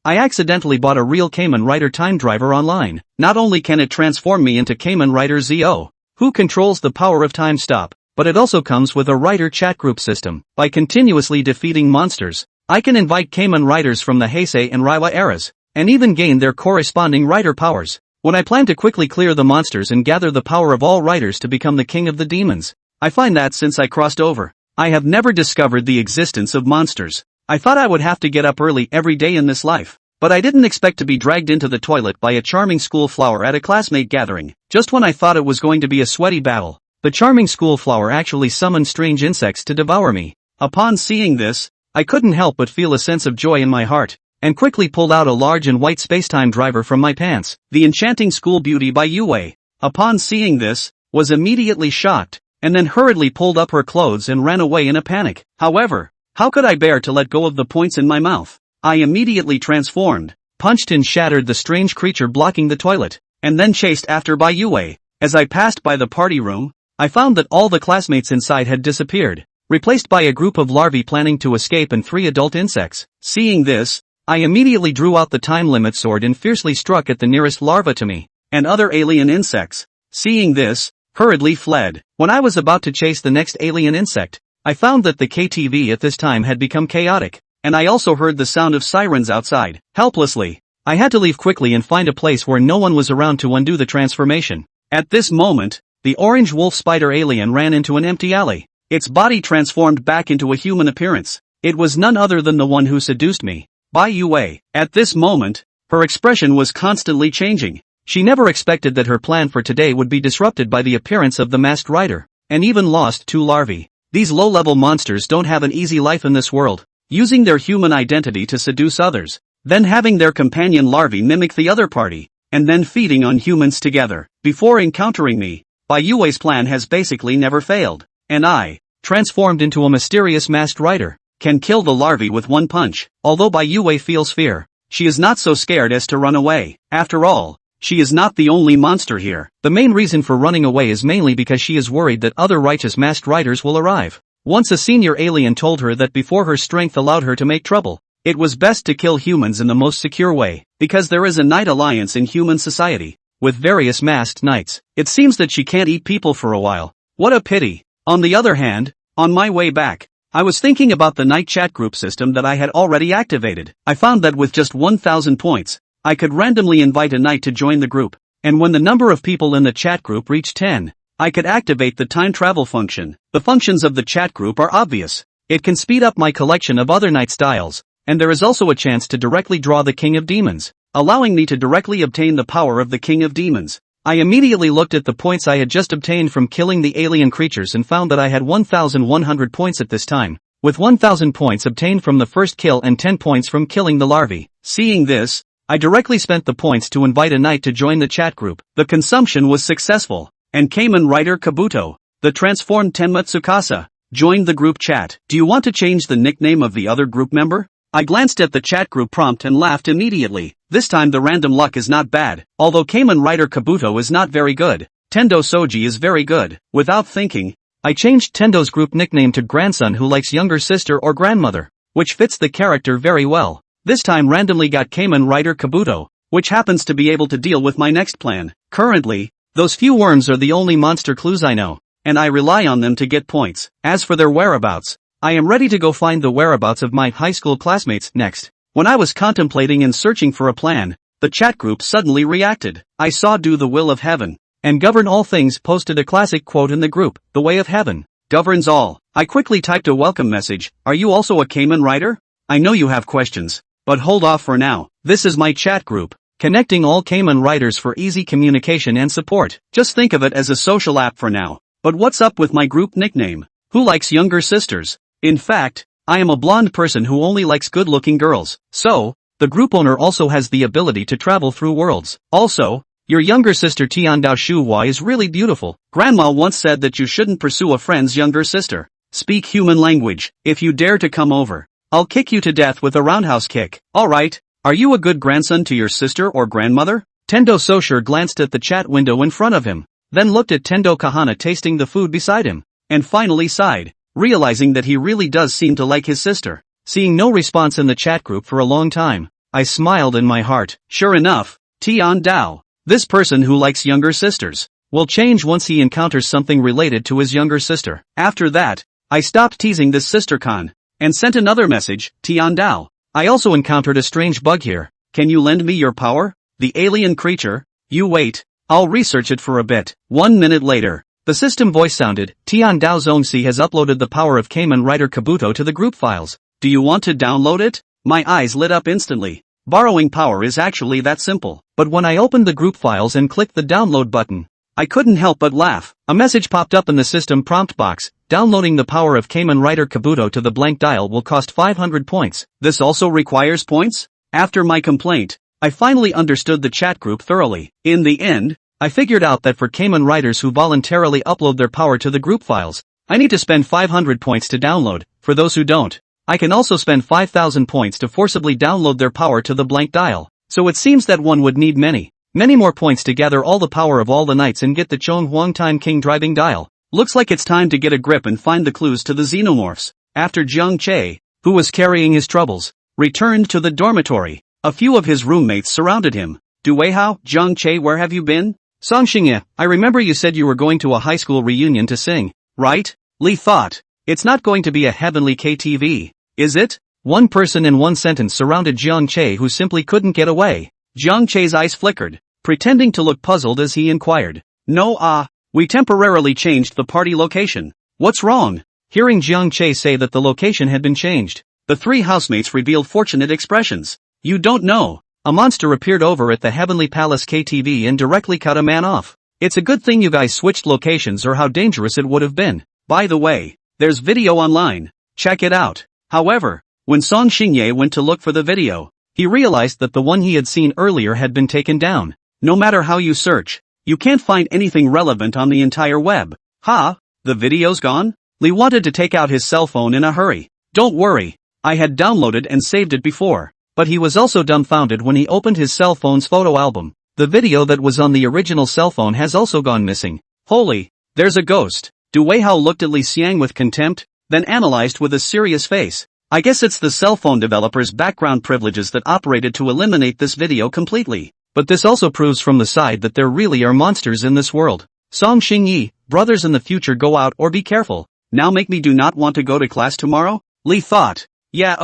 I accidentally bought a real Kamen Rider time driver online. Not only can it transform me into Kamen Rider ZO, who controls the power of time stop, but it also comes with a writer chat group system. By continuously defeating monsters, I can invite Kamen Riders from the Heisei and Reiwa eras, and even gain their corresponding rider powers. When I plan to quickly clear the monsters and gather the power of all riders to become the king of the demons, I find that since I crossed over, I have never discovered the existence of monsters. I thought I would have to get up early every day in this life, but I didn't expect to be dragged into the toilet by a charming school flower at a classmate gathering. Just when I thought it was going to be a sweaty battle, the charming school flower actually summoned strange insects to devour me. Upon seeing this, I couldn't help but feel a sense of joy in my heart, and quickly pulled out a large and white spacetime driver from my pants. The enchanting school beauty by Yue, upon seeing this, was immediately shocked, and then hurriedly pulled up her clothes and ran away in a panic. However, how could I bear to let go of the points in my mouth? I immediately transformed, punched and shattered the strange creature blocking the toilet, and then chased after by Yue. As I passed by the party room, I found that all the classmates inside had disappeared, replaced by a group of larvae planning to escape and 3 adult insects. Seeing this, I immediately drew out the time limit sword and fiercely struck at the nearest larva to me, and other alien insects. Seeing this, hurriedly fled. When I was about to chase the next alien insect, I found that the KTV at this time had become chaotic, and I also heard the sound of sirens outside. Helplessly, I had to leave quickly and find a place where no one was around to undo the transformation. At this moment, the orange wolf spider alien ran into an empty alley. Its body transformed back into a human appearance. It was none other than the one who seduced me, Bai Yue. At this moment, her expression was constantly changing. She never expected that her plan for today would be disrupted by the appearance of the masked rider, and even lost 2 larvae. These low-level monsters don't have an easy life in this world, using their human identity to seduce others, then having their companion larvae mimic the other party, and then feeding on humans together. Before encountering me, Bai Yue's plan has basically never failed, and I, transformed into a mysterious masked rider, can kill the larvae with one punch. Although Bai Yue feels fear, she is not so scared as to run away. After all, she is not the only monster here. The main reason for running away is mainly because she is worried that other righteous masked riders will arrive. Once a senior alien told her that before her strength allowed her to make trouble, it was best to kill humans in the most secure way, because there is a knight alliance in human society, with various masked knights. It seems that she can't eat people for a while. What a pity. On the other hand, on my way back, I was thinking about the night chat group system that I had already activated. I found that with just 1,000 points, I could randomly invite a knight to join the group, and when the number of people in the chat group reached 10, I could activate the time travel function. The functions of the chat group are obvious. It can speed up my collection of other knight styles, and there is also a chance to directly draw the King of Demons, allowing me to directly obtain the power of the King of Demons. I immediately looked at the points I had just obtained from killing the alien creatures and found that I had 1,100 points at this time, with 1,000 points obtained from the first kill and 10 points from killing the larvae. Seeing this, I directly spent the points to invite a knight to join the chat group. The consumption was successful, and Kamen Rider Kabuto, the transformed Tenma Tsukasa, joined the group chat. Do you want to change the nickname of the other group member? I glanced at the chat group prompt and laughed immediately. This time the random luck is not bad. Although Kamen Rider Kabuto is not very good, Tendo Soji is very good. Without thinking, I changed Tendo's group nickname to Grandson Who Likes Younger Sister or Grandmother, which fits the character very well. This time randomly got Kamen Rider Kabuto, which happens to be able to deal with my next plan. Currently, those few worms are the only monster clues I know, and I rely on them to get points. As for their whereabouts, I am ready to go find the whereabouts of my high school classmates next. When I was contemplating and searching for a plan, the chat group suddenly reacted. I saw Do the Will of Heaven, and Govern All Things posted a classic quote in the group, The Way of Heaven governs all. I quickly typed a welcome message. Are you also a Kamen Rider? I know you have questions, but hold off for now. This is my chat group, connecting all Kamen Riders for easy communication and support. Just think of it as a social app for now. But what's up with my group nickname? Who likes younger sisters? In fact, I am a blonde person who only likes good-looking girls. So, the group owner also has the ability to travel through worlds. Also, your younger sister Tiandao Shuhua is really beautiful. Grandma once said that you shouldn't pursue a friend's younger sister. Speak human language. If you dare to come over, I'll kick you to death with a roundhouse kick. Alright, are you a good grandson to your sister or grandmother? Tendo Soshir glanced at the chat window in front of him, then looked at Tendo Kahana tasting the food beside him, and finally sighed, realizing that he really does seem to like his sister. Seeing no response in the chat group for a long time, I smiled in my heart. Sure enough, Tian Dao, this person who likes younger sisters, will change once he encounters something related to his younger sister. After that, I stopped teasing this sister-con, and sent another message, Tian Dao. I also encountered a strange bug here. Can you lend me your power? The alien creature? You wait, I'll research it for a bit. 1 minute later, the system voice sounded, Tian Dao Zongxi has uploaded the power of Kamen Rider Kabuto to the group files. Do you want to download it? My eyes lit up instantly. Borrowing power is actually that simple. But when I opened the group files and clicked the download button, I couldn't help but laugh. A message popped up in the system prompt box. Downloading the power of Kamen Rider Kabuto to the blank dial will cost 500 points. This also requires points? After my complaint, I finally understood the chat group thoroughly. In the end, I figured out that for Kamen Riders who voluntarily upload their power to the group files, I need to spend 500 points to download. For those who don't, I can also spend 5,000 points to forcibly download their power to the blank dial. So it seems that one would need many more points to gather all the power of all the knights and get the Chong Huang Time King driving dial. Looks like it's time to get a grip and find the clues to the xenomorphs. After Jiang Che, who was carrying his troubles, returned to the dormitory, a few of his roommates surrounded him. Duweihao, Jiang Che, where have you been? Song Xingye, I remember you said you were going to a high school reunion to sing, right? Li thought. It's not going to be a heavenly KTV, is it? One person in one sentence surrounded Jiang Che who simply couldn't get away. Jiang Che's eyes flickered, pretending to look puzzled as he inquired. No, we temporarily changed the party location. What's wrong? Hearing Jiang Che say that the location had been changed, the three housemates revealed fortunate expressions. You don't know. A monster appeared over at the Heavenly Palace KTV and directly cut a man off. It's a good thing you guys switched locations or how dangerous it would have been. By the way, there's video online. Check it out. However, when Song Xingye went to look for the video, he realized that the one he had seen earlier had been taken down. No matter how you search, you can't find anything relevant on the entire web. The video's gone? Li wanted to take out his cell phone in a hurry. Don't worry, I had downloaded and saved it before. But he was also dumbfounded when he opened his cell phone's photo album. The video that was on the original cell phone has also gone missing. Holy, there's a ghost. Du Weihao looked at Li Xiang with contempt, then analyzed with a serious face. I guess it's the cell phone developer's background privileges that operated to eliminate this video completely. But this also proves from the side that there really are monsters in this world. Song Xingyi, brothers in the future go out or be careful. Now make me do not want to go to class tomorrow? Li thought. Yeah,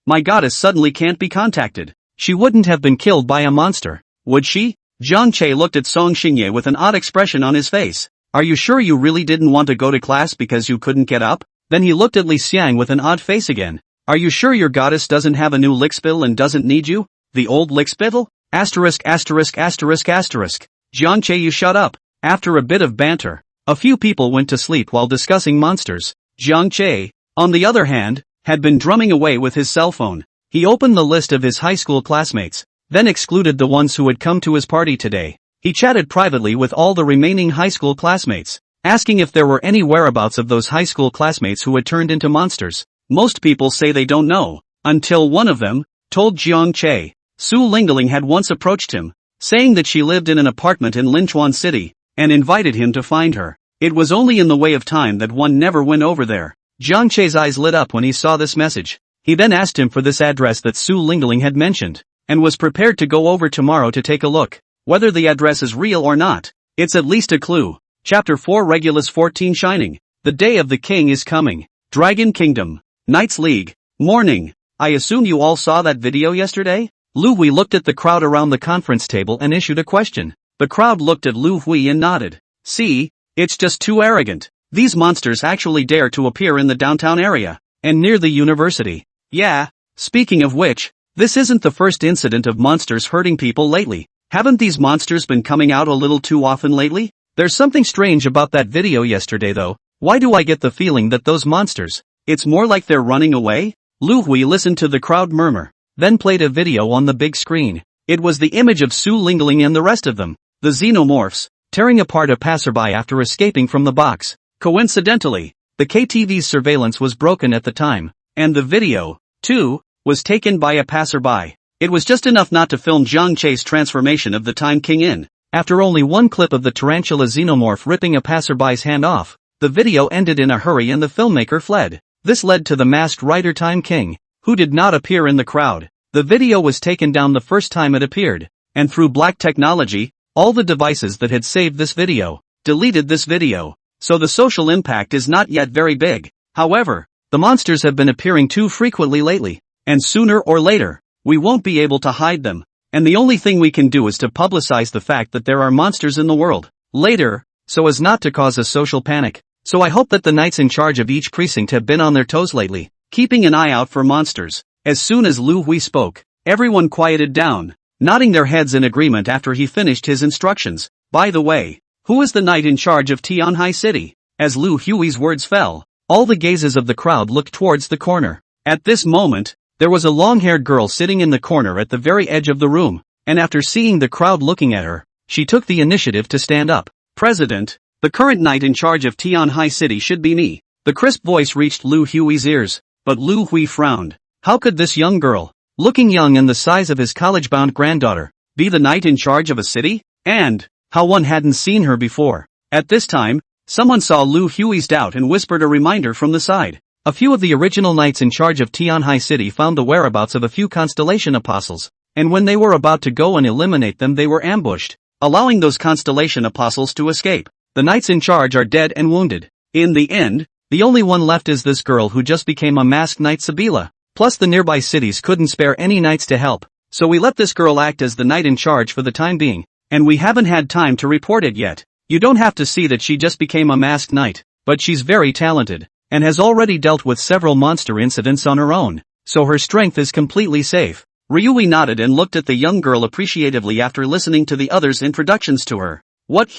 my goddess suddenly can't be contacted. She wouldn't have been killed by a monster, would she? Jiang Che looked at Song Xingye with an odd expression on his face. Are you sure you really didn't want to go to class because you couldn't get up? Then he looked at Li Xiang with an odd face again. Are you sure your goddess doesn't have a new lickspittle and doesn't need you? The old lickspittle? Asterisk. Jiang Che, you shut up. After a bit of banter, a few people went to sleep while discussing monsters. Jiang Che, on the other hand, had been drumming away with his cell phone. He opened the list of his high school classmates, then excluded the ones who had come to his party today. He chatted privately with all the remaining high school classmates, asking if there were any whereabouts of those high school classmates who had turned into monsters. Most people say they don't know, until one of them told Jiang Che. Su Lingling had once approached him, saying that she lived in an apartment in Linchuan City, and invited him to find her. It was only in the way of time that one never went over there. Jiang Che's eyes lit up when he saw this message. He then asked him for this address that Su Lingling had mentioned, and was prepared to go over tomorrow to take a look. Whether the address is real or not, it's at least a clue. Chapter 4 Regulus 14 Shining. The day of the king is coming. Dragon Kingdom. Knights League. Morning. I assume you all saw that video yesterday? Lu Hui looked at the crowd around the conference table and issued a question. The crowd looked at Lu Hui and nodded. See, it's just too arrogant. These monsters actually dare to appear in the downtown area, and near the university. Yeah, speaking of which, this isn't the first incident of monsters hurting people lately. Haven't these monsters been coming out a little too often lately? There's something strange about that video yesterday though. Why do I get the feeling that those monsters, it's more like they're running away? Lu Hui listened to the crowd murmur, then played a video on the big screen. It was the image of Su Lingling and the rest of them, the xenomorphs, tearing apart a passerby after escaping from the box. Coincidentally, the KTV's surveillance was broken at the time, and the video, too, was taken by a passerby. It was just enough not to film Jiang Che's transformation of the Time King in. After only one clip of the tarantula xenomorph ripping a passerby's hand off, the video ended in a hurry and the filmmaker fled. This led to the masked rider Time King, who did not appear in the crowd. The video was taken down the first time it appeared, and through black technology, all the devices that had saved this video deleted this video, so the social impact is not yet very big. However, the monsters have been appearing too frequently lately, and sooner or later, we won't be able to hide them, and the only thing we can do is to publicize the fact that there are monsters in the world later, so as not to cause a social panic. So I hope that the knights in charge of each precinct have been on their toes lately, keeping an eye out for monsters. As soon as Lu Hui spoke, everyone quieted down, nodding their heads in agreement after he finished his instructions. By the way, who is the knight in charge of Tianhai City? As Lu Hui's words fell, all the gazes of the crowd looked towards the corner. At this moment, there was a long-haired girl sitting in the corner at the very edge of the room, and after seeing the crowd looking at her, she took the initiative to stand up. President, the current knight in charge of Tianhai City should be me. The crisp voice reached Lu Hui's ears, but Lu Hui frowned. How could this young girl, looking young and the size of his college-bound granddaughter, be the knight in charge of a city? And how one hadn't seen her before. At this time, someone saw Lu Hui's doubt and whispered a reminder from the side. A few of the original knights in charge of Tianhai City found the whereabouts of a few constellation apostles, and when they were about to go and eliminate them they were ambushed, allowing those constellation apostles to escape. The knights in charge are dead and wounded. In the end, the only one left is this girl who just became a masked knight Sabila. Plus the nearby cities couldn't spare any knights to help, so we let this girl act as the knight in charge for the time being, and we haven't had time to report it yet. You don't have to see that she just became a masked knight, but she's very talented, and has already dealt with several monster incidents on her own, so her strength is completely safe. Ryui nodded and looked at the young girl appreciatively after listening to the others' introductions to her. What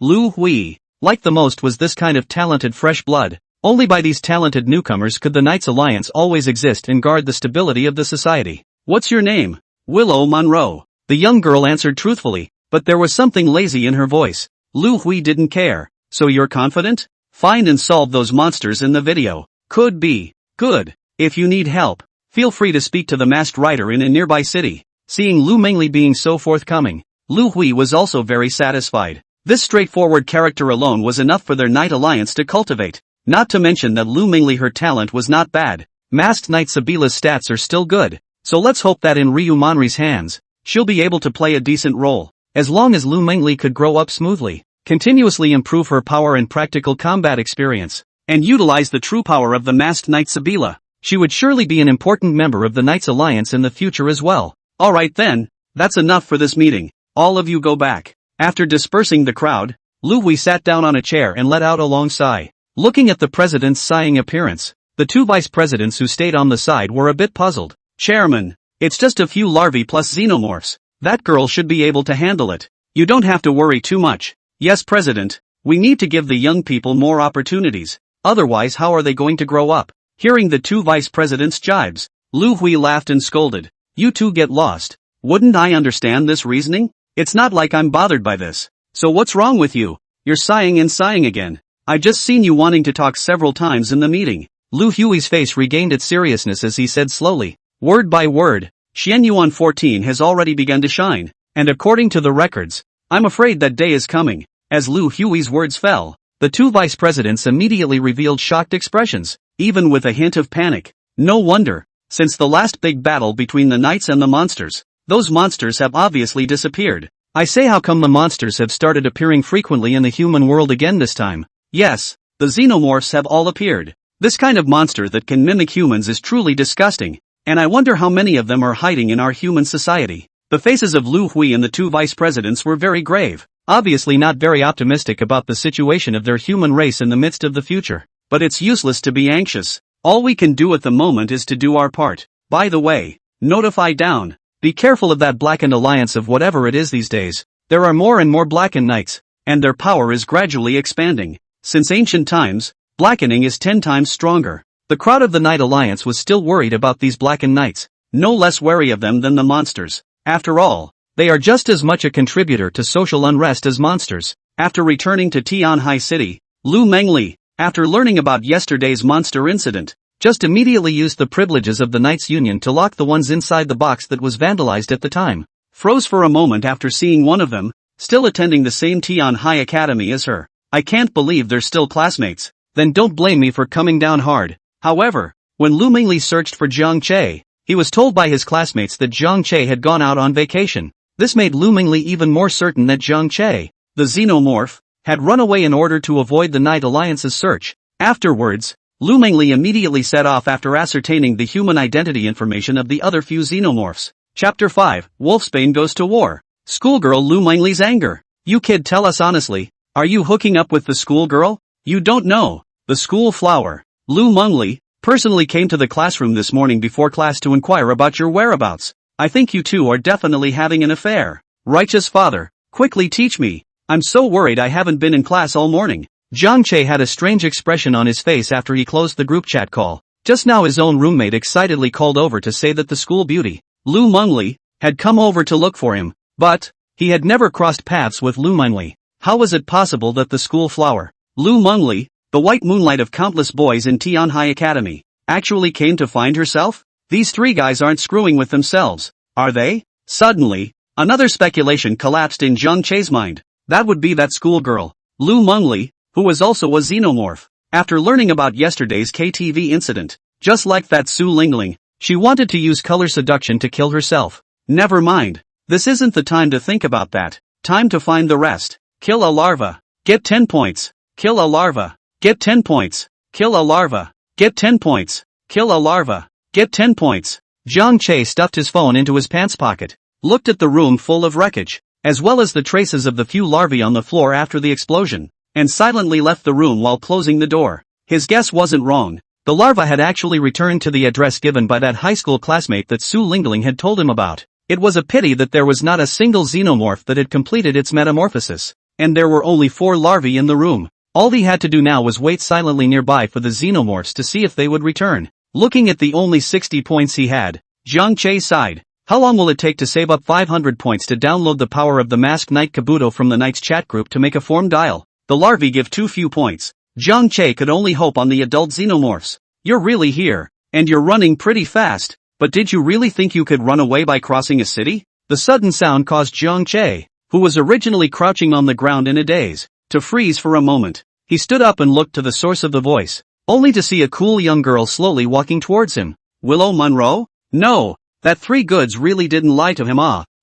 Lu Hui, liked the most was this kind of talented fresh blood. Only by these talented newcomers could the Knights Alliance always exist and guard the stability of the society. What's your name? Willow Monroe. The young girl answered truthfully, but there was something lazy in her voice. Lu Hui didn't care. So you're confident? Find and solve those monsters in the video. Could be. Good. If you need help, feel free to speak to the masked rider in a nearby city. Seeing Lu Mengli being so forthcoming, Lu Hui was also very satisfied. This straightforward character alone was enough for their Knight Alliance to cultivate. Not to mention that Lu Mengli, her talent was not bad. Masked Knight Sabila's stats are still good, so let's hope that in Ryu Monri's hands, she'll be able to play a decent role. As long as Lu Mengli could grow up smoothly, continuously improve her power and practical combat experience, and utilize the true power of the Masked Knight Sabila, she would surely be an important member of the Knights Alliance in the future as well. Alright then, that's enough for this meeting. All of you go back. After dispersing the crowd, Lu Hui sat down on a chair and let out a long sigh. Looking at the president's sighing appearance, the two vice presidents who stayed on the side were a bit puzzled. Chairman, it's just a few larvae plus xenomorphs. That girl should be able to handle it. You don't have to worry too much. Yes, President, we need to give the young people more opportunities. Otherwise, how are they going to grow up? Hearing the two vice presidents' jibes, Lu Hui laughed and scolded. You two get lost. Wouldn't I understand this reasoning? It's not like I'm bothered by this. So what's wrong with you? You're sighing and sighing again. I just seen you wanting to talk several times in the meeting. Lu Hui's face regained its seriousness as he said slowly, word by word, Xianyuan 14 has already begun to shine, and according to the records, I'm afraid that day is coming. As Lu Hui's words fell, the two vice presidents immediately revealed shocked expressions, even with a hint of panic. No wonder, since the last big battle between the knights and the monsters, those monsters have obviously disappeared. I say, how come the monsters have started appearing frequently in the human world again this time? Yes, the xenomorphs have all appeared. This kind of monster that can mimic humans is truly disgusting, and I wonder how many of them are hiding in our human society. The faces of Lu Hui and the two vice presidents were very grave, obviously not very optimistic about the situation of their human race in the midst of the future. But it's useless to be anxious. All we can do at the moment is to do our part. By the way, notify down. Be careful of that blackened alliance of whatever it is these days. There are more and more blackened knights, and their power is gradually expanding. Since ancient times, blackening is 10 times stronger. The crowd of the Knight Alliance was still worried about these blackened knights, no less wary of them than the monsters. After all, they are just as much a contributor to social unrest as monsters. After returning to Tianhai City, Lu Mengli, after learning about yesterday's monster incident, just immediately used the privileges of the Knights Union to lock the ones inside the box that was vandalized at the time. Froze for a moment after seeing one of them, still attending the same Tianhai Academy as her. I can't believe they're still classmates. Then don't blame me for coming down hard. However, when Lu Mengli searched for Jiang Che, He was told by his classmates that Zhang Che had gone out on vacation. This made Lu Mingli even more certain that Zhang Che, the xenomorph, had run away in order to avoid the Night Alliance's search. Afterwards, Lu Mingli immediately set off after ascertaining the human identity information of the other few xenomorphs. Chapter 5, Wolfsbane Goes to War. Schoolgirl Lu Mingli's anger. You kid, tell us honestly, are you hooking up with the schoolgirl? You don't know. The school flower. Lu Mingli personally came to the classroom this morning before class to inquire about your whereabouts. I think you two are definitely having an affair. Righteous father, quickly teach me. I'm so worried I haven't been in class all morning. Zhang Che had a strange expression on his face after he closed the group chat call. Just now his own roommate excitedly called over to say that the school beauty, Lu Mingli, had come over to look for him, but he had never crossed paths with Lu Mingli. How was it possible that the school flower, Lu Mingli, the white moonlight of countless boys in Tianhai Academy, actually came to find herself? These three guys aren't screwing with themselves, are they? Suddenly, another speculation collapsed in Zhang Che's mind. That would be that schoolgirl, Lu Mingli, who was also a xenomorph. After learning about yesterday's KTV incident, just like that Su Lingling, she wanted to use color seduction to kill herself. Never mind. This isn't the time to think about that. Time to find the rest. Kill a larva. Get 10 points. Kill a larva. Get 10 points. Kill a larva. Get 10 points. Kill a larva. Get 10 points. Zhang Che stuffed his phone into his pants pocket, looked at the room full of wreckage, as well as the traces of the few larvae on the floor after the explosion, and silently left the room while closing the door. His guess wasn't wrong. The larva had actually returned to the address given by that high school classmate that Su Lingling had told him about. It was a pity that there was not a single xenomorph that had completed its metamorphosis, and there were only 4 larvae in the room. All he had to do now was wait silently nearby for the xenomorphs to see if they would return. Looking at the only 60 points he had, Zhang Che sighed. How long will it take to save up 500 points to download the power of the Masked Knight Kabuto from the Knight's chat group to make a form dial? The larvae give too few points. Zhang Che could only hope on the adult xenomorphs. You're really here, and you're running pretty fast, but did you really think you could run away by crossing a city? The sudden sound caused Zhang Che, who was originally crouching on the ground in a daze, to freeze for a moment. He stood up and looked to the source of the voice, only to see a cool young girl slowly walking towards him. Willow Monroe? No, that Three Goods really didn't lie to him.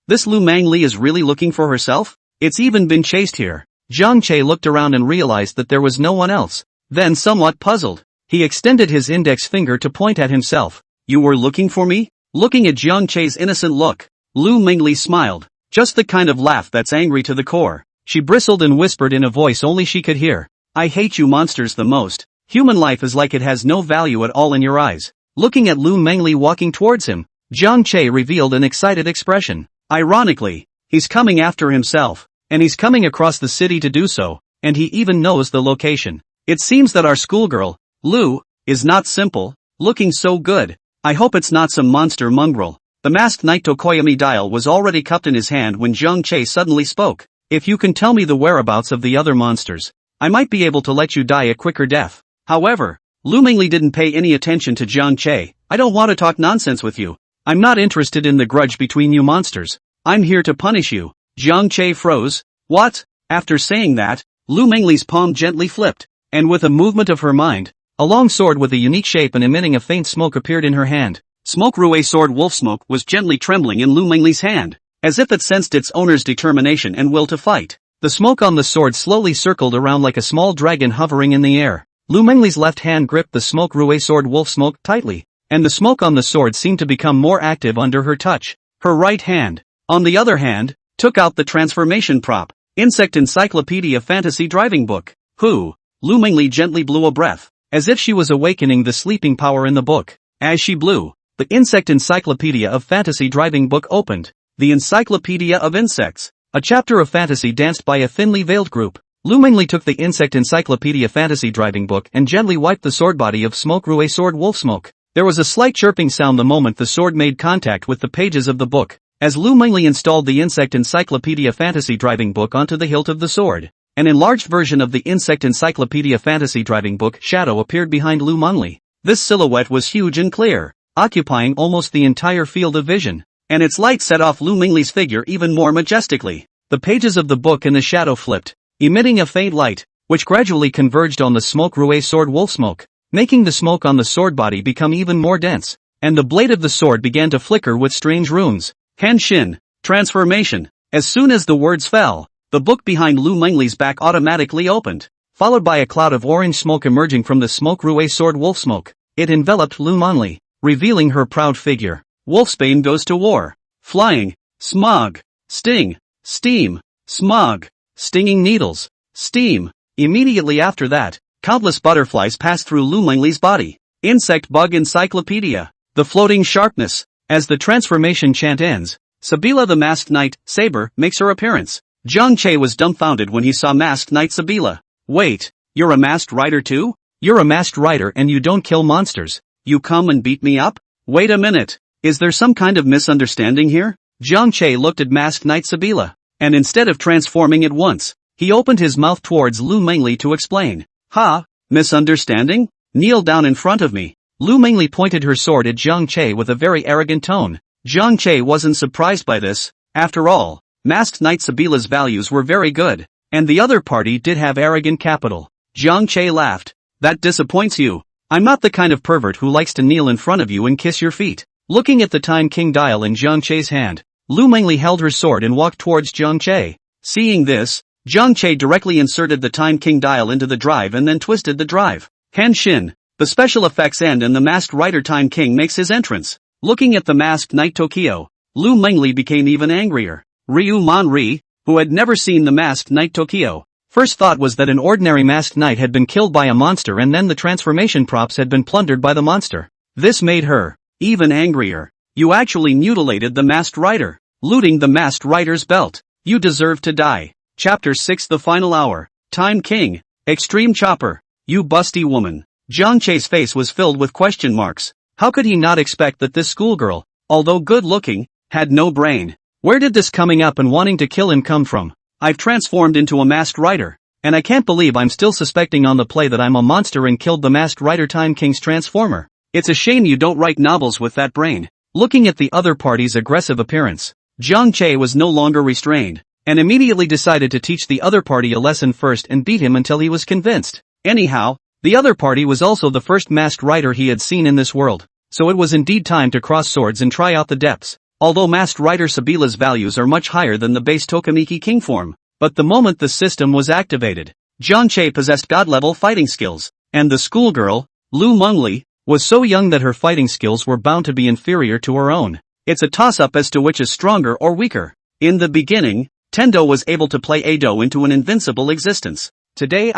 This Lu Mingli is really looking for herself? It's even been chased here. Zhang Che looked around and realized that there was no one else. Then, somewhat puzzled, he extended his index finger to point at himself. You were looking for me? Looking at Zhang Che's innocent look, Lu Mingli smiled. Just the kind of laugh that's angry to the core. She bristled and whispered in a voice only she could hear. I hate you monsters the most. Human life is like it has no value at all in your eyes. Looking at Lu Mingli walking towards him, Zhang Che revealed an excited expression. Ironically, he's coming after himself, and he's coming across the city to do so, and he even knows the location. It seems that our schoolgirl, Lu, is not simple, looking so good. I hope it's not some monster mongrel. The Masked Knight Tokoyami dial was already cupped in his hand when Zhang Che suddenly spoke. If you can tell me the whereabouts of the other monsters, I might be able to let you die a quicker death. However, Lu Mingli didn't pay any attention to Zhang Che. I don't want to talk nonsense with you. I'm not interested in the grudge between you monsters. I'm here to punish you. Zhang Che froze. What? After saying that, Lu Mingli's palm gently flipped, and with a movement of her mind, a long sword with a unique shape and emitting a faint smoke appeared in her hand. Smoke Rue sword Wolf Smoke was gently trembling in Lu Mingli's hand, as if it sensed its owner's determination and will to fight. The smoke on the sword slowly circled around like a small dragon hovering in the air. Lu Mingli's left hand gripped the Smoke Rue sword Wolf Smoke tightly, and the smoke on the sword seemed to become more active under her touch. Her right hand, on the other hand, took out the transformation prop, Insect Encyclopedia Fantasy Driving Book. Lu Mingli gently blew a breath, as if she was awakening the sleeping power in the book. As she blew, the Insect Encyclopedia of Fantasy Driving Book opened. The Encyclopedia of Insects, a chapter of fantasy danced by a thinly veiled group. Lu Mingli took the Insect Encyclopedia Fantasy Driving Book and gently wiped the sword body of Smoke Rue sword Wolf Smoke. There was a slight chirping sound the moment the sword made contact with the pages of the book. As Lu Mingli installed the Insect Encyclopedia Fantasy Driving Book onto the hilt of the sword, an enlarged version of the Insect Encyclopedia Fantasy Driving Book shadow appeared behind Lu Mingli. This silhouette was huge and clear, occupying almost the entire field of vision, and its light set off Lu Mingli's figure even more majestically. The pages of the book in the shadow flipped, emitting a faint light, which gradually converged on the Smoke Rue sword Wolf Smoke, making the smoke on the sword body become even more dense. and the blade of the sword began to flicker with strange runes. Henshin. Transformation. As soon as the words fell, the book behind Lu Mengli's back automatically opened, followed by a cloud of orange smoke emerging from the smoke Rue sword wolf smoke. It enveloped Lu Mengli, revealing her proud figure. Wolfsbane goes to war. Flying. Smog. Sting. Steam. Smog. Stinging needles. Steam. Immediately after that, countless butterflies passed through Lu Mengli's body. Insect bug encyclopedia. The floating sharpness. As the transformation chant ends, Sabila the Masked Knight, Saber, makes her appearance. Zhang Che was dumbfounded when he saw Masked Knight Sabila. Wait, you're a masked rider too? You're a masked rider and you don't kill monsters. You come and beat me up? Wait a minute. Is there some kind of misunderstanding here? Zhang Che looked at Masked Knight Sabila, and instead of transforming at once, he opened his mouth towards Lu Mengli to explain. Ha, misunderstanding? Kneel down in front of me. Lu Mengli pointed her sword at Zhang Che with a very arrogant tone. Zhang Che wasn't surprised by this. After all, Masked Knight Sabila's values were very good, and the other party did have arrogant capital. Zhang Che laughed. That disappoints you. I'm not the kind of pervert who likes to kneel in front of you and kiss your feet. Looking at the Time King dial in Zhang Che's hand, Lu Mengli held her sword and walked towards Zhang Che. Seeing this, Zhang Che directly inserted the Time King dial into the drive and then twisted the drive. Henshin. The special effects end and the Masked Rider Time King makes his entrance. Looking at the Masked Knight Tokyo, Lu Mengli became even angrier. Ryu Man-ri, who had never seen the Masked Knight Tokyo, first thought was that an ordinary masked knight had been killed by a monster and then the transformation props had been plundered by the monster. This made her even angrier. You actually mutilated the Masked Rider, looting the Masked Rider's belt. You deserve to die. Chapter 6 The Final Hour. Time King. Extreme Chopper. You busty woman. Zhang Che's face was filled with question marks. How could he not expect that this schoolgirl, although good-looking, had no brain? Where did this coming up and wanting to kill him come from? I've transformed into a Masked Rider, and I can't believe I'm still suspecting on the play that I'm a monster and killed the Masked Rider Time King's transformer. It's a shame you don't write novels with that brain. Looking at the other party's aggressive appearance, Zhang Che was no longer restrained, and immediately decided to teach the other party a lesson first and beat him until he was convinced. Anyhow, the other party was also the first Masked Rider he had seen in this world, so it was indeed time to cross swords and try out the depths. Although Masked Rider Sabila's values are much higher than the base Tokamiki King form, but the moment the system was activated, Zhang Che possessed god-level fighting skills, and the schoolgirl, Lu Mengli, was so young that her fighting skills were bound to be inferior to her own. It's a toss-up as to which is stronger or weaker. In the beginning, Tendo was able to play Ado into an invincible existence. Today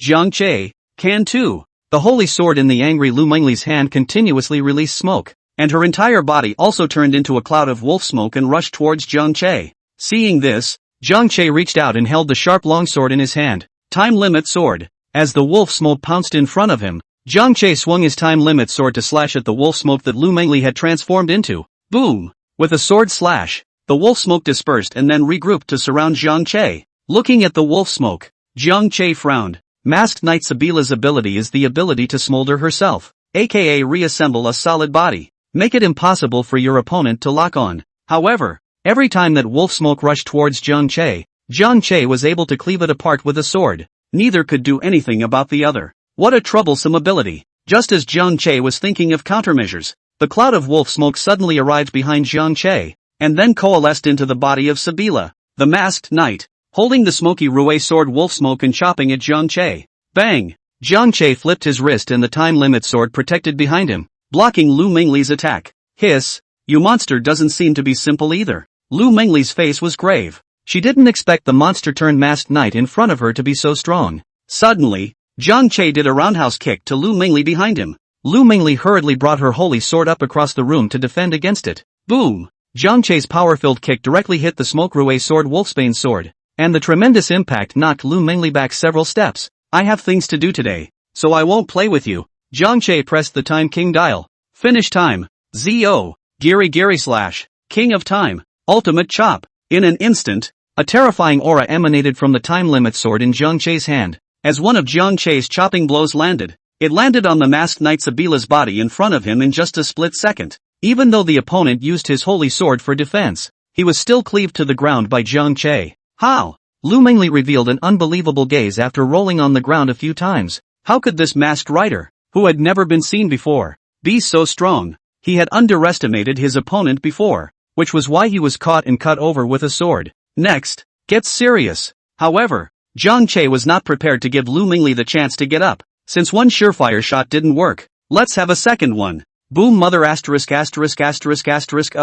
Zhang Che, can too. The holy sword in the angry Lu Mengli's hand continuously released smoke, and her entire body also turned into a cloud of wolf smoke and rushed towards Zhang Che. Seeing this, Zhang Che reached out and held the sharp longsword in his hand. Time Limit Sword. As the wolf smoke pounced in front of him, Zhang Che swung his Time Limit Sword to slash at the wolf smoke that Lu Mengli had transformed into. Boom! With a sword slash, the wolf smoke dispersed and then regrouped to surround Zhang Che. Looking at the wolf smoke, Zhang Che frowned. Masked Knight Sabila's ability is the ability to smolder herself, aka reassemble a solid body. Make it impossible for your opponent to lock on. However, every time that wolf smoke rushed towards Zhang Che was able to cleave it apart with a sword. Neither could do anything about the other. What a troublesome ability. Just as Zhang Che was thinking of countermeasures, the cloud of wolf smoke suddenly arrived behind Zhang Che, and then coalesced into the body of Sabila, the Masked Knight, holding the smoky Rue sword wolf smoke and chopping at Zhang Che. Bang! Zhang Che flipped his wrist and the Time Limit Sword protected behind him, blocking Lu Mengli's attack. Hiss! You monster doesn't seem to be simple either. Lu Mengli's face was grave. She didn't expect the monster-turned-masked knight in front of her to be so strong. Suddenly, Zhang Che did a roundhouse kick to Lu Mengli behind him. Lu Mengli hurriedly brought her holy sword up across the room to defend against it. Boom! Zhang Che's power-filled kick directly hit the smoke Rue sword Wolfsbane's sword, and the tremendous impact knocked Lu Mengli back several steps. I have things to do today, so I won't play with you. Zhang Che pressed the Time King dial. Finish time. ZO. Giri slash. King of Time. Ultimate Chop. In an instant, a terrifying aura emanated from the Time Limit Sword in Zhang Che's hand. As one of Zhang Che's chopping blows landed, it landed on the Masked Knight Sabila's body in front of him in just a split second. Even though the opponent used his holy sword for defense, he was still cleaved to the ground by Zhang Che. How? Lu Mengli revealed an unbelievable gaze after rolling on the ground a few times. How could this masked rider, who had never been seen before, be so strong? He had underestimated his opponent before, which was why he was caught and cut over with a sword. Next, gets serious. However, Zhang Che was not prepared to give Lu Mingli the chance to get up. Since one surefire shot didn't work, let's have a second one. Boom mother asterisk asterisk asterisk asterisk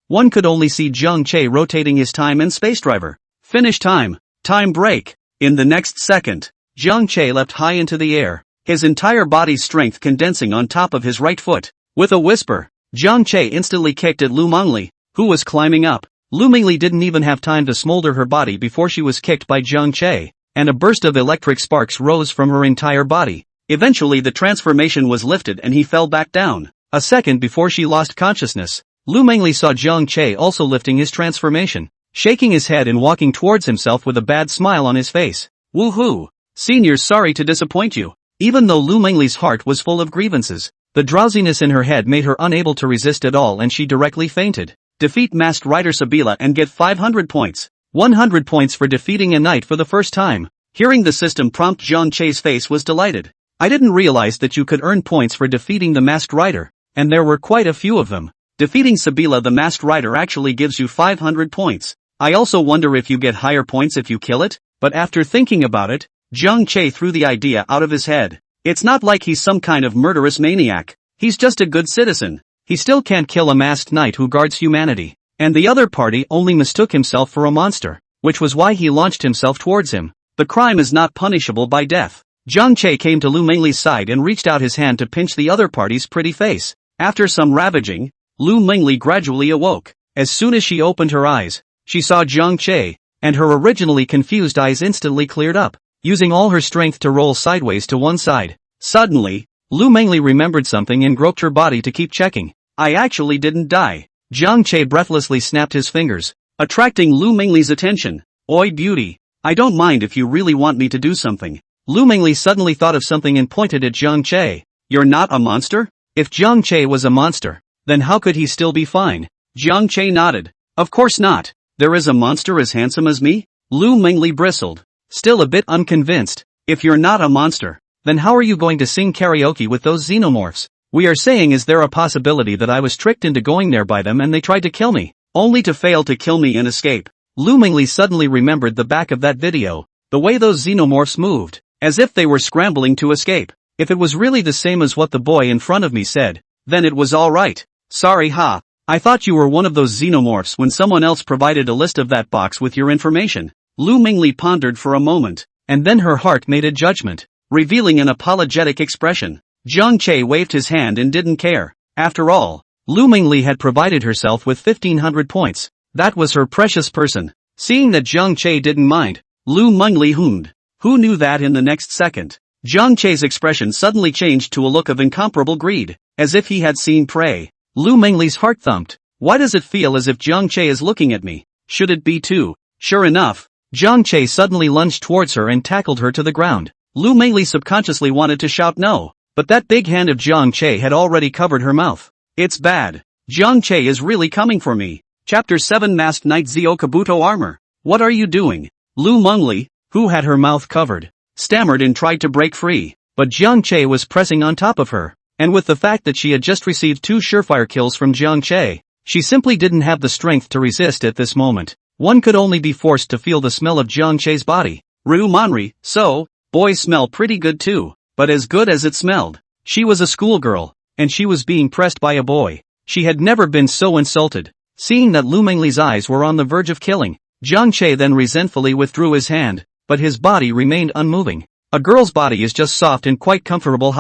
One could only see Zhang Che rotating his time and space driver. Finish time. Time break. In the next second, Zhang Che leapt high into the air, his entire body's strength condensing on top of his right foot. With a whisper, Zhang Che instantly kicked at Lu Mingli, who was climbing up. Lu Mingli didn't even have time to smolder her body before she was kicked by Zhang Che, and a burst of electric sparks rose from her entire body. Eventually the transformation was lifted and he fell back down. A second before she lost consciousness, Lu Mingli saw Zhang Che also lifting his transformation, shaking his head and walking towards himself with a bad smile on his face. Woohoo! Senior's sorry to disappoint you. Even though Lu Mingli's heart was full of grievances, the drowsiness in her head made her unable to resist at all and she directly fainted. Defeat Masked Rider Sabila and get 500 points. 100 points for defeating a knight for the first time. Hearing the system prompt, Zhang Che's face was delighted. I didn't realize that you could earn points for defeating the Masked Rider, and there were quite a few of them. Defeating Sabila the Masked Rider actually gives you 500 points. I also wonder if you get higher points if you kill it, but after thinking about it, Zhang Che threw the idea out of his head. It's not like he's some kind of murderous maniac. He's just a good citizen. He still can't kill a masked knight who guards humanity. And the other party only mistook himself for a monster, which was why he launched himself towards him. The crime is not punishable by death. Zhang Che came to Lu Mingli's side and reached out his hand to pinch the other party's pretty face. After some ravaging, Lu Mingli gradually awoke. As soon as she opened her eyes, she saw Zhang Che, and her originally confused eyes instantly cleared up, using all her strength to roll sideways to one side. Suddenly, Lu Mingli remembered something and groped her body to keep checking. I actually didn't die. Zhang Che breathlessly snapped his fingers, attracting Lu Mingli's attention. Oi beauty, I don't mind if you really want me to do something. Lu Mingli suddenly thought of something and pointed at Zhang Che. You're not a monster? If Zhang Che was a monster, then how could he still be fine? Zhang Che nodded. Of course not. There is a monster as handsome as me? Lu Mingli bristled, still a bit unconvinced. If you're not a monster, then how are you going to sing karaoke with those xenomorphs? We are saying, is there a possibility that I was tricked into going there by them and they tried to kill me, only to fail to kill me and escape? Lu Mingli suddenly remembered the back of that video, the way those xenomorphs moved, as if they were scrambling to escape. If it was really the same as what the boy in front of me said, then it was alright. Sorry I thought you were one of those xenomorphs when someone else provided a list of that box with your information. Lu Mingli pondered for a moment, and then her heart made a judgment, revealing an apologetic expression. Zhang Che waved his hand and didn't care. After all, Lu Mingli had provided herself with 1500 points. That was her precious person. Seeing that Zhang Che didn't mind, Lu Mingli hummed. Who knew that in the next second, Zhang Che's expression suddenly changed to a look of incomparable greed, as if he had seen prey. Lu Mingli's heart thumped. Why does it feel as if Zhang Che is looking at me? Should it be too? Sure enough, Zhang Che suddenly lunged towards her and tackled her to the ground. Lu Mingli subconsciously wanted to shout no, but that big hand of Zhang Che had already covered her mouth. It's bad. Zhang Che is really coming for me. Chapter 7 Masked Knight Zio Kabuto Armor. What are you doing? Lu Mingli, who had her mouth covered, stammered and tried to break free, but Zhang Che was pressing on top of her, and with the fact that she had just received 2 surefire kills from Zhang Che, she simply didn't have the strength to resist at this moment. One could only be forced to feel the smell of Zhang Che's body. Ru Manri, so, boys smell pretty good too, but as good as it smelled. She was a schoolgirl, and she was being pressed by a boy. She had never been so insulted. Seeing that Lu Mingli's eyes were on the verge of killing, Zhang Che then resentfully withdrew his hand, but his body remained unmoving. A girl's body is just soft and quite comfortable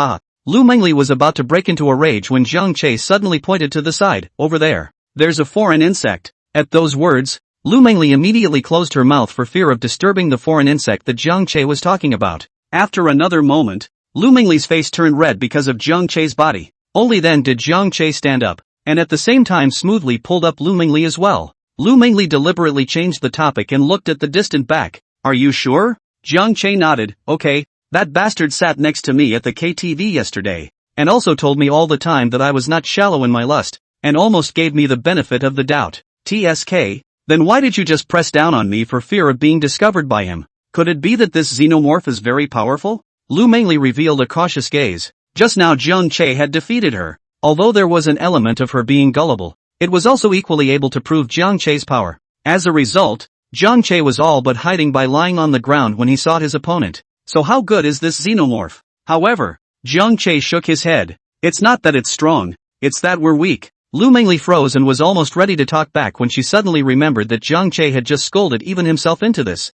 Lu Mingli was about to break into a rage when Zhang Che suddenly pointed to the side. Over there. There's a foreign insect. At those words, Lu Mingli immediately closed her mouth for fear of disturbing the foreign insect that Zhang Che was talking about. After another moment, Lu Mingli's face turned red because of Zhang Che's body. Only then did Zhang Che stand up, and at the same time smoothly pulled up Lu Mingli as well. Lu Mingli deliberately changed the topic and looked at the distant back. Are you sure? Zhang Che nodded. Okay, that bastard sat next to me at the KTV yesterday, and also told me all the time that I was not shallow in my lust, and almost gave me the benefit of the doubt. TSK, then why did you just press down on me for fear of being discovered by him? Could it be that this xenomorph is very powerful? Lu Mingli revealed a cautious gaze. Just now Zhang Che had defeated her, Although there was an element of her being gullible, it was also equally able to prove Jiang Che's power. As a result, Jiang Che was all but hiding by lying on the ground when he sought his opponent. So how good is this xenomorph? However, Jiang Che shook his head. It's not that it's strong, it's that we're weak. Lu Mengli froze and was almost ready to talk back when she suddenly remembered that Jiang Che had just scolded even himself into this.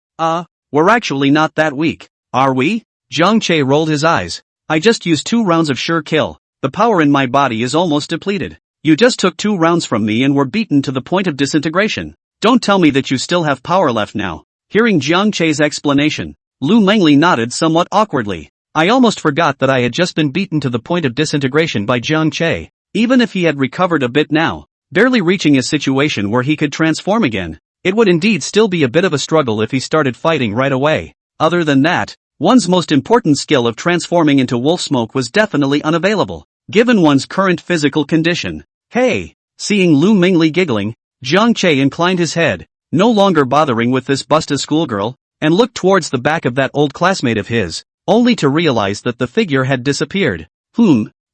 We're actually not that weak, are we? Jiang Che rolled his eyes. I just used 2 rounds of sure kill. The power in my body is almost depleted. You just took 2 rounds from me and were beaten to the point of disintegration. Don't tell me that you still have power left now. Hearing Jiang Che's explanation, Lu Mengli nodded somewhat awkwardly. I almost forgot that I had just been beaten to the point of disintegration by Jiang Che. Even if he had recovered a bit now, barely reaching a situation where he could transform again, it would indeed still be a bit of a struggle if he started fighting right away. Other than that, one's most important skill of transforming into wolf smoke was definitely unavailable, given one's current physical condition. Hey! Seeing Lu Mengli giggling, Jiang Che inclined his head, no longer bothering with this busted schoolgirl, and looked towards the back of that old classmate of his, only to realize that the figure had disappeared.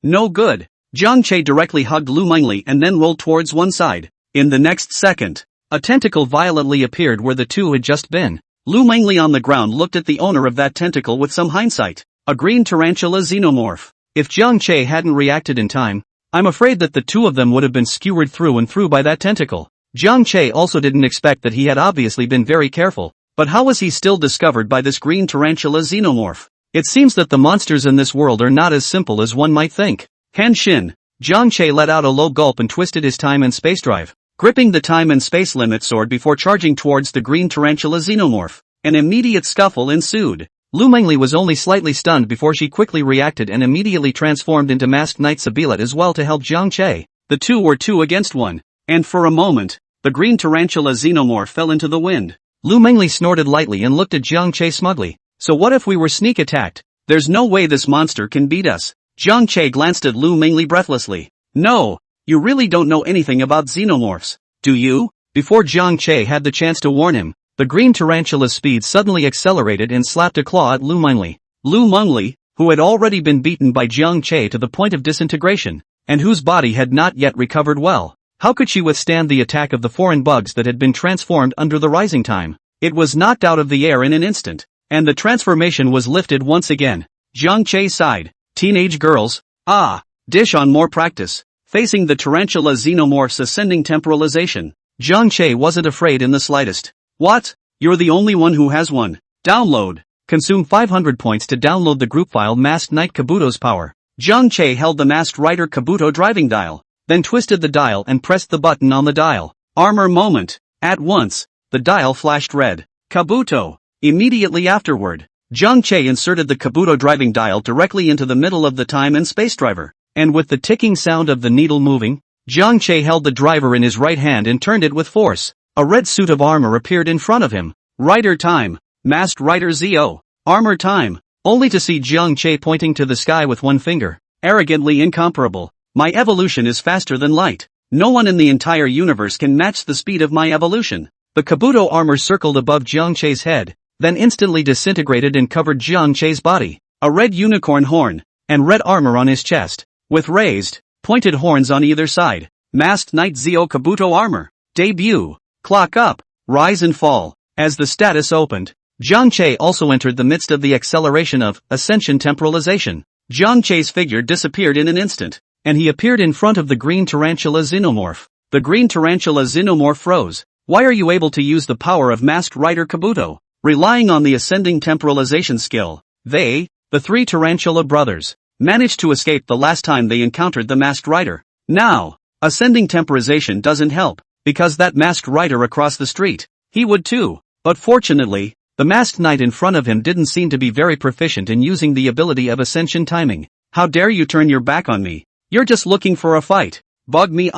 No good. Jiang Che directly hugged Lu Mengli and then rolled towards one side. In the next second, a tentacle violently appeared where the two had just been. Lu Mengli on the ground looked at the owner of that tentacle with some hindsight. A green tarantula xenomorph. If Jiang Che hadn't reacted in time, I'm afraid that the two of them would have been skewered through and through by that tentacle. Jiang Che also didn't expect that he had obviously been very careful, but how was he still discovered by this green tarantula xenomorph? It seems that the monsters in this world are not as simple as one might think. Henshin. Jiang Che let out a low gulp and twisted his time and space drive, gripping the time and space limit sword before charging towards the green tarantula xenomorph. An immediate scuffle ensued. Lu Mengli was only slightly stunned before she quickly reacted and immediately transformed into Masked Knight Sabilat as well to help Jiang Che. The two were 2 against 1, and for a moment, the green tarantula xenomorph fell into the wind. Lu Mengli snorted lightly and looked at Jiang Che smugly. So what if we were sneak attacked? There's no way this monster can beat us. Jiang Che glanced at Lu Mengli breathlessly. No, you really don't know anything about xenomorphs, do you? Before Jiang Che had the chance to warn him, the green tarantula's speed suddenly accelerated and slapped a claw at Lu Mengli. Lu Mengli, who had already been beaten by Jiang Che to the point of disintegration, and whose body had not yet recovered well. How could she withstand the attack of the foreign bugs that had been transformed under the rising time? It was knocked out of the air in an instant, and the transformation was lifted once again. Jiang Che sighed. Teenage girls, dish on more practice. Facing the tarantula xenomorph's ascending temporalization, Jiang Che wasn't afraid in the slightest. What? You're the only one who has one. Download. Consume 500 points to download the group file Masked Knight Kabuto's power. Jiang Che held the Masked Rider Kabuto driving dial, then twisted the dial and pressed the button on the dial. Armor moment. At once, the dial flashed red. Kabuto. Immediately afterward, Jiang Che inserted the Kabuto driving dial directly into the middle of the time and space driver, and with the ticking sound of the needle moving, Jiang Che held the driver in his right hand and turned it with force. A red suit of armor appeared in front of him. Rider time. Masked Rider ZO. Armor time. Only to see Jiang Che pointing to the sky with one finger. Arrogantly incomparable. My evolution is faster than light. No one in the entire universe can match the speed of my evolution. The Kabuto armor circled above Jiang Che's head, then instantly disintegrated and covered Jiang Che's body. A red unicorn horn, and red armor on his chest, with raised, pointed horns on either side. Masked Knight Zio Kabuto armor. Debut. Clock up. Rise and fall. As the status opened, Jiang Che also entered the midst of the acceleration of ascension temporalization. Jiang Che's figure disappeared in an instant, and he appeared in front of the green tarantula xenomorph. The green tarantula xenomorph froze. Why are you able to use the power of Masked Rider Kabuto? Relying on the ascending temporalization skill, they, the 3 tarantula brothers, managed to escape the last time they encountered the Masked Rider. Now, ascending temporization doesn't help, because that Masked Rider across the street, he would too. But fortunately, the Masked Knight in front of him didn't seem to be very proficient in using the ability of ascension timing. How dare you turn your back on me? You're just looking for a fight. Bug me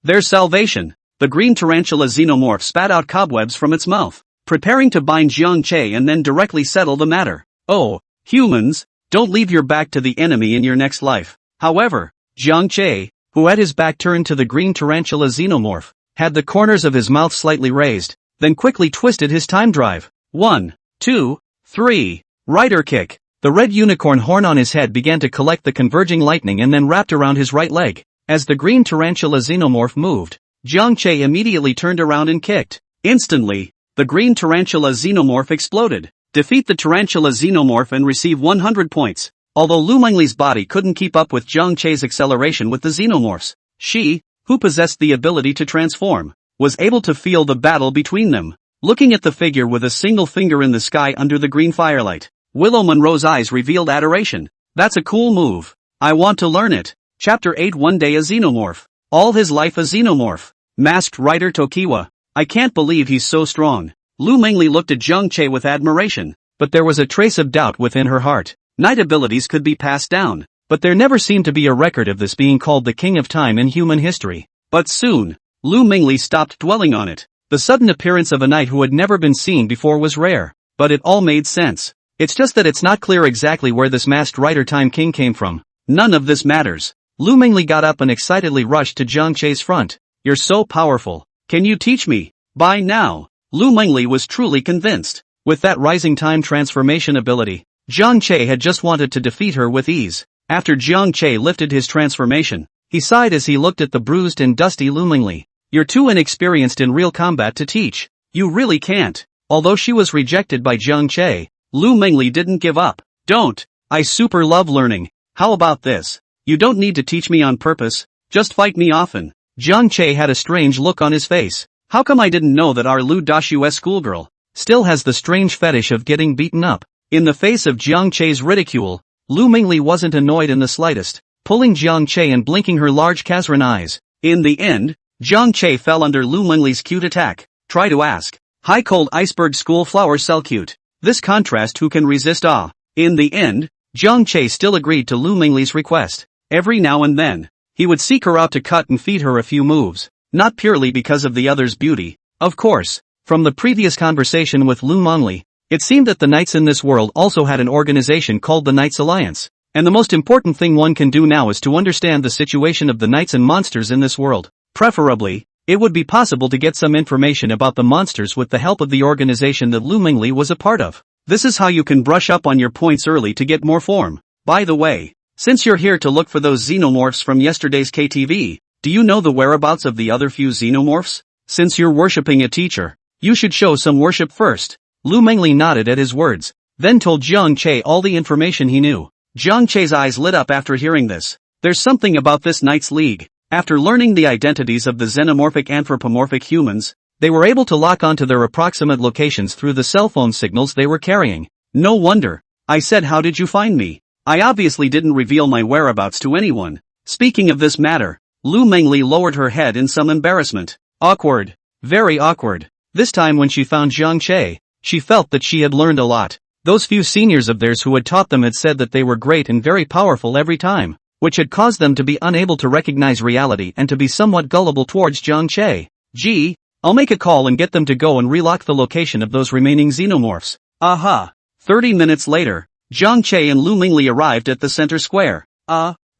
there's salvation. The green tarantula xenomorph spat out cobwebs from its mouth, preparing to bind Jiang Che and then directly settle the matter. Oh, humans, don't leave your back to the enemy in your next life. However, Jiang Che, who had his back turned to the green tarantula xenomorph, had the corners of his mouth slightly raised, then quickly twisted his time drive. 1, 2, 3. Rider kick. The red unicorn horn on his head began to collect the converging lightning and then wrapped around his right leg. As the green tarantula xenomorph moved, Jiang Che immediately turned around and kicked. Instantly, the green tarantula xenomorph exploded. Defeat the tarantula xenomorph and receive 100 points. Although Lu Mengli's body couldn't keep up with Jiang Che's acceleration with the xenomorphs, she, who possessed the ability to transform, was able to feel the battle between them. Looking at the figure with a single finger in the sky under the green firelight, Willow Monroe's eyes revealed adoration. That's a cool move. I want to learn it. Chapter 8. One day a xenomorph. All his life a xenomorph. Masked Rider Tokiwa. I can't believe he's so strong. Lu Mengli looked at Jiang Che with admiration, but there was a trace of doubt within her heart. Night abilities could be passed down, but there never seemed to be a record of this being called the King of Time in human history. But soon, Lu Mengli stopped dwelling on it. The sudden appearance of a knight who had never been seen before was rare, but it all made sense. It's just that it's not clear exactly where this masked rider Time King came from. None of this matters. Lu Mengli got up and excitedly rushed to Jiang Che's front. You're so powerful. Can you teach me? By now, Lu Mengli was truly convinced. With that rising time transformation ability, Jiang Che had just wanted to defeat her with ease. After Jiang Che lifted his transformation, he sighed as he looked at the bruised and dusty Lu Mengli. You're too inexperienced in real combat to teach. You really can't. Although she was rejected by Jiang Che, Lu Mengli didn't give up. Don't. I super love learning. How about this? You don't need to teach me on purpose, just fight me often. Jiang Che had a strange look on his face. How come I didn't know that our Lu Dashu's schoolgirl still has the strange fetish of getting beaten up? In the face of Jiang Che's ridicule, Lu Mengli wasn't annoyed in the slightest, pulling Jiang Che and blinking her large Kazran eyes. In the end, Jiang Che fell under Lu Mengli's cute attack. Try to ask. High cold iceberg school flower cell cute. This contrast who can resist ah. In the end, Jiang Che still agreed to Lu Mengli's request. Every now and then, he would seek her out to cut and feed her a few moves, not purely because of the other's beauty. Of course, from the previous conversation with Lu Mengli, it seemed that the knights in this world also had an organization called the Knights Alliance, and the most important thing one can do now is to understand the situation of the knights and monsters in this world. Preferably, it would be possible to get some information about the monsters with the help of the organization that Lu Mengli was a part of. This is how you can brush up on your points early to get more form. By the way, since you're here to look for those xenomorphs from yesterday's KTV, do you know the whereabouts of the other few xenomorphs? Since you're worshipping a teacher, you should show some worship first. Lu Mengli nodded at his words, then told Jiang Che all the information he knew. Jiang Che's eyes lit up after hearing this. There's something about this Knights League. After learning the identities of the xenomorphic anthropomorphic humans, they were able to lock onto their approximate locations through the cell phone signals they were carrying. No wonder. I said, how did you find me? I obviously didn't reveal my whereabouts to anyone. Speaking of this matter, Lu Mengli lowered her head in some embarrassment. Awkward. Very awkward. This time when she found Jiang Che, she felt that she had learned a lot. Those few seniors of theirs who had taught them had said that they were great and very powerful every time, which had caused them to be unable to recognize reality and to be somewhat gullible towards Jiang Che. Gee, I'll make a call and get them to go and relock the location of those remaining xenomorphs. Aha. 30 minutes later, Jiang Che and Lu Mengli arrived at the center square.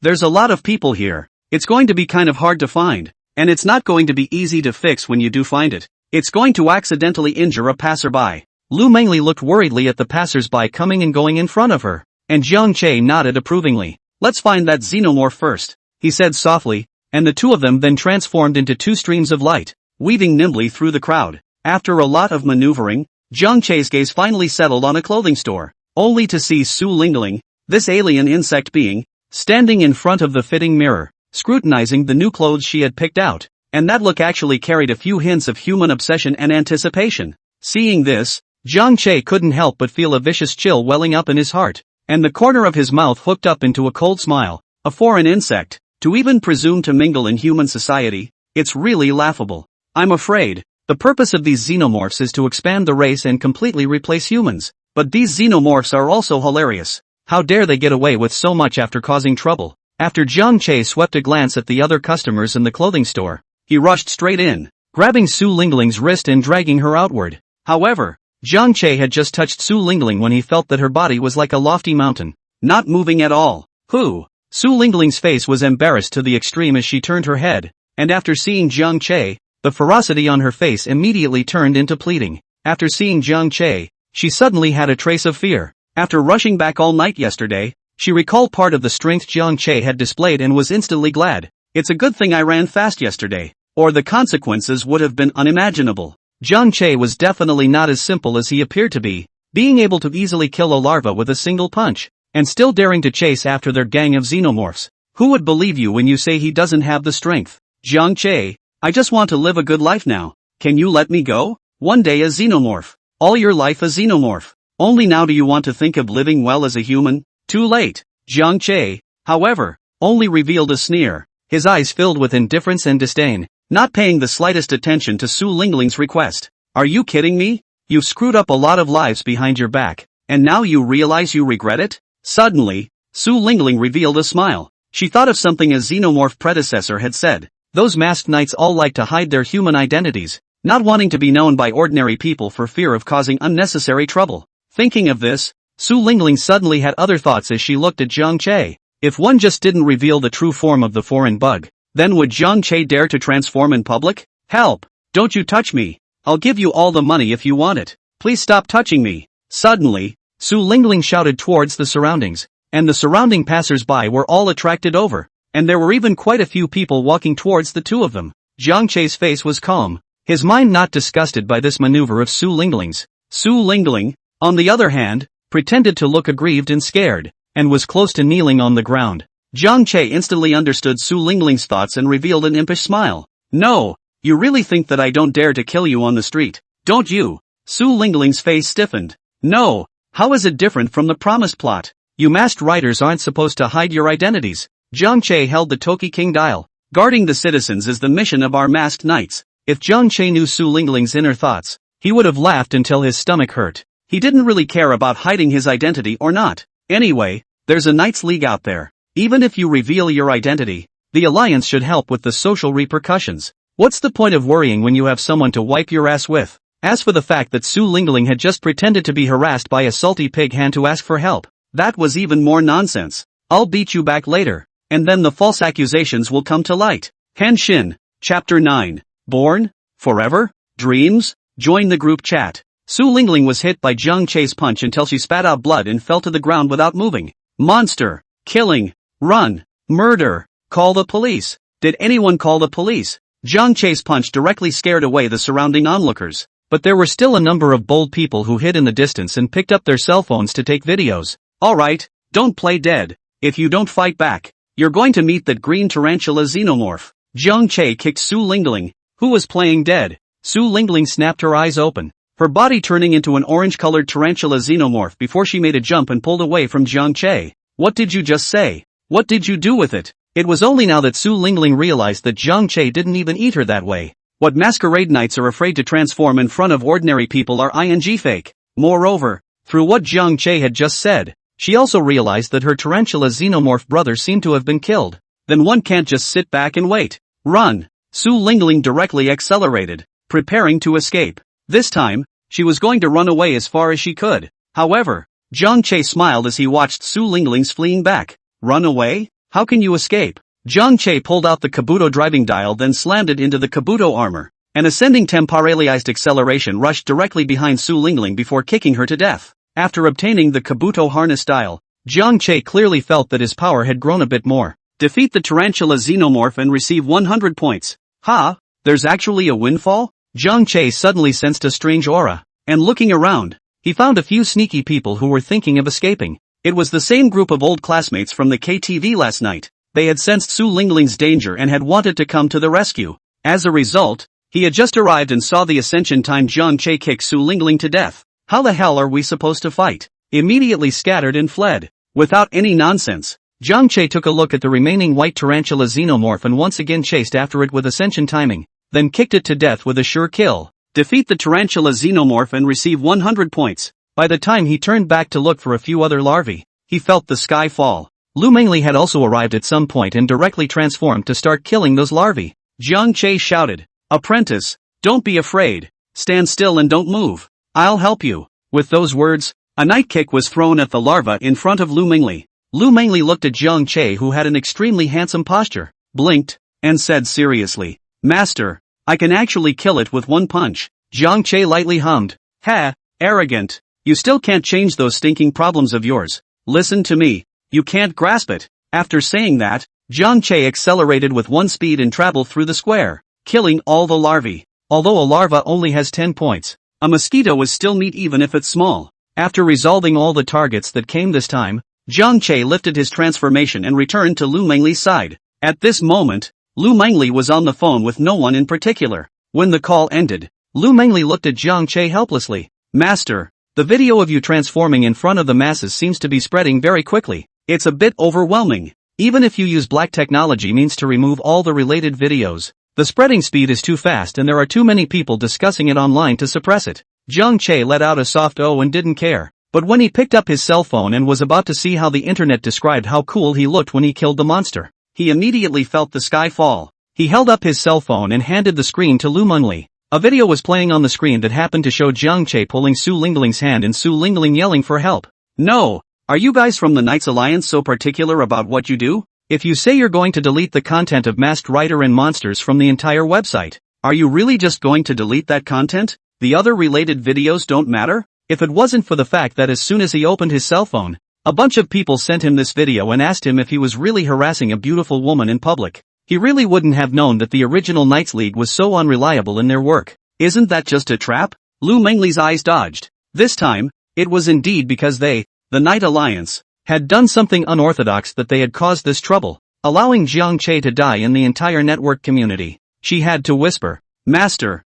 There's a lot of people here. It's going to be kind of hard to find, and it's not going to be easy to fix when you do find it. It's going to accidentally injure a passerby. Lu Mengli looked worriedly at the passersby coming and going in front of her, and Jiang Che nodded approvingly. Let's find that xenomorph first, he said softly, and the two of them then transformed into two streams of light, weaving nimbly through the crowd. After a lot of maneuvering, Jiang Che's gaze finally settled on a clothing store, only to see Su Lingling, this alien insect being, standing in front of the fitting mirror, scrutinizing the new clothes she had picked out, and that look actually carried a few hints of human obsession and anticipation. Seeing this, Jiang Che couldn't help but feel a vicious chill welling up in his heart, and the corner of his mouth hooked up into a cold smile. A foreign insect, to even presume to mingle in human society, it's really laughable. I'm afraid, the purpose of these xenomorphs is to expand the race and completely replace humans, but these xenomorphs are also hilarious. How dare they get away with so much after causing trouble? After Jiang Che swept a glance at the other customers in the clothing store, he rushed straight in, grabbing Su Lingling's wrist and dragging her outward. However, Jiang Che had just touched Su Lingling when he felt that her body was like a lofty mountain, not moving at all. Who? Su Lingling's face was embarrassed to the extreme as she turned her head, and after seeing Jiang Che, the ferocity on her face immediately turned into pleading. After seeing Jiang Che, she suddenly had a trace of fear. After rushing back all night yesterday, she recalled part of the strength Jiang Che had displayed and was instantly glad. It's a good thing I ran fast yesterday, or the consequences would have been unimaginable. Jiang Che was definitely not as simple as he appeared to be, being able to easily kill a larva with a single punch, and still daring to chase after their gang of xenomorphs. Who would believe you when you say he doesn't have the strength? Jiang Che, I just want to live a good life now. Can you let me go? One day a xenomorph. All your life a xenomorph. Only now do you want to think of living well as a human? Too late. Jiang Che, however, only revealed a sneer, his eyes filled with indifference and disdain, not paying the slightest attention to Su Lingling's request. Are you kidding me? You've screwed up a lot of lives behind your back, and now you realize you regret it? Suddenly, Su Lingling revealed a smile. She thought of something a xenomorph predecessor had said. Those masked knights all like to hide their human identities, not wanting to be known by ordinary people for fear of causing unnecessary trouble. Thinking of this, Su Lingling suddenly had other thoughts as she looked at Jiang Che. If one just didn't reveal the true form of the foreign bug, then would Jiang Che dare to transform in public? Help! Don't you touch me! I'll give you all the money if you want it. Please stop touching me. Suddenly, Su Lingling shouted towards the surroundings, and the surrounding passers-by were all attracted over, and there were even quite a few people walking towards the two of them. Jiang Che's face was calm, his mind not disgusted by this maneuver of Su Lingling's. Su Lingling, on the other hand, pretended to look aggrieved and scared, and was close to kneeling on the ground. Jiang Che instantly understood Su Lingling's thoughts and revealed an impish smile. No, you really think that I don't dare to kill you on the street, don't you? Su Lingling's face stiffened. No, how is it different from the promised plot? You masked riders aren't supposed to hide your identities. Jiang Che held the Toki King dial. Guarding the citizens is the mission of our masked knights. If Jiang Che knew Su Lingling's inner thoughts, he would have laughed until his stomach hurt. He didn't really care about hiding his identity or not. Anyway, there's a Knights League out there. Even if you reveal your identity, the Alliance should help with the social repercussions. What's the point of worrying when you have someone to wipe your ass with? As for the fact that Su Lingling had just pretended to be harassed by a salty pig hand to ask for help, that was even more nonsense. I'll beat you back later, and then the false accusations will come to light. Henshin, Chapter 9. Born? Forever? Dreams? Join the group chat. Su Lingling was hit by Jiang Che's punch until she spat out blood and fell to the ground without moving. Monster! Killing! Run! Murder! Call the police! Did anyone call the police? Jiang Che's punch directly scared away the surrounding onlookers, but there were still a number of bold people who hid in the distance and picked up their cell phones to take videos. Alright, don't play dead. If you don't fight back, you're going to meet that green tarantula xenomorph. Jiang Che kicked Su Lingling, who was playing dead. Su Lingling snapped her eyes open, her body turning into an orange-colored tarantula xenomorph before she made a jump and pulled away from Jiang Che. What did you just say? What did you do with it? It was only now that Su Lingling realized that Jiang Che didn't even eat her that way. What masquerade knights are afraid to transform in front of ordinary people are ing fake. Moreover, through what Jiang Che had just said, she also realized that her tarantula xenomorph brother seemed to have been killed. Then one can't just sit back and wait. Run! Su Lingling directly accelerated, preparing to escape. This time, she was going to run away as far as she could. However, Jiang Che smiled as he watched Su Lingling's fleeing back. Run away? How can you escape? Jiang Che pulled out the Kabuto driving dial, then slammed it into the Kabuto armor. An ascending temporalized acceleration rushed directly behind Su Lingling before kicking her to death. After obtaining the Kabuto harness dial, Jiang Che clearly felt that his power had grown a bit more. Defeat the tarantula xenomorph and receive 100 points. Ha! There's actually a windfall? Jiang Che suddenly sensed a strange aura, and looking around, he found a few sneaky people who were thinking of escaping. It was the same group of old classmates from the KTV last night. They had sensed Su Lingling's danger and had wanted to come to the rescue. As a result, he had just arrived and saw the ascension time Jiang Che kick Su Lingling to death. How the hell are we supposed to fight? Immediately scattered and fled. Without any nonsense, Jiang Che took a look at the remaining white tarantula xenomorph and once again chased after it with ascension timing, then kicked it to death with a sure kill. Defeat the tarantula xenomorph and receive 100 points. By the time he turned back to look for a few other larvae, he felt the sky fall. Lu Mengli had also arrived at some point and directly transformed to start killing those larvae. Jiang Che shouted, "Apprentice, don't be afraid. Stand still and don't move. I'll help you." With those words, a night kick was thrown at the larva in front of Lu Mengli. Lu Mengli looked at Jiang Che, who had an extremely handsome posture, blinked, and said seriously, "Master, I can actually kill it with one punch." Jiang Che lightly hummed, "Ha, arrogant. You still can't change those stinking problems of yours. Listen to me. You can't grasp it." After saying that, Jiang Che accelerated with one speed and traveled through the square, killing all the larvae. Although a larva only has 10 points, a mosquito is still meat even if it's small. After resolving all the targets that came this time, Jiang Che lifted his transformation and returned to Lu Mengli's side. At this moment, Lu Mengli was on the phone with no one in particular. When the call ended, Lu Mengli looked at Jiang Che helplessly. Master, the video of you transforming in front of the masses seems to be spreading very quickly. It's a bit overwhelming. Even if you use black technology means to remove all the related videos, the spreading speed is too fast and there are too many people discussing it online to suppress it. Jiang Che let out a soft "oh" and didn't care. But when he picked up his cell phone and was about to see how the internet described how cool he looked when he killed the monster, he immediately felt the sky fall. He held up his cell phone and handed the screen to Lu Mengli. A video was playing on the screen that happened to show Jiang Che pulling Su Lingling's hand and Su Lingling yelling for help. No! Are you guys from the Knights Alliance so particular about what you do? If you say you're going to delete the content of Masked Rider and Monsters from the entire website, are you really just going to delete that content? The other related videos don't matter? If it wasn't for the fact that as soon as he opened his cell phone, a bunch of people sent him this video and asked him if he was really harassing a beautiful woman in public, he really wouldn't have known that the original Knights League was so unreliable in their work. Isn't that just a trap? Lu Mengli's eyes dodged. This time, it was indeed because they, the Knight Alliance, had done something unorthodox that they had caused this trouble, allowing Jiang Che to die in the entire network community. She had to whisper, Master,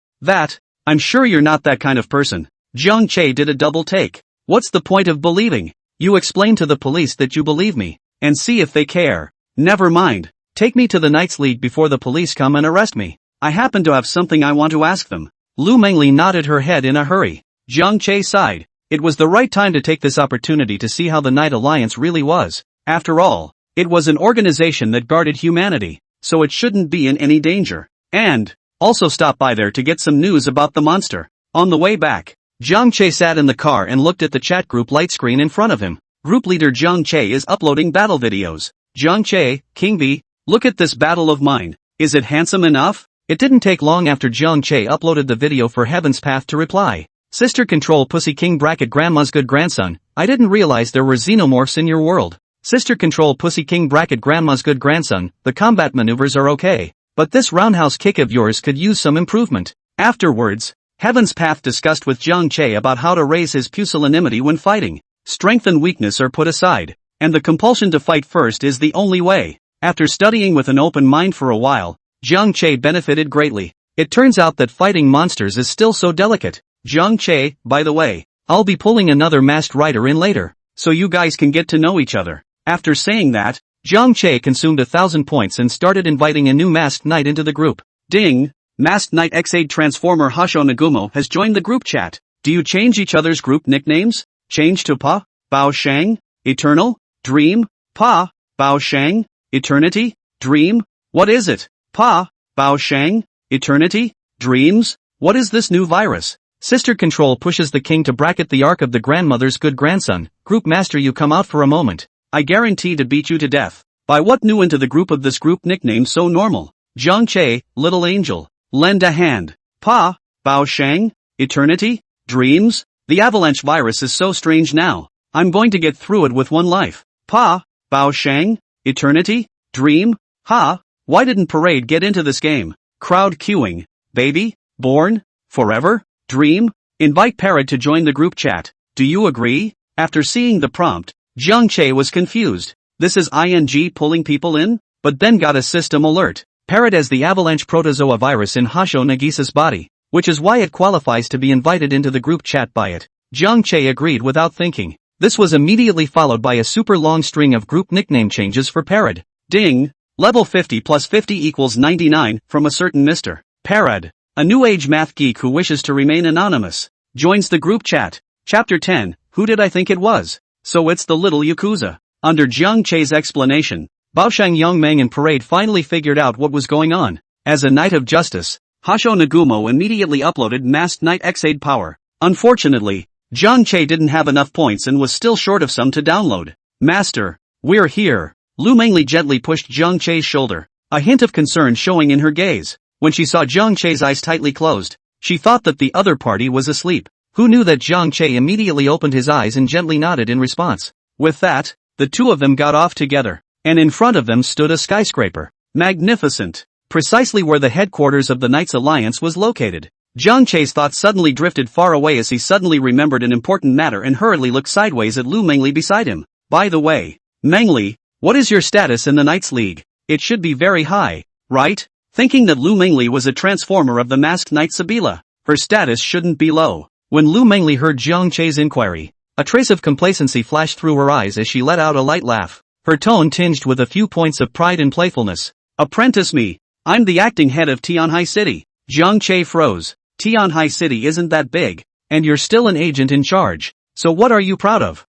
I'm sure you're not that kind of person. Jiang Che did a double take. What's the point of believing? You explain to the police that you believe me, and see if they care. Never mind. Take me to the Knights League before the police come and arrest me. I happen to have something I want to ask them. Lu Mengli nodded her head in a hurry. Jiang Che sighed. It was the right time to take this opportunity to see how the Knight Alliance really was. After all, it was an organization that guarded humanity, so it shouldn't be in any danger. And also stop by there to get some news about the monster. On the way back, Jiang Che sat in the car and looked at the chat group light screen in front of him. Group leader Jiang Che is uploading battle videos. Jiang Che, King V, look at this battle of mine. Is it handsome enough? It didn't take long after Jiang Che uploaded the video for Heaven's Path to reply. Sister Control Pussy King bracket Grandma's good grandson, I didn't realize there were xenomorphs in your world. Sister Control Pussy King bracket Grandma's good grandson, the combat maneuvers are okay, but this roundhouse kick of yours could use some improvement. Afterwards, Heaven's Path discussed with Jiang Che about how to raise his pusillanimity when fighting. Strength and weakness are put aside, and the compulsion to fight first is the only way. After studying with an open mind for a while, Jiang Che benefited greatly. It turns out that fighting monsters is still so delicate. Jiang Che, by the way, I'll be pulling another Masked Rider in later, so you guys can get to know each other. After saying that, Jiang Che consumed 1,000 points and started inviting a new Masked Knight into the group. Ding! Masked Knight X8 Transformer Hasho Nagumo has joined the group chat. Do you change each other's group nicknames? Change to Pa, Bao Shang, Eternal, Dream, Pa, Bao Shang, Eternity, Dream? What is it? Pa, Bao Shang, Eternity, Dreams? What is this new virus? Sister Control pushes the king to bracket the arc of the grandmother's good grandson. Group master, you come out for a moment. I guarantee to beat you to death. By what new into the group of this group nickname so normal? Jiang Che, Little Angel. Lend a hand. Pa, Bao Shang, Eternity, Dreams? The avalanche virus is so strange now. I'm going to get through it with one life. Pa, Bao Shang, Eternity, Dream? Ha, why didn't Parade get into this game? Crowd queuing. Baby, born, forever? Dream? Invite Parrot to join the group chat. Do you agree? After seeing the prompt, Jiang Che was confused. This is ING pulling people in? But then got a system alert. Parrot has the avalanche protozoa virus in Hasho Nagisa's body, which is why it qualifies to be invited into the group chat by it. Jiang Che agreed without thinking. This was immediately followed by a super long string of group nickname changes for Parrot. Ding! Level 50 plus 50 equals 99 from a certain Mr. Parrot. A new age math geek who wishes to remain anonymous. Joins the group chat. Chapter 10, who did I think it was? So it's the little Yakuza. Under Jiang Che's explanation, Baoshang Yongmeng and Parade finally figured out what was going on. As a Knight of Justice, Hasho Nagumo immediately uploaded Masked Knight X8 Power. Unfortunately, Jiang Che didn't have enough points and was still short of some to download. Master, we're here. Lu Mengli gently pushed Jiang Che's shoulder, a hint of concern showing in her gaze. When she saw Jiang Che's eyes tightly closed, she thought that the other party was asleep. Who knew that Jiang Che immediately opened his eyes and gently nodded in response. With that, the two of them got off together. and in front of them stood a skyscraper. Magnificent. Precisely where the headquarters of the Knights Alliance was located. Jiang Che's thoughts suddenly drifted far away as he suddenly remembered an important matter and hurriedly looked sideways at Lu Mengli beside him. By the way, Mengli, what is your status in the Knights League? It should be very high, right? Thinking that Lu Mengli was a transformer of the masked knight Sabila, her status shouldn't be low. When Lu Mengli heard Jiang Che's inquiry, a trace of complacency flashed through her eyes as she let out a light laugh, her tone tinged with a few points of pride and playfulness. Apprentice me, I'm the acting head of Tianhai City. Jiang Che froze. Tianhai City isn't that big, and you're still an agent in charge, so what are you proud of?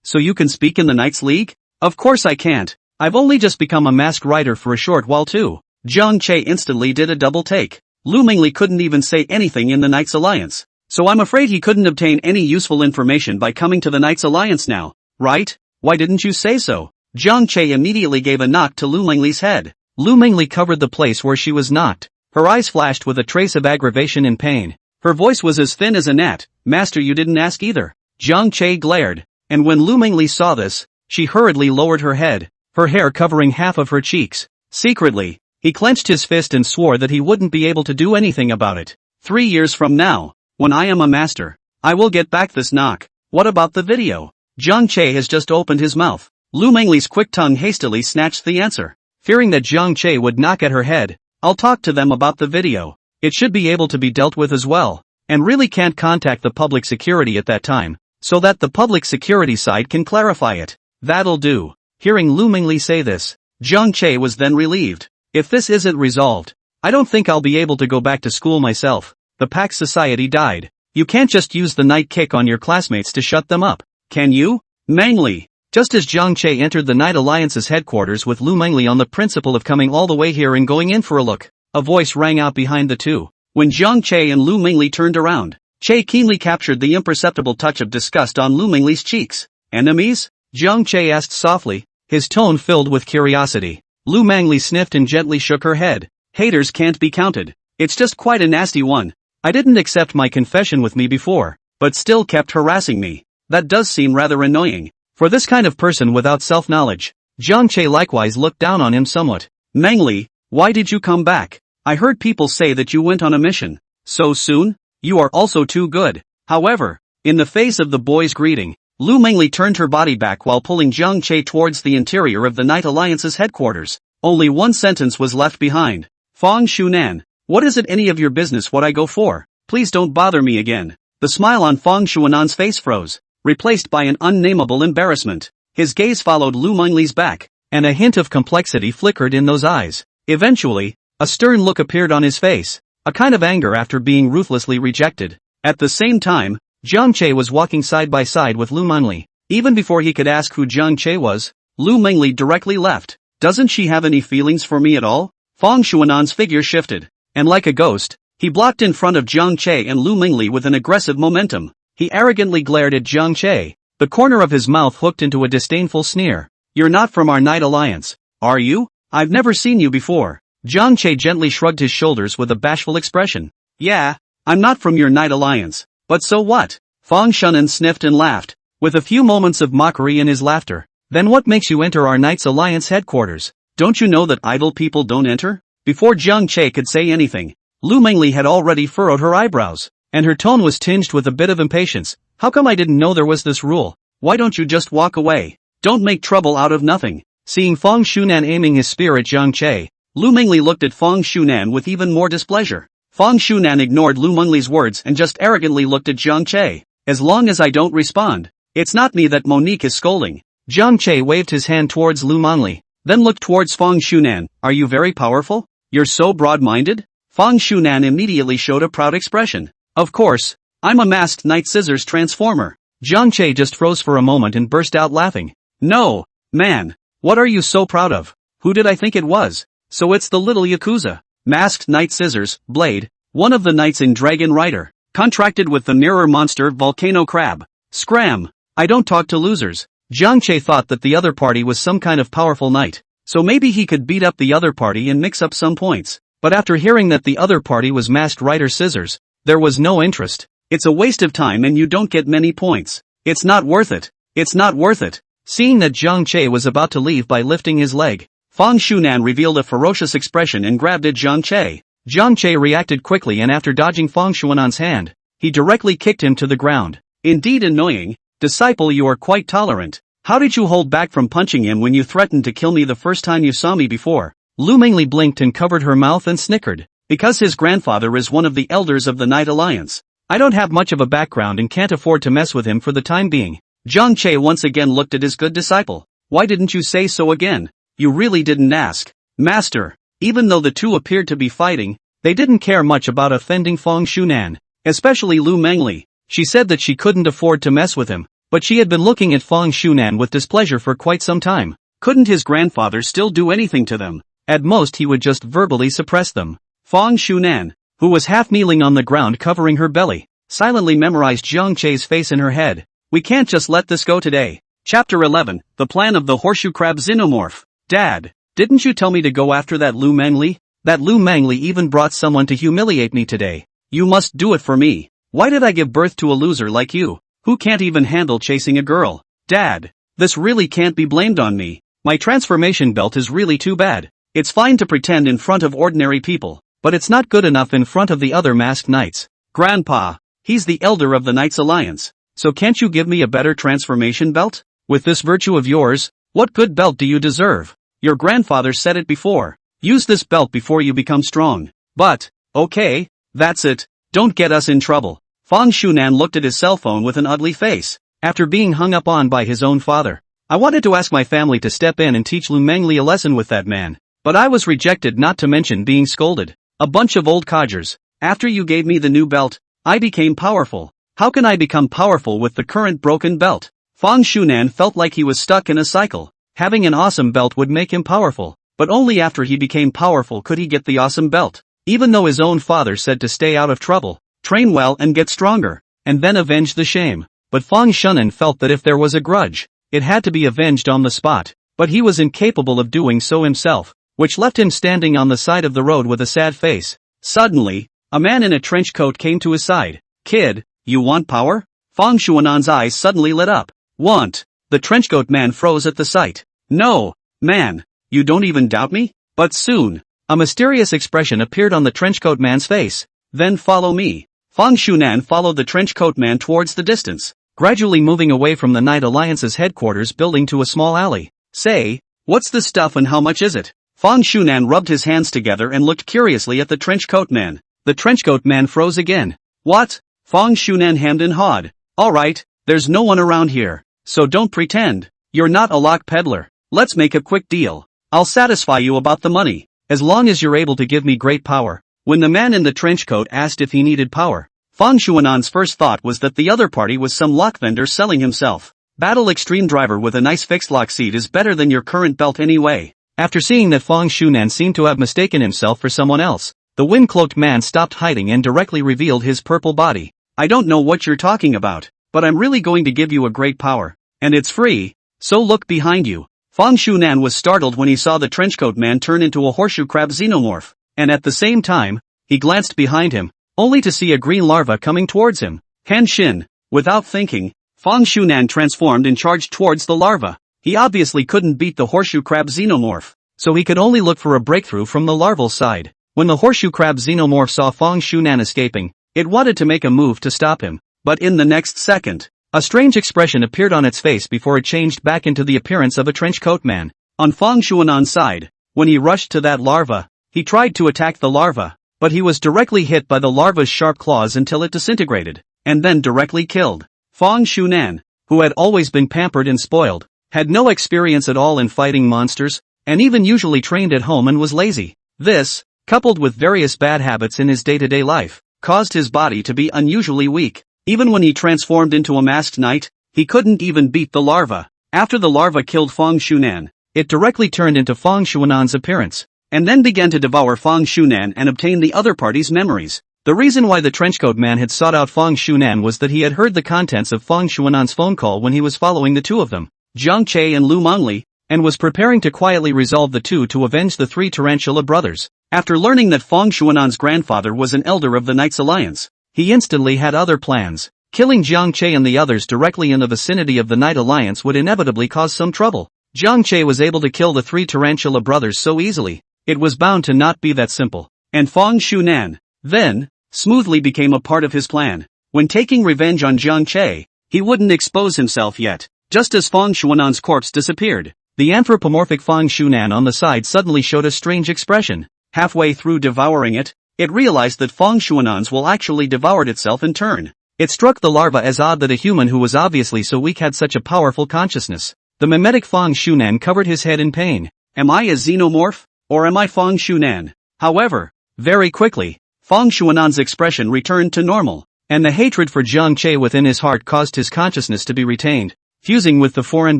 So you can speak in the Knights League? Of course I can't. I've only just become a masked rider for a short while too. Jiang Che instantly did a double take. Lu Mengli couldn't even say anything in the Knights Alliance, so I'm afraid he couldn't obtain any useful information by coming to the Knights Alliance now, right? Why didn't you say so? Jiang Che immediately gave a knock to Lu Mengli's head. Lu Mengli covered the place where she was knocked. Her eyes flashed with a trace of aggravation and pain. Her voice was as thin as a gnat. Master, you didn't ask either. Jiang Che glared, and when Lu Mengli saw this, she hurriedly lowered her head, her hair covering half of her cheeks. Secretly, he clenched his fist and swore that he wouldn't be able to do anything about it. 3 years from now, when I am a master, I will get back this knock. What about the video? Jiang Che has just opened his mouth. Lu Mengli's quick tongue hastily snatched the answer. Fearing that Jiang Che would knock at her head, I'll talk to them about the video. It should be able to be dealt with as well, and really can't contact the public security at that time, so that the public security side can clarify it. That'll do. Hearing Lu Mengli say this, Jiang Che was then relieved. If this isn't resolved, I don't think I'll be able to go back to school myself. The Pact Society died. You can't just use the night kick on your classmates to shut them up, can you? Mengli. Just as Jiang Che entered the Knight Alliance's headquarters with Lu Mengli on the principle of coming all the way here and going in for a look, a voice rang out behind the two. When Jiang Che and Lu Mengli turned around, Che keenly captured the imperceptible touch of disgust on Lu Mengli's cheeks. Enemies? Jiang Che asked softly, his tone filled with curiosity. Lu Mengli sniffed and gently shook her head. Haters can't be counted. It's just quite a nasty one. I didn't accept my confession with me before, but still kept harassing me. That does seem rather annoying. For this kind of person without self-knowledge. Jiang Che likewise looked down on him somewhat. Mengli, why did you come back? I heard people say that you went on a mission. So soon? You are also too good. However, in the face of the boy's greeting, Lu Mengli turned her body back while pulling Jiang Che towards the interior of the Knight Alliance's headquarters. Only one sentence was left behind. Fang Shunan, what is it any of your business what I go for? Please don't bother me again. The smile on Fang Shuanan's face froze, replaced by an unnameable embarrassment. His gaze followed Lu Mengli's back, and a hint of complexity flickered in those eyes. Eventually, a stern look appeared on his face, a kind of anger after being ruthlessly rejected. At the same time, Jiang Che was walking side by side with Lu Mengli. Even before he could ask who Jiang Che was, Lu Mengli directly left. Doesn't she have any feelings for me at all? Fang Shuanan's figure shifted, and like a ghost, he blocked in front of Jiang Che and Lu Mengli with an aggressive momentum. He arrogantly glared at Jiang Che, the corner of his mouth hooked into a disdainful sneer. You're not from our Knight Alliance, are you? I've never seen you before. Jiang Che gently shrugged his shoulders with a bashful expression. Yeah, I'm not from your Knight Alliance, but so what? Fang Shunan sniffed and laughed, with a few moments of mockery in his laughter. Then what makes you enter our Knights Alliance headquarters? Don't you know that idle people don't enter? Before Jiang Che could say anything, Lu Mengli had already furrowed her eyebrows, and her tone was tinged with a bit of impatience. How come I didn't know there was this rule? Why don't you just walk away? Don't make trouble out of nothing. Seeing Fang Shunan aiming his spear at Jiang Che, Lu Mengli looked at Fang Shunan with even more displeasure. Fang Shunan ignored Lu Mengli's words and just arrogantly looked at Jiang Che. As long as I don't respond, it's not me that Monique is scolding. Jiang Che waved his hand towards Lu Mengli, then looked towards Fang Shunan. Are you very powerful? You're so broad-minded? Fang Shunan immediately showed a proud expression. Of course, I'm a masked Knight Scissors transformer. Jiang Che just froze for a moment and burst out laughing. No, man, what are you so proud of? Who did I think it was? So it's the little Yakuza. Masked Knight Scissors, Blade, one of the knights in Dragon Rider, contracted with the mirror monster Volcano Crab. Scram! I don't talk to losers. Jiang Che thought that the other party was some kind of powerful knight, so maybe he could beat up the other party and mix up some points. But after hearing that the other party was Masked Rider Scissors, there was no interest. It's a waste of time and you don't get many points. It's not worth it. It's not worth it. Seeing that Jiang Che was about to leave by lifting his leg, Fang Shunan revealed a ferocious expression and grabbed at Jiang Che. Jiang Che reacted quickly, and after dodging Fang Shuanan's hand, he directly kicked him to the ground. Indeed annoying, disciple, you are quite tolerant. How did you hold back from punching him when you threatened to kill me the first time you saw me before? Lu Mengli blinked and covered her mouth and snickered. Because his grandfather is one of the elders of the Night Alliance. I don't have much of a background and can't afford to mess with him for the time being. Jiang Che once again looked at his good disciple. Why didn't you say so again? You really didn't ask. Master. Even though the two appeared to be fighting, they didn't care much about offending Fang Shunan, especially Lu Mengli. She said that she couldn't afford to mess with him, but she had been looking at Fang Shunan with displeasure for quite some time. Couldn't his grandfather still do anything to them? At most he would just verbally suppress them. Fang Shunan, who was half kneeling on the ground covering her belly, silently memorized Jiang Che's face in her head. We can't just let this go today. Chapter 11, The Plan of the Horseshoe Crab Xenomorph. Dad, didn't you tell me to go after that Lu Mengli? That Lu Mengli even brought someone to humiliate me today. You must do it for me. Why did I give birth to a loser like you, who can't even handle chasing a girl? Dad, this really can't be blamed on me. My transformation belt is really too bad. It's fine to pretend in front of ordinary people, but it's not good enough in front of the other masked knights. Grandpa, he's the elder of the Knights Alliance, so can't you give me a better transformation belt? With this virtue of yours, what good belt do you deserve? Your grandfather said it before. Use this belt before you become strong. But, okay, that's it, don't get us in trouble. Fang Shunan looked at his cell phone with an ugly face, after being hung up on by his own father. I wanted to ask my family to step in and teach Lu Mengli a lesson with that man, but I was rejected, not to mention being scolded. A bunch of old codgers. After you gave me the new belt, I became powerful. How can I become powerful with the current broken belt? Fang Shunan felt like he was stuck in a cycle. Having an awesome belt would make him powerful, but only after he became powerful could he get the awesome belt. Even though his own father said to stay out of trouble, train well and get stronger, and then avenge the shame. But Fang Shunan felt that if there was a grudge, it had to be avenged on the spot, but he was incapable of doing so himself, which left him standing on the side of the road with a sad face. Suddenly, a man in a trench coat came to his side. Kid, you want power? Fang Shuanan's eyes suddenly lit up. Want? The trenchcoat man froze at the sight. No, man, you don't even doubt me? But soon, a mysterious expression appeared on the trenchcoat man's face. Then follow me. Fang Shunan followed the trenchcoat man towards the distance, gradually moving away from the Night Alliance's headquarters building to a small alley. Say, what's this stuff and how much is it? Fang Shunan rubbed his hands together and looked curiously at the trenchcoat man. The trenchcoat man froze again. What? Fang Shunan hemmed and hawed. Alright, there's no one around here, so don't pretend. You're not a lock peddler. Let's make a quick deal. I'll satisfy you about the money, as long as you're able to give me great power. When the man in the trenchcoat asked if he needed power, Fang Shuanan's first thought was that the other party was some lock vendor selling himself. Battle Extreme Driver with a nice fixed lock seat is better than your current belt anyway. After seeing that Fang Shunan seemed to have mistaken himself for someone else, the wind-cloaked man stopped hiding and directly revealed his purple body. I don't know what you're talking about, but I'm really going to give you a great power, and it's free, so look behind you. Fang Shunan was startled when he saw the trenchcoat man turn into a horseshoe crab xenomorph, and at the same time, he glanced behind him, only to see a green larva coming towards him. Henshin. Without thinking, Fang Shunan transformed and charged towards the larva. He obviously couldn't beat the horseshoe crab xenomorph, so he could only look for a breakthrough from the larval side. When the horseshoe crab xenomorph saw Fang Shunan escaping, it wanted to make a move to stop him, but in the next second, a strange expression appeared on its face before it changed back into the appearance of a trenchcoat man. On Fang Shuanan's side, when he rushed to that larva, he tried to attack the larva, but he was directly hit by the larva's sharp claws until it disintegrated, and then directly killed. Fang Shunan, who had always been pampered and spoiled, had no experience at all in fighting monsters, and even usually trained at home and was lazy. This, coupled with various bad habits in his day-to-day life, caused his body to be unusually weak. Even when he transformed into a masked knight, he couldn't even beat the larva. After the larva killed Fang Shunan, it directly turned into Fang Shuanan's appearance, and then began to devour Fang Shunan and obtain the other party's memories. The reason why the trenchcoat man had sought out Fang Shunan was that he had heard the contents of Fang Shuanan's phone call when he was following the two of them, Jiang Che and Lu Mengli, and was preparing to quietly resolve the two to avenge the three tarantula brothers. After learning that Fang Shuanan's grandfather was an elder of the Knights Alliance, he instantly had other plans. Killing Jiang Che and the others directly in the vicinity of the Night Alliance would inevitably cause some trouble. Jiang Che was able to kill the 3 Tarantula brothers so easily. It was bound to not be that simple. And Fang Shunan, then, smoothly became a part of his plan. When taking revenge on Jiang Che, he wouldn't expose himself yet. Just as Fang Shunan's corpse disappeared, the anthropomorphic Fang Shunan on the side suddenly showed a strange expression. Halfway through devouring it, it realized that Fang Shuanan's will actually devoured itself in turn. It struck the larva as odd that a human who was obviously so weak had such a powerful consciousness. The mimetic Fang Shunan covered his head in pain. Am I a xenomorph? Or am I Fang Shunan? However, very quickly, Fang Shuanan's expression returned to normal, and the hatred for Jiang Che within his heart caused his consciousness to be retained, fusing with the foreign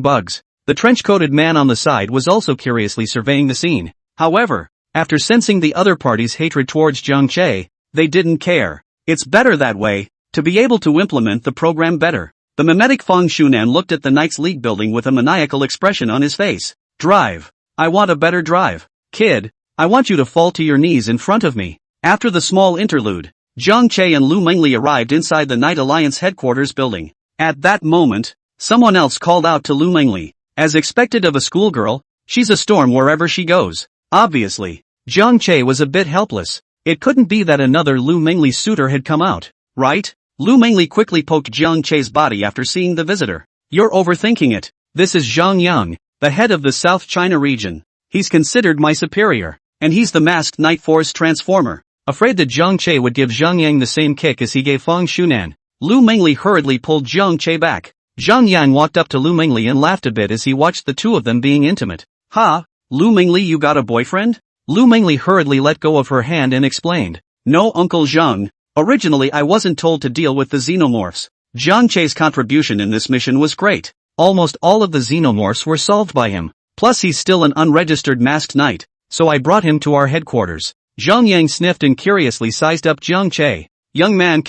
bugs. The trench-coated man on the side was also curiously surveying the scene. However, after sensing the other party's hatred towards Jiang Che, they didn't care. It's better that way, to be able to implement the program better. The mimetic Fang Shunan looked at the Knights League building with a maniacal expression on his face. Drive. I want a better drive. Kid, I want you to fall to your knees in front of me. After the small interlude, Jiang Che and Lu Mengli arrived inside the Night Alliance headquarters building. At that moment, someone else called out to Lu Mengli. As expected of a schoolgirl, she's a storm wherever she goes. Obviously, Jiang Che was a bit helpless. It couldn't be that another Lu Mengli suitor had come out, right? Lu Mengli quickly poked Jiang Che's body after seeing the visitor. You're overthinking it. This is Zhang Yang, the head of the South China region. He's considered my superior, and he's the masked Night Force transformer. Afraid that Jiang Che would give Zhang Yang the same kick as he gave Fang Shunan, Lu Mengli hurriedly pulled Jiang Che back. Zhang Yang walked up to Lu Mengli and laughed a bit as he watched the two of them being intimate. Ha, Lu Mengli, you got a boyfriend? Lu Mengli hurriedly let go of her hand and explained. No, Uncle Zhang. Originally I wasn't told to deal with the xenomorphs. Jiang Che's contribution in this mission was great. Almost all of the xenomorphs were solved by him. Plus he's still an unregistered masked knight, so I brought him to our headquarters. Zhang Yang sniffed and curiously sized up Jiang Che. Young man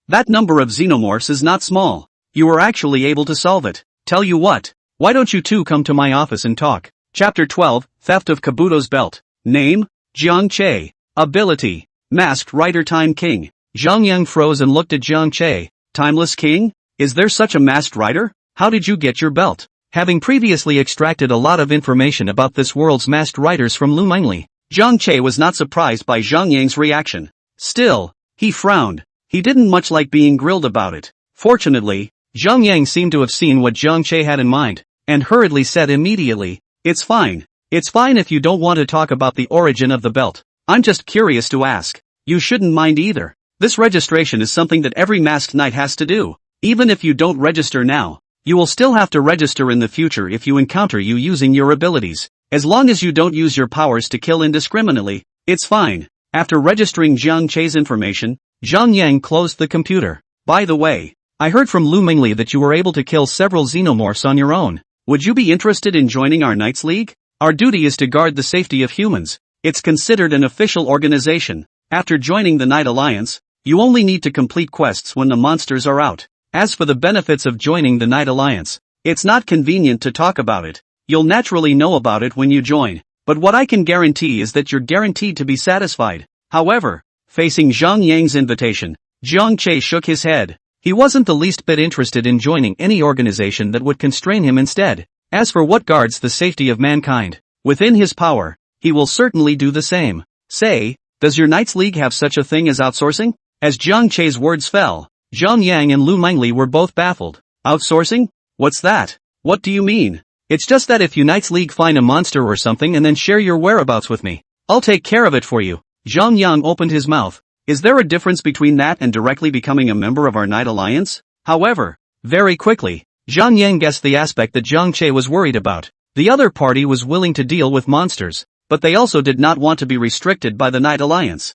that number of xenomorphs is not small. You were actually able to solve it. Tell you what, why don't you two come to my office and talk? Chapter 12, Theft of Kabuto's Belt. Name, Jiang Che. Ability, Masked Rider Time King. Zhang Yang froze and looked at Jiang Che. Timeless King? Is there such a masked rider? How did you get your belt? Having previously extracted a lot of information about this world's masked riders from Lu Mengli, Jiang Che was not surprised by Zhang Yang's reaction. Still, he frowned. He didn't much like being grilled about it. Fortunately, Zhang Yang seemed to have seen what Jiang Che had in mind, and hurriedly said immediately, It's fine. It's fine if you don't want to talk about the origin of the belt. I'm just curious to ask. You shouldn't mind either. This registration is something that every masked knight has to do. Even if you don't register now, you will still have to register in the future if you encounter you using your abilities. As long as you don't use your powers to kill indiscriminately, it's fine. After registering Jiang Che's information, Zhang Yang closed the computer. By the way, I heard from Lu Mengli that you were able to kill several xenomorphs on your own. Would you be interested in joining our Knights League? Our duty is to guard the safety of humans. It's considered an official organization. After joining the Night Alliance, you only need to complete quests when the monsters are out. As for the benefits of joining the Night Alliance, it's not convenient to talk about it. You'll naturally know about it when you join. But what I can guarantee is that you're guaranteed to be satisfied. However, facing Zhang Yang's invitation, Jiang Che shook his head. He wasn't the least bit interested in joining any organization that would constrain him instead. As for what guards the safety of mankind, within his power, he will certainly do the same. Say, does your Knights League have such a thing as outsourcing? As Jiang Che's words fell, Zhang Yang and Lu Mengli were both baffled. Outsourcing? What's that? What do you mean? It's just that if you Knights League find a monster or something and then share your whereabouts with me, I'll take care of it for you. Zhang Yang opened his mouth. Is there a difference between that and directly becoming a member of our Night Alliance? However, very quickly, Zhang Yang guessed the aspect that Jiang Che was worried about. The other party was willing to deal with monsters, but they also did not want to be restricted by the Night Alliance.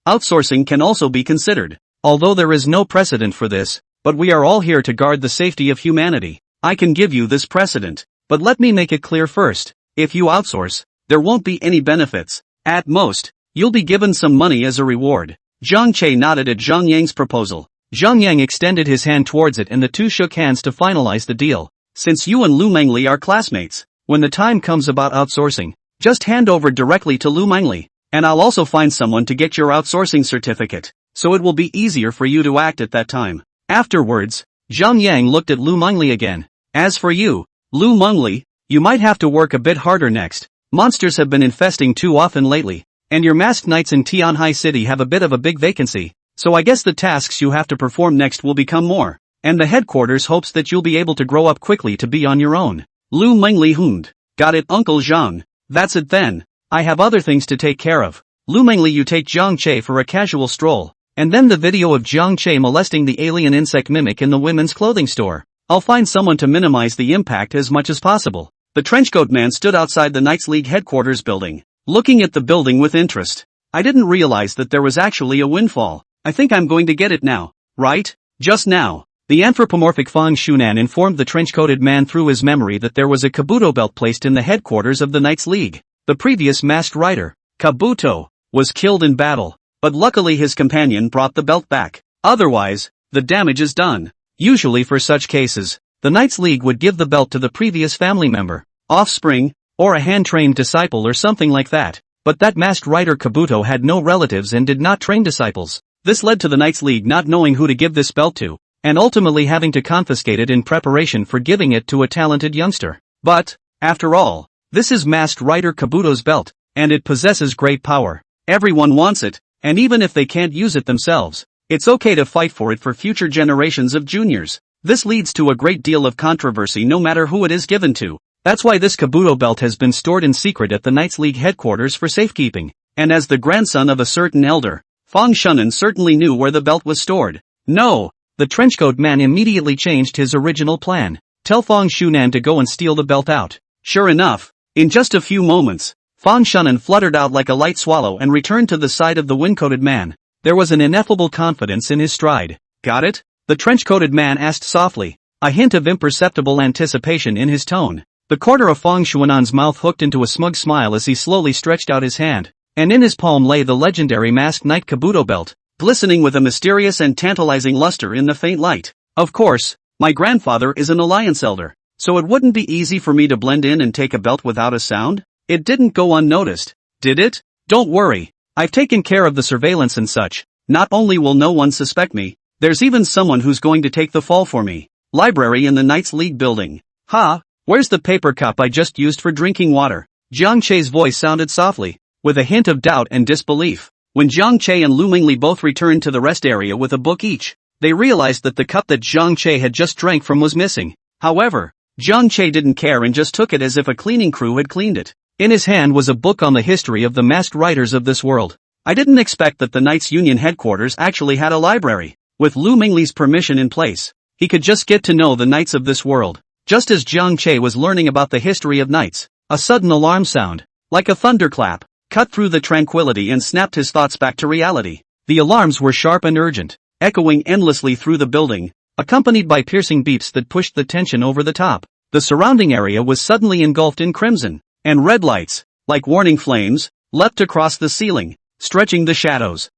Outsourcing can also be considered. Although there is no precedent for this, but we are all here to guard the safety of humanity. I can give you this precedent, but let me make it clear first. If you outsource, there won't be any benefits. At most, you'll be given some money as a reward. Jiang Che nodded at Zhang Yang's proposal. Zhang Yang extended his hand towards it and the two shook hands to finalize the deal. Since you and Lu Mengli are classmates, when the time comes about outsourcing, just hand over directly to Lu Mengli. And I'll also find someone to get your outsourcing certificate, so it will be easier for you to act at that time. Afterwards, Zhang Yang looked at Lu Mengli again. As for you, Lu Mengli, you might have to work a bit harder next. Monsters have been infesting too often lately, and your masked knights in Tianhai City have a bit of a big vacancy, so I guess the tasks you have to perform next will become more, and the headquarters hopes that you'll be able to grow up quickly to be on your own. Lu Mengli hummed. Got it, Uncle Zhang. That's it then. I have other things to take care of. Lu Mengli, you take Zhang Che for a casual stroll, and then the video of Zhang Che molesting the alien insect mimic in the women's clothing store. I'll find someone to minimize the impact as much as possible. The trenchcoat man stood outside the Knights League headquarters building, looking at the building with interest. I didn't realize that there was actually a windfall. I think I'm going to get it now, right? Just now. The anthropomorphic Fang Shunan informed the trench-coated man through his memory that there was a Kabuto belt placed in the headquarters of the Knights League. The previous masked rider, Kabuto, was killed in battle, but luckily his companion brought the belt back. Otherwise, the damage is done. Usually for such cases, the Knights League would give the belt to the previous family member, offspring, or a hand-trained disciple or something like that. But that masked rider Kabuto had no relatives and did not train disciples. This led to the Knights League not knowing who to give this belt to, and ultimately having to confiscate it in preparation for giving it to a talented youngster. But, after all, this is masked rider Kabuto's belt, and it possesses great power. Everyone wants it, and even if they can't use it themselves, it's okay to fight for it for future generations of juniors. This leads to a great deal of controversy no matter who it is given to. That's why this Kabuto belt has been stored in secret at the Knights League headquarters for safekeeping, and as the grandson of a certain elder, Fang Shunan certainly knew where the belt was stored. No! The trenchcoat man immediately changed his original plan. Tell Fang Shunan to go and steal the belt out. Sure enough, in just a few moments, Fang Shunan fluttered out like a light swallow and returned to the side of the wind-coated man. There was an ineffable confidence in his stride. Got it? The trench-coated man asked softly, a hint of imperceptible anticipation in his tone. The corner of Fang Shuanan's mouth hooked into a smug smile as he slowly stretched out his hand, and in his palm lay the legendary masked knight Kabuto belt, glistening with a mysterious and tantalizing luster in the faint light. Of course, my grandfather is an alliance elder, so it wouldn't be easy for me to blend in and take a belt without a sound. It didn't go unnoticed, did it? Don't worry, I've taken care of the surveillance and such. Not only will no one suspect me, there's even someone who's going to take the fall for me. Library in the Knights League building. Ha! Where's the paper cup I just used for drinking water? Zhang Che's voice sounded softly, with a hint of doubt and disbelief. When Zhang Che and Lu Mengli both returned to the rest area with a book each, they realized that the cup that Zhang Che had just drank from was missing. However, Zhang Che didn't care and just took it as if a cleaning crew had cleaned it. In his hand was a book on the history of the masked riders of this world. I didn't expect that the Knights Union headquarters actually had a library. With Lu Mengli's permission in place, he could just get to know the knights of this world. Just as Zhang Che was learning about the history of knights, a sudden alarm sound, like a thunderclap, cut through the tranquility and snapped his thoughts back to reality. The alarms were sharp and urgent, echoing endlessly through the building, accompanied by piercing beeps that pushed the tension over the top. The surrounding area was suddenly engulfed in crimson, and red lights, like warning flames, leapt across the ceiling, stretching the shadows.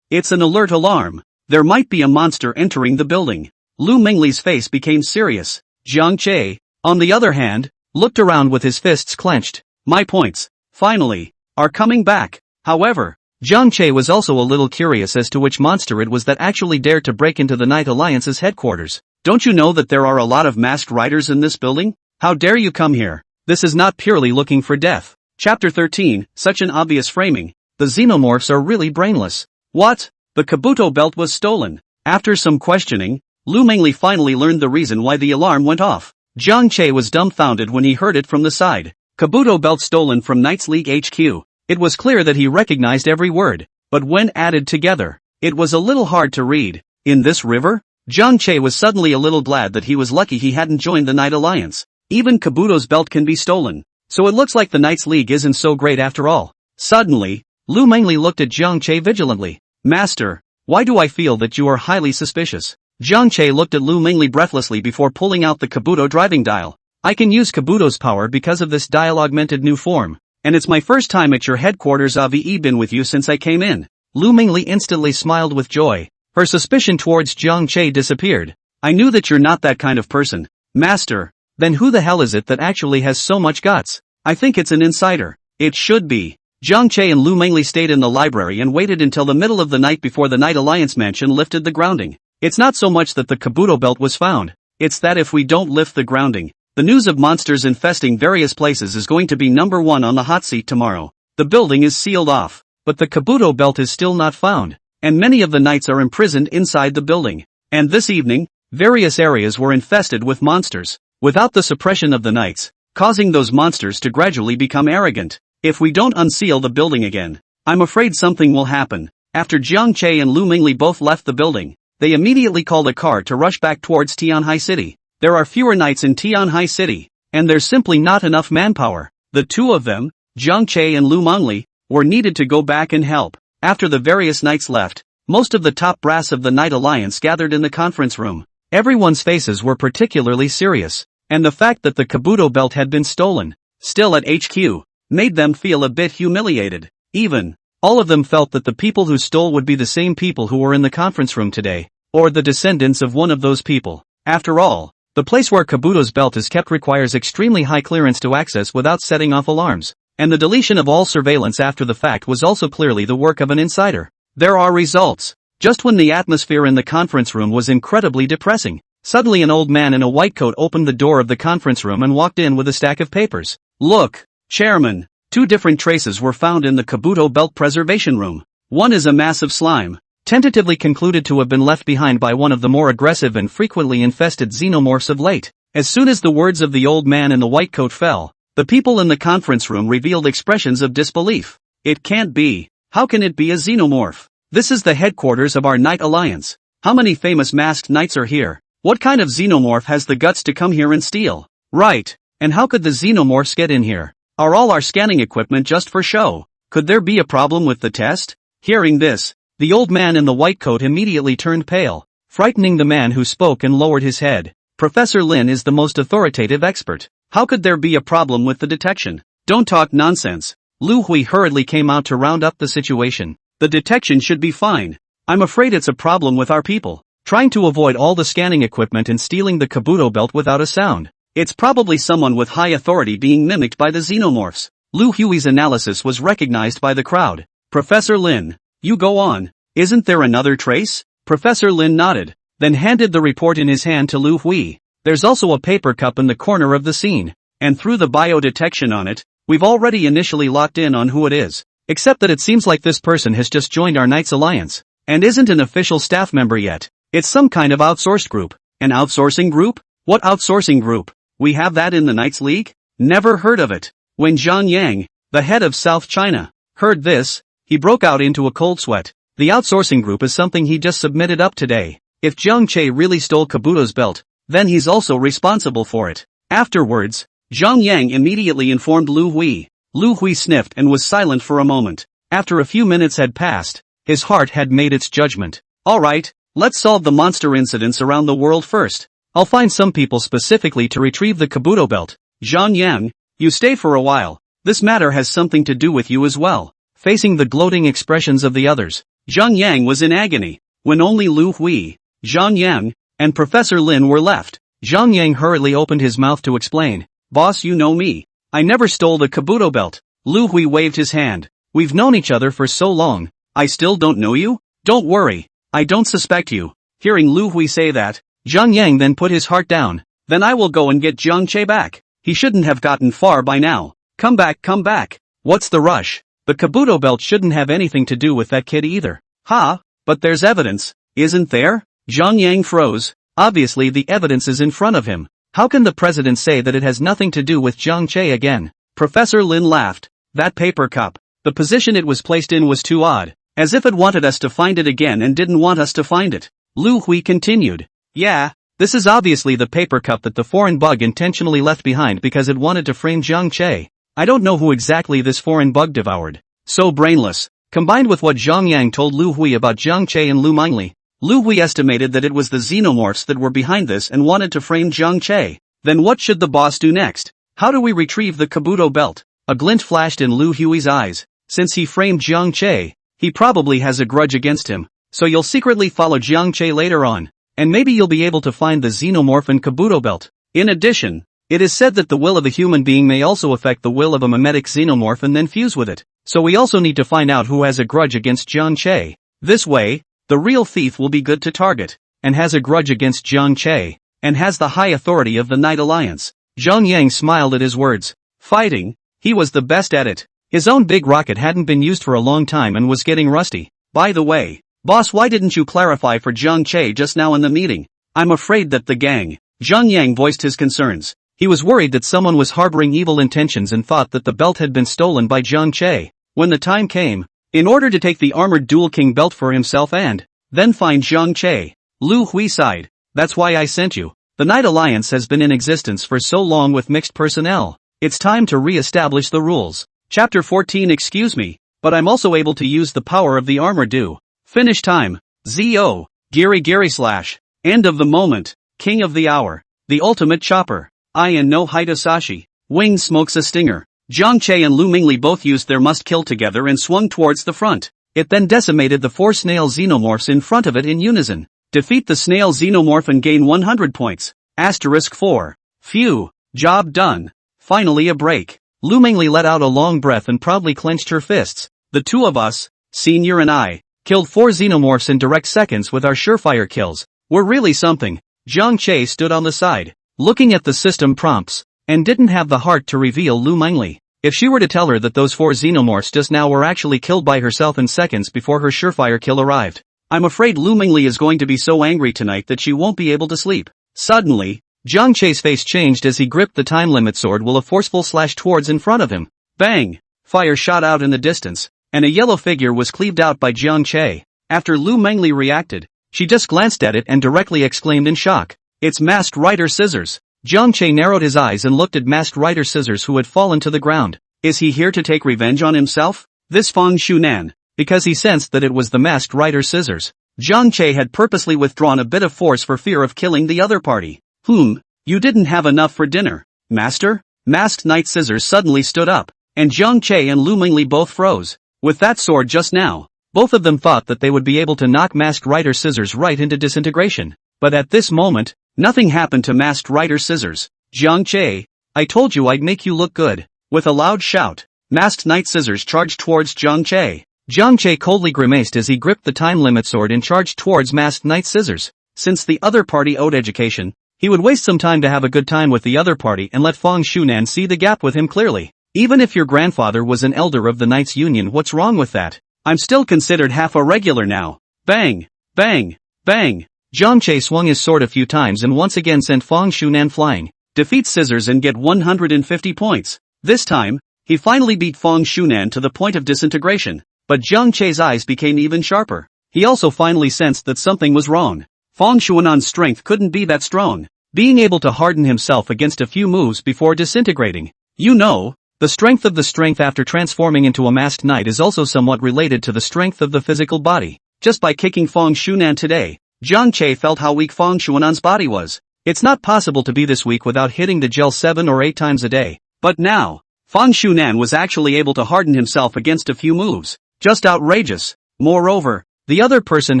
It's an alert alarm. There might be a monster entering the building. Lu Mengli's face became serious. Zhang Che, on the other hand, looked around with his fists clenched. My points, finally, are coming back. However, Zhang Che was also a little curious as to which monster it was that actually dared to break into the Knight Alliance's headquarters. Don't you know that there are a lot of masked riders in this building? How dare you come here? This is not purely looking for death. Chapter 13, such an obvious framing. The xenomorphs are really brainless. What? The Kabuto belt was stolen. After some questioning, Lu Mengli finally learned the reason why the alarm went off. Zhang Che was dumbfounded when he heard it from the side. Kabuto belt stolen from Knights League HQ. It was clear that he recognized every word, but when added together, it was a little hard to read. In this river? Zhang Che was suddenly a little glad that he was lucky he hadn't joined the Knight Alliance. Even Kabuto's belt can be stolen, so it looks like the Knights League isn't so great after all. Suddenly, Lu Mengli looked at Zhang Che vigilantly. Master, why do I feel that you are highly suspicious? Zhang Che looked at Lu Mengli breathlessly before pulling out the Kabuto driving dial. I can use Kabuto's power because of this dial-augmented new form, and it's my first time at your headquarters. I've been with you since I came in. Lu Mengli instantly smiled with joy. Her suspicion towards Zhang Che disappeared. I knew that you're not that kind of person. Master, then who the hell is it that actually has so much guts? I think it's an insider. It should be. Zhang Che and Lu Mengli stayed in the library and waited until the middle of the night before the Knight Alliance mansion lifted the grounding. It's not so much that the Kabuto belt was found, it's that if we don't lift the grounding, the news of monsters infesting various places is going to be number one on the hot seat tomorrow. The building is sealed off, but the Kabuto belt is still not found, and many of the knights are imprisoned inside the building. And this evening, various areas were infested with monsters, without the suppression of the knights, causing those monsters to gradually become arrogant. If we don't unseal the building again, I'm afraid something will happen. After Jiang Che and Lu Mingli both left the building, they immediately called a car to rush back towards Tianhai City. There are fewer knights in Tianhai City, and there's simply not enough manpower. The two of them, Jiang Che and Lu Mingli, were needed to go back and help. After the various knights left, most of the top brass of the Knight Alliance gathered in the conference room. Everyone's faces were particularly serious, and the fact that the Kabuto belt had been stolen, still at HQ, made them feel a bit humiliated. Even, all of them felt that the people who stole would be the same people who were in the conference room today, or the descendants of one of those people. After all, the place where Kabuto's belt is kept requires extremely high clearance to access without setting off alarms, and the deletion of all surveillance after the fact was also clearly the work of an insider. There are results. Just when the atmosphere in the conference room was incredibly depressing, suddenly an old man in a white coat opened the door of the conference room and walked in with a stack of papers. Look, Chairman, 2 different traces were found in the Kabuto belt preservation room. One is a mass of slime, tentatively concluded to have been left behind by one of the more aggressive and frequently infested xenomorphs of late. As soon as the words of the old man in the white coat fell, the people in the conference room revealed expressions of disbelief. It can't be. How can it be a xenomorph? This is the headquarters of our Knight Alliance. How many famous masked knights are here? What kind of xenomorph has the guts to come here and steal? Right. And how could the xenomorphs get in here? Are all our scanning equipment just for show? Could there be a problem with the test? Hearing this, the old man in the white coat immediately turned pale, frightening the man who spoke and lowered his head. Professor Lin is the most authoritative expert. How could there be a problem with the detection? Don't talk nonsense. Lu Hui hurriedly came out to round up the situation. The detection should be fine. I'm afraid it's a problem with our people, trying to avoid all the scanning equipment and stealing the Kabuto belt without a sound. It's probably someone with high authority being mimicked by the xenomorphs. Lu Hui's analysis was recognized by the crowd. Professor Lin, you go on. Isn't there another trace? Professor Lin nodded, then handed the report in his hand to Lu Hui. There's also a paper cup in the corner of the scene, and through the biodetection on it, we've already initially locked in on who it is. Except that it seems like this person has just joined our Knights Alliance, and isn't an official staff member yet. It's some kind of outsourced group. An outsourcing group? What outsourcing group? We have that in the Knights League? Never heard of it. When Zhang Yang, the head of South China, heard this, he broke out into a cold sweat. The outsourcing group is something he just submitted up today. If Jiang Che really stole Kabuto's belt, then he's also responsible for it. Afterwards, Zhang Yang immediately informed Lu Hui. Lu Hui sniffed and was silent for a moment. After a few minutes had passed, his heart had made its judgment. Alright, let's solve the monster incidents around the world first. I'll find some people specifically to retrieve the Kabuto belt. Zhang Yang, you stay for a while. This matter has something to do with you as well. Facing the gloating expressions of the others, Zhang Yang was in agony. When only Lu Hui, Zhang Yang, and Professor Lin were left, Zhang Yang hurriedly opened his mouth to explain. Boss, you know me. I never stole the Kabuto belt. Lu Hui waved his hand. We've known each other for so long. I still don't know you? Don't worry. I don't suspect you. Hearing Lu Hui say that, Zhang Yang then put his heart down. Then I will go and get Jiang Che back. He shouldn't have gotten far by now. Come back, come back. What's the rush? The Kabuto belt shouldn't have anything to do with that kid either. Ha, but there's evidence, isn't there? Zhang Yang froze. Obviously the evidence is in front of him. How can the president say that it has nothing to do with Jiang Che again? Professor Lin laughed. That paper cup. The position it was placed in was too odd. As if it wanted us to find it again and didn't want us to find it. Lu Hui continued. Yeah, this is obviously the paper cup that the foreign bug intentionally left behind because it wanted to frame Jiang Che. I don't know who exactly this foreign bug devoured. So brainless. Combined with what Zhang Yang told Lu Hui about Jiang Che and Lu Mingli, Lu Hui estimated that it was the xenomorphs that were behind this and wanted to frame Jiang Che. Then what should the boss do next? How do we retrieve the Kabuto belt? A glint flashed in Lu Hui's eyes. Since he framed Jiang Che, he probably has a grudge against him. So you'll secretly follow Jiang Che later on, and maybe you'll be able to find the xenomorph and Kabuto belt. In addition, it is said that the will of a human being may also affect the will of a mimetic xenomorph and then fuse with it. So we also need to find out who has a grudge against Jiang Che. This way, the real thief will be good to target. and has a grudge against Jiang Che, and has the high authority of the Knight Alliance. Zhang Yang smiled at his words. Fighting? He was the best at it. His own big rocket hadn't been used for a long time and was getting rusty. By the way, boss, why didn't you clarify for Jiang Che just now in the meeting? I'm afraid that the gang. Zhang Yang voiced his concerns. He was worried that someone was harboring evil intentions and thought that the belt had been stolen by Jiang Che. When the time came, in order to take the armored dual king belt for himself and then find Jiang Che, Lu Hui sighed. That's why I sent you. The Knight Alliance has been in existence for so long with mixed personnel. It's time to re-establish the rules. Chapter 14. Excuse me, but I'm also able to use the power of the armor do. Finish time. ZO. Giri slash. End of the moment. King of the hour. The ultimate chopper. I and no Hidesashi. Wing smokes a stinger. Jiang Che and Lu Mingli both used their must-kill together and swung towards the front. It then decimated the 4 snail xenomorphs in front of it in unison. Defeat the snail xenomorph and gain 100 points. Asterisk 4. Phew. Job done. Finally a break. Lu Mingli let out a long breath and proudly clenched her fists. The two of us, Senior and I, killed 4 xenomorphs in direct seconds with our surefire kills. We're really something. Jiang Che stood on the side, looking at the system prompts, and didn't have the heart to reveal Lu Mingli. If she were to tell her that those 4 xenomorphs just now were actually killed by herself in seconds before her surefire kill arrived, I'm afraid Lu Mingli is going to be so angry tonight that she won't be able to sleep. Suddenly, Jiang Che's face changed as he gripped the time limit sword with a forceful slash towards in front of him. Bang! Fire shot out in the distance, and a yellow figure was cleaved out by Jiang Che. After Lu Mingli reacted, she just glanced at it and directly exclaimed in shock. It's Masked Rider Scissors. Jiang Che narrowed his eyes and looked at Masked Rider Scissors who had fallen to the ground. Is he here to take revenge on himself? This Fang Shunan, because he sensed that it was the Masked Rider Scissors. Jiang Che had purposely withdrawn a bit of force for fear of killing the other party. You didn't have enough for dinner, Master? Masked Knight Scissors suddenly stood up, and Jiang Che and Lu Mingli both froze. With that sword just now, both of them thought that they would be able to knock Masked Rider Scissors right into disintegration. But at this moment, nothing happened to Masked Rider Scissors. Jiang Che, I told you I'd make you look good. With a loud shout, Masked Knight Scissors charged towards Jiang Che. Jiang Che coldly grimaced as he gripped the time limit sword and charged towards Masked Knight Scissors. Since the other party owed education, he would waste some time to have a good time with the other party and let Fang Shunan see the gap with him clearly. Even if your grandfather was an elder of the Knights Union, what's wrong with that? I'm still considered half a regular now. Bang! Bang! Bang! Jiang Che swung his sword a few times and once again sent Fang Shunan flying. Defeat Scissors and get 150 points. This time, he finally beat Fang Shunan to the point of disintegration. But Jiang Che's eyes became even sharper. He also finally sensed that something was wrong. Fang Shunan's strength couldn't be that strong, being able to harden himself against a few moves before disintegrating. You know, the strength of the strength after transforming into a masked knight is also somewhat related to the strength of the physical body. Just by kicking Fang Shunan today, Jiang Che felt how weak Fang Shunan's body was. It's not possible to be this weak without hitting the gel 7 or 8 times a day. But now, Fang Shunan was actually able to harden himself against a few moves. Just outrageous. Moreover, the other person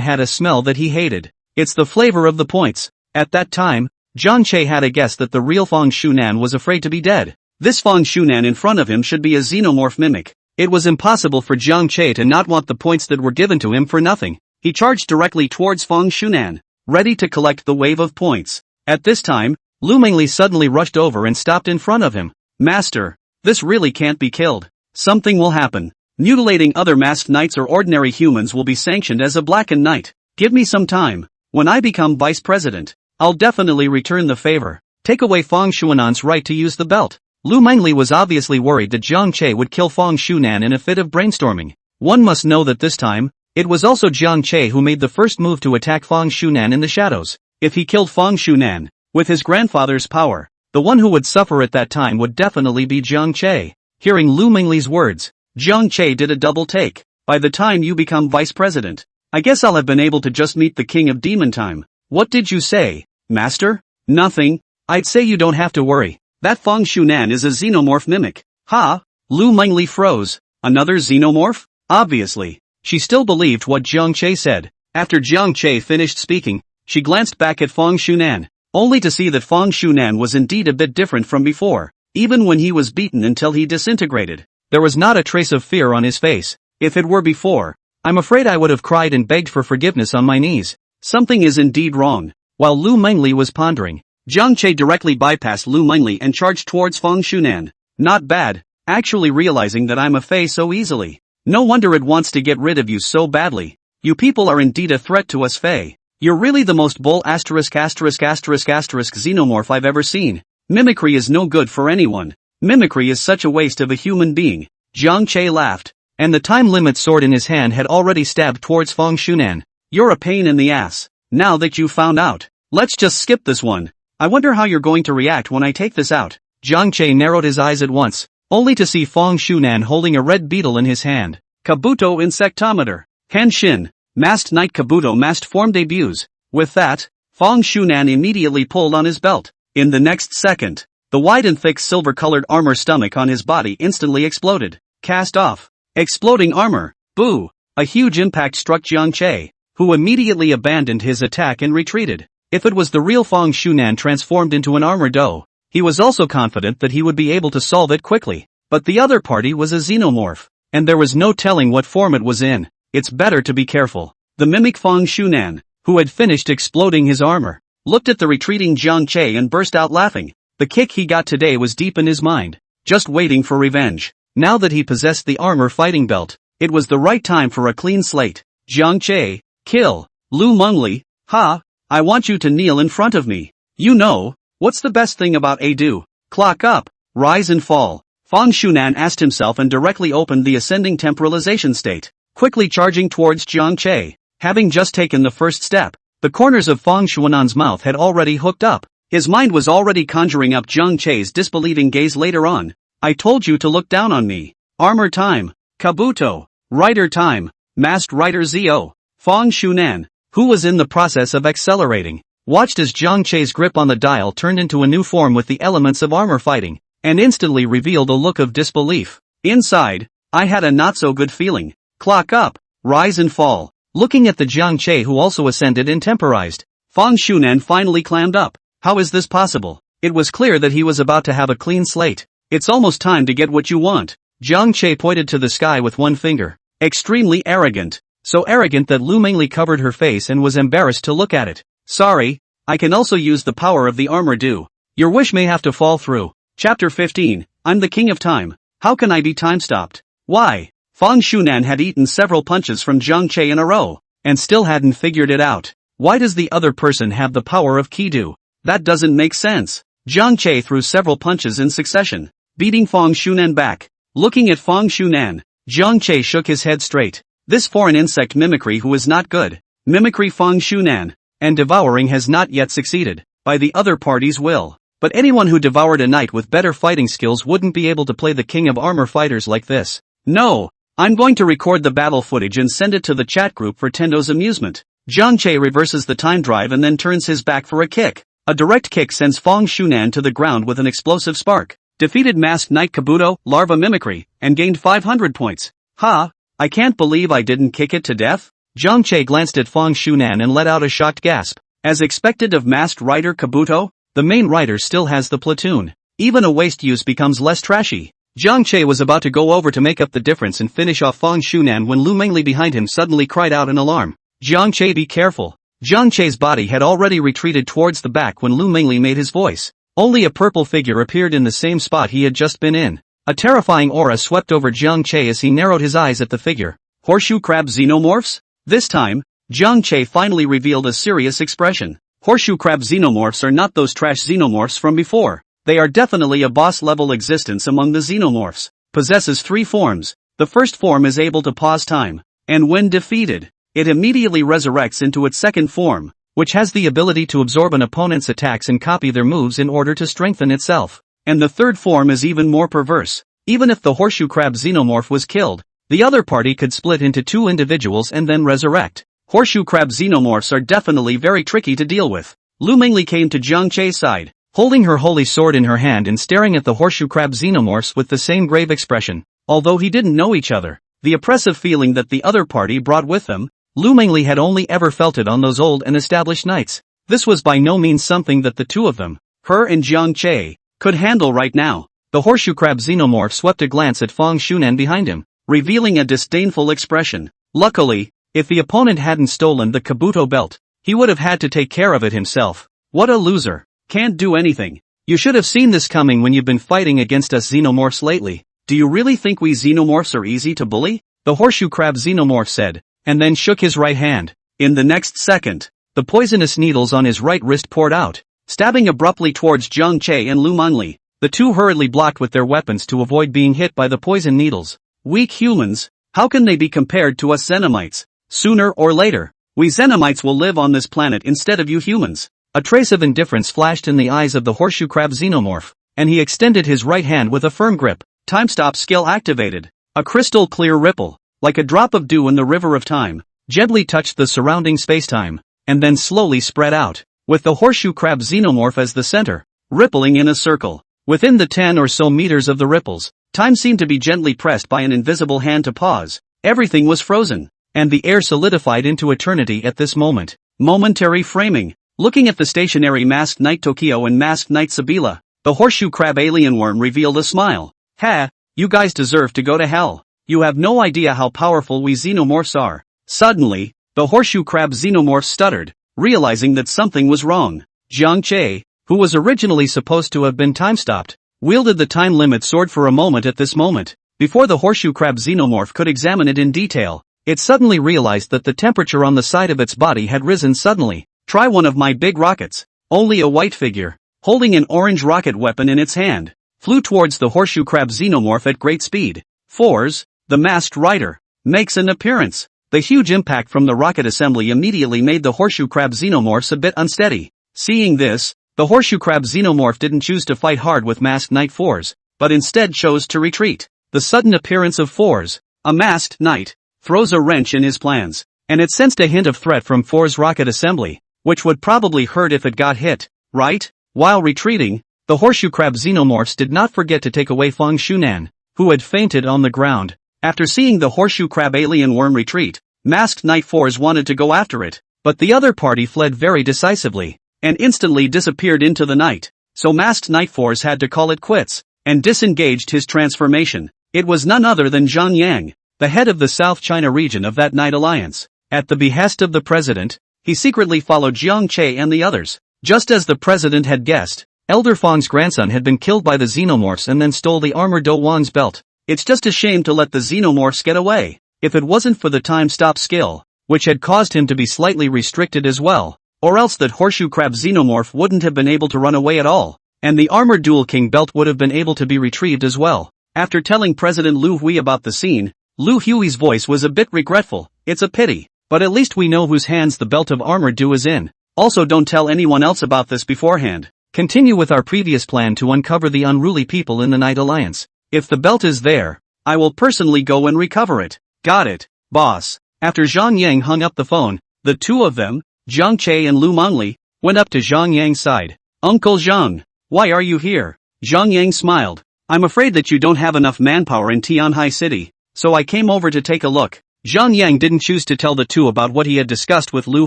had a smell that he hated. It's the flavor of the points. At that time, Jiang Che had a guess that the real Fang Shunan was afraid to be dead. This Fang Shunan in front of him should be a xenomorph mimic. It was impossible for Jiang Che to not want the points that were given to him for nothing. He charged directly towards Fang Shunan, ready to collect the wave of points. At this time, Lu Mingli suddenly rushed over and stopped in front of him. Master, this really can't be killed. Something will happen. Mutilating other masked knights or ordinary humans will be sanctioned as a blackened knight. Give me some time. When I become vice president, I'll definitely return the favor. Take away Fang Shuanan's right to use the belt. Lu Mingli was obviously worried that Jiang Che would kill Fang Shunan in a fit of brainstorming. One must know that this time, it was also Jiang Che who made the first move to attack Fang Shunan in the shadows. If he killed Fang Shunan, with his grandfather's power, the one who would suffer at that time would definitely be Jiang Che. Hearing Lu Mingli's words, Jiang Che did a double take. By the time you become vice president, I guess I'll have been able to just meet the king of demon time. What did you say, master? Nothing. I'd say you don't have to worry. That Fang Shunan is a xenomorph mimic. Ha? Lu Mingli froze. Another xenomorph? Obviously. She still believed what Jiang Che said. After Jiang Che finished speaking, she glanced back at Fang Shunan, only to see that Fang Shunan was indeed a bit different from before. Even when he was beaten until he disintegrated, there was not a trace of fear on his face. If it were before, I'm afraid I would have cried and begged for forgiveness on my knees. Something is indeed wrong. While Lu Mengli was pondering, Jiang Che directly bypassed Lu Mengli and charged towards Fang Shunan. Not bad, actually realizing that I'm a Fei so easily. No wonder it wants to get rid of you so badly. You people are indeed a threat to us Fei. You're really the most bull xenomorph I've ever seen. Mimicry is no good for anyone. Mimicry is such a waste of a human being. Jiang Che laughed, and the time limit sword in his hand had already stabbed towards Fang Shunan. You're a pain in the ass. Now that you've found out, let's just skip this one. I wonder how you're going to react when I take this out. Jiang Che narrowed his eyes at once, only to see Fang Shunan holding a red beetle in his hand. Kabuto Insectometer. Henshin. Masked Knight Kabuto masked form debuts. With that, Fang Shunan immediately pulled on his belt. In the next second, the wide and thick silver-colored armor stomach on his body instantly exploded. Cast off. Exploding armor. Boo! A huge impact struck Jiang Che, who immediately abandoned his attack and retreated. If it was the real Fang Shunan transformed into an armor doe, he was also confident that he would be able to solve it quickly. But the other party was a xenomorph, and there was no telling what form it was in. It's better to be careful. The mimic Fang Shunan, who had finished exploding his armor, looked at the retreating Jiang Che and burst out laughing. The kick he got today was deep in his mind, just waiting for revenge. Now that he possessed the armor fighting belt, it was the right time for a clean slate. Jiang Che, kill. Lu Mengli, ha, I want you to kneel in front of me. You know, what's the best thing about Adu? Clock up, rise and fall. Fang Shunan asked himself and directly opened the ascending temporalization state, quickly charging towards Jiang Che. Having just taken the first step, the corners of Fang Shunan's mouth had already hooked up. His mind was already conjuring up Jiang Che's disbelieving gaze later on. I told you to look down on me. Armor time. Kabuto. Rider time. Masked Rider Zo. Fang Shunan, who was in the process of accelerating, watched as Jiang Che's grip on the dial turned into a new form with the elements of armor fighting, and instantly revealed a look of disbelief. Inside, I had a not-so-good feeling. Clock up, rise and fall. Looking at the Jiang Che who also ascended and temporized, Fang Shunan finally clammed up. How is this possible? It was clear that he was about to have a clean slate. It's almost time to get what you want. Jiang Che pointed to the sky with one finger. Extremely arrogant. So arrogant that Lu Mengli covered her face and was embarrassed to look at it. Sorry, I can also use the power of the armor do. Your wish may have to fall through. Chapter 15, I'm the king of time. How can I be time stopped? Why? Fang Shunan had eaten several punches from Jiang Che in a row, and still hadn't figured it out. Why does the other person have the power of Kidu? That doesn't make sense. Jiang Che threw several punches in succession, beating Fang Shunan back. Looking at Fang Shunan, Jiang Che shook his head straight. This foreign insect mimicry who is not good. Mimicry Fang Shunan, and devouring has not yet succeeded, by the other party's will. But anyone who devoured a knight with better fighting skills wouldn't be able to play the king of armor fighters like this. No, I'm going to record the battle footage and send it to the chat group for Tendo's amusement. Jiang Che reverses the time drive and then turns his back for a kick. A direct kick sends Fang Shunan to the ground with an explosive spark. Defeated Masked Knight Kabuto, Larva Mimicry, and gained 500 points. Ha! I can't believe I didn't kick it to death. Jiang Che glanced at Fang Shunan and let out a shocked gasp. As expected of Masked Rider Kabuto, the main rider still has the platoon. Even a waste use becomes less trashy. Jiang Che was about to go over to make up the difference and finish off Fang Shunan when Lu Mengli behind him suddenly cried out in alarm. Jiang Che, be careful. Jiang Che's body had already retreated towards the back when Lu Mengli made his voice. Only a purple figure appeared in the same spot he had just been in. A terrifying aura swept over Jiang Che as he narrowed his eyes at the figure. Horseshoe crab xenomorphs? This time, Jiang Che finally revealed a serious expression. Horseshoe crab xenomorphs are not those trash xenomorphs from before. They are definitely a boss-level existence among the xenomorphs. Possesses 3 forms. The first form is able to pause time, and when defeated, it immediately resurrects into its second form, which has the ability to absorb an opponent's attacks and copy their moves in order to strengthen itself. And the third form is even more perverse. Even if the horseshoe crab xenomorph was killed, the other party could split into 2 individuals and then resurrect. Horseshoe crab xenomorphs are definitely very tricky to deal with. Lu Mengli came to Jiang Che's side, holding her holy sword in her hand and staring at the horseshoe crab xenomorphs with the same grave expression. Although he didn't know each other, the oppressive feeling that the other party brought with them, Lu Mengli had only ever felt it on those old and established knights. This was by no means something that the two of them, her and Jiang Che, could handle right now. The horseshoe crab xenomorph swept a glance at Fang Shunan behind him, revealing a disdainful expression. Luckily, if the opponent hadn't stolen the Kabuto belt, He would have had to take care of it himself. What a loser. Can't do anything. You should have seen this coming when you've been fighting against us xenomorphs lately. Do you really think we xenomorphs are easy to bully? The horseshoe crab xenomorph said, and then shook his right hand. In the next second, the poisonous needles on his right wrist poured out, stabbing abruptly towards Jiang Che and Lu Manli. The two hurriedly blocked with their weapons to avoid being hit by the poison needles. Weak humans, how can they be compared to us Xenomites? Sooner or later, we Xenomites will live on this planet instead of you humans. A trace of indifference flashed in the eyes of the horseshoe crab xenomorph, and he extended his right hand with a firm grip. Time stop skill activated. A crystal clear ripple, like a drop of dew in the river of time, gently touched the surrounding spacetime, and then slowly spread out, with the horseshoe crab xenomorph as the center, rippling in a circle. Within the 10 or so meters of the ripples, time seemed to be gently pressed by an invisible hand to pause. Everything was frozen, and the air solidified into eternity at this moment. Momentary framing. Looking at the stationary masked knight Tokyo and masked knight Sabila, the horseshoe crab alien worm revealed a smile. Ha, you guys deserve to go to hell. You have no idea how powerful we xenomorphs are. Suddenly, the horseshoe crab xenomorph stuttered, realizing that something was wrong. Jiang Che, who was originally supposed to have been time-stopped, wielded the time limit sword for a moment at this moment. Before the horseshoe crab xenomorph could examine it in detail, it suddenly realized that the temperature on the side of its body had risen suddenly. Try one of my big rockets. Only a white figure, holding an orange rocket weapon in its hand, flew towards the horseshoe crab xenomorph at great speed. Fours, the masked rider, makes an appearance. The huge impact from the rocket assembly immediately made the horseshoe crab xenomorphs a bit unsteady. Seeing this, the horseshoe crab xenomorph didn't choose to fight hard with masked knight Fours, but instead chose to retreat. The sudden appearance of Fours, a masked knight, throws a wrench in his plans, and it sensed a hint of threat from Fours' rocket assembly, which would probably hurt if it got hit, right? While retreating, the horseshoe crab xenomorphs did not forget to take away Feng Shunan, who had fainted on the ground. After seeing the horseshoe crab alien worm retreat, masked knight Fours wanted to go after it, but the other party fled very decisively, and instantly disappeared into the night. So masked knight Fours had to call it quits, and disengaged his transformation. It was none other than Zhang Yang, the head of the South China region of that Night Alliance. At the behest of the president, he secretly followed Jiang Che and the others. Just as the president had guessed, Elder Feng's grandson had been killed by the xenomorphs and then stole the armor Do Wang's belt. It's just a shame to let the xenomorphs get away. If it wasn't for the time stop skill, which had caused him to be slightly restricted as well, or else that horseshoe crab xenomorph wouldn't have been able to run away at all, and the armored Dual King belt would have been able to be retrieved as well. After telling President Lu Hui about the scene, Lu Hui's voice was a bit regretful. It's a pity, but at least we know whose hands the belt of armored Du is in. Also don't tell anyone else about this beforehand. Continue with our previous plan to uncover the unruly people in the Night Alliance. If the belt is there, I will personally go and recover it. Got it, boss. After Zhang Yang hung up the phone, the two of them, Jiang Che and Lu Manli, went up to Zhang Yang's side. Uncle Zhang, why are you here? Zhang Yang smiled. I'm afraid that you don't have enough manpower in Tianhai City, so I came over to take a look. Zhang Yang didn't choose to tell the two about what he had discussed with Lu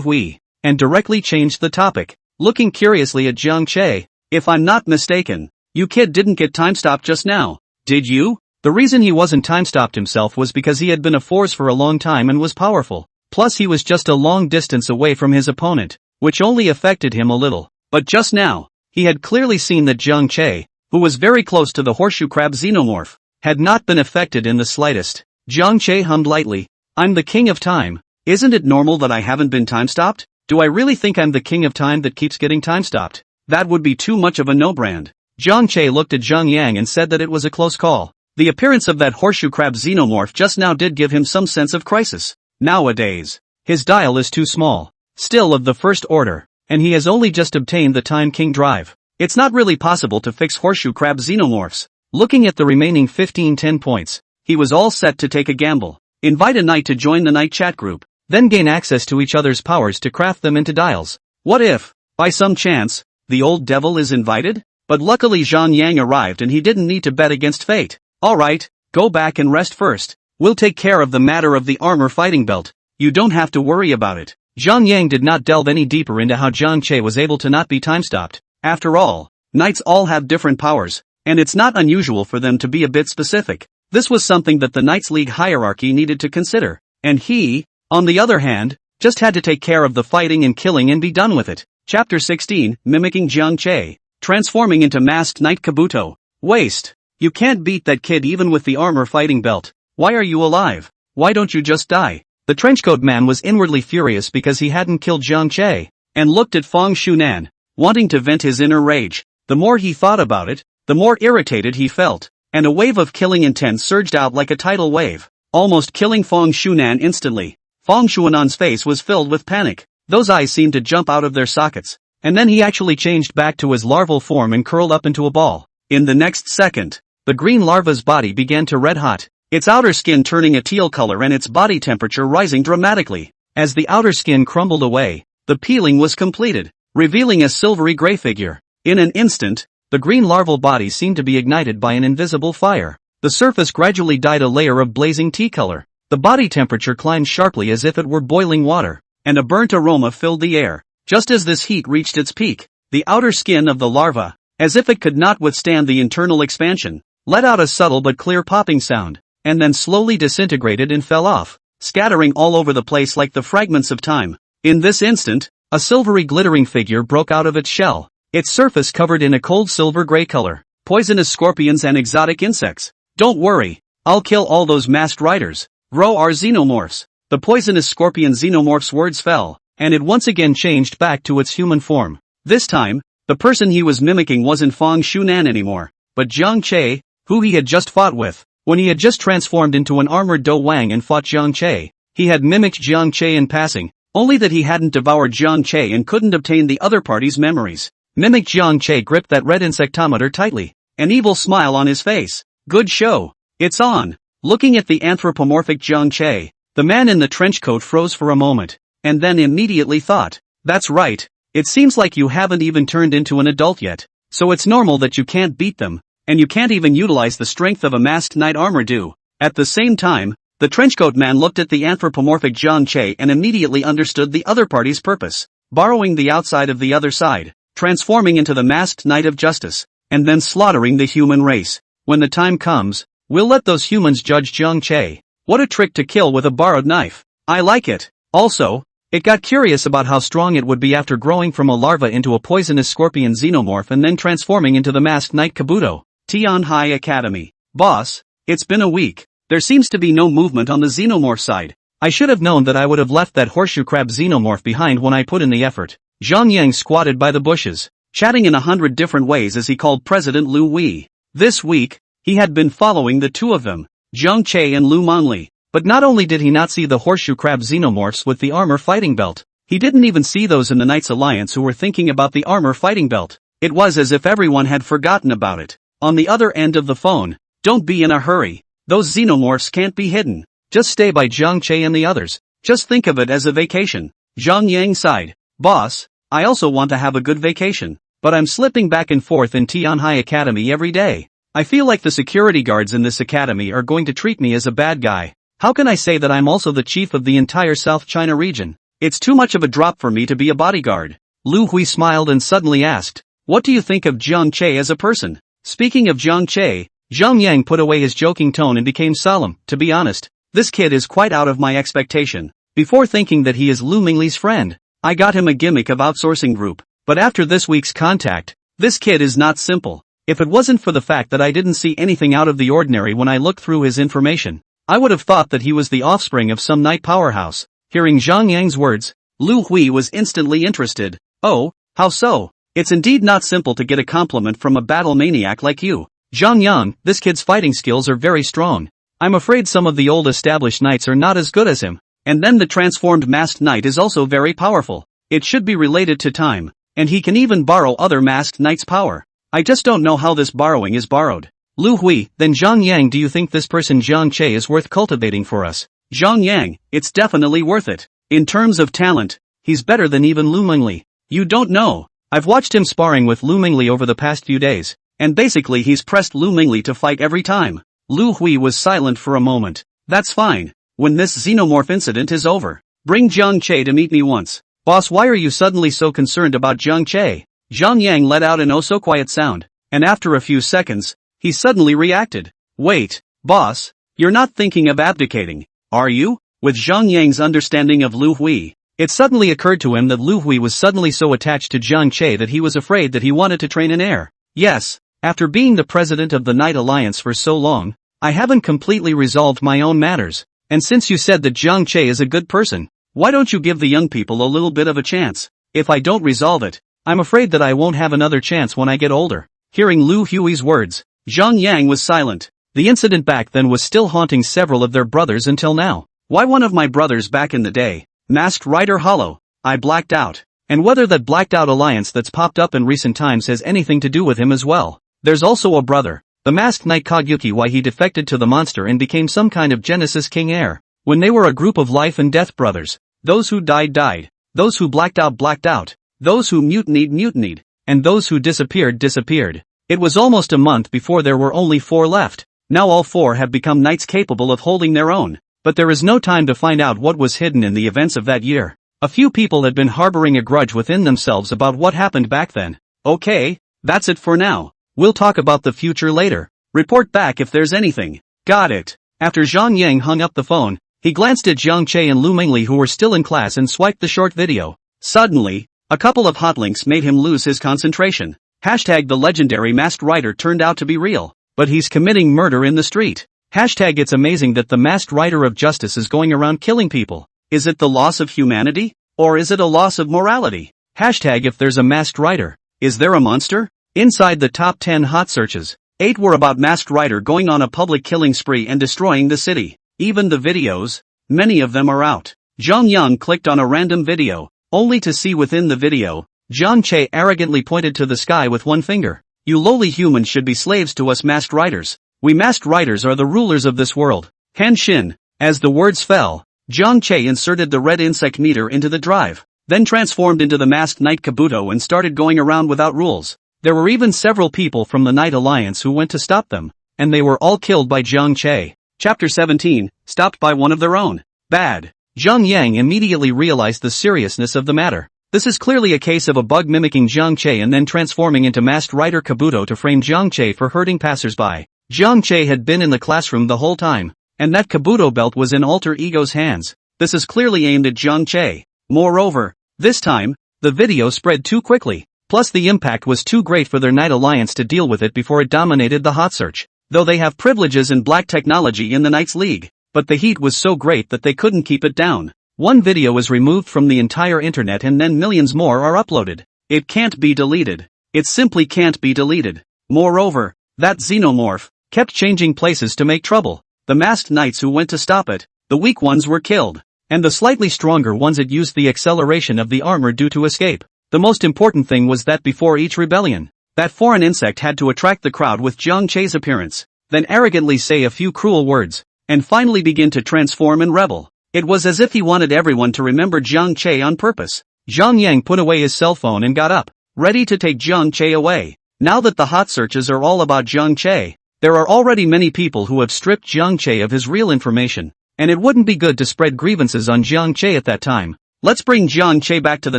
Hui, and directly changed the topic, looking curiously at Jiang Che. If I'm not mistaken, you kid didn't get time-stopped just now, did you? The reason he wasn't time-stopped himself was because he had been a force for a long time and was powerful. Plus he was just a long distance away from his opponent, which only affected him a little. But just now, he had clearly seen that Jiang Che, who was very close to the horseshoe crab xenomorph, had not been affected in the slightest. Jiang Che hummed lightly. I'm the king of time. Isn't it normal that I haven't been time-stopped? Do I really think I'm the king of time that keeps getting time-stopped? That would be too much of a no-brand. Jiang Che looked at Zhang Yang and said that it was a close call. The appearance of that horseshoe crab xenomorph just now did give him some sense of crisis. Nowadays, his dial is too small, still of the first order, and he has only just obtained the Time King drive. It's not really possible to fix horseshoe crab xenomorphs. Looking at the remaining 10 points, he was all set to take a gamble. Invite a knight to join the night chat group, then gain access to each other's powers to craft them into dials. What if, by some chance, the old devil is invited? But luckily Zhang Yang arrived and he didn't need to bet against fate. Alright, go back and rest first. We'll take care of the matter of the armor fighting belt. You don't have to worry about it. Zhang Yang did not delve any deeper into how Jiang Che was able to not be time-stopped. After all, knights all have different powers, and it's not unusual for them to be a bit specific. This was something that the Knights League hierarchy needed to consider. And he, on the other hand, Just had to take care of the fighting and killing and be done with it. Chapter 16, Mimicking Jiang Che. Transforming into Masked Knight Kabuto. Waste. You can't beat that kid even with the armor fighting belt. Why are you alive? Why don't you just die? The trenchcoat man was inwardly furious because he hadn't killed Jiang Che, and looked at Fang Shunan, wanting to vent his inner rage. The more he thought about it, the more irritated he felt, and a wave of killing intent surged out like a tidal wave, almost killing Fang Shunan instantly. Fang Shuanan's face was filled with panic. Those eyes seemed to jump out of their sockets, and then he actually changed back to his larval form and curled up into a ball. In the next second, the green larva's body began to red hot, its outer skin turning a teal color and its body temperature rising dramatically. As the outer skin crumbled away, the peeling was completed, revealing a silvery gray figure. In an instant, the green larval body seemed to be ignited by an invisible fire. The surface gradually dyed a layer of blazing tea color. The body temperature climbed sharply as if it were boiling water, and a burnt aroma filled the air. Just as this heat reached its peak, the outer skin of the larva, as if it could not withstand the internal expansion, let out a subtle but clear popping sound, and then slowly disintegrated and fell off, scattering all over the place like the fragments of time. In this instant, a silvery glittering figure broke out of its shell, its surface covered in a cold silver gray color. Poisonous scorpions and exotic insects. Don't worry, I'll kill all those masked riders. Row are xenomorphs. The poisonous scorpion xenomorph's words fell, and it once again changed back to its human form. This time, the person he was mimicking wasn't Fang Shunan anymore, but Jiang Che, who he had just fought with. When he had just transformed into an armored Do Wang and fought Jiang Che, he had mimicked Jiang Che in passing, only that he hadn't devoured Jiang Che and couldn't obtain the other party's memories. Mimic Jiang Che gripped that red insectometer tightly, an evil smile on his face. Good show. It's on. Looking at the anthropomorphic Jiang Che, the man in the trench coat froze for a moment, and then immediately thought, that's right, it seems like you haven't even turned into an adult yet, so it's normal that you can't beat them, and you can't even utilize the strength of a masked knight armor do. At the same time, the trenchcoat man looked at the anthropomorphic Jiang Che and immediately understood the other party's purpose, borrowing the outside of the other side, transforming into the masked knight of justice, and then slaughtering the human race. When the time comes, we'll let those humans judge Jiang Che. What a trick to kill with a borrowed knife. I like it. Also, it got curious about how strong it would be after growing from a larva into a poisonous scorpion xenomorph and then transforming into the masked knight Kabuto. Tianhai Academy. Boss, it's been a week. There seems to be no movement on the xenomorph side. I should have known that I would have left that horseshoe crab xenomorph behind when I put in the effort. Zhang Yang squatted by the bushes, chatting in 100 different ways as he called President Lu Wei. This week, he had been following the two of them, Jiang Che and Lu Monli. But not only did he not see the horseshoe crab xenomorphs with the armor fighting belt, he didn't even see those in the Knights Alliance who were thinking about the armor fighting belt. It was as if everyone had forgotten about it. On the other end of the phone, don't be in a hurry. Those xenomorphs can't be hidden. Just stay by Jiang Che and the others. Just think of it as a vacation. Zhang Yang sighed. Boss, I also want to have a good vacation, but I'm slipping back and forth in Tianhai Academy every day. I feel like the security guards in this academy are going to treat me as a bad guy. How can I say that I'm also the chief of the entire South China region? It's too much of a drop for me to be a bodyguard. Lu Hui smiled and suddenly asked, what do you think of Jiang Che as a person? Speaking of Jiang Che, Zhang Yang put away his joking tone and became solemn. To be honest, this kid is quite out of my expectation. Before thinking that he is Lu Mingli's friend, I got him a gimmick of outsourcing group, but after this week's contact, this kid is not simple. If it wasn't for the fact that I didn't see anything out of the ordinary when I looked through his information, I would have thought that he was the offspring of some knight powerhouse. Hearing Zhang Yang's words, Lu Hui was instantly interested. Oh, how so? It's indeed not simple to get a compliment from a battle maniac like you. Zhang Yang, this kid's fighting skills are very strong. I'm afraid some of the old established knights are not as good as him. And then the transformed masked knight is also very powerful. It should be related to time, and he can even borrow other masked knights' power. I just don't know how this borrowing is borrowed. Lu Hui, then Zhang Yang, do you think this person Jiang Che is worth cultivating for us? Zhang Yang, it's definitely worth it. In terms of talent, he's better than even Lu Mingli. You don't know. I've watched him sparring with Lu Mingli over the past few days, and basically he's pressed Lu Mingli to fight every time. Lu Hui was silent for a moment. That's fine. When this xenomorph incident is over, bring Jiang Che to meet me once. Boss, why are you suddenly so concerned about Jiang Che? Zhang Yang let out an oh-so-quiet sound, and after a few seconds, he suddenly reacted. Wait, boss, you're not thinking of abdicating, are you? With Zhang Yang's understanding of Lu Hui, It suddenly occurred to him that Lu Hui was suddenly so attached to Jiang Che that he was afraid that he wanted to train in air. Yes, after being the president of the Night Alliance for so long, I haven't completely resolved my own matters, and since you said that Jiang Che is a good person, why don't you give the young people a little bit of a chance? If I don't resolve it, I'm afraid that I won't have another chance when I get older. Hearing Lu Hui's words, Zhang Yang was silent. The incident back then was still haunting several of their brothers until now. Why one of my brothers back in the day? Masked Rider Hollow. I blacked out. And whether that blacked out alliance that's popped up in recent times has anything to do with him as well. There's also a brother, the masked knight Kogyuki. Why he defected to the monster and became some kind of Genesis King heir. When they were a group of life and death brothers. Those who died died. Those who blacked out. Those who mutinied. And those who disappeared. It was almost a month before there were only 4 left. Now all 4 have become knights capable of holding their own. But there is no time to find out what was hidden in the events of that year. A few people had been harboring a grudge within themselves about what happened back then. Okay, that's it for now. We'll talk about the future later. Report back if there's anything. Got it. After Zhang Yang hung up the phone, he glanced at Jiang Che and Lu Mingli who were still in class and swiped the short video. Suddenly, a couple of hotlinks made him lose his concentration. Hashtag the legendary masked rider turned out to be real, but he's committing murder in the street. Hashtag it's amazing that the masked rider of justice is going around killing people. Is it the loss of humanity? Or is it a loss of morality? Hashtag if there's a masked rider, is there a monster? Inside the top 10 hot searches, 8 were about masked rider going on a public killing spree and destroying the city. Even the videos, many of them are out. Zhang Yang clicked on a random video, only to see within the video, Jiang Che arrogantly pointed to the sky with one finger. You lowly humans should be slaves to us masked riders. We masked riders are the rulers of this world. Henshin. As the words fell, Jiang Che inserted the red insect meter into the drive, then transformed into the masked knight Kabuto and started going around without rules. There were even several people from the Night Alliance who went to stop them, and they were all killed by Jiang Che. Chapter 17, stopped by one of their own. Bad. Zhang Yang immediately realized the seriousness of the matter. This is clearly a case of a bug mimicking Jiang Che and then transforming into masked rider Kabuto to frame Jiang Che for hurting passersby. Jiang Che had been in the classroom the whole time, and that Kabuto belt was in alter ego's hands. This is clearly aimed at Jiang Che. Moreover, this time, the video spread too quickly, plus the impact was too great for their Night Alliance to deal with it before it dominated the hot search. Though they have privileges in black technology in the Knights League, but the heat was so great that they couldn't keep it down. One video is removed from the entire internet and then millions more are uploaded. It can't be deleted. It simply can't be deleted. Moreover, that xenomorph kept changing places to make trouble. The masked knights who went to stop it, the weak ones were killed, and the slightly stronger ones had used the acceleration of the armor due to escape. The most important thing was that before each rebellion, that foreign insect had to attract the crowd with Jiang Che's appearance, then arrogantly say a few cruel words, and finally begin to transform and rebel. It was as if he wanted everyone to remember Jiang Che on purpose. Zhang Yang put away his cell phone and got up, ready to take Jiang Che away. Now that the hot searches are all about Jiang Che, there are already many people who have stripped Jiang Che of his real information, and it wouldn't be good to spread grievances on Jiang Che at that time. Let's bring Jiang Che back to the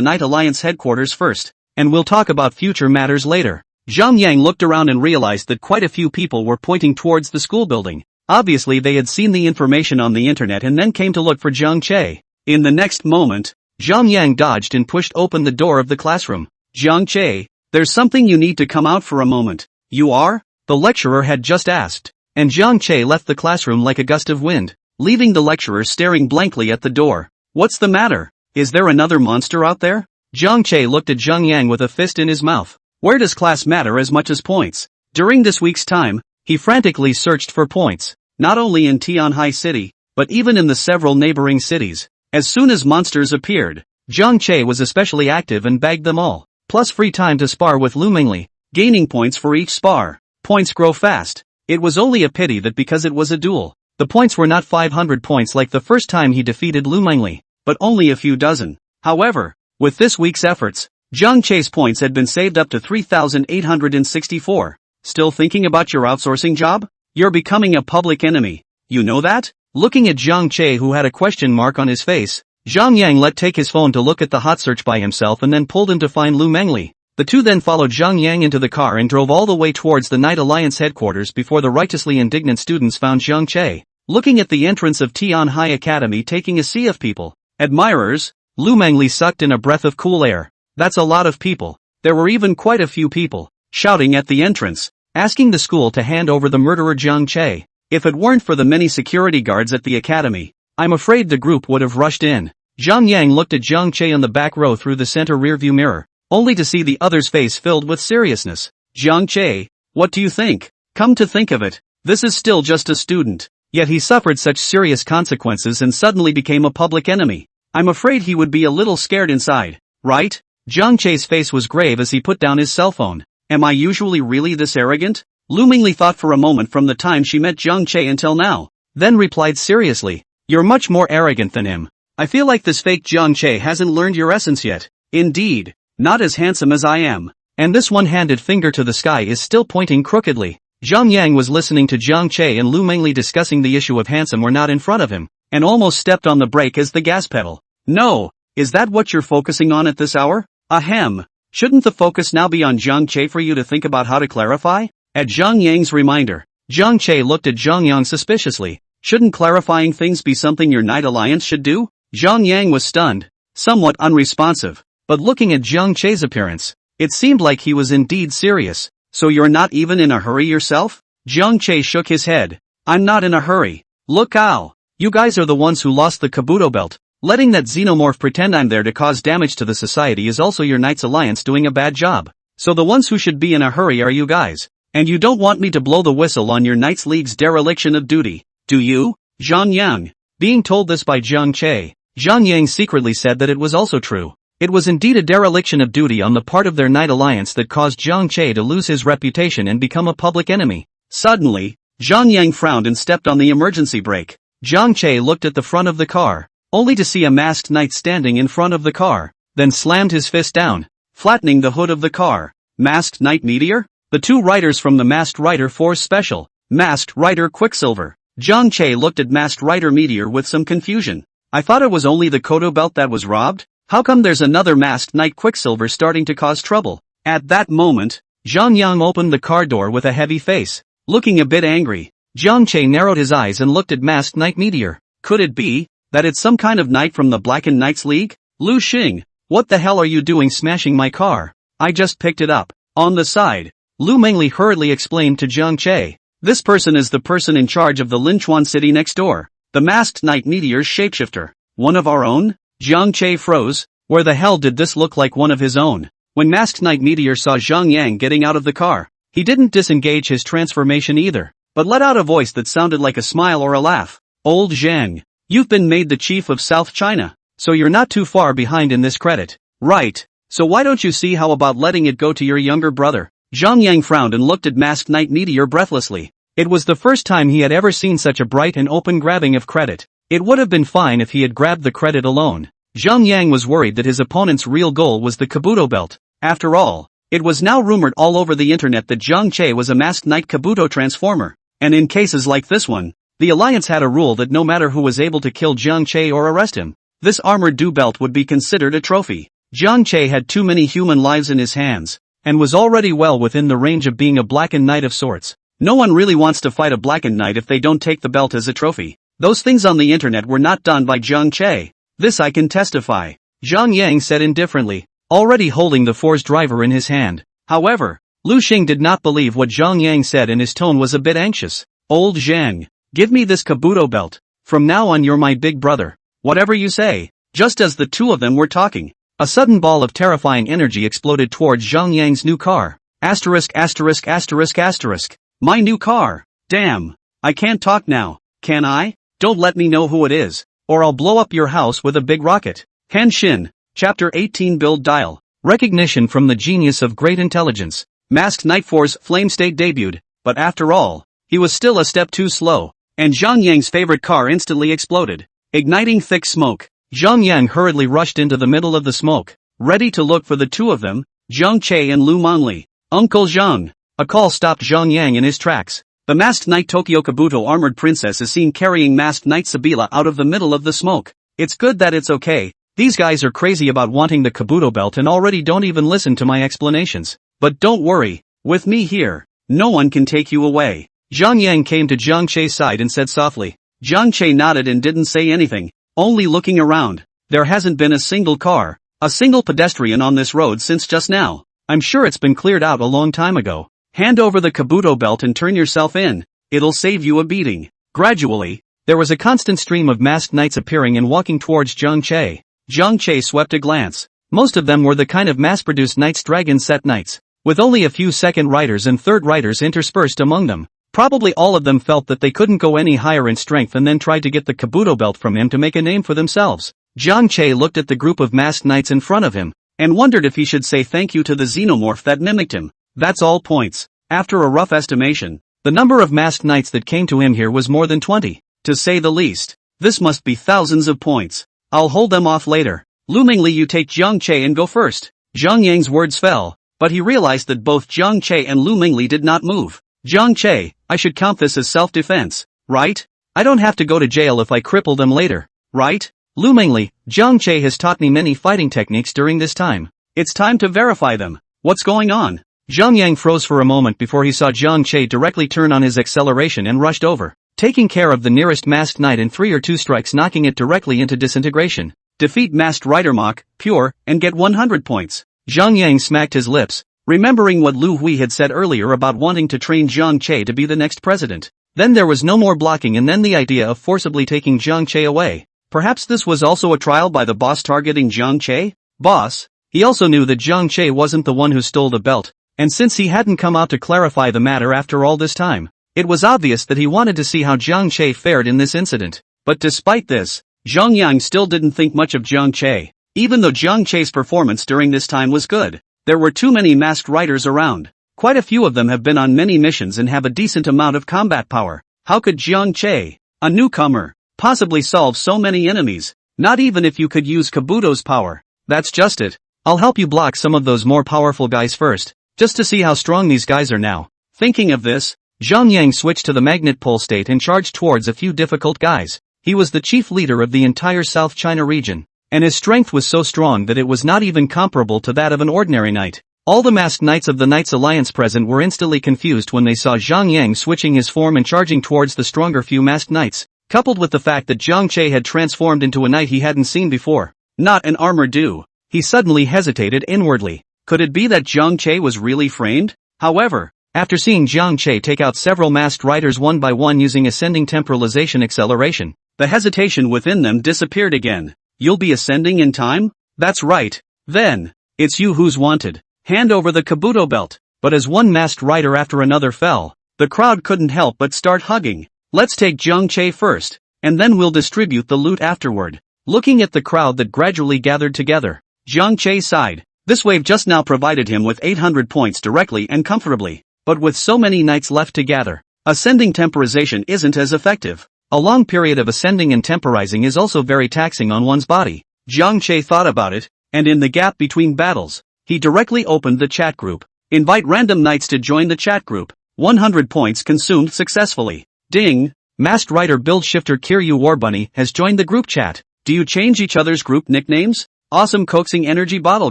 Night Alliance headquarters first, and we'll talk about future matters later. Zhang Yang looked around and realized that quite a few people were pointing towards the school building. Obviously they had seen the information on the internet and then came to look for Jiang Che. In the next moment, Zhang Yang dodged and pushed open the door of the classroom. Jiang Che, there's something you need to come out for a moment. You are? The lecturer had just asked, and Jiang Che left the classroom like a gust of wind, leaving the lecturer staring blankly at the door. What's the matter? Is there another monster out there? Jiang Che looked at Zhang Yang with a fist in his mouth. Where does class matter as much as points? During this week's time, he frantically searched for points, not only in Tianhai City, but even in the several neighboring cities. As soon as monsters appeared, Jiang Che was especially active and bagged them all, plus free time to spar with Lu Mingli, gaining points for each spar. Points grow fast. It was only a pity that because it was a duel, the points were not 500 points like the first time he defeated Lu Mingli, but only a few dozen. However, with this week's efforts, Jiang Che's points had been saved up to 3,864. Still thinking about your outsourcing job? You're becoming a public enemy. You know that? Looking at Jiang Che who had a question mark on his face, Zhang Yang let take his phone to look at the hot search by himself and then pulled him to find Lu Mingli. The two then followed Zhang Yang into the car and drove all the way towards the Night Alliance headquarters before the righteously indignant students found Jiang Che, looking at the entrance of Tianhai Academy taking a sea of people, admirers, Lu Mengli sucked in a breath of cool air. That's a lot of people. There were even quite a few people shouting at the entrance, asking the school to hand over the murderer Jiang Che. If it weren't for the many security guards at the academy, I'm afraid the group would have rushed in. Zhang Yang looked at Jiang Che in the back row through the center rearview mirror, only to see the other's face filled with seriousness. Jiang Che, what do you think? Come to think of it, this is still just a student. Yet he suffered such serious consequences and suddenly became a public enemy. I'm afraid he would be a little scared inside, right? Jiang Che's face was grave as he put down his cell phone. Am I usually really this arrogant? Lu Mingli thought for a moment from the time she met Jiang Che until now, then replied seriously, you're much more arrogant than him. I feel like this fake Jiang Che hasn't learned your essence yet. Indeed, not as handsome as I am. And this one-handed finger to the sky is still pointing crookedly. Zhang Yang was listening to Jiang Che and Lu Mingli discussing the issue of handsome or not in front of him, and almost stepped on the brake as the gas pedal. No, is that what you're focusing on at this hour? Ahem. Shouldn't the focus now be on Jiang Che for you to think about how to clarify? At Zhang Yang's reminder, Jiang Che looked at Zhang Yang suspiciously. Shouldn't clarifying things be something your Knight Alliance should do? Zhang Yang was stunned, somewhat unresponsive, but looking at Jiang Che's appearance, it seemed like he was indeed serious. So you're not even in a hurry yourself? Jiang Che shook his head. I'm not in a hurry. Look ow. You guys are the ones who lost the Kabuto belt. Letting that xenomorph pretend I'm there to cause damage to the society is also your Knights Alliance doing a bad job. So the ones who should be in a hurry are you guys. And you don't want me to blow the whistle on your Knights League's dereliction of duty, do you? Zhang Yang. Being told this by Jiang Che, Zhang Yang secretly said that it was also true. It was indeed a dereliction of duty on the part of their Knight Alliance that caused Jiang Che to lose his reputation and become a public enemy. Suddenly, Zhang Yang frowned and stepped on the emergency brake. Jiang Che looked at the front of the car, only to see a masked knight standing in front of the car, then slammed his fist down, flattening the hood of the car. Masked Knight Meteor? The two riders from the Masked Rider Force Special, Masked Rider Quicksilver. Jiang Che looked at Masked Rider Meteor with some confusion. I thought it was only the Kodo belt that was robbed? How come there's another Masked Knight Quicksilver starting to cause trouble? At that moment, Zhang Yang opened the car door with a heavy face, looking a bit angry. Jiang Che narrowed his eyes and looked at Masked Knight Meteor. Could it be that it's some kind of knight from the Blackened Knights League? Lu Xing, what the hell are you doing smashing my car? I just picked it up. On the side, Lu Mengli hurriedly explained to Jiang Che. This person is the person in charge of the Linchuan city next door. The Masked Knight Meteor's shapeshifter. One of our own? Jiang Che froze. Where the hell did this look like one of his own? When Masked Knight Meteor saw Zhang Yang getting out of the car, he didn't disengage his transformation either, but let out a voice that sounded like a smile or a laugh. Old Zhang, you've been made the chief of South China, so you're not too far behind in this credit. Right. So why don't you see how about letting it go to your younger brother? Zhang Yang frowned and looked at Masked Knight Meteor breathlessly. It was the first time he had ever seen such a bright and open grabbing of credit. It would have been fine if he had grabbed the credit alone. Zhang Yang was worried that his opponent's real goal was the Kabuto belt. After all, it was now rumored all over the internet that Jiang Che was a Masked Knight Kabuto transformer. And in cases like this one, the Alliance had a rule that no matter who was able to kill Jiang Che or arrest him, this armored do belt would be considered a trophy. Jiang Che had too many human lives in his hands, and was already well within the range of being a Blackened Knight of sorts. No one really wants to fight a Blackened Knight if they don't take the belt as a trophy. Those things on the internet were not done by Jiang Che. This I can testify. Zhang Yang said indifferently, already holding the Force driver in his hand. However, Lu Xing did not believe what Zhang Yang said and his tone was a bit anxious. Old Zhang, give me this Kabuto belt. From now on you're my big brother. Whatever you say. Just as the two of them were talking, a sudden ball of terrifying energy exploded towards Zhang Yang's new car. Asterisk asterisk asterisk asterisk. My new car. Damn. I can't talk now, can I? Don't let me know who it is, or I'll blow up your house with a big rocket. Henshin. Chapter 18 Build Dial. Recognition from the genius of great intelligence. Masked Knight Force Flame State debuted, but after all, he was still a step too slow, and Zhang Yang's favorite car instantly exploded, igniting thick smoke. Zhang Yang hurriedly rushed into the middle of the smoke, ready to look for the two of them, Jiang Che and Lu Mengli. Uncle Zhang. A call stopped Zhang Yang in his tracks. The Masked Knight Tokyo Kabuto armored princess is seen carrying Masked Knight Sabila out of the middle of the smoke. It's good that it's okay. These guys are crazy about wanting the Kabuto belt and already don't even listen to my explanations. But don't worry, with me here, no one can take you away. Zhang Yang came to Jiang Che's side and said softly. Jiang Che nodded and didn't say anything, only looking around. There hasn't been a single car, a single pedestrian on this road since just now. I'm sure it's been cleared out a long time ago. Hand over the kabuto belt and turn yourself in. It'll save you a beating. Gradually, there was a constant stream of masked knights appearing and walking towards Zhang Che. Zhang Che swept a glance. Most of them were the kind of mass-produced Knights Dragon set knights, with only a few second riders and third riders interspersed among them. Probably all of them felt that they couldn't go any higher in strength and then tried to get the kabuto belt from him to make a name for themselves. Zhang Che looked at the group of masked knights in front of him, and wondered if he should say thank you to the xenomorph that mimicked him. That's all points. After a rough estimation, the number of masked knights that came to him here was more than 20, to say the least. This must be thousands of points. I'll hold them off later. Loomingly, you take Zhang Che and go first. Zhang Yang's words fell, but he realized that both Zhang Che and Lu Mingli did not move. Zhang Che, I should count this as self-defense, right? I don't have to go to jail if I cripple them later, right? Lu Mingli, Zhang Che has taught me many fighting techniques during this time. It's time to verify them. What's going on? Zhang Yang froze for a moment before he saw Zhang Che directly turn on his acceleration and rushed over, taking care of the nearest masked knight in 3 or 2 strikes, knocking it directly into disintegration. Defeat Masked Rider Mach, pure, and get 100 points. Zhang Yang smacked his lips, remembering what Lu Hui had said earlier about wanting to train Zhang Che to be the next president. Then there was no more blocking, and then the idea of forcibly taking Zhang Che away. Perhaps this was also a trial by the boss targeting Zhang Che? Boss? He also knew that Zhang Che wasn't the one who stole the belt, and since he hadn't come out to clarify the matter after all this time, it was obvious that he wanted to see how Zhang Che fared in this incident. But despite this, Zhang Yang still didn't think much of Zhang Che. Even though Zhang Che's performance during this time was good, there were too many masked riders around. Quite a few of them have been on many missions and have a decent amount of combat power. How could Zhang Che, a newcomer, possibly solve so many enemies? Not even if you could use Kabuto's power. That's just it. I'll help you block some of those more powerful guys first, just to see how strong these guys are now. Thinking of this, Zhang Yang switched to the magnet pole state and charged towards a few difficult guys. He was the chief leader of the entire South China region, and his strength was so strong that it was not even comparable to that of an ordinary knight. All the masked knights of the Knights Alliance present were instantly confused when they saw Zhang Yang switching his form and charging towards the stronger few masked knights, coupled with the fact that Zhang Che had transformed into a knight he hadn't seen before, not an armored dude. He suddenly hesitated inwardly. Could it be that Zhang Che was really framed? However, after seeing Zhang Che take out several masked riders one by one using ascending temporalization acceleration, the hesitation within them disappeared again. You'll be ascending in time? That's right. Then, it's you who's wanted. Hand over the Kabuto belt. But as one masked rider after another fell, the crowd couldn't help but start hugging. Let's take Zhang Che first, and then we'll distribute the loot afterward. Looking at the crowd that gradually gathered together, Zhang Che sighed. This wave just now provided him with 800 points directly and comfortably. But with so many knights left to gather, ascending temporization isn't as effective. A long period of ascending and temporizing is also very taxing on one's body. Zhang Che thought about it, and in the gap between battles, he directly opened the chat group. Invite random knights to join the chat group. 100 points consumed successfully. Ding! Masked Rider Build Shifter Kiryu Warbunny has joined the group chat. Do you change each other's group nicknames? Awesome Coaxing Energy Bottle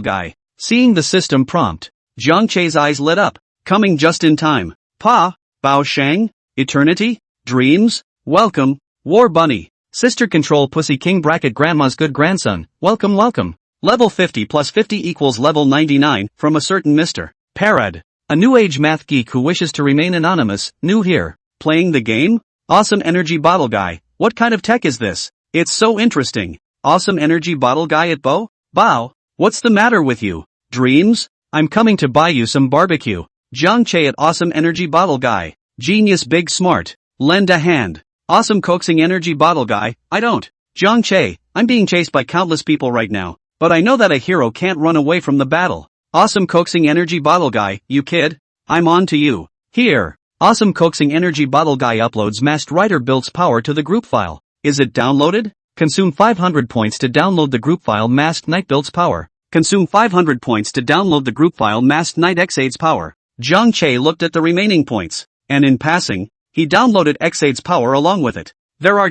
Guy. Seeing the system prompt, Zhang Che's eyes lit up. Coming just in time. Pa, Bao Shang, Eternity, Dreams, welcome, War Bunny, Sister Control Pussy King Bracket Grandma's Good Grandson, welcome welcome. Level 50 plus 50 equals level 99, from a certain Mr. Parad. A new age math geek who wishes to remain anonymous, new here. Playing the game? Awesome Energy Bottle Guy, what kind of tech is this? It's so interesting. Awesome Energy Bottle Guy at Bao, what's the matter with you? Dreams? I'm coming to buy you some barbecue. Zhang Che at Awesome Energy Bottle Guy. Genius Big Smart. Lend a hand. Awesome Coaxing Energy Bottle Guy, I don't. Zhang Che, I'm being chased by countless people right now, but I know that a hero can't run away from the battle. Awesome Coaxing Energy Bottle Guy, you kid? I'm on to you. Here. Awesome Coaxing Energy Bottle Guy uploads Masked Rider Builds Power to the group file. Is it downloaded? Consume 500 points to download the group file Masked Knight Builds Power. Consume 500 points to download the group file Masked Knight Xaids Power. Zhang Che looked at the remaining points, and in passing, he downloaded Xaids Power along with it. There are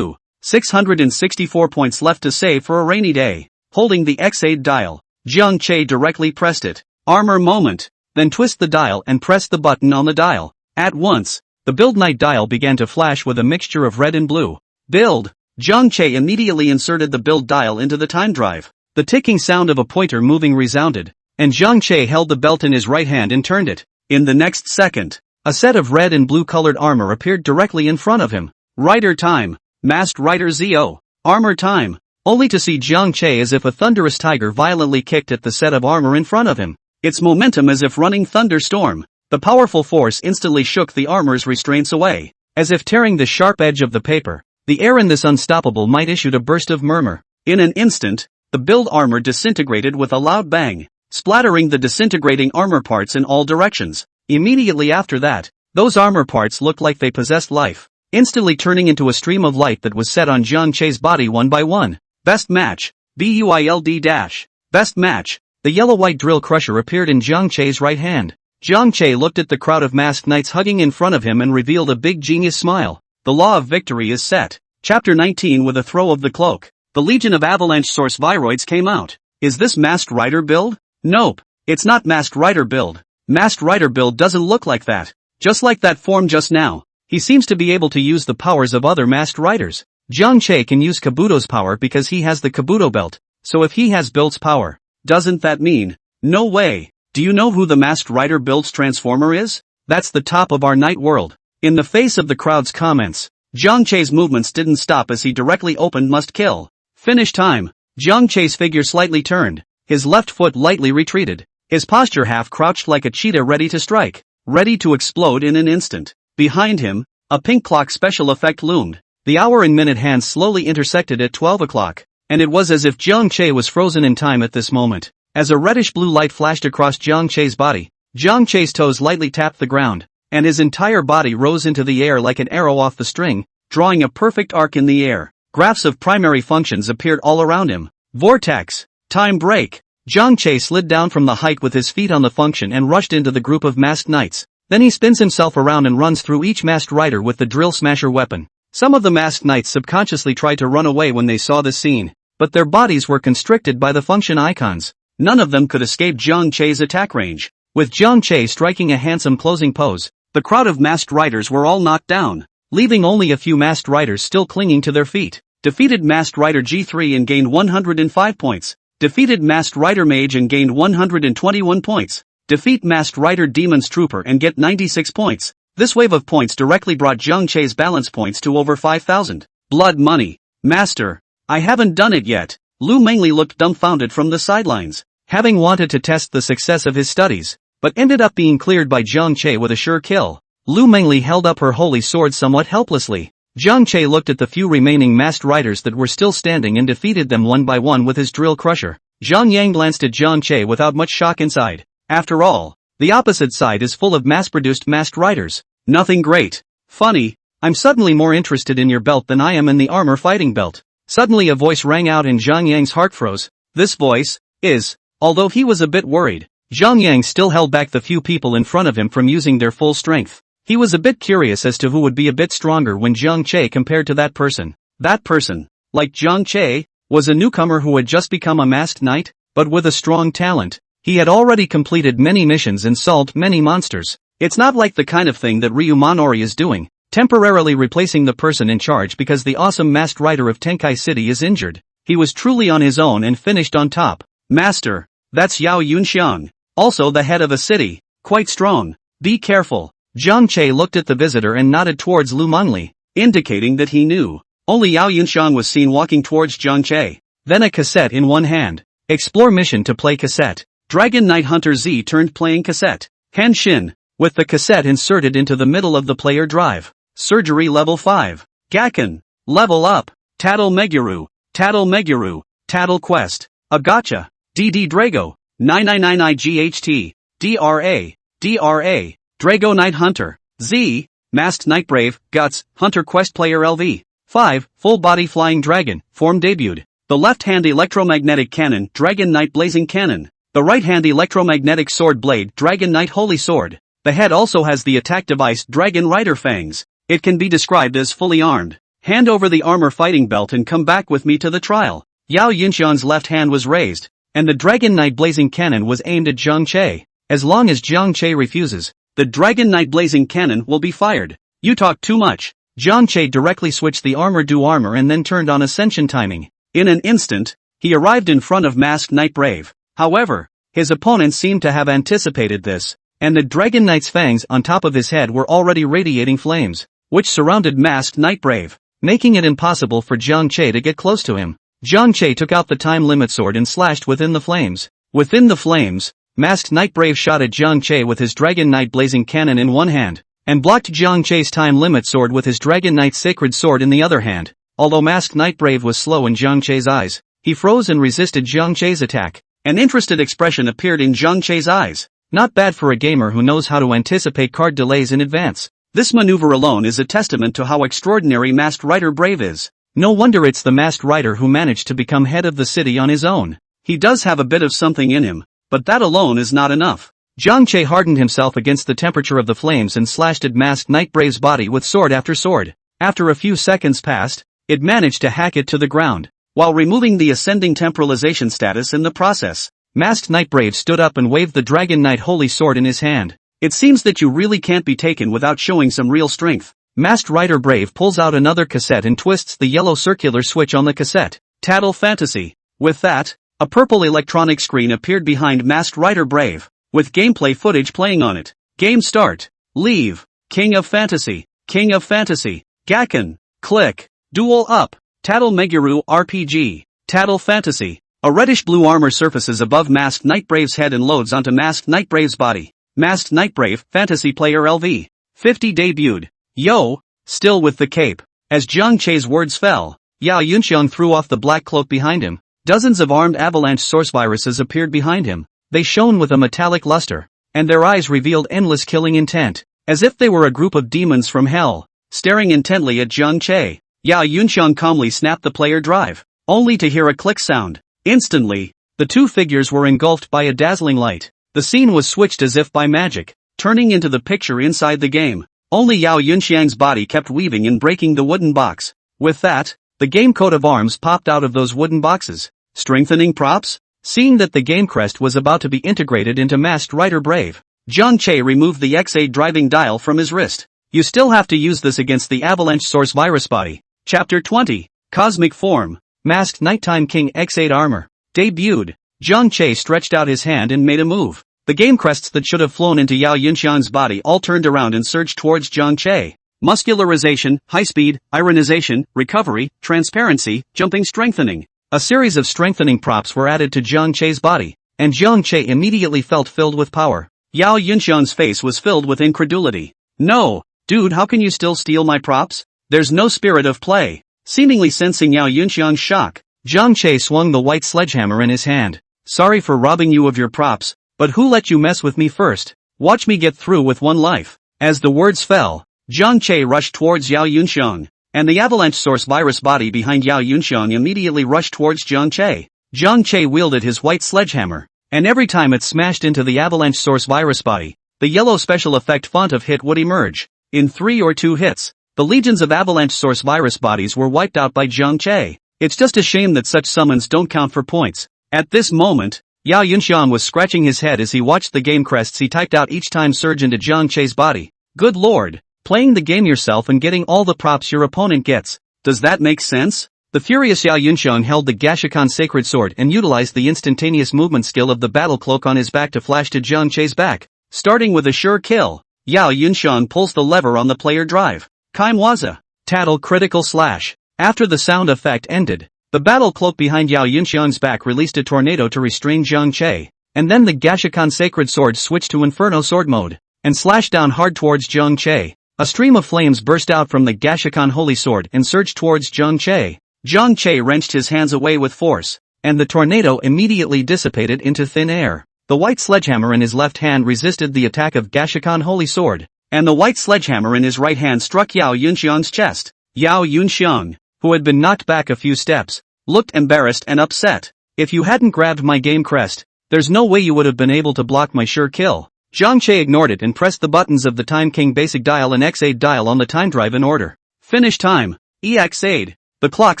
664 points left to save for a rainy day. Holding the Xaid dial, Zhang Che directly pressed it. Armor moment. Then twist the dial and press the button on the dial. At once, the Build Knight dial began to flash with a mixture of red and blue. Build. Jiang Che immediately inserted the build dial into the time drive. The ticking sound of a pointer moving resounded, and Jiang Che held the belt in his right hand and turned it. In the next second, a set of red and blue colored armor appeared directly in front of him. Rider time. Masked Rider ZO. Armor time. Only to see Jiang Che as if a thunderous tiger violently kicked at the set of armor in front of him. Its momentum as if running thunderstorm. The powerful force instantly shook the armor's restraints away. As if tearing the sharp edge of the paper, the air in this unstoppable might issued a burst of murmur. In an instant, the build armor disintegrated with a loud bang, splattering the disintegrating armor parts in all directions. Immediately after that, those armor parts looked like they possessed life, instantly turning into a stream of light that was set on Jiang Che's body one by one. Best match. BUILD-. Best match. The yellow-white drill crusher appeared in Jiang Che's right hand. Jiang Che looked at the crowd of masked knights hugging in front of him and revealed a big genius smile. The law of victory is set. Chapter 19. With a throw of the cloak, the Legion of Avalanche Source Viroids came out. Is this Masked Rider build? Nope. It's not Masked Rider build. Masked Rider build doesn't look like that. Just like that form just now. He seems to be able to use the powers of other Masked Riders. Jiang Che can use Kabuto's power because he has the Kabuto belt. So if he has build's power, doesn't that mean? No way. Do you know who the Masked Rider build's transformer is? That's the top of our night world. In the face of the crowd's comments, Jiang Che's movements didn't stop as he directly opened must kill. Finish time. Jiang Che's figure slightly turned. His left foot lightly retreated. His posture half crouched like a cheetah ready to strike. Ready to explode in an instant. Behind him, a pink clock special effect loomed. The hour and minute hands slowly intersected at 12 o'clock. And it was as if Jiang Che was frozen in time at this moment. As a reddish-blue light flashed across Jiang Che's body, Jiang Che's toes lightly tapped the ground, and his entire body rose into the air like an arrow off the string, drawing a perfect arc in the air. Graphs of primary functions appeared all around him. Vortex. Time break. Jiang Che slid down from the height with his feet on the function and rushed into the group of masked knights. Then he spins himself around and runs through each masked rider with the drill smasher weapon. Some of the masked knights subconsciously tried to run away when they saw this scene, but their bodies were constricted by the function icons. None of them could escape Jiang Che's attack range. With Jiang Che striking a handsome closing pose, the crowd of masked riders were all knocked down, leaving only a few masked riders still clinging to their feet. Defeated Masked Rider G3 and gained 105 points. Defeated Masked Rider Mage and gained 121 points. Defeat Masked Rider Demon's Trooper and get 96 points. This wave of points directly brought Jiang Che's balance points to over 5,000. Blood money. Master. I haven't done it yet. Lu Mengli looked dumbfounded from the sidelines, having wanted to test the success of his studies, but ended up being cleared by Jiang Che with a sure kill. Lu Mengli held up her holy sword somewhat helplessly. Jiang Che looked at the few remaining masked riders that were still standing and defeated them one by one with his drill crusher. Zhang Yang glanced at Jiang Che without much shock inside. After all, the opposite side is full of mass-produced masked riders. Nothing great. Funny, I'm suddenly more interested in your belt than I am in the armor fighting belt. Suddenly a voice rang out and Zhang Yang's heart froze. This voice is, although he was a bit worried, Zhang Yang still held back the few people in front of him from using their full strength. He was a bit curious as to who would be a bit stronger when Jiang Che compared to that person. That person, like Jiang Che, was a newcomer who had just become a masked knight, but with a strong talent. He had already completed many missions and solved many monsters. It's not like the kind of thing that Ryu Manori is doing, temporarily replacing the person in charge because the awesome masked rider of Tenkai City is injured. He was truly on his own and finished on top. Master, that's Yao Yunxiang, also the head of a city, quite strong. Be careful. Jiang Che looked at the visitor and nodded towards Lu Mengli, indicating that he knew. Only Yao Yunxiang was seen walking towards Jiang Che. Then a cassette in one hand. Explore mission to play cassette. Dragon Knight Hunter Z turned playing cassette. Henshin, with the cassette inserted into the middle of the player drive. Surgery level 5. Gakken, level up. Tattle Meguru, Tattle Quest. A gotcha. DD Drago, 999IGHT, DRA. Drago Knight Hunter. Z. Masked Knight Brave, Guts, Hunter Quest Player LV. 5. Full Body Flying Dragon, Form debuted. The left-hand Electromagnetic Cannon, Dragon Knight Blazing Cannon. The right-hand Electromagnetic Sword Blade, Dragon Knight Holy Sword. The head also has the attack device, Dragon Rider Fangs. It can be described as fully armed. Hand over the armor fighting belt and come back with me to the trial. Yao Yunxiang's left hand was raised, and the Dragon Knight Blazing Cannon was aimed at Jiang Che. As long as Jiang Che refuses, the Dragon Knight Blazing Cannon will be fired. You talk too much. Jiang Che directly switched the armor to armor and then turned on ascension timing. In an instant, he arrived in front of Masked Knight Brave. However, his opponent seemed to have anticipated this, and the Dragon Knight's fangs on top of his head were already radiating flames, which surrounded Masked Knight Brave, making it impossible for Jiang Che to get close to him. Jiang Che took out the time limit sword and slashed within the flames. Within the flames, Masked Knight Brave shot at Jiang Che with his Dragon Knight blazing cannon in one hand, and blocked Jiang Che's time limit sword with his Dragon Knight sacred sword in the other hand. Although Masked Knight Brave was slow in Jiang Che's eyes, he froze and resisted Jiang Che's attack. An interested expression appeared in Jiang Che's eyes. Not bad for a gamer who knows how to anticipate card delays in advance. This maneuver alone is a testament to how extraordinary Masked Rider Brave is. No wonder it's the Masked Rider who managed to become head of the city on his own. He does have a bit of something in him, but that alone is not enough. Jiang Che hardened himself against the temperature of the flames and slashed at Masked Knight Brave's body with sword after sword. After a few seconds passed, it managed to hack it to the ground, while removing the ascending temporalization status in the process. Masked Knight Brave stood up and waved the Dragon Knight Holy Sword in his hand. It seems that you really can't be taken without showing some real strength. Masked Rider Brave pulls out another cassette and twists the yellow circular switch on the cassette. Tattle Fantasy. With that, a purple electronic screen appeared behind Masked Rider Brave, with gameplay footage playing on it. Game start. Leave. King of Fantasy. King of Fantasy. Gakken. Click. Duel up. Tattle Meguru RPG. Tattle Fantasy. A reddish-blue armor surfaces above Masked Knight Brave's head and loads onto Masked Knight Brave's body. Masked Knight Brave, Fantasy Player LV. 50 debuted. Yo! Still with the cape. As Jiang Che's words fell, Yao Yunxiang threw off the black cloak behind him. Dozens of armed avalanche source viruses appeared behind him. They shone with a metallic luster, and their eyes revealed endless killing intent, as if they were a group of demons from hell, staring intently at Jiang Che. Yao Yunxiang calmly snapped the player drive, only to hear a click sound. Instantly, the two figures were engulfed by a dazzling light. The scene was switched as if by magic, turning into the picture inside the game. Only Yao Yunxiang's body kept weaving and breaking the wooden box. With that, the game coat of arms popped out of those wooden boxes. Strengthening props? Seeing that the game crest was about to be integrated into Masked Rider Brave, Jiang Che removed the X8 driving dial from his wrist. You still have to use this against the Avalanche Source Virus Body. Chapter 20. Cosmic Form. Masked Nighttime King X8 Armor. Debuted. Jiang Che stretched out his hand and made a move. The game crests that should have flown into Yao Yunxiang's body all turned around and surged towards Jiang Che. Muscularization, high speed, ironization, recovery, transparency, jumping strengthening. A series of strengthening props were added to Jiang Che's body, and Jiang Che immediately felt filled with power. Yao Yunxiang's face was filled with incredulity. No, dude, how can you still steal my props? There's no spirit of play. Seemingly sensing Yao Yunxiang's shock, Jiang Che swung the white sledgehammer in his hand. Sorry for robbing you of your props, but who let you mess with me first? Watch me get through with one life. As the words fell, Jiang Che rushed towards Yao Yunxiang, and the avalanche source virus body behind Yao Yunxiang immediately rushed towards Jiang Che. Jiang Che wielded his white sledgehammer, and every time it smashed into the avalanche source virus body, the yellow special effect font of hit would emerge. In 3 or 2 hits, the legions of avalanche source virus bodies were wiped out by Jiang Che. It's just a shame that such summons don't count for points. At this moment, Yao Yunxiang was scratching his head as he watched the game crests he typed out each time surge into Jiang Che's body. Good lord, playing the game yourself and getting all the props your opponent gets. Does that make sense? The furious Yao Yunxiang held the Gashikan sacred sword and utilized the instantaneous movement skill of the battle cloak on his back to flash to Jiang Che's back. Starting with a sure kill, Yao Yunxiang pulls the lever on the player drive. Kaimwaza. Tattle critical slash. After the sound effect ended, the battle cloak behind Yao Yunxiang's back released a tornado to restrain Jiang Che, and then the Gashikan sacred sword switched to Inferno sword mode, and slashed down hard towards Jiang Che. A stream of flames burst out from the Gashikan holy sword and surged towards Jiang Che. Jiang Che wrenched his hands away with force, and the tornado immediately dissipated into thin air. The white sledgehammer in his left hand resisted the attack of Gashikan holy sword, and the white sledgehammer in his right hand struck Yao Yunxiang's chest. Yao Yunxiang, who had been knocked back a few steps, looked embarrassed and upset. If you hadn't grabbed my game crest, there's no way you would have been able to block my sure kill. Jiang Che ignored it and pressed the buttons of the Time King basic dial and X8 dial on the time drive in order. Finish time. EX8. The clock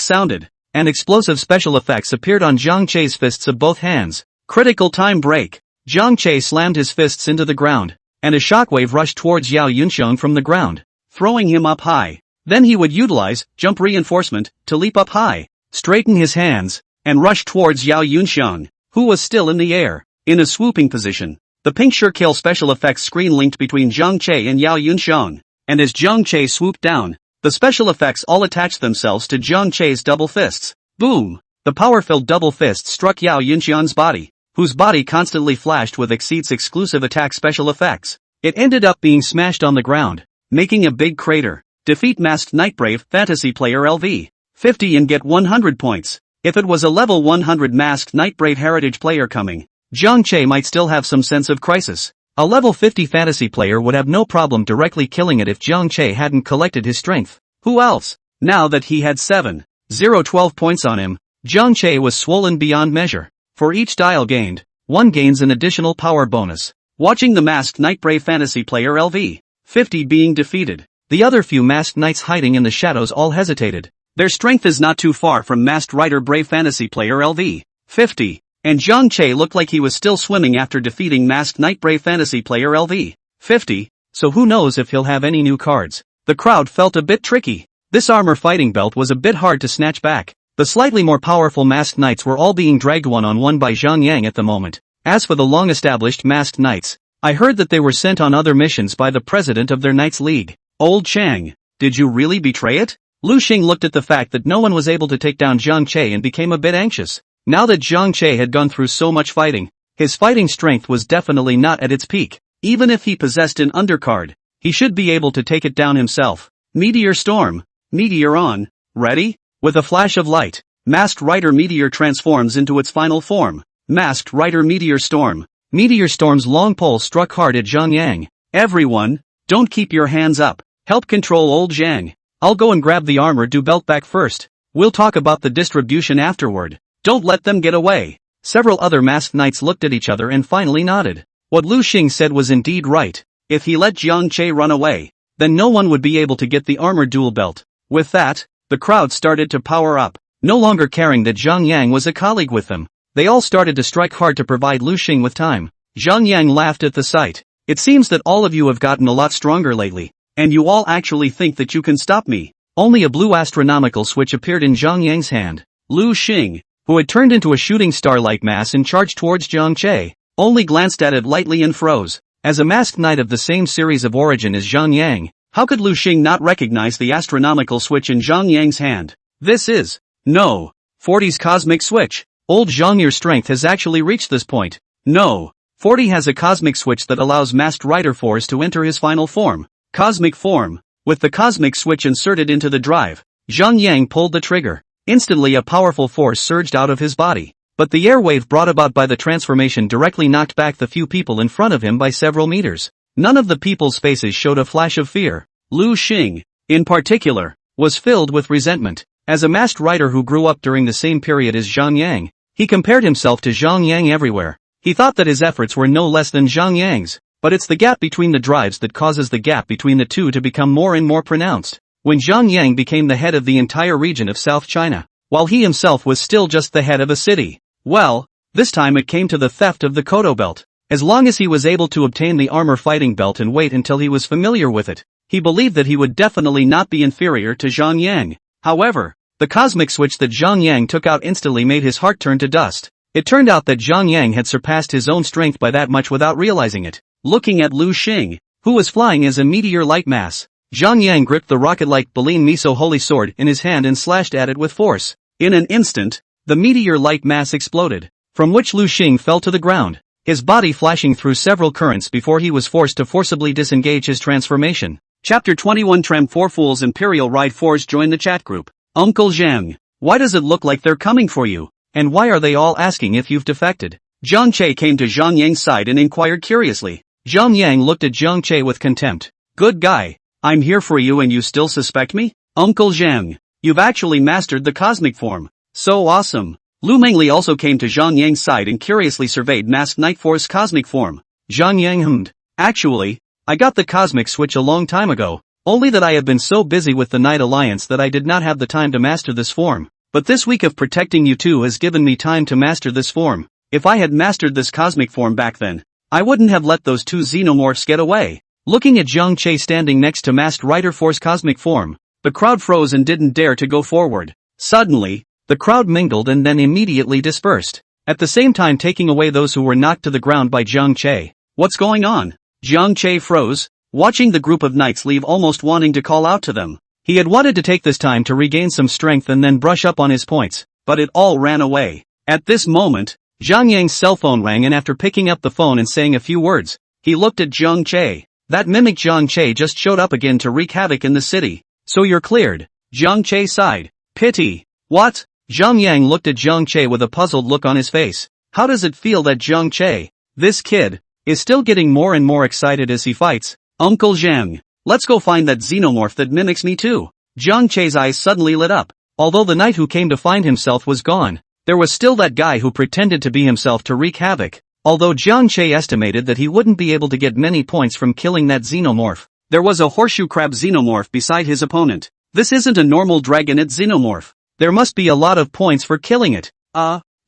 sounded, and explosive special effects appeared on Jiang Che's fists of both hands. Critical time break. Jiang Che slammed his fists into the ground, and a shockwave rushed towards Yao Yunxiang from the ground, throwing him up high. Then he would utilize jump reinforcement to leap up high, straighten his hands, and rush towards Yao Yunxiang, who was still in the air, in a swooping position. The pink Shurkill special effects screen linked between Zhang Che and Yao Yunxiang, and as Zhang Che swooped down, the special effects all attached themselves to Zhang Che's double fists. Boom! The power-filled double fist struck Yao Yunxiang's body, whose body constantly flashed with Exceed's exclusive attack special effects. It ended up being smashed on the ground, making a big crater. Defeat Masked Knight Brave Fantasy Player LV 50 and get 100 points. If it was a level 100 Masked Knight Brave Heritage player coming, Zhang Che might still have some sense of crisis. A level 50 fantasy player would have no problem directly killing it if Zhang Che hadn't collected his strength. Who else? Now that he had 7,012 points on him, Zhang Che was swollen beyond measure. For each dial gained, one gains an additional power bonus. Watching the Masked Knight Brave Fantasy Player LV 50 being defeated, the other few Masked Knights hiding in the shadows all hesitated. Their strength is not too far from Masked Rider Brave Fantasy Player LV 50. And Zhang Che looked like he was still swimming after defeating Masked Knight Brave Fantasy Player LV 50, so who knows if he'll have any new cards. The crowd felt a bit tricky. This armor fighting belt was a bit hard to snatch back. The slightly more powerful Masked Knights were all being dragged one-on-one by Zhang Yang at the moment. As for the long-established Masked Knights, I heard that they were sent on other missions by the president of their Knights League. Old Chang, did you really betray it? Lu Xing looked at the fact that no one was able to take down Zhang Che and became a bit anxious. Now that Zhang Che had gone through so much fighting, his fighting strength was definitely not at its peak. Even if he possessed an undercard, he should be able to take it down himself. Meteor Storm. Meteor on. Ready? With a flash of light, Masked Rider Meteor transforms into its final form. Masked Rider Meteor Storm. Meteor Storm's long pole struck hard at Zhang Yang. Everyone, don't keep your hands up. Help control old Zhang. I'll go and grab the armor do belt back first. We'll talk about the distribution afterward. Don't let them get away. Several other Masked Knights looked at each other and finally nodded. What Lu Xing said was indeed right. If he let Zhang Che run away, then no one would be able to get the armor dual belt. With that, the crowd started to power up. No longer caring that Zhang Yang was a colleague with them, they all started to strike hard to provide Lu Xing with time. Zhang Yang laughed at the sight. It seems that all of you have gotten a lot stronger lately, and you all actually think that you can stop me. Only a blue astronomical switch appeared in Zhang Yang's hand. Lu Xing, who had turned into a shooting star-like mass and charged towards Zhang Che, only glanced at it lightly and froze. As a Masked Knight of the same series of origin as Zhang Yang, how could Lu Xing not recognize the astronomical switch in Zhang Yang's hand? This is, no, 40's cosmic switch. Old Zhang, your strength has actually reached this point. No, 40 has a cosmic switch that allows Masked Rider Force to enter his final form. Cosmic form. With the cosmic switch inserted into the drive, Zhang Yang pulled the trigger. Instantly a powerful force surged out of his body, but the airwave brought about by the transformation directly knocked back the few people in front of him by several meters. None of the people's faces showed a flash of fear. Lu Xing, in particular, was filled with resentment. As a Masked Rider who grew up during the same period as Zhang Yang, he compared himself to Zhang Yang everywhere. He thought that his efforts were no less than Zhang Yang's, but it's the gap between the drives that causes the gap between the two to become more and more pronounced. When Zhang Yang became the head of the entire region of South China, while he himself was still just the head of a city. Well, this time it came to the theft of the Kodo belt. As long as he was able to obtain the armor fighting belt and wait until he was familiar with it, he believed that he would definitely not be inferior to Zhang Yang. However, the cosmic switch that Zhang Yang took out instantly made his heart turn to dust. It turned out that Zhang Yang had surpassed his own strength by that much without realizing it. Looking at Lu Xing, who was flying as a meteor-like mass, Zhang Yang gripped the rocket-like Baleen Miso Holy Sword in his hand and slashed at it with force. In an instant, the meteor-like mass exploded, from which Lu Xing fell to the ground, his body flashing through several currents before he was forced to forcibly disengage his transformation. Chapter 21 Tram 4 Fools Imperial Ride 4s join the chat group. Uncle Zhang, why does it look like they're coming for you? And why are they all asking if you've defected? Zhang Che came to Zhang Yang's side and inquired curiously. Zhang Yang looked at Zhang Che with contempt. Good guy. I'm here for you and you still suspect me? Uncle Zhang, you've actually mastered the cosmic form. So awesome. Lu Mengli also came to Zhang Yang's side and curiously surveyed Masked Knight Force cosmic form. Zhang Yang hummed. Actually, I got the cosmic switch a long time ago, only that I have been so busy with the Night Alliance that I did not have the time to master this form. But this week of protecting you two has given me time to master this form. If I had mastered this cosmic form back then, I wouldn't have let those two xenomorphs get away. Looking at Zhang Che standing next to Masked Rider Force cosmic form, The crowd froze and didn't dare to go forward. Suddenly, the crowd mingled and then immediately dispersed, at the same time taking away those who were knocked to the ground by Jiang Che. What's going on? Jiang Che froze, watching the group of knights leave, almost wanting to call out to them. He had wanted to take this time to regain some strength and then brush up on his points, but it all ran away. At this moment, Zhang Yang's cell phone rang, and after picking up the phone and saying a few words, he looked at Jiang Che. That mimic Jiang Che just showed up again to wreak havoc in the city. So you're cleared. Jiang Che sighed. Pity. What? Zhang Yang looked at Jiang Che with a puzzled look on his face. How does it feel that Jiang Che, this kid, is still getting more and more excited as he fights? Uncle Zhang, let's go find that xenomorph that mimics me too. Jiang Che's eyes suddenly lit up. Although the knight who came to find himself was gone, there was still that guy who pretended to be himself to wreak havoc. Although Jiang Che estimated that he wouldn't be able to get many points from killing that xenomorph, there was a horseshoe crab xenomorph beside his opponent. This isn't a normal dragonite xenomorph. There must be a lot of points for killing it.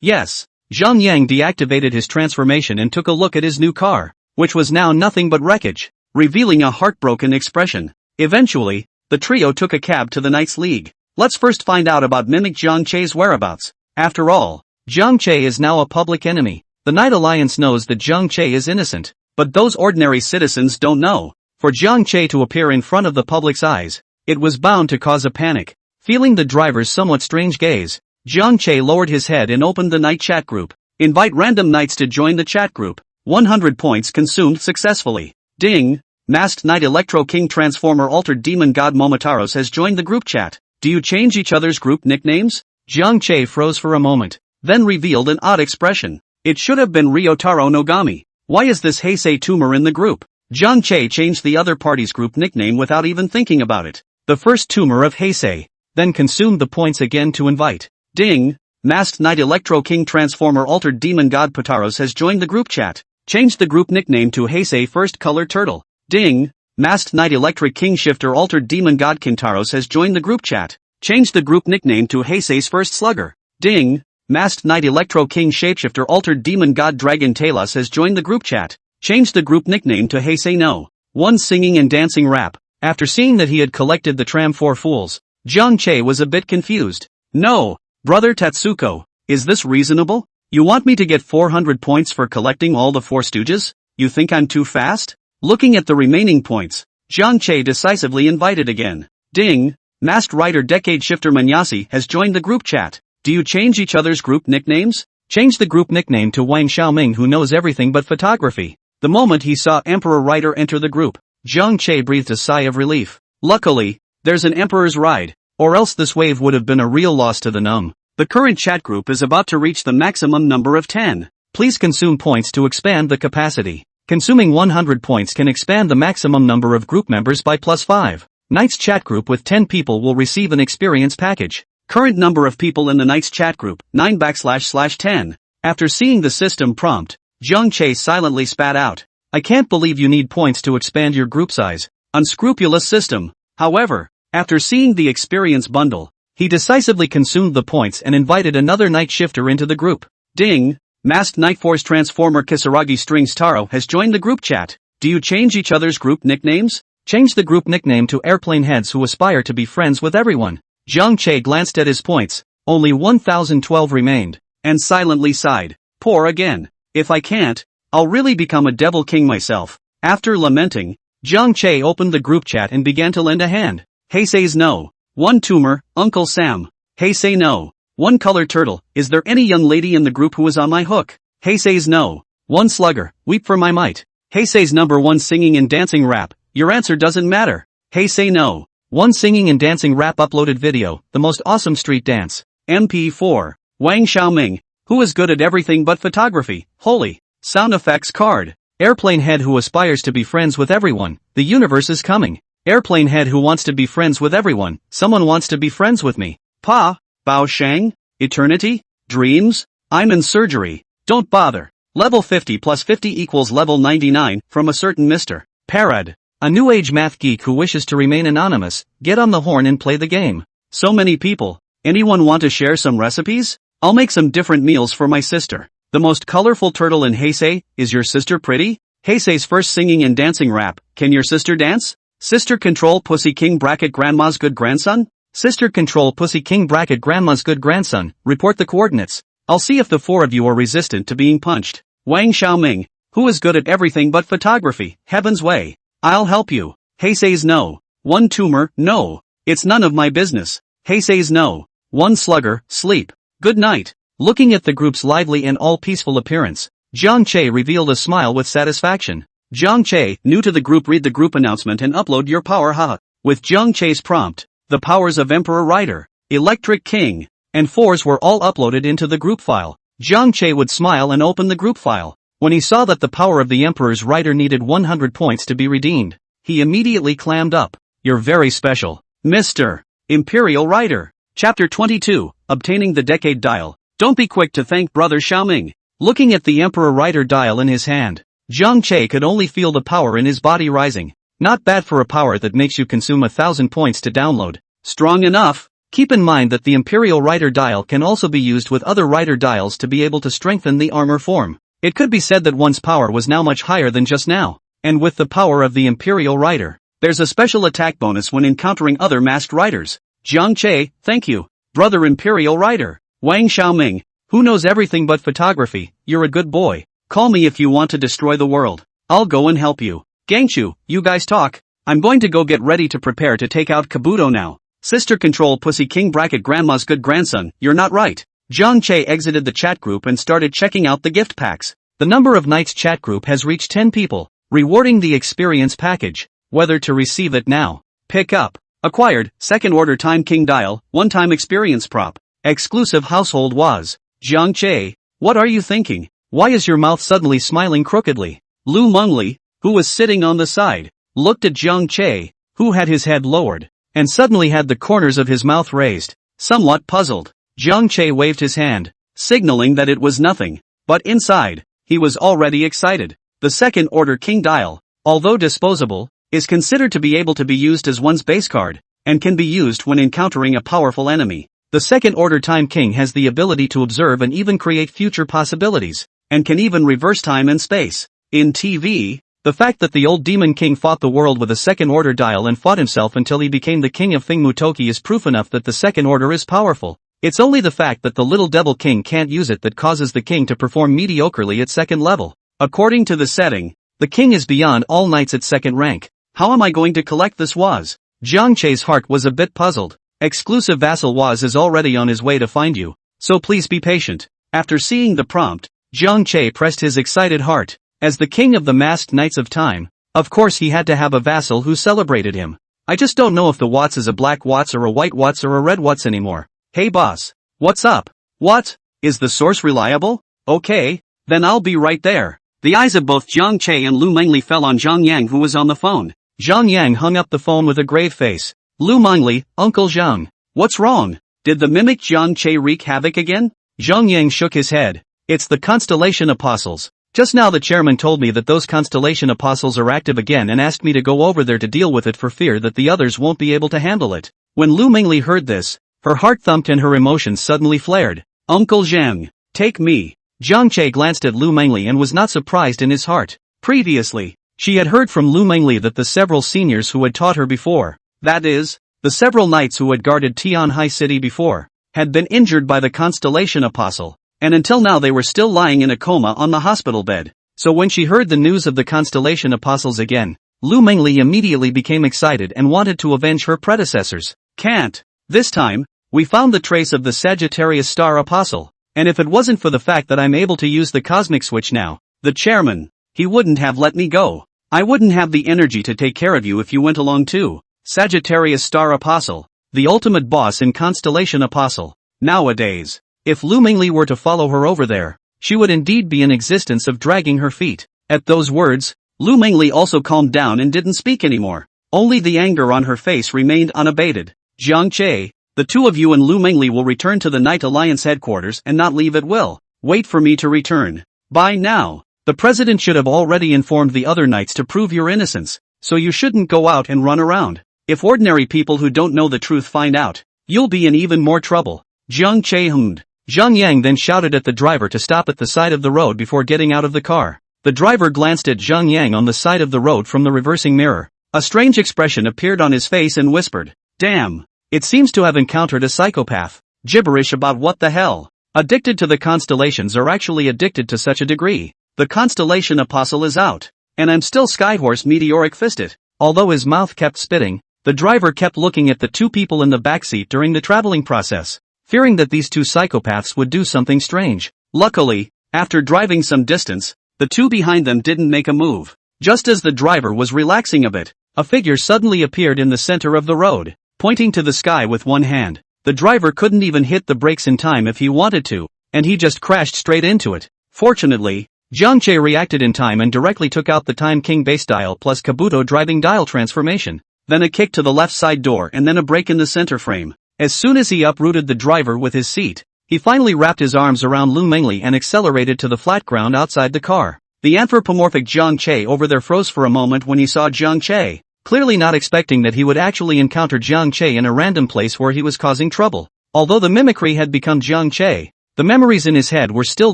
Yes. Zhang Yang deactivated his transformation and took a look at his new car, which was now nothing but wreckage, revealing a heartbroken expression. Eventually, the trio took a cab to the Knights League. Let's first find out about mimic Jiang Che's whereabouts. After all, Jiang Che is now a public enemy. The Knight Alliance knows that Jiang Che is innocent, but those ordinary citizens don't know. For Jiang Che to appear in front of the public's eyes, it was bound to cause a panic. Feeling the driver's somewhat strange gaze, Jiang Che lowered his head and opened the night chat group. Invite random knights to join the chat group. 100 points consumed successfully. Ding! Masked Knight Electro King Transformer Altered Demon God Momotaros has joined the group chat. Do you change each other's group nicknames? Jiang Che froze for a moment, then revealed an odd expression. It should have been Ryotaro Nogami. Why is this Heisei tumor in the group? Jiang Che changed the other party's group nickname without even thinking about it. The first tumor of Heisei, then consumed the points again to invite. Ding! Masked Knight Electro King Transformer Altered Demon God Pataros has joined the group chat. Change the group nickname to Heisei First Color Turtle. Ding! Masked Knight Electric King Shifter Altered Demon God Kintaros has joined the group chat. Change the group nickname to Heisei's First Slugger. Ding! Masked Knight Electro King Shapeshifter Altered Demon God Dragon Talos has joined the group chat. Change the group nickname to Heisei No. One Singing and Dancing Rap. After seeing that he had collected the Tram 4 Fools, Jiang Che was a bit confused. No, brother Tatsuko, is this reasonable? You want me to get 400 points for collecting all the Four Stooges? You think I'm too fast? Looking at the remaining points, Jiang Che decisively invited again. Ding! Masked Rider Decade Shifter Manyasi has joined the group chat. Do you change each other's group nicknames? Change the group nickname to Wang Xiaoming, who knows everything but photography. The moment he saw Emperor Rider enter the group, Jiang Che breathed a sigh of relief. Luckily, there's an Emperor's Ride, or else this wave would have been a real loss to the NUM. The current chat group is about to reach the maximum number of 10. Please consume points to expand the capacity. Consuming 100 points can expand the maximum number of group members by +5. Knights chat group with 10 people will receive an experience package. Current number of people in the Knights chat group, 9//10. After seeing the system prompt, Jiang Che silently spat out. I can't believe you need points to expand your group size. Unscrupulous system. However, after seeing the experience bundle, he decisively consumed the points and invited another Night Shifter into the group. Ding! Masked Night Force Transformer Kisaragi Strings Taro has joined the group chat. Do you change each other's group nicknames? Change the group nickname to Airplane Heads who aspire to be friends with everyone. Jiang Che glanced at his points, only 1012 remained, and silently sighed. Poor again. If I can't, I'll really become a Devil King myself. After lamenting, Jiang Che opened the group chat and began to lend a hand. Heisei's No. One Tumor, Uncle Sam. Heisei No. One Color Turtle, is there any young lady in the group who is on my hook? Heisei's No. One Slugger, weep for my might. Heisei's number 1 Singing and Dancing Rap, your answer doesn't matter. Heisei No. One Singing and Dancing Rap uploaded video, the most awesome street dance. MP4. Wang Xiaoming, who is good at everything but photography. Holy. Sound effects card. Airplane Head who aspires to be friends with everyone, the universe is coming. Airplane Head who wants to be friends with everyone, someone wants to be friends with me. Pa. Bao Shang? Eternity? Dreams? I'm in surgery. Don't bother. Level 50 plus 50 equals level 99, from a certain Mr. Parad. A new age math geek who wishes to remain anonymous, get on the horn and play the game. So many people. Anyone want to share some recipes? I'll make some different meals for my sister. The most colorful turtle in Heisei, is your sister pretty? Heisei's first singing and dancing rap, can your sister dance? Sister control pussy king bracket grandma's good grandson? Sister control pussy king bracket grandma's good grandson, report the coordinates. I'll see if the four of you are resistant to being punched. Wang Xiaoming, who is good at everything but photography, heaven's way. I'll help you. He says no. One tumor, no. It's none of my business. He says no. One slugger, sleep. Good night. Looking at the group's lively and all peaceful appearance, Jiang Che revealed a smile with satisfaction. Jiang Che, new to the group, read the group announcement and upload your power haha. With Jiang Che's prompt, the powers of Emperor Rider, Electric King, and Force were all uploaded into the group file. Jiang Che would smile and open the group file. When he saw that the power of the Emperor's Rider needed 100 points to be redeemed, he immediately clammed up. You're very special, Mr. Imperial Rider. Chapter 22, Obtaining the Decade Dial. Don't be quick to thank Brother Xiaoming. Looking at the Emperor Rider dial in his hand, Jiang Che could only feel the power in his body rising. Not bad for a power that makes you consume 1,000 points to download. Strong enough. Keep in mind that the Imperial Rider dial can also be used with other Rider dials to be able to strengthen the armor form. It could be said that one's power was now much higher than just now. And with the power of the Imperial Rider, there's a special attack bonus when encountering other masked riders. Jiang Che, thank you, Brother Imperial Rider. Wang Xiaoming, who knows everything but photography, you're a good boy. Call me if you want to destroy the world. I'll go and help you. Gangchu, you guys talk. I'm going to go get ready to prepare to take out Kabuto now. Sister control pussy king bracket grandma's good grandson, you're not right. Jiang Che exited the chat group and started checking out the gift packs. The number of nights chat group has reached 10 people, rewarding the experience package. Whether to receive it now. Pick up. Acquired, second order time king dial, one-time experience prop. Exclusive household was. Jiang Che, what are you thinking? Why is your mouth suddenly smiling crookedly? Lu Mengli, who was sitting on the side, looked at Jiang Che, who had his head lowered, and suddenly had the corners of his mouth raised. Somewhat puzzled, Jiang Che waved his hand, signaling that it was nothing. But inside, he was already excited. The second order king dial, although disposable, is considered to be able to be used as one's base card, and can be used when encountering a powerful enemy. The second order time king has the ability to observe and even create future possibilities, and can even reverse time and space. In TV, the fact that the old demon king fought the world with a second order dial and fought himself until he became the king of Thingmutoki is proof enough that the second order is powerful. It's only the fact that the little devil king can't use it that causes the king to perform mediocrely at second level. According to the setting, the king is beyond all knights at second rank. How am I going to collect this was? Jiang Che's heart was a bit puzzled. Exclusive vassal was is already on his way to find you, so please be patient. After seeing the prompt, Jiang Che pressed his excited heart. As the king of the masked knights of time, of course he had to have a vassal who celebrated him. I just don't know if the Watts is a black Watts or a white Watts or a red Watts anymore. Hey boss. What's up? What? Is the source reliable? Okay, then I'll be right there. The eyes of both Jiang Che and Lu Mengli fell on Zhang Yang who was on the phone. Zhang Yang hung up the phone with a grave face. Lu Mengli, Uncle Zhang. What's wrong? Did the mimic Jiang Che wreak havoc again? Zhang Yang shook his head. It's the Constellation Apostles. Just now the chairman told me that those Constellation Apostles are active again and asked me to go over there to deal with it for fear that the others won't be able to handle it. When Lu Mengli heard this, her heart thumped and her emotions suddenly flared. Uncle Zhang, take me. Jiang Che glanced at Lu Mengli and was not surprised in his heart. Previously, she had heard from Lu Mengli that the several seniors who had taught her before, that is, the several knights who had guarded Tianhai City before, had been injured by the Constellation Apostle, and until now they were still lying in a coma on the hospital bed. So when she heard the news of the Constellation Apostles again, Lu Mengli immediately became excited and wanted to avenge her predecessors. Can't. This time, we found the trace of the Sagittarius Star Apostle, and if it wasn't for the fact that I'm able to use the cosmic switch now, the chairman, he wouldn't have let me go. I wouldn't have the energy to take care of you if you went along too. Sagittarius Star Apostle, the ultimate boss in Constellation Apostle. Nowadays, if Lu Mengli were to follow her over there, she would indeed be in existence of dragging her feet. At those words, Lu Mengli also calmed down and didn't speak anymore. Only the anger on her face remained unabated. Jiang Che, the two of you and Lu Mengli will return to the Knight Alliance headquarters and not leave at will. Wait for me to return. By now, the president should have already informed the other knights to prove your innocence, so you shouldn't go out and run around. If ordinary people who don't know the truth find out, you'll be in even more trouble. Jiang Che hummed. Zhang Yang then shouted at the driver to stop at the side of the road before getting out of the car. The driver glanced at Zhang Yang on the side of the road from the reversing mirror. A strange expression appeared on his face and whispered, "Damn. It seems to have encountered a psychopath." Gibberish about what the hell. Addicted to the constellations or actually addicted to such a degree. The constellation apostle is out. And I'm still Skyhorse meteoric fisted. Although his mouth kept spitting, the driver kept looking at the two people in the backseat during the traveling process, fearing that these two psychopaths would do something strange. Luckily, after driving some distance, the two behind them didn't make a move. Just as the driver was relaxing a bit, a figure suddenly appeared in the center of the road, pointing to the sky with one hand. The driver couldn't even hit the brakes in time if he wanted to, and he just crashed straight into it. Fortunately, Jiang Che reacted in time and directly took out the Time King base dial plus Kabuto driving dial transformation, then a kick to the left side door and then a break in the center frame. As soon as he uprooted the driver with his seat, he finally wrapped his arms around Lu Mengli and accelerated to the flat ground outside the car. The anthropomorphic Jiang Che over there froze for a moment when he saw Jiang Che, clearly not expecting that he would actually encounter Jiang Che in a random place where he was causing trouble. Although the mimicry had become Jiang Che, the memories in his head were still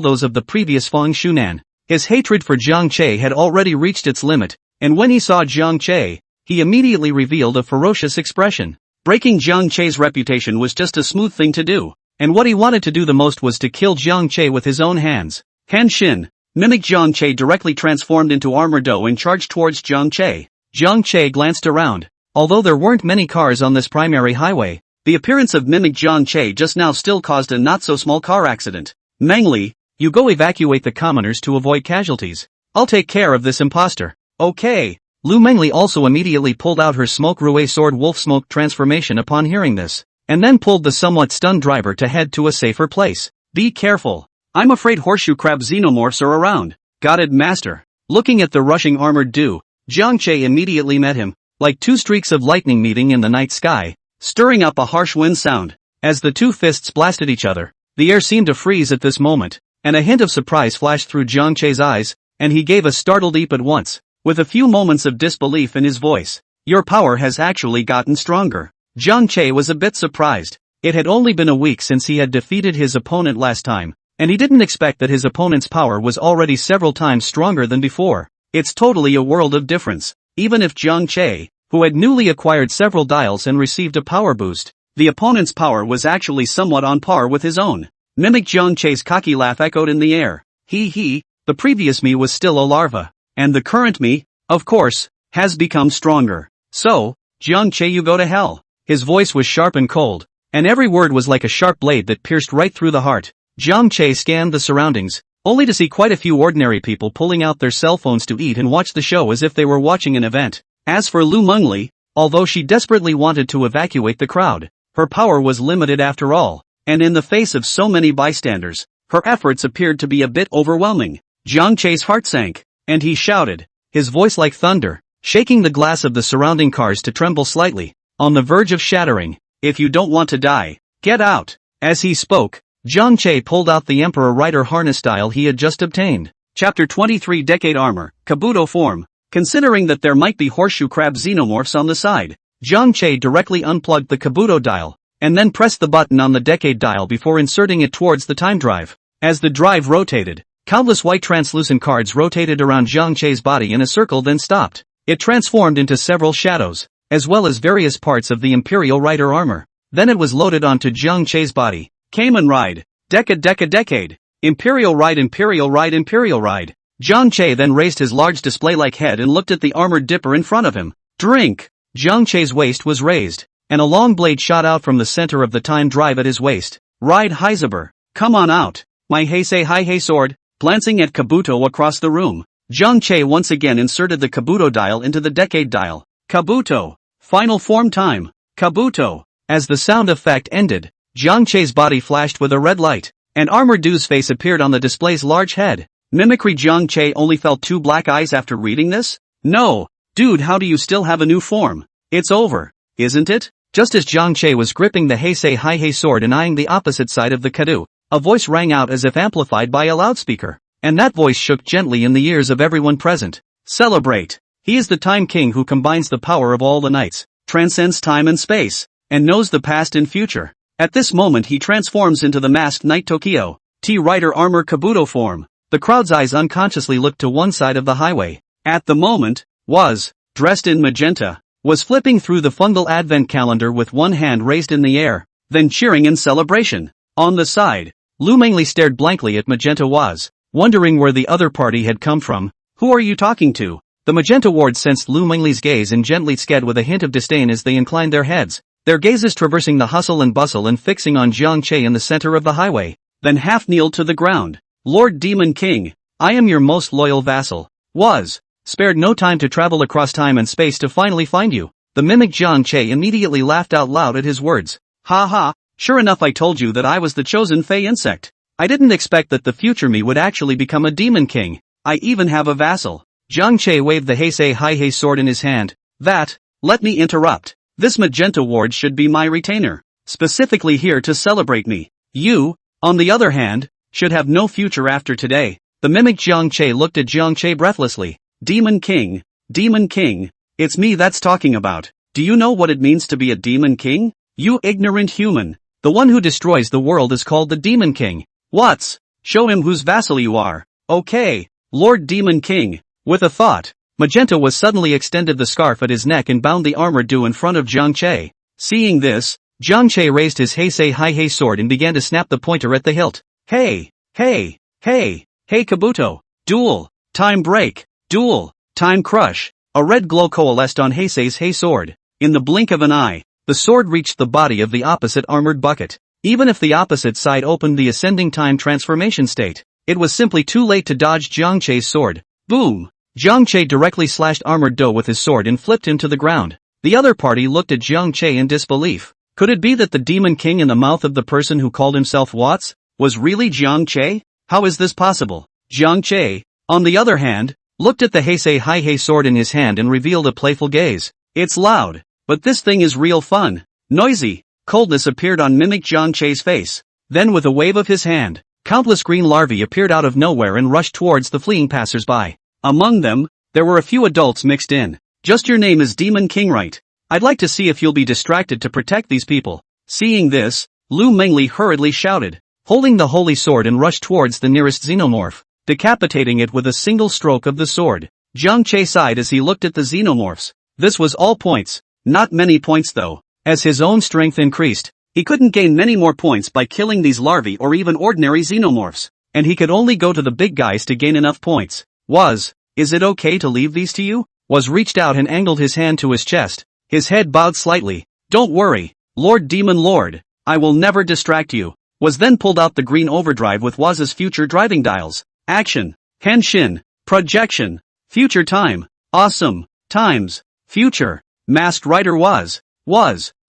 those of the previous Feng Shunan. His hatred for Jiang Che had already reached its limit, and when he saw Jiang Che, he immediately revealed a ferocious expression. Breaking Jiang Che's reputation was just a smooth thing to do, and what he wanted to do the most was to kill Jiang Che with his own hands. Henshin, mimic Jiang Che directly transformed into Armor Do and charged towards Jiang Che. Jiang Che glanced around. Although there weren't many cars on this primary highway, the appearance of mimic Jiang Che just now still caused a not-so-small car accident. Mengli, you go evacuate the commoners to avoid casualties. I'll take care of this imposter. Okay. Lu Mengli also immediately pulled out her Smoke Rue Sword Wolf Smoke transformation upon hearing this, and then pulled the somewhat stunned driver to head to a safer place. Be careful. I'm afraid horseshoe crab xenomorphs are around. Got it, master. Looking at the rushing armored do, Jiang Che immediately met him, like two streaks of lightning meeting in the night sky, stirring up a harsh wind sound. As the two fists blasted each other, the air seemed to freeze at this moment, and a hint of surprise flashed through Jiang Che's eyes, and he gave a startled leap at once, with a few moments of disbelief in his voice. Your power has actually gotten stronger. Jiang Che was a bit surprised. It had only been a week since he had defeated his opponent last time, and he didn't expect that his opponent's power was already several times stronger than before. It's totally a world of difference. Even if Jiang Che, who had newly acquired several dials and received a power boost, the opponent's power was actually somewhat on par with his own. Mimic Jiang Che's cocky laugh echoed in the air. He, the previous me was still a larva, and the current me, of course, has become stronger. So, Jiang Che, you go to hell. His voice was sharp and cold, and every word was like a sharp blade that pierced right through the heart. Jiang Che scanned the surroundings, only to see quite a few ordinary people pulling out their cell phones to eat and watch the show as if they were watching an event. As for Lu Mengli, although she desperately wanted to evacuate the crowd, her power was limited after all, and in the face of so many bystanders, her efforts appeared to be a bit overwhelming. Jiang Che's heart sank, and he shouted, his voice like thunder, shaking the glass of the surrounding cars to tremble slightly, on the verge of shattering. If you don't want to die, get out. As he spoke, Jiang Che pulled out the Emperor Rider harness style he had just obtained. Chapter 23 Decade Armor, Kabuto Form. Considering that there might be horseshoe crab xenomorphs on the side, Jiang Che directly unplugged the Kabuto dial, and then pressed the button on the Decade dial before inserting it towards the time drive. As the drive rotated, countless white translucent cards rotated around Jiang Che's body in a circle then stopped. It transformed into several shadows, as well as various parts of the Imperial Rider armor. Then it was loaded onto Jiang Che's body. Kamen Ride. Decade. Imperial Ride. Jiang Che then raised his large display-like head and looked at the armored dipper in front of him. Drink! Jiang Che's waist was raised, and a long blade shot out from the center of the time drive at his waist. Ride Heisenberg. Come on out. My Heisei Hai sword. Glancing at Kabuto across the room, Jiang Che once again inserted the Kabuto dial into the Decade dial. Kabuto. Final form time. Kabuto. As the sound effect ended, Jiang Che's body flashed with a red light, and Armored Do's face appeared on the display's large head. Mimicry. Jiang Che only felt two black eyes after reading this? No, dude, how do you still have a new form? It's over, isn't it? Just as Jiang Che was gripping the Heisei Hai sword and eyeing the opposite side of the Kadu, a voice rang out as if amplified by a loudspeaker, and that voice shook gently in the ears of everyone present. Celebrate! He is the Time King who combines the power of all the nights, transcends time and space, and knows the past and future. At this moment he transforms into the masked Knight Tokyo, T-Rider Armor Kabuto form. The crowd's eyes unconsciously looked to one side of the highway. At the moment, was dressed in magenta, was flipping through the fungal advent calendar with one hand raised in the air, then cheering in celebration. On the side, Lu Mengli stared blankly at Magenta Waz, wondering where the other party had come from. Who are you talking to? The Magenta Ward sensed Lu Mengli's gaze and gently sked with a hint of disdain as they inclined their heads, their gazes traversing the hustle and bustle and fixing on Jiang Che in the center of the highway, then half kneeled to the ground. Lord Demon King, I am your most loyal vassal. Was spared no time to travel across time and space to finally find you. The mimic Jiang Che immediately laughed out loud at his words. Ha ha, sure enough I told you that I was the chosen Fey insect. I didn't expect that the future me would actually become a demon king. I even have a vassal. Jiang Che waved the Heisei Haihei sword in his hand. Let me interrupt. This magenta ward should be my retainer, specifically here to celebrate me. You, on the other hand, should have no future after today. The mimic Jiang Che looked at Jiang Che breathlessly. Demon King, it's me that's talking about. Do you know what it means to be a demon king? You ignorant human. The one who destroys the world is called the Demon King. Show him whose vassal you are. Okay, Lord Demon King. With a thought, Magenta was suddenly extended the scarf at his neck and bound the armor do in front of Jiang Che. Seeing this, Jiang Che raised his Heisei Haihei sword and began to snap the pointer at the hilt. Hey Kabuto, duel, time break, duel, time crush. A red glow coalesced on Heisei's Hei sword. In the blink of an eye, the sword reached the body of the opposite armored bucket. Even if the opposite side opened the ascending time transformation state, it was simply too late to dodge Jiang Che's sword. Boom! Jiang Che directly slashed armored Do with his sword and flipped him to the ground. The other party looked at Jiang Che in disbelief. Could it be that the Demon King in the mouth of the person who called himself Watts was really Jiang Che? How is this possible? Jiang Che, on the other hand, looked at the Heisei Haihei sword in his hand and revealed a playful gaze. It's loud, but this thing is real fun. Noisy. Coldness appeared on mimic Jiang Che's face. Then with a wave of his hand, countless green larvae appeared out of nowhere and rushed towards the fleeing passers-by. Among them, there were a few adults mixed in. Just your name is Demon King, right? I'd like to see if you'll be distracted to protect these people. Seeing this, Lu Mengli hurriedly shouted, holding the holy sword and rushed towards the nearest xenomorph, decapitating it with a single stroke of the sword. Jiang Che sighed as he looked at the xenomorphs. This was all points. Not many points though. As his own strength increased, he couldn't gain many more points by killing these larvae or even ordinary xenomorphs, and he could only go to the big guys to gain enough points. Is it okay to leave these to you? Was reached out and angled his hand to his chest. His head bowed slightly. Don't worry, Lord Demon Lord, I will never distract you. Was then pulled out the green overdrive with Waz's future driving dials. Action, Henshin, projection, future time, awesome, times, future, masked rider was,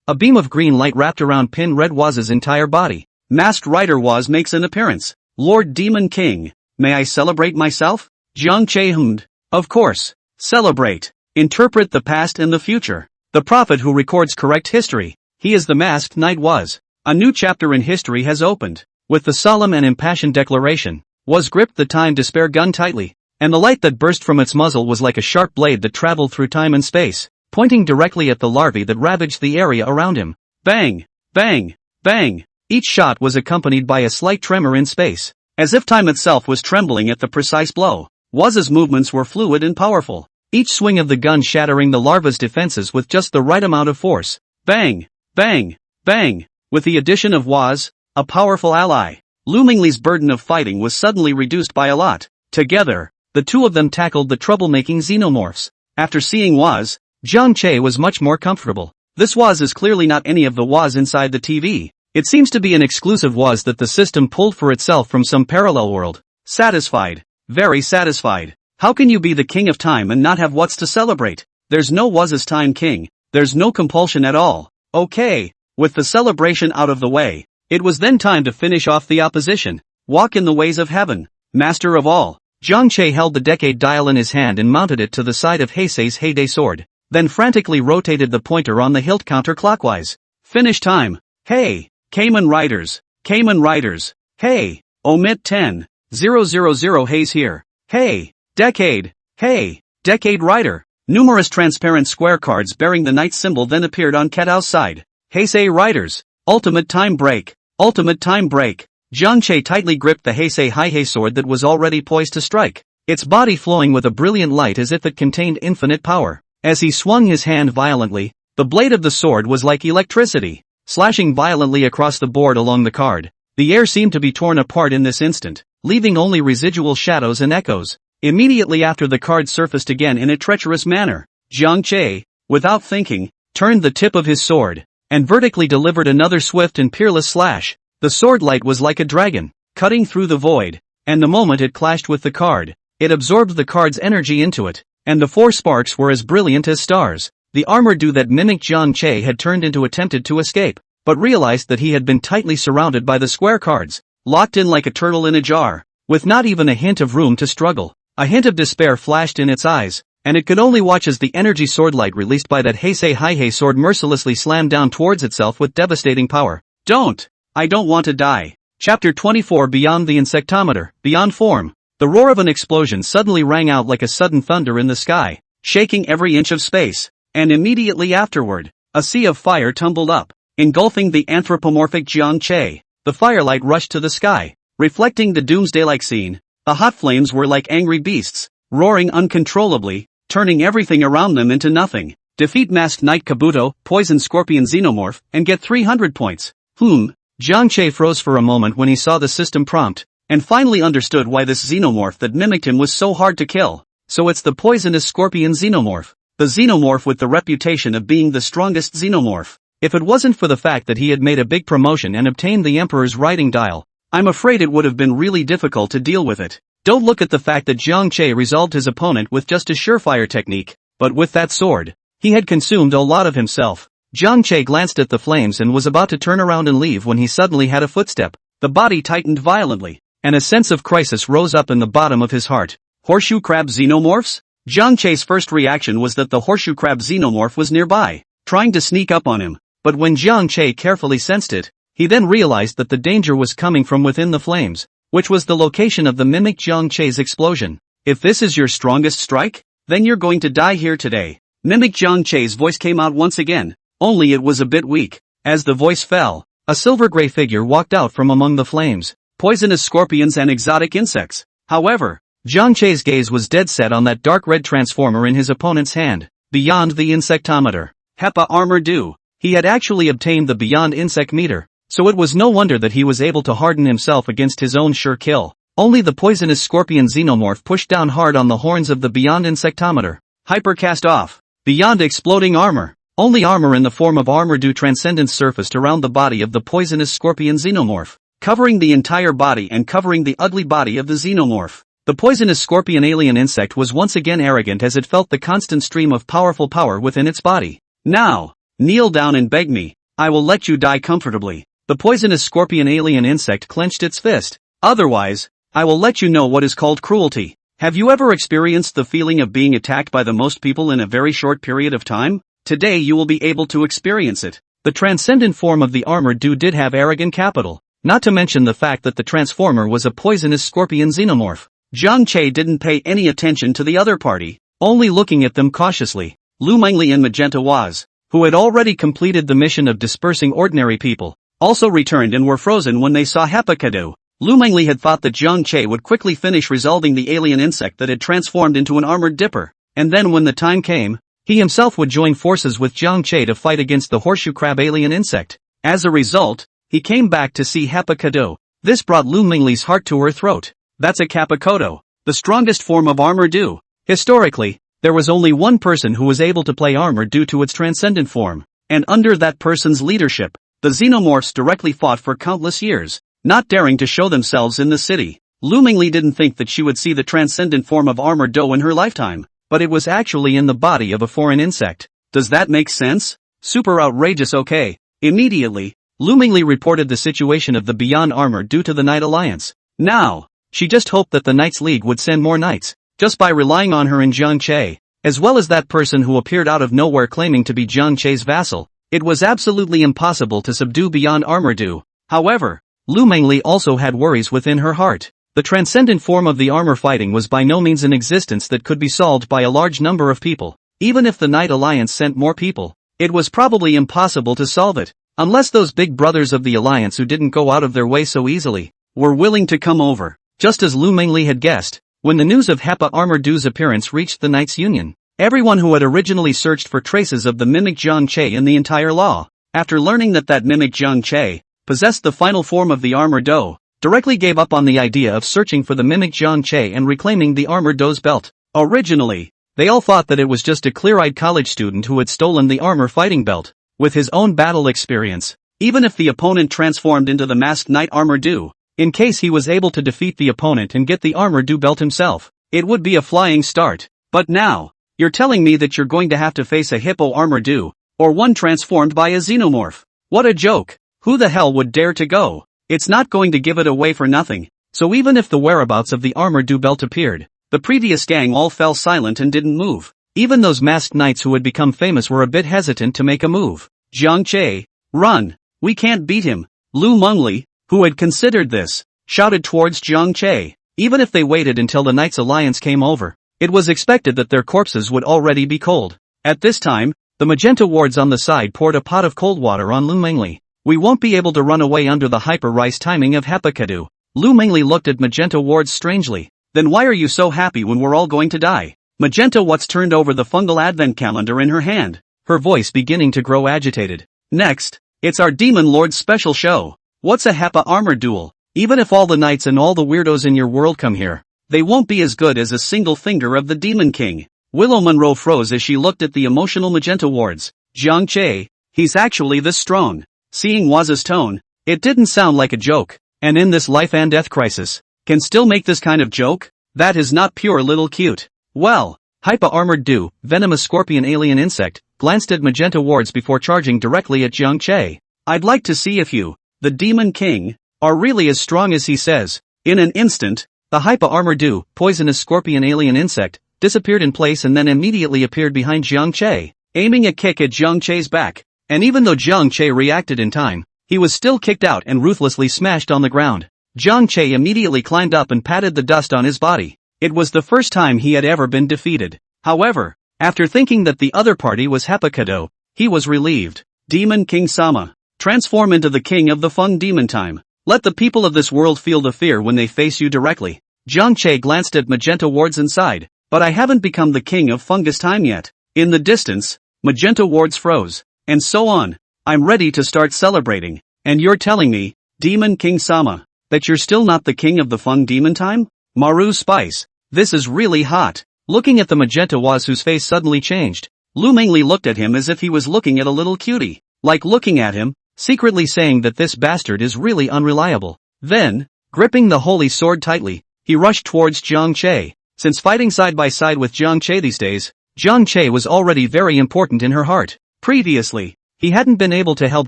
a beam of green light wrapped around Pin Red Waz's entire body. Masked rider Waz makes an appearance. Lord Demon King, may I celebrate myself? Jiang Che hummed. Of course. Celebrate. Interpret the past and the future. The prophet who records correct history. He is the masked knight Waz. A new chapter in history has opened. With the solemn and impassioned declaration, Waz gripped the time despair gun tightly, and the light that burst from its muzzle was like a sharp blade that traveled through time and space, pointing directly at the larvae that ravaged the area around him. Bang! Bang! Bang! Each shot was accompanied by a slight tremor in space, as if time itself was trembling at the precise blow. Waz's movements were fluid and powerful, each swing of the gun shattering the larva's defenses with just the right amount of force. Bang! Bang! Bang! With the addition of Waz, a powerful ally, Lu Mengli's burden of fighting was suddenly reduced by a lot. Together, the two of them tackled the troublemaking xenomorphs. After seeing Waz, Jiang Che was much more comfortable. This Waz is clearly not any of the Waz inside the TV. It seems to be an exclusive Waz that the system pulled for itself from some parallel world. Satisfied. Very satisfied. How can you be the king of time and not have what's to celebrate? There's no Waz's time king. There's no compulsion at all. Okay. With the celebration out of the way, it was then time to finish off the opposition. Walk in the ways of heaven. Master of all. Jiang Che held the decade dial in his hand and mounted it to the side of Heisei's Heyday sword, then frantically rotated the pointer on the hilt counterclockwise. Finish time. Hey, Kamen Riders. Kamen Riders. Hey, omit 10. 000 Haze here. Hey, Decade. Hey, Decade Rider. Numerous transparent square cards bearing the knight symbol then appeared on Ketao's side. Heisei Riders. Ultimate time break. Ultimate time break. Jiang Che tightly gripped the Heisei Haihei sword that was already poised to strike, its body flowing with a brilliant light as if it contained infinite power. As he swung his hand violently, the blade of the sword was like electricity, slashing violently across the board along the card. The air seemed to be torn apart in this instant, leaving only residual shadows and echoes. Immediately after, the card surfaced again in a treacherous manner. Jiang Che, without thinking, turned the tip of his sword, and vertically delivered another swift and peerless slash. The sword light was like a dragon, cutting through the void, and the moment it clashed with the card, it absorbed the card's energy into it, and the 4 sparks were as brilliant as stars. The armored do that mimicked Jiang Che had turned into attempted to escape, but realized that he had been tightly surrounded by the square cards, locked in like a turtle in a jar, with not even a hint of room to struggle. A hint of despair flashed in its eyes, and it could only watch as the energy sword light released by that Heisei Haihei sword mercilessly slammed down towards itself with devastating power. Don't! I don't want to die. Chapter 24 Beyond the Insectometer, Beyond Form. The roar of an explosion suddenly rang out like a sudden thunder in the sky, shaking every inch of space, and immediately afterward, a sea of fire tumbled up, engulfing the anthropomorphic Jiang Che. The firelight rushed to the sky, reflecting the doomsday-like scene. The hot flames were like angry beasts, roaring uncontrollably, turning everything around them into nothing. Defeat Masked Knight Kabuto, Poison Scorpion Xenomorph, and get 300 points. Jiang Che froze for a moment when he saw the system prompt, and finally understood why this xenomorph that mimicked him was so hard to kill. So it's the Poisonous Scorpion Xenomorph. The xenomorph with the reputation of being the strongest xenomorph. If it wasn't for the fact that he had made a big promotion and obtained the Emperor's writing dial, I'm afraid it would have been really difficult to deal with it. Don't look at the fact that Jiang Che resolved his opponent with just a surefire technique, but with that sword, he had consumed a lot of himself. Jiang Che glanced at the flames and was about to turn around and leave when he suddenly had a footstep. The body tightened violently, and a sense of crisis rose up in the bottom of his heart. Horseshoe crab xenomorphs? Jiang Che's first reaction was that the horseshoe crab xenomorph was nearby, trying to sneak up on him, but when Jiang Che carefully sensed it, he then realized that the danger was coming from within the flames, which was the location of the mimic Jiang Che's explosion. If this is your strongest strike, then you're going to die here today. Mimic Jiang Che's voice came out once again, only it was a bit weak. As the voice fell, a silver-gray figure walked out from among the flames. Poisonous scorpions and exotic insects. However, Jiang Che's gaze was dead set on that dark red transformer in his opponent's hand. Beyond the Insectometer. HEPA Armor Do. He had actually obtained the Beyond Insect Meter, so it was no wonder that he was able to harden himself against his own sure kill. Only the Poisonous Scorpion Xenomorph pushed down hard on the horns of the Beyond Insectometer. Hypercast off. Beyond Exploding Armor. Only armor in the form of Armor Do Transcendence surfaced around the body of the Poisonous Scorpion Xenomorph, covering the entire body and covering the ugly body of the Xenomorph. The Poisonous Scorpion alien insect was once again arrogant as it felt the constant stream of powerful power within its body. Now, kneel down and beg me. I will let you die comfortably. The Poisonous Scorpion alien insect clenched its fist. Otherwise, I will let you know what is called cruelty. Have you ever experienced the feeling of being attacked by the most people in a very short period of time? Today you will be able to experience it. The transcendent form of the armored do did have arrogant capital, not to mention the fact that the transformer was a Poisonous Scorpion Xenomorph. Jiang Che didn't pay any attention to the other party, only looking at them cautiously. Lu Mengli and Magenta Waz, who had already completed the mission of dispersing ordinary people, also returned and were frozen when they saw Hepakado. Lu Mengli had thought that Jiang Che would quickly finish resolving the alien insect that had transformed into an armored dipper, and then when the time came, he himself would join forces with Jiang Che to fight against the horseshoe crab alien insect. As a result, he came back to see Hepakado. This brought Lu Mengli's heart to her throat. That's a Kapakoto, the strongest form of Armor Do. Historically, there was only one person who was able to play Armor due to its transcendent form, and under that person's leadership, the Xenomorphs directly fought for countless years, not daring to show themselves in the city. Lu Mengli didn't think that she would see the transcendent form of Armor Do in her lifetime, but it was actually in the body of a foreign insect. Does that make sense? Super outrageous. Okay. Immediately, Lu Mengli reported the situation of the Beyond Armor due to the Knight Alliance. Now, she just hoped that the Knights League would send more knights, just by relying on her and Jiang Che, as well as that person who appeared out of nowhere claiming to be Jiang Che's vassal. It was absolutely impossible to subdue Beyond Armor Do. However, Lu Mengli also had worries within her heart. The transcendent form of the armor fighting was by no means an existence that could be solved by a large number of people. Even if the Knight Alliance sent more people, it was probably impossible to solve it, unless those big brothers of the Alliance who didn't go out of their way so easily, were willing to come over. Just as Lu Mengli had guessed, when the news of Hepa Armor Do's appearance reached the Knights Union, Everyone who had originally searched for traces of the mimic Zhang Che in the entire law, after learning that mimic Zhang Che possessed the final form of the armor Do, directly gave up on the idea of searching for the mimic Zhang Che and reclaiming the armor Do's belt. Originally, they all thought that it was just a clear-eyed college student who had stolen the armor fighting belt. With his own battle experience, even if the opponent transformed into the masked knight armor Do, in case he was able to defeat the opponent and get the armor Do belt himself, it would be a flying start. But now, you're telling me that you're going to have to face a hippo armor Do, or one transformed by a xenomorph. What a joke. Who the hell would dare to go? It's not going to give it away for nothing. So even if the whereabouts of the armor Do belt appeared, the previous gang all fell silent and didn't move. Even those masked knights who had become famous were a bit hesitant to make a move. Zhang Che, run! We can't beat him. Lu Mengli, who had considered this, shouted towards Zhang Che. Even if they waited until the Knights Alliance came over, it was expected that their corpses would already be cold. At this time, the magenta wards on the side poured a pot of cold water on Lu Mengli. We won't be able to run away under the hyper-rice timing of Hepakadu. Lu Mengli looked at magenta wards strangely. Then why are you so happy when we're all going to die? Magenta Watts turned over the fungal advent calendar in her hand, her voice beginning to grow agitated. Next, it's our Demon Lord's special show. What's a Hepa armor duel? Even if all the knights and all the weirdos in your world come here, they won't be as good as a single finger of the Demon King. Willow Monroe froze as she looked at the emotional magenta wards. Zhang Che, he's actually this strong. Seeing Waz's tone, it didn't sound like a joke, and in this life and death crisis, can still make this kind of joke? That is not pure little cute. Well, Hypa-armored Do, venomous scorpion alien insect, glanced at magenta wards before charging directly at Zhang Che. I'd like to see if you, the Demon King, are really as strong as he says. In an instant, the Hypa-armored Do, poisonous scorpion alien insect, disappeared in place and then immediately appeared behind Zhang Che, aiming a kick at Zhang Che's back. And even though Zhang Che reacted in time, he was still kicked out and ruthlessly smashed on the ground. Zhang Che immediately climbed up and patted the dust on his body. It was the first time he had ever been defeated. However, after thinking that the other party was Hepakado, he was relieved. Demon King Sama, transform into the king of the Fung Demon Time. Let the people of this world feel the fear when they face you directly. Zhang Che glanced at magenta wards and sighed. But I haven't become the king of fungus time yet. In the distance, magenta wards froze. And so on. I'm ready to start celebrating. And you're telling me, Demon King Sama, that you're still not the king of the Fung Demon Time? Maru Spice. This is really hot. Looking at the magenta Waz whose face suddenly changed, Lu Mengli looked at him as if he was looking at a little cutie. Like looking at him, secretly saying that this bastard is really unreliable. Then, gripping the holy sword tightly, he rushed towards Zhang Che. Since fighting side by side with Zhang Che these days, Zhang Che was already very important in her heart. Previously, he hadn't been able to help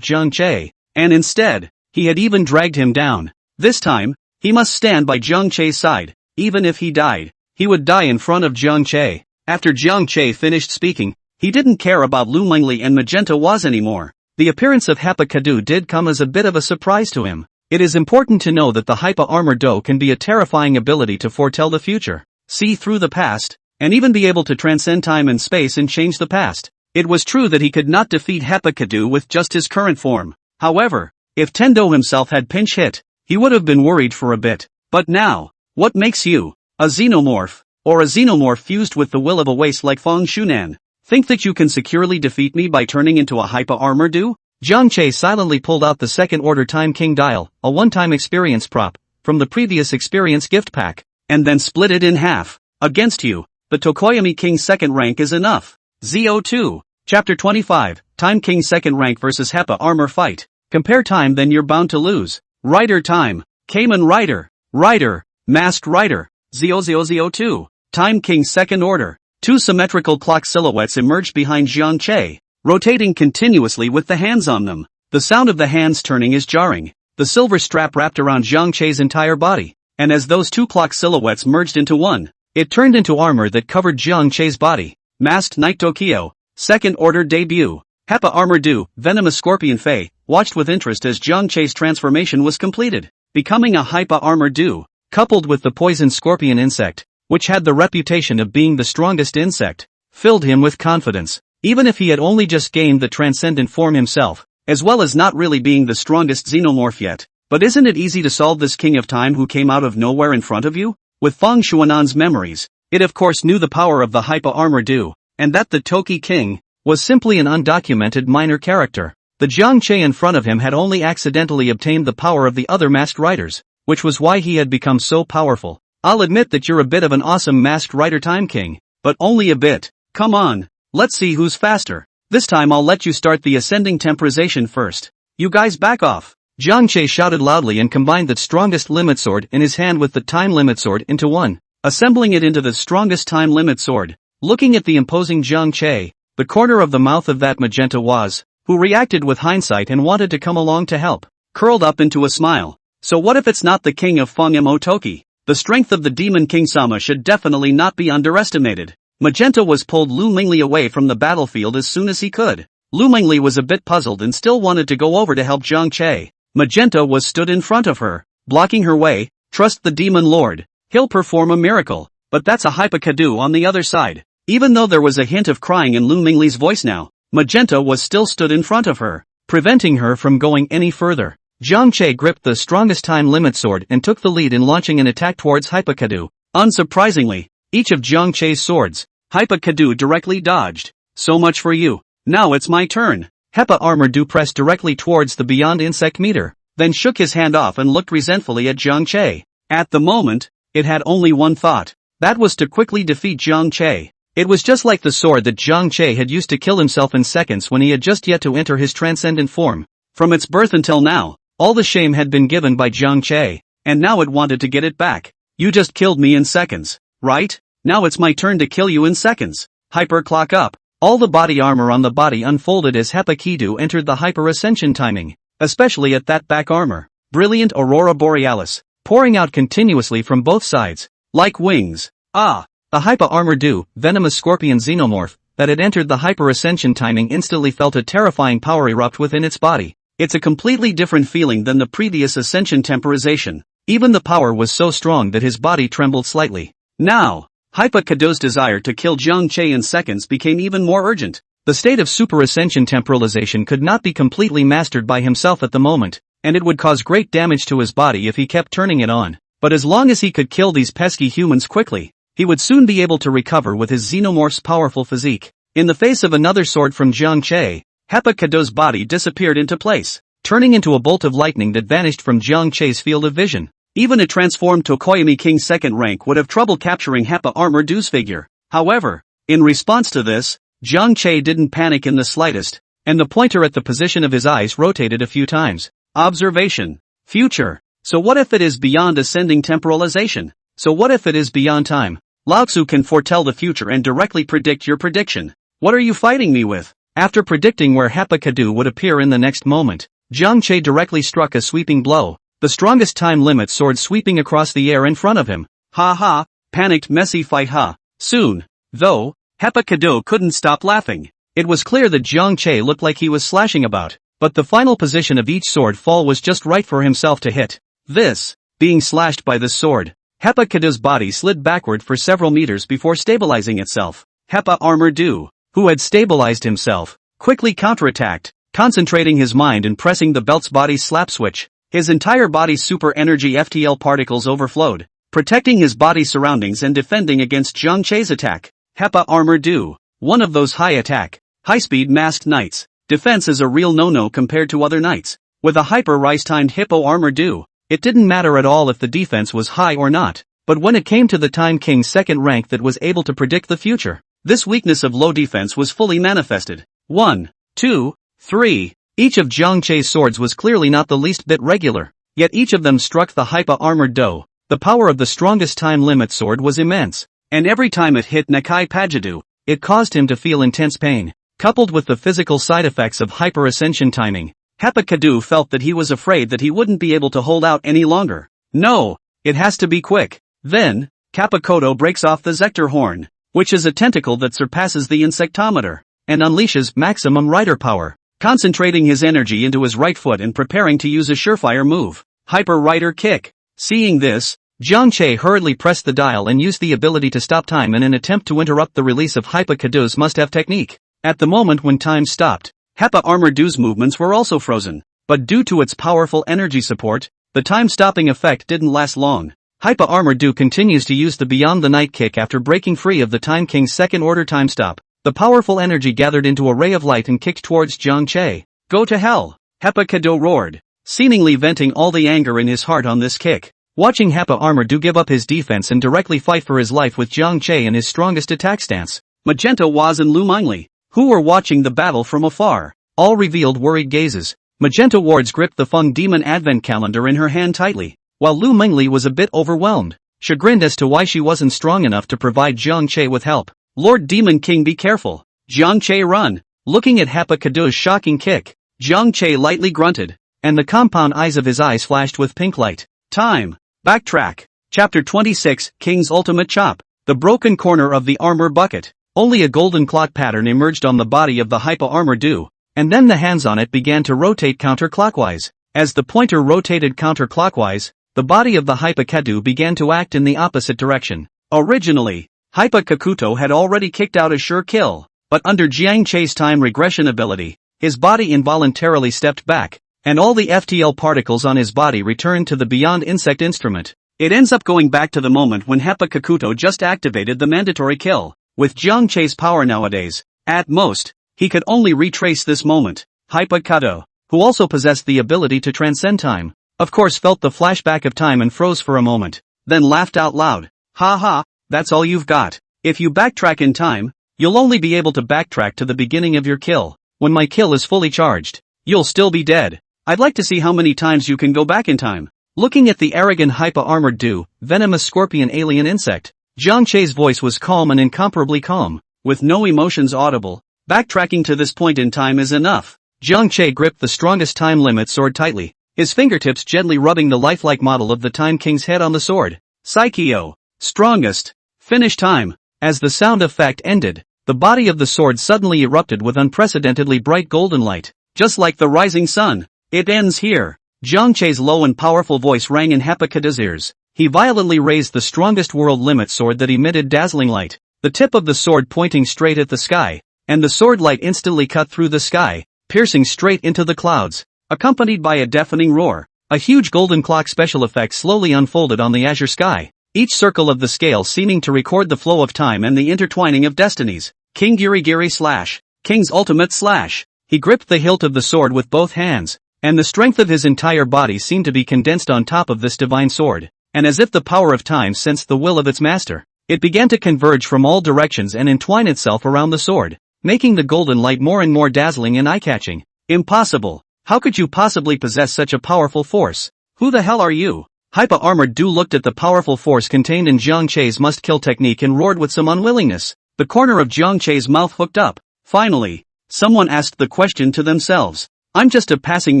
Zhang Che, and instead, he had even dragged him down. This time, he must stand by Zhang Che's side. Even if he died, he would die in front of Zhang Che. After Zhang Che finished speaking, he didn't care about Lu Mengli and Magenta Waz anymore. The appearance of Hepakadu did come as a bit of a surprise to him. It is important to know that the Hypa Armor Do can be a terrifying ability to foretell the future, see through the past, and even be able to transcend time and space and change the past. It was true that he could not defeat Hepakadu with just his current form. However, if Tendo himself had pinch hit, he would have been worried for a bit. But now, what makes you a xenomorph, or a xenomorph fused with the will of a waste like Feng Shunan? Think that you can securely defeat me by turning into a Hypa Armor Do? Zhang Che silently pulled out the second order Time King dial, a one-time experience prop, from the previous experience gift pack, and then split it in half. Against you, the Tokoyami King second rank is enough. ZO2, Chapter 25, Time King second rank versus Hepa Armor fight. Compare time then you're bound to lose. Rider time, Kamen Rider, Masked Rider, ZO2, Time King second order. Two symmetrical clock silhouettes emerged behind Zhang Che, rotating continuously with the hands on them. The sound of the hands turning is jarring. The silver strap wrapped around Zhang Che's entire body, and as those two clock silhouettes merged into one, it turned into armor that covered Zhang Che's body. Masked Knight Tokyo, second order debut. Hepa Armor Do, Venomous Scorpion Fei, watched with interest as Zhang Che's transformation was completed, becoming a Hypa Armor Do, coupled with the poison scorpion insect, which had the reputation of being the strongest insect, filled him with confidence. Even if he had only just gained the transcendent form himself, as well as not really being the strongest xenomorph yet. But isn't it easy to solve this king of time who came out of nowhere in front of you? With Feng Shuanan's memories, it of course knew the power of the Hypa Armor Do, and that the Toki King was simply an undocumented minor character. The Jiang Che in front of him had only accidentally obtained the power of the other masked riders, which was why he had become so powerful. I'll admit that you're a bit of an awesome masked rider Time King, but only a bit. Come on, let's see who's faster. This time I'll let you start the ascending temporization first. You guys back off. Jiang Che shouted loudly and combined the strongest limit sword in his hand with the time limit sword into one, assembling it into the strongest time limit sword. Looking at the imposing Jiang Che, the corner of the mouth of that magenta was, who reacted with hindsight and wanted to come along to help, curled up into a smile. So what if it's not the king of Fangamo Toki? The strength of the demon King Sama should definitely not be underestimated. Magenta was pulled Lu Mingli away from the battlefield as soon as he could. Lu Mingli was a bit puzzled and still wanted to go over to help Jiang Che. Magenta was stood in front of her, blocking her way. Trust the demon lord. He'll perform a miracle. But that's a hypocadu on the other side. Even though there was a hint of crying in Lu Mingli's voice now, Magenta was still stood in front of her, preventing her from going any further. Jiang Che gripped the strongest time limit sword and took the lead in launching an attack towards Hypocadu. Unsurprisingly, each of Jiang Che's swords, Hypocadu directly dodged. So much for you. Now it's my turn. Hepa Armor pressed directly towards the Beyond Insect meter, then shook his hand off and looked resentfully at Jiang Che. At the moment, it had only one thought. That was to quickly defeat Jiang Che. It was just like the sword that Jiang Che had used to kill himself in seconds when he had just yet to enter his transcendent form. From its birth until now, all the shame had been given by Jiang Che, and now it wanted to get it back. You just killed me in seconds, right? Now it's my turn to kill you in seconds. Hyper clock up. All the body armor on the body unfolded as Hepakidu entered the hyper ascension timing, especially at that back armor. Brilliant aurora borealis, pouring out continuously from both sides, like wings. Ah! The hyper armor venomous scorpion xenomorph, that had entered the hyper ascension timing instantly felt a terrifying power erupt within its body. It's a completely different feeling than the previous ascension temporization. Even the power was so strong that his body trembled slightly. Now, Hypocaudo's desire to kill Jiang Che in seconds became even more urgent. The state of super ascension temporalization could not be completely mastered by himself at the moment, and it would cause great damage to his body if he kept turning it on. But as long as he could kill these pesky humans quickly, he would soon be able to recover with his xenomorph's powerful physique. In the face of another sword from Jiang Che, Hepakido's body disappeared into place, turning into a bolt of lightning that vanished from Jiang Che's field of vision. Even a transformed Tokoyami King second rank would have trouble capturing Hepa Armor Du's figure. However, in response to this, Jiang Che didn't panic in the slightest, and the pointer at the position of his eyes rotated a few times. Observation. Future. So what if it is beyond ascending temporalization? So what if it is beyond time? Lao Tzu can foretell the future and directly predict your prediction. What are you fighting me with? After predicting where Hepakadu would appear in the next moment, Jiang Che directly struck a sweeping blow, the strongest time limit sword sweeping across the air in front of him. Ha ha, panicked messy fight ha. Soon, though, Hepakadu couldn't stop laughing. It was clear that Jiang Che looked like he was slashing about, but the final position of each sword fall was just right for himself to hit. This, being slashed by this sword, Hepakadu's body slid backward for several meters before stabilizing itself. Hepa Armor Du, who had stabilized himself, quickly counterattacked, concentrating his mind and pressing the belt's body slap switch. His entire body's super energy FTL particles overflowed, protecting his body's surroundings and defending against Jiang Che's attack. Hepa Armor Du, one of those high-attack, high-speed masked knights. Defense is a real no-no compared to other knights. With a hyper-rise-timed Hippo Armor Du, it didn't matter at all if the defense was high or not, but when it came to the Time King's second rank that was able to predict the future, this weakness of low defense was fully manifested. 1, 2, 3. Each of Jiang Che's swords was clearly not the least bit regular, yet each of them struck the Hypa Armored Do. The power of the strongest time limit sword was immense, and every time it hit Nakai Pajadu, it caused him to feel intense pain. Coupled with the physical side effects of hyper-ascension timing, Hepakadu felt that he was afraid that he wouldn't be able to hold out any longer. No, it has to be quick. Then, Kapakoto breaks off the Zector Horn, which is a tentacle that surpasses the insectometer, and unleashes maximum rider power, concentrating his energy into his right foot and preparing to use a surefire move, Hyper Rider Kick. Seeing this, Jiang Che hurriedly pressed the dial and used the ability to stop time in an attempt to interrupt the release of Hypakadu's must-have technique. At the moment when time stopped, Hepa Armor Du's movements were also frozen, but due to its powerful energy support, the time-stopping effect didn't last long. Hypa Armor Du continues to use the Beyond the Night kick after breaking free of the Time King's second-order time stop. The powerful energy gathered into a ray of light and kicked towards Jiang Che. Go to hell! Hepa Kado roared, seemingly venting all the anger in his heart on this kick. Watching Hepa Armor Do give up his defense and directly fight for his life with Jiang Che in his strongest attack stance, Magenta Waz and Lu Mingli, who were watching the battle from afar, all revealed worried gazes. Magenta Ward's gripped the Feng Demon Advent Calendar in her hand tightly, while Lu Mingli was a bit overwhelmed, chagrined as to why she wasn't strong enough to provide Jiang Che with help. Lord Demon King, be careful. Jiang Che, run. Looking at Hepa Kado's shocking kick, Jiang Che lightly grunted, and the compound eyes of his eyes flashed with pink light. Time. Backtrack. Chapter 26, King's Ultimate Chop. The broken corner of the armor bucket. Only a golden clock pattern emerged on the body of the Hypa Armor Do, and then the hands on it began to rotate counterclockwise. As the pointer rotated counterclockwise, the body of the Hypa Kadu began to act in the opposite direction. Originally, Hypa Kakuto had already kicked out a sure kill, but under Jiang Che's time regression ability, his body involuntarily stepped back, and all the FTL particles on his body returned to the Beyond Insect instrument. It ends up going back to the moment when Hepa Kakuto just activated the mandatory kill. With Jiang Che's power nowadays, at most, he could only retrace this moment. Hypa Kado, who also possessed the ability to transcend time, of course felt the flashback of time and froze for a moment, then laughed out loud. Ha ha, that's all you've got. If you backtrack in time, you'll only be able to backtrack to the beginning of your kill. When my kill is fully charged, you'll still be dead. I'd like to see how many times you can go back in time. Looking at the arrogant Hypa Armored Do, venomous scorpion alien insect, Jiang Che's voice was calm and incomparably calm, with no emotions audible. Backtracking to this point in time is enough. Jiang Che gripped the strongest time limit sword tightly, his fingertips gently rubbing the lifelike model of the Time King's head on the sword. Psycheo. Strongest. Finish time. As the sound effect ended, the body of the sword suddenly erupted with unprecedentedly bright golden light, just like the rising sun. It ends here. Jiang Che's low and powerful voice rang in Hepa Kada's ears. He violently raised the strongest world limit sword that emitted dazzling light, the tip of the sword pointing straight at the sky, and the sword light instantly cut through the sky, piercing straight into the clouds, accompanied by a deafening roar. A huge golden clock special effect slowly unfolded on the azure sky, each circle of the scale seeming to record the flow of time and the intertwining of destinies. King Giri slash. King's ultimate slash. He gripped the hilt of the sword with both hands, and the strength of his entire body seemed to be condensed on top of this divine sword, and as if the power of time sensed the will of its master, it began to converge from all directions and entwine itself around the sword, making the golden light more and more dazzling and eye-catching. Impossible. How could you possibly possess such a powerful force? Who the hell are you? Hypa Armored Do looked at the powerful force contained in Jiang Che's must-kill technique and roared with some unwillingness. The corner of Jiang Che's mouth hooked up. Finally, someone asked the question to themselves. I'm just a passing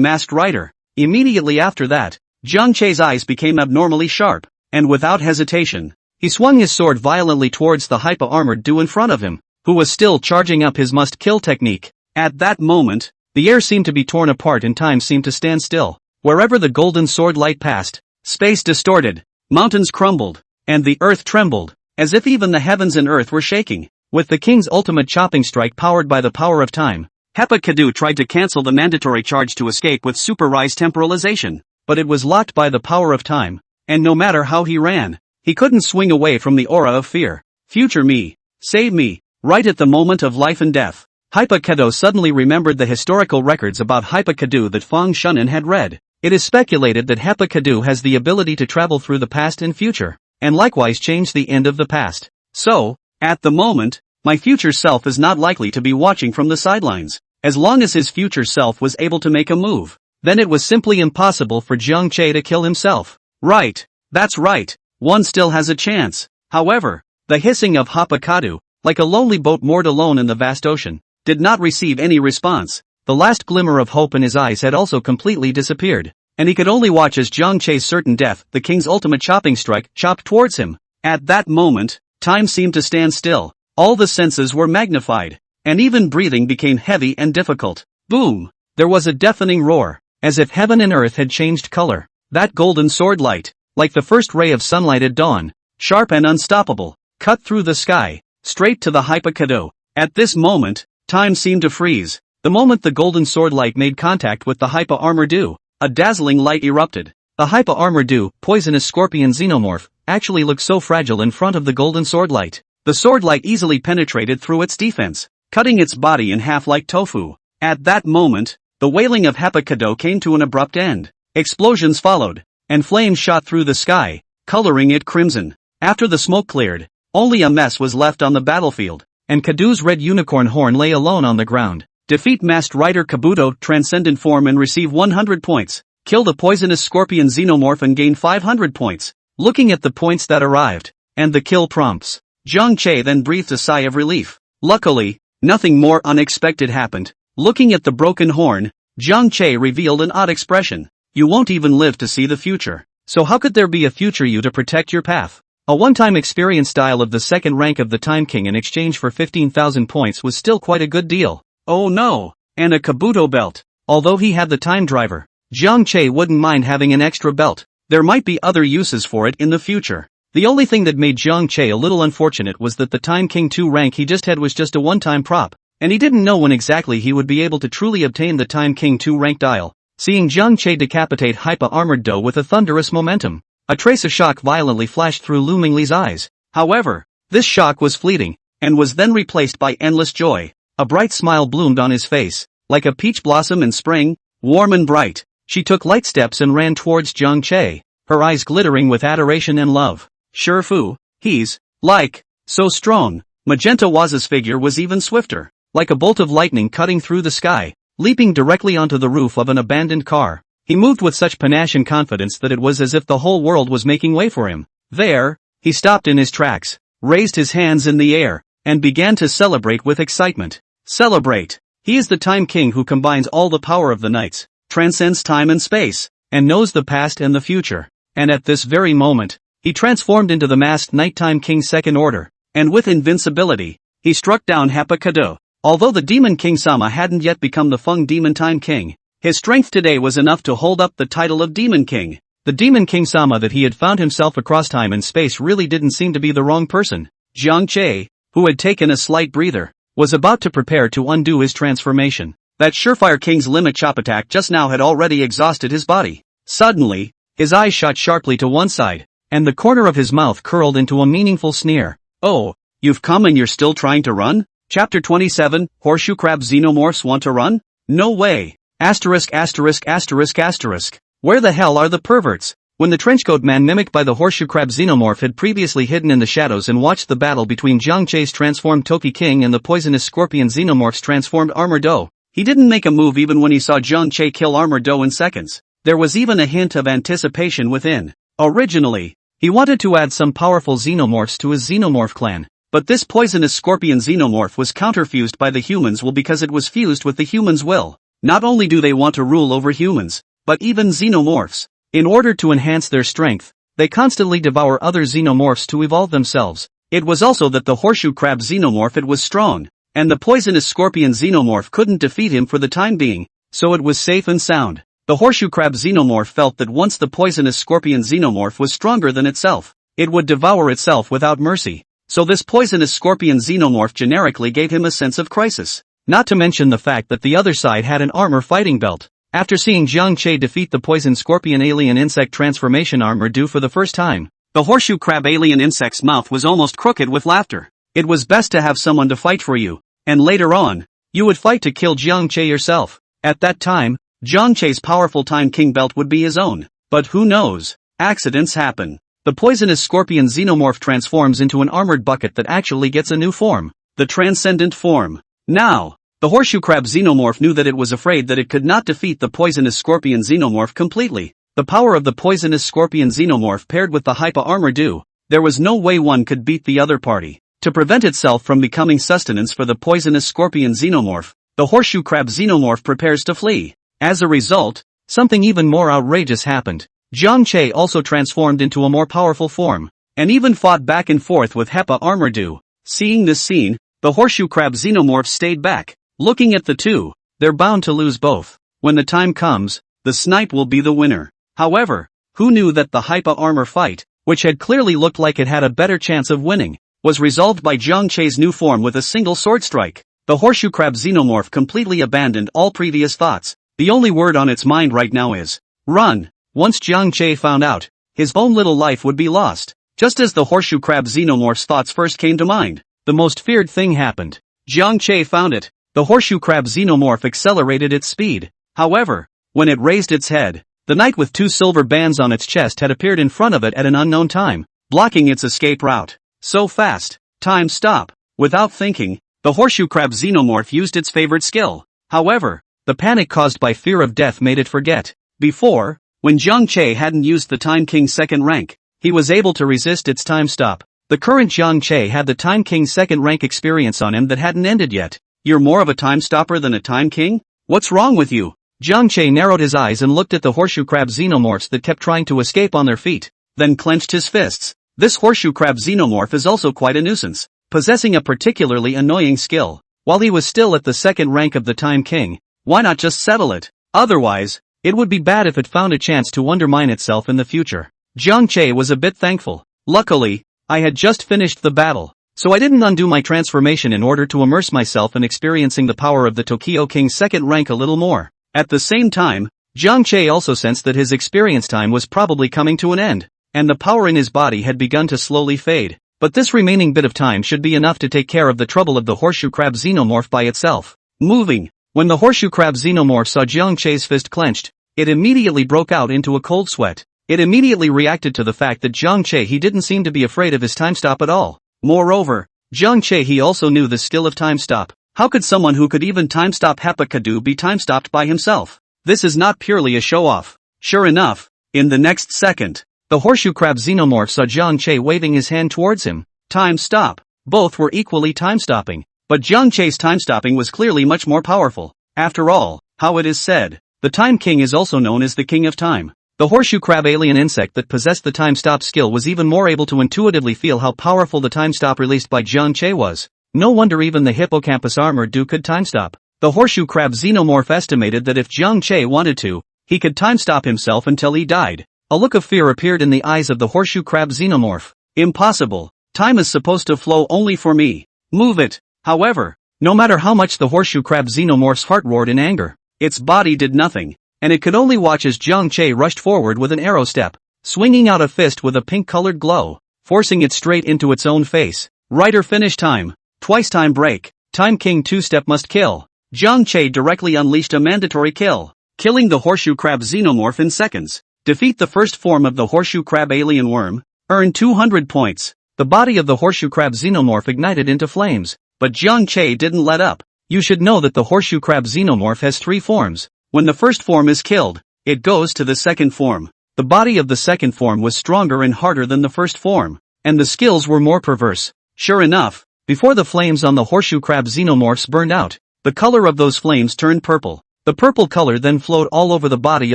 masked rider. Immediately after that, Jiang Che's eyes became abnormally sharp, and without hesitation, he swung his sword violently towards the Hypa Armored Do in front of him, who was still charging up his must-kill technique. At that moment, the air seemed to be torn apart and time seemed to stand still. Wherever the golden sword light passed, space distorted, mountains crumbled, and the earth trembled, as if even the heavens and earth were shaking. With the king's ultimate chopping strike powered by the power of time, Hepa Kadu tried to cancel the mandatory charge to escape with super rise temporalization, but it was locked by the power of time, and no matter how he ran, he couldn't swing away from the aura of fear. Future me, save me, right at the moment of life and death. Hypa Kado suddenly remembered the historical records about Hypa Kadu that Fang Shunan had read. It is speculated that Hepa Kadu has the ability to travel through the past and future, and likewise change the end of the past. So, at the moment, my future self is not likely to be watching from the sidelines. As long as his future self was able to make a move, then it was simply impossible for Jiang Che to kill himself. Right, that's right, one still has a chance. However, the hissing of Hapakadu, like a lonely boat moored alone in the vast ocean, did not receive any response. The last glimmer of hope in his eyes had also completely disappeared, and he could only watch as Jiang Che's certain death, the king's ultimate chopping strike, chopped towards him. At that moment, time seemed to stand still. All the senses were magnified, and even breathing became heavy and difficult. Boom! There was a deafening roar, as if heaven and earth had changed color. That golden sword light, like the first ray of sunlight at dawn, sharp and unstoppable, cut through the sky, straight to the Hypa Kado. At this moment, time seemed to freeze. The moment the golden sword light made contact with the Hypa Armor Do, a dazzling light erupted. The Hypa Armor Do, poisonous scorpion xenomorph, actually looked so fragile in front of the golden sword light. The sword-like easily penetrated through its defense, cutting its body in half like tofu. At that moment, the wailing of Hepakado came to an abrupt end. Explosions followed, and flames shot through the sky, coloring it crimson. After the smoke cleared, only a mess was left on the battlefield, and Kadu's red unicorn horn lay alone on the ground. Defeat Masked Rider Kabuto Transcendent Form and receive 100 points. Kill the poisonous scorpion xenomorph and gain 500 points. Looking at the points that arrived, and the kill prompts, Zhang Che then breathed a sigh of relief. Luckily, nothing more unexpected happened. Looking at the broken horn, Zhang Che revealed an odd expression. You won't even live to see the future. So how could there be a future you to protect your path? A one-time experience style of the second rank of the Time King in exchange for 15,000 points was still quite a good deal. Oh no! And a Kabuto belt. Although he had the time driver, Zhang Che wouldn't mind having an extra belt. There might be other uses for it in the future. The only thing that made Zhang Che a little unfortunate was that the Time King 2 rank he just had was just a one-time prop, and he didn't know when exactly he would be able to truly obtain the Time King 2 rank dial. Seeing Zhang Che decapitate Hypa Armored Do with a thunderous momentum, a trace of shock violently flashed through Lu Mingli's eyes. However, this shock was fleeting, and was then replaced by endless joy. A bright smile bloomed on his face, like a peach blossom in spring, warm and bright. She took light steps and ran towards Zhang Che, her eyes glittering with adoration and love. Shifu, he's, like, so strong. Magenta Waza's figure was even swifter, like a bolt of lightning cutting through the sky, leaping directly onto the roof of an abandoned car. He moved with such panache and confidence that it was as if the whole world was making way for him. There, he stopped in his tracks, raised his hands in the air, and began to celebrate with excitement. Celebrate! He is the Time King who combines all the power of the Knights, transcends time and space, and knows the past and the future. And at this very moment, he transformed into the masked Nighttime King Second Order, and with invincibility, he struck down Hepakado. Although the Demon King Sama hadn't yet become the Feng Demon Time King, his strength today was enough to hold up the title of Demon King. The Demon King Sama that he had found himself across time and space really didn't seem to be the wrong person. Zhang Che, who had taken a slight breather, was about to prepare to undo his transformation. That surefire King's Limit Chop attack just now had already exhausted his body. Suddenly, his eyes shot sharply to one side, and the corner of his mouth curled into a meaningful sneer. Oh, you've come and you're still trying to run? Chapter 27, Horseshoe Crab Xenomorphs Want to Run? No way! Asterisk asterisk asterisk asterisk. Where the hell are the perverts? When the trenchcoat man mimicked by the Horseshoe Crab Xenomorph had previously hidden in the shadows and watched the battle between Zhang Che's transformed Toki King and the poisonous Scorpion Xenomorph's transformed Armored Do, he didn't make a move even when he saw Zhang Che kill Armored Do in seconds. There was even a hint of anticipation within. Originally, he wanted to add some powerful xenomorphs to his xenomorph clan, but this poisonous Scorpion Xenomorph was counterfused by the humans' will because it was fused with the humans' will. Not only do they want to rule over humans, but even xenomorphs. In order to enhance their strength, they constantly devour other xenomorphs to evolve themselves. It was also that the Horseshoe Crab Xenomorph it was strong, and the poisonous Scorpion Xenomorph couldn't defeat him for the time being, so it was safe and sound. The Horseshoe Crab Xenomorph felt that once the poisonous Scorpion Xenomorph was stronger than itself, it would devour itself without mercy. So this poisonous Scorpion Xenomorph generically gave him a sense of crisis. Not to mention the fact that the other side had an armor fighting belt. After seeing Zhang Che defeat the poison scorpion alien insect transformation armor do for the first time, the Horseshoe Crab alien insect's mouth was almost crooked with laughter. It was best to have someone to fight for you, and later on, you would fight to kill Zhang Che yourself. At that time, Zhang Che's powerful Time King belt would be his own. But who knows? Accidents happen. The poisonous Scorpion Xenomorph transforms into an armored bucket that actually gets a new form. The Transcendent Form. Now, the Horseshoe Crab Xenomorph knew that it was afraid that it could not defeat the poisonous Scorpion Xenomorph completely. The power of the poisonous Scorpion Xenomorph paired with the Hypa Armor Do, there was no way one could beat the other party. To prevent itself from becoming sustenance for the poisonous Scorpion Xenomorph, the Horseshoe Crab Xenomorph prepares to flee. As a result, something even more outrageous happened. Zhang Che also transformed into a more powerful form, and even fought back and forth with Hypa Armor Do. Seeing this scene, the Horseshoe Crab Xenomorph stayed back. Looking at the two, they're bound to lose both. When the time comes, the snipe will be the winner. However, who knew that the Hypa armor fight, which had clearly looked like it had a better chance of winning, was resolved by Zhang Che's new form with a single sword strike. The Horseshoe Crab Xenomorph completely abandoned all previous thoughts. The only word on its mind right now is, run. Once Zhang Che found out, his own little life would be lost. Just as the horseshoe crab xenomorph's thoughts first came to mind, the most feared thing happened. Jiang Che found it. The horseshoe crab xenomorph accelerated its speed. However, when it raised its head, the knight with 2 silver bands on its chest had appeared in front of it at an unknown time, blocking its escape route. So fast. Time stop. Without thinking, the horseshoe crab xenomorph used its favorite skill. However, the panic caused by fear of death made it forget. Before, when Jiang Che hadn't used the Time King's second rank, he was able to resist its time stop. The current Jiang Che had the Time King's second rank experience on him that hadn't ended yet. You're more of a time stopper than a time king? What's wrong with you? Jiang Che narrowed his eyes and looked at the horseshoe crab xenomorphs that kept trying to escape on their feet, then clenched his fists. This horseshoe crab xenomorph is also quite a nuisance, possessing a particularly annoying skill. While he was still at the second rank of the Time King, why not just settle it? Otherwise, it would be bad if it found a chance to undermine itself in the future. Jiang Che was a bit thankful. Luckily, I had just finished the battle, so I didn't undo my transformation in order to immerse myself in experiencing the power of the Tokyo King's second rank a little more. At the same time, Jiang Che also sensed that his experience time was probably coming to an end, and the power in his body had begun to slowly fade. But this remaining bit of time should be enough to take care of the trouble of the horseshoe crab xenomorph by itself. Moving. When the horseshoe crab xenomorph saw Jiang Che's fist clenched, it immediately broke out into a cold sweat. It immediately reacted to the fact that Jiang Che he didn't seem to be afraid of his time stop at all. Moreover, Jiang Che he also knew the skill of time stop. How could someone who could even time stop Hepakadu be time stopped by himself? This is not purely a show-off. Sure enough, in the next second, the horseshoe crab xenomorph saw Jiang Che waving his hand towards him. Time stop. Both were equally time-stopping, but Jiang Che's time-stopping was clearly much more powerful. After all, how it is said, the Time King is also known as the King of Time. The horseshoe crab alien insect that possessed the time stop skill was even more able to intuitively feel how powerful the time stop released by Jiang Che was. No wonder even the hippocampus armored dude could time stop. The horseshoe crab xenomorph estimated that if Jiang Che wanted to, he could time stop himself until he died. A look of fear appeared in the eyes of the horseshoe crab xenomorph. Impossible. Time is supposed to flow only for me. Move it. However, no matter how much the horseshoe crab xenomorph's heart roared in anger, its body did nothing, and it could only watch as Jiang Che rushed forward with an arrow step, swinging out a fist with a pink-colored glow, forcing it straight into its own face. Writer finish time. Twice time break. Time King two-step must kill. Jiang Che directly unleashed a mandatory kill, killing the horseshoe crab xenomorph in seconds. Defeat the first form of the horseshoe crab alien worm. Earn 200 points. The body of the horseshoe crab xenomorph ignited into flames, but Jiang Che didn't let up. You should know that the horseshoe crab xenomorph has 3 forms. When the first form is killed, it goes to the second form. The body of the second form was stronger and harder than the first form, and the skills were more perverse. Sure enough, before the flames on the horseshoe crab xenomorphs burned out, the color of those flames turned purple. The purple color then flowed all over the body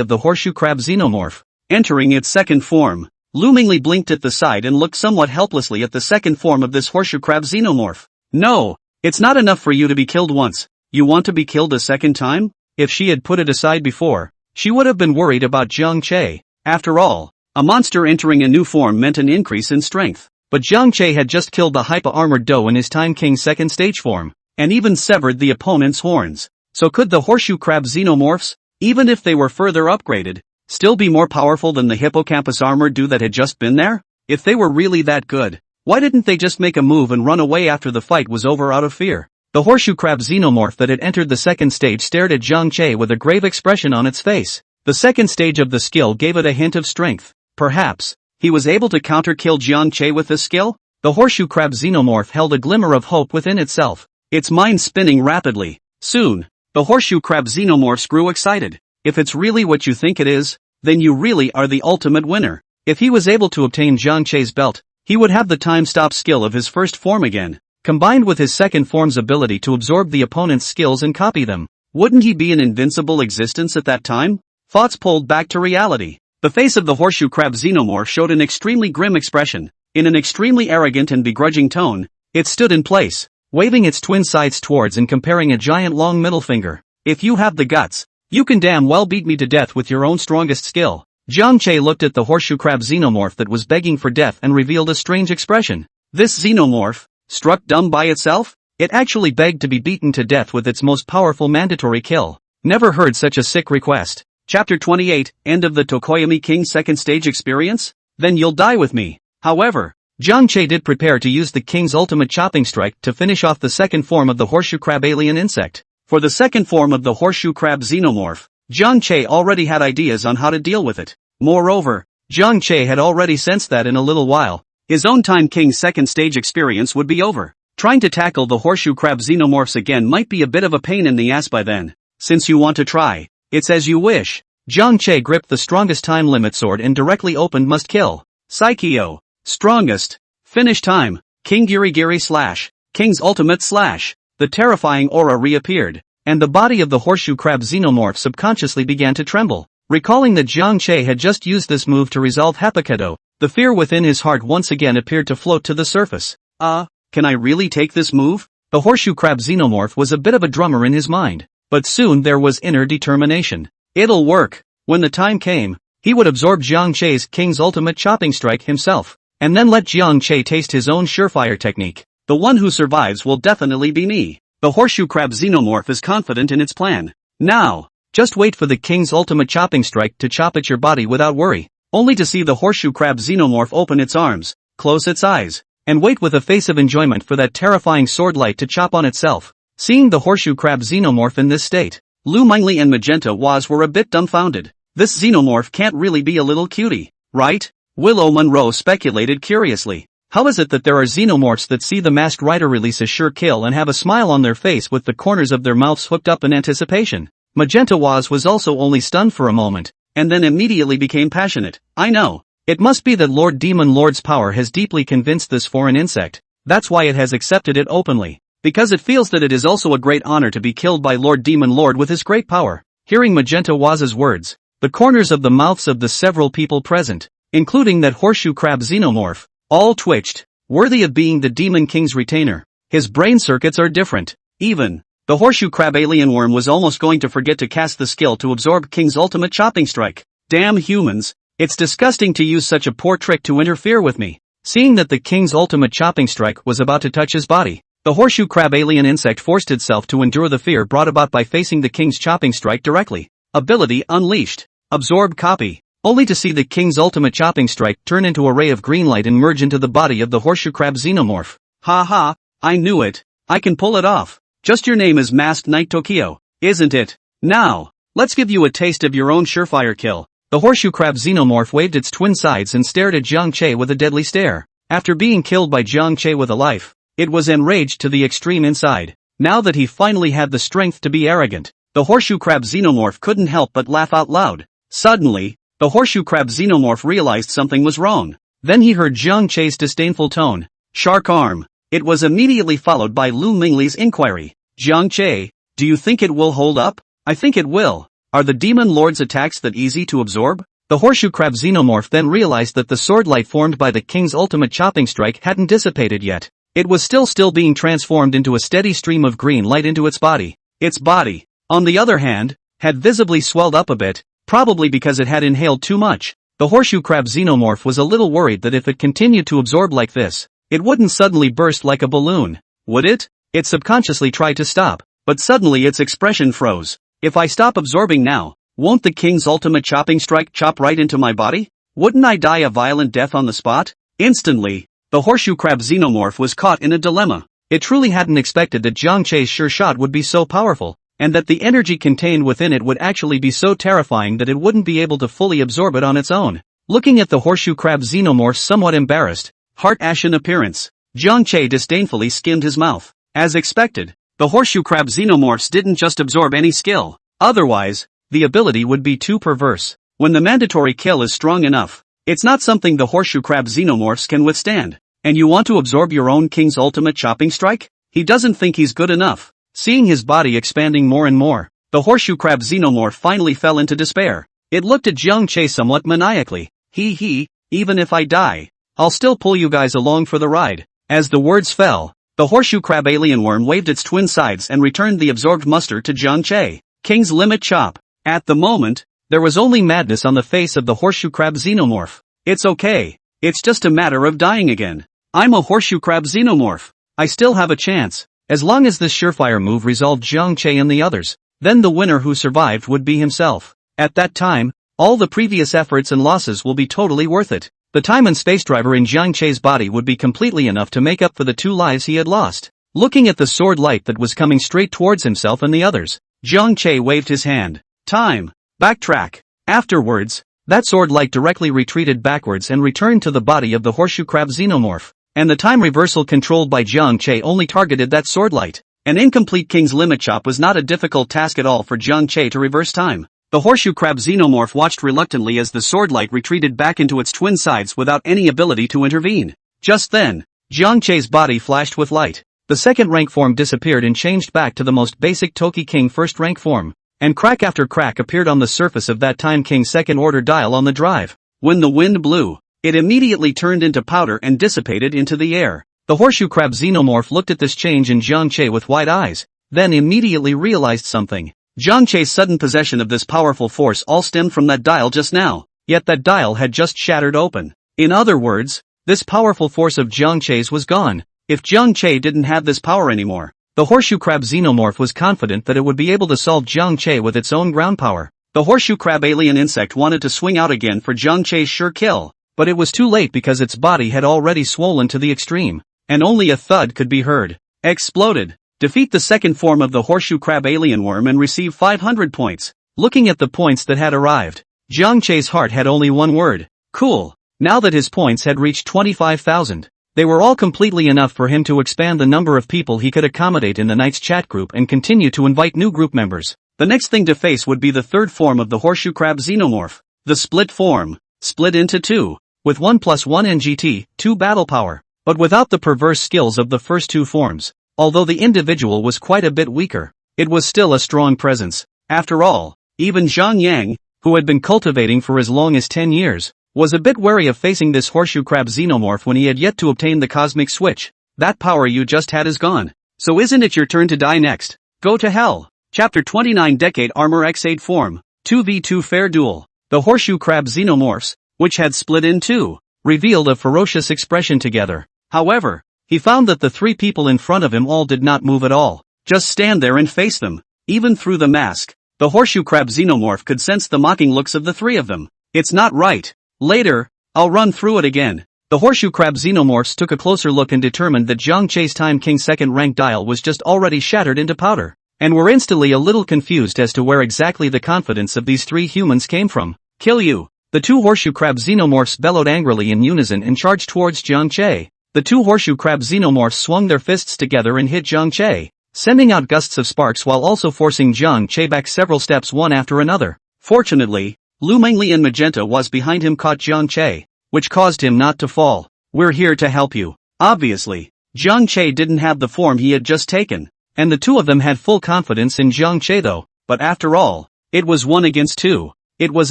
of the horseshoe crab xenomorph, entering its second form. Loomingly blinked at the side and looked somewhat helplessly at the second form of this horseshoe crab xenomorph. No, it's not enough for you to be killed once. You want to be killed a second time? If she had put it aside before, she would have been worried about Jiang Che. After all, a monster entering a new form meant an increase in strength. But Jiang Che had just killed the hyper-armored doe in his Time King second stage form, and even severed the opponent's horns. So could the horseshoe crab xenomorphs, even if they were further upgraded, still be more powerful than the hippocampus armored dude that had just been there? If they were really that good, why didn't they just make a move and run away after the fight was over out of fear? The horseshoe crab xenomorph that had entered the second stage stared at Jiang Che with a grave expression on its face. The second stage of the skill gave it a hint of strength. Perhaps he was able to counter-kill Jiang Che with this skill? The horseshoe crab xenomorph held a glimmer of hope within itself, its mind spinning rapidly. Soon, the horseshoe crab xenomorphs grew excited. If it's really what you think it is, then you really are the ultimate winner. If he was able to obtain Jiang Che's belt, he would have the time-stop skill of his first form again, combined with his second form's ability to absorb the opponent's skills and copy them. Wouldn't he be an invincible existence at that time? Thoughts pulled back to reality. The face of the horseshoe crab xenomorph showed an extremely grim expression. In an extremely arrogant and begrudging tone, it stood in place, waving its twin sides towards and comparing a giant long middle finger. If you have the guts, you can damn well beat me to death with your own strongest skill. Jiang Che looked at the horseshoe crab xenomorph that was begging for death and revealed a strange expression. This xenomorph, struck dumb by itself? It actually begged to be beaten to death with its most powerful mandatory kill. Never heard such a sick request. Chapter 28, End of the Tokoyami King's second stage experience? Then you'll die with me. However, Jiang Che did prepare to use the king's ultimate chopping strike to finish off the second form of the horseshoe crab alien insect. For the second form of the horseshoe crab xenomorph, Jiang Che already had ideas on how to deal with it. Moreover, Jiang Che had already sensed that in a little while, his own Time King's second stage experience would be over. Trying to tackle the horseshoe crab xenomorphs again might be a bit of a pain in the ass by then. Since you want to try, it's as you wish. Jiang Che gripped the strongest time limit sword and directly opened Must Kill. Psycheo. Strongest. Finish time. King Giri slash. King's ultimate slash. The terrifying aura reappeared, and the body of the horseshoe crab xenomorph subconsciously began to tremble. Recalling that Jiang Che had just used this move to resolve Hepiketo, the fear within his heart once again appeared to float to the surface. Can I really take this move? The horseshoe crab xenomorph was a bit of a drummer in his mind, but soon there was inner determination. It'll work. When the time came, he would absorb Jiang Che's king's ultimate chopping strike himself, and then let Jiang Che taste his own surefire technique. The one who survives will definitely be me. The horseshoe crab xenomorph is confident in its plan. Now, just wait for the king's ultimate chopping strike to chop at your body without worry, only to see the horseshoe crab xenomorph open its arms, close its eyes, and wait with a face of enjoyment for that terrifying sword light to chop on itself. Seeing the horseshoe crab xenomorph in this state, Lu Mingli and Magenta Waz were a bit dumbfounded. This xenomorph can't really be a little cutie, right? Willow Monroe speculated curiously. How is it that there are xenomorphs that see the Masked Rider release a sure kill and have a smile on their face with the corners of their mouths hooked up in anticipation? Magenta Waz was also only stunned for a moment, and then immediately became passionate. I know. It must be that Lord Demon Lord's power has deeply convinced this foreign insect. That's why it has accepted it openly. Because it feels that it is also a great honor to be killed by Lord Demon Lord with his great power. Hearing Magenta Waz's words, the corners of the mouths of the several people present, including that horseshoe crab xenomorph, all twitched, worthy of being the Demon King's retainer. His brain circuits are different. Even, the horseshoe crab alien worm was almost going to forget to cast the skill to absorb King's ultimate chopping strike. Damn humans, it's disgusting to use such a poor trick to interfere with me. Seeing that the King's ultimate chopping strike was about to touch his body, the horseshoe crab alien insect forced itself to endure the fear brought about by facing the King's chopping strike directly. Ability unleashed. Absorb copy. Only to see the King's ultimate chopping strike turn into a ray of green light and merge into the body of the horseshoe crab xenomorph. Ha ha, I knew it. I can pull it off. Just your name is Masked Knight Tokyo, isn't it? Now, let's give you a taste of your own surefire kill. The horseshoe crab xenomorph waved its twin sides and stared at Jiang Che with a deadly stare. After being killed by Jiang Che with a life, it was enraged to the extreme inside. Now that he finally had the strength to be arrogant, the horseshoe crab xenomorph couldn't help but laugh out loud. Suddenly, the horseshoe crab xenomorph realized something was wrong. Then he heard Jiang Che's disdainful tone. Shark arm. It was immediately followed by Lu Mingli's inquiry. Jiang Che, do you think it will hold up? I think it will. Are the Demon Lord's attacks that easy to absorb? The horseshoe crab xenomorph then realized that the sword light formed by the King's ultimate chopping strike hadn't dissipated yet. It was still being transformed into a steady stream of green light into its body. Its body, on the other hand, had visibly swelled up a bit, probably because it had inhaled too much. The horseshoe crab xenomorph was a little worried that if it continued to absorb like this, it wouldn't suddenly burst like a balloon, would it? It subconsciously tried to stop, but suddenly its expression froze. If I stop absorbing now, won't the King's ultimate chopping strike chop right into my body? Wouldn't I die a violent death on the spot? Instantly, the horseshoe crab xenomorph was caught in a dilemma. It truly hadn't expected that Jiang Che's sure shot would be so powerful, and that the energy contained within it would actually be so terrifying that it wouldn't be able to fully absorb it on its own. Looking at the horseshoe crab xenomorph's somewhat embarrassed, heart-ashen appearance, Jiang Che disdainfully skimmed his mouth. As expected, the horseshoe crab xenomorphs didn't just absorb any skill. Otherwise, the ability would be too perverse. When the mandatory kill is strong enough, it's not something the horseshoe crab xenomorphs can withstand. And you want to absorb your own King's ultimate chopping strike? He doesn't think he's good enough. Seeing his body expanding more and more, the horseshoe crab xenomorph finally fell into despair. It looked at Jiang Che somewhat maniacally. Even if I die, I'll still pull you guys along for the ride. As the words fell, the horseshoe crab alien worm waved its twin sides and returned the absorbed muster to Jiang Che. King's limit chop. At the moment, there was only madness on the face of the horseshoe crab xenomorph. It's okay. It's just a matter of dying again. I'm a horseshoe crab xenomorph. I still have a chance. As long as this surefire move resolved Jiang Che and the others, then the winner who survived would be himself. At that time, all the previous efforts and losses will be totally worth it. The time and space driver in Jiang Che's body would be completely enough to make up for the 2 lives he had lost. Looking at the sword light that was coming straight towards himself and the others, Jiang Che waved his hand. Time. Backtrack. Afterwards, that sword light directly retreated backwards and returned to the body of the horseshoe crab xenomorph, and the time reversal controlled by Jiang Che only targeted that sword light. An incomplete King's Limit Chop was not a difficult task at all for Jiang Che to reverse time. The horseshoe crab xenomorph watched reluctantly as the sword light retreated back into its twin sides without any ability to intervene. Just then, Jiang Che's body flashed with light. The second rank form disappeared and changed back to the most basic Toki King first rank form, and crack after crack appeared on the surface of that Time King second order dial on the drive. When the wind blew, it immediately turned into powder and dissipated into the air. The horseshoe crab xenomorph looked at this change in Jiang Che with wide eyes, then immediately realized something. Jiang Che's sudden possession of this powerful force all stemmed from that dial just now, yet that dial had just shattered open. In other words, this powerful force of Jiang Che's was gone. If Jiang Che didn't have this power anymore, the horseshoe crab xenomorph was confident that it would be able to solve Jiang Che with its own ground power. The horseshoe crab alien insect wanted to swing out again for Jiang Che's sure kill, but it was too late because its body had already swollen to the extreme, and only a thud could be heard. Exploded. Defeat the second form of the horseshoe crab alien worm and receive 500 points. Looking at the points that had arrived, Jiang Che's heart had only one word. Cool. Now that his points had reached 25,000, they were all completely enough for him to expand the number of people he could accommodate in the night's chat group and continue to invite new group members. The next thing to face would be the third form of the horseshoe crab xenomorph, the split form. Split into 2, with 1+1 NGT, 2 battle power, but without the perverse skills of the first 2 forms. Although the individual was quite a bit weaker, it was still a strong presence. After all, even Zhang Yang, who had been cultivating for as long as 10 years, was a bit wary of facing this horseshoe crab xenomorph when he had yet to obtain the cosmic switch. That power you just had is gone. So isn't it your turn to die next? Go to hell. Chapter 29 Decade Armor X8 Form, 2v2 Fair Duel. The horseshoe crab xenomorphs, which had split in 2, revealed a ferocious expression together. However, he found that the 3 people in front of him all did not move at all. Just stand there and face them. Even through the mask, the horseshoe crab xenomorph could sense the mocking looks of the 3 of them. It's not right. Later, I'll run through it again. The horseshoe crab xenomorphs took a closer look and determined that Jiang Che's Time King second rank dial was just already shattered into powder, and were instantly a little confused as to where exactly the confidence of these 3 humans came from. Kill you! The 2 horseshoe crab xenomorphs bellowed angrily in unison and charged towards Jiang Che. The 2 horseshoe crab xenomorphs swung their fists together and hit Jiang Che, sending out gusts of sparks while also forcing Jiang Che back several steps one after another. Fortunately, Lu Mengli and Magenta was behind him caught Jiang Che, which caused him not to fall. We're here to help you. Obviously, Jiang Che didn't have the form he had just taken, and the 2 of them had full confidence in Jiang Che though, but after all, it was 1 against 2. It was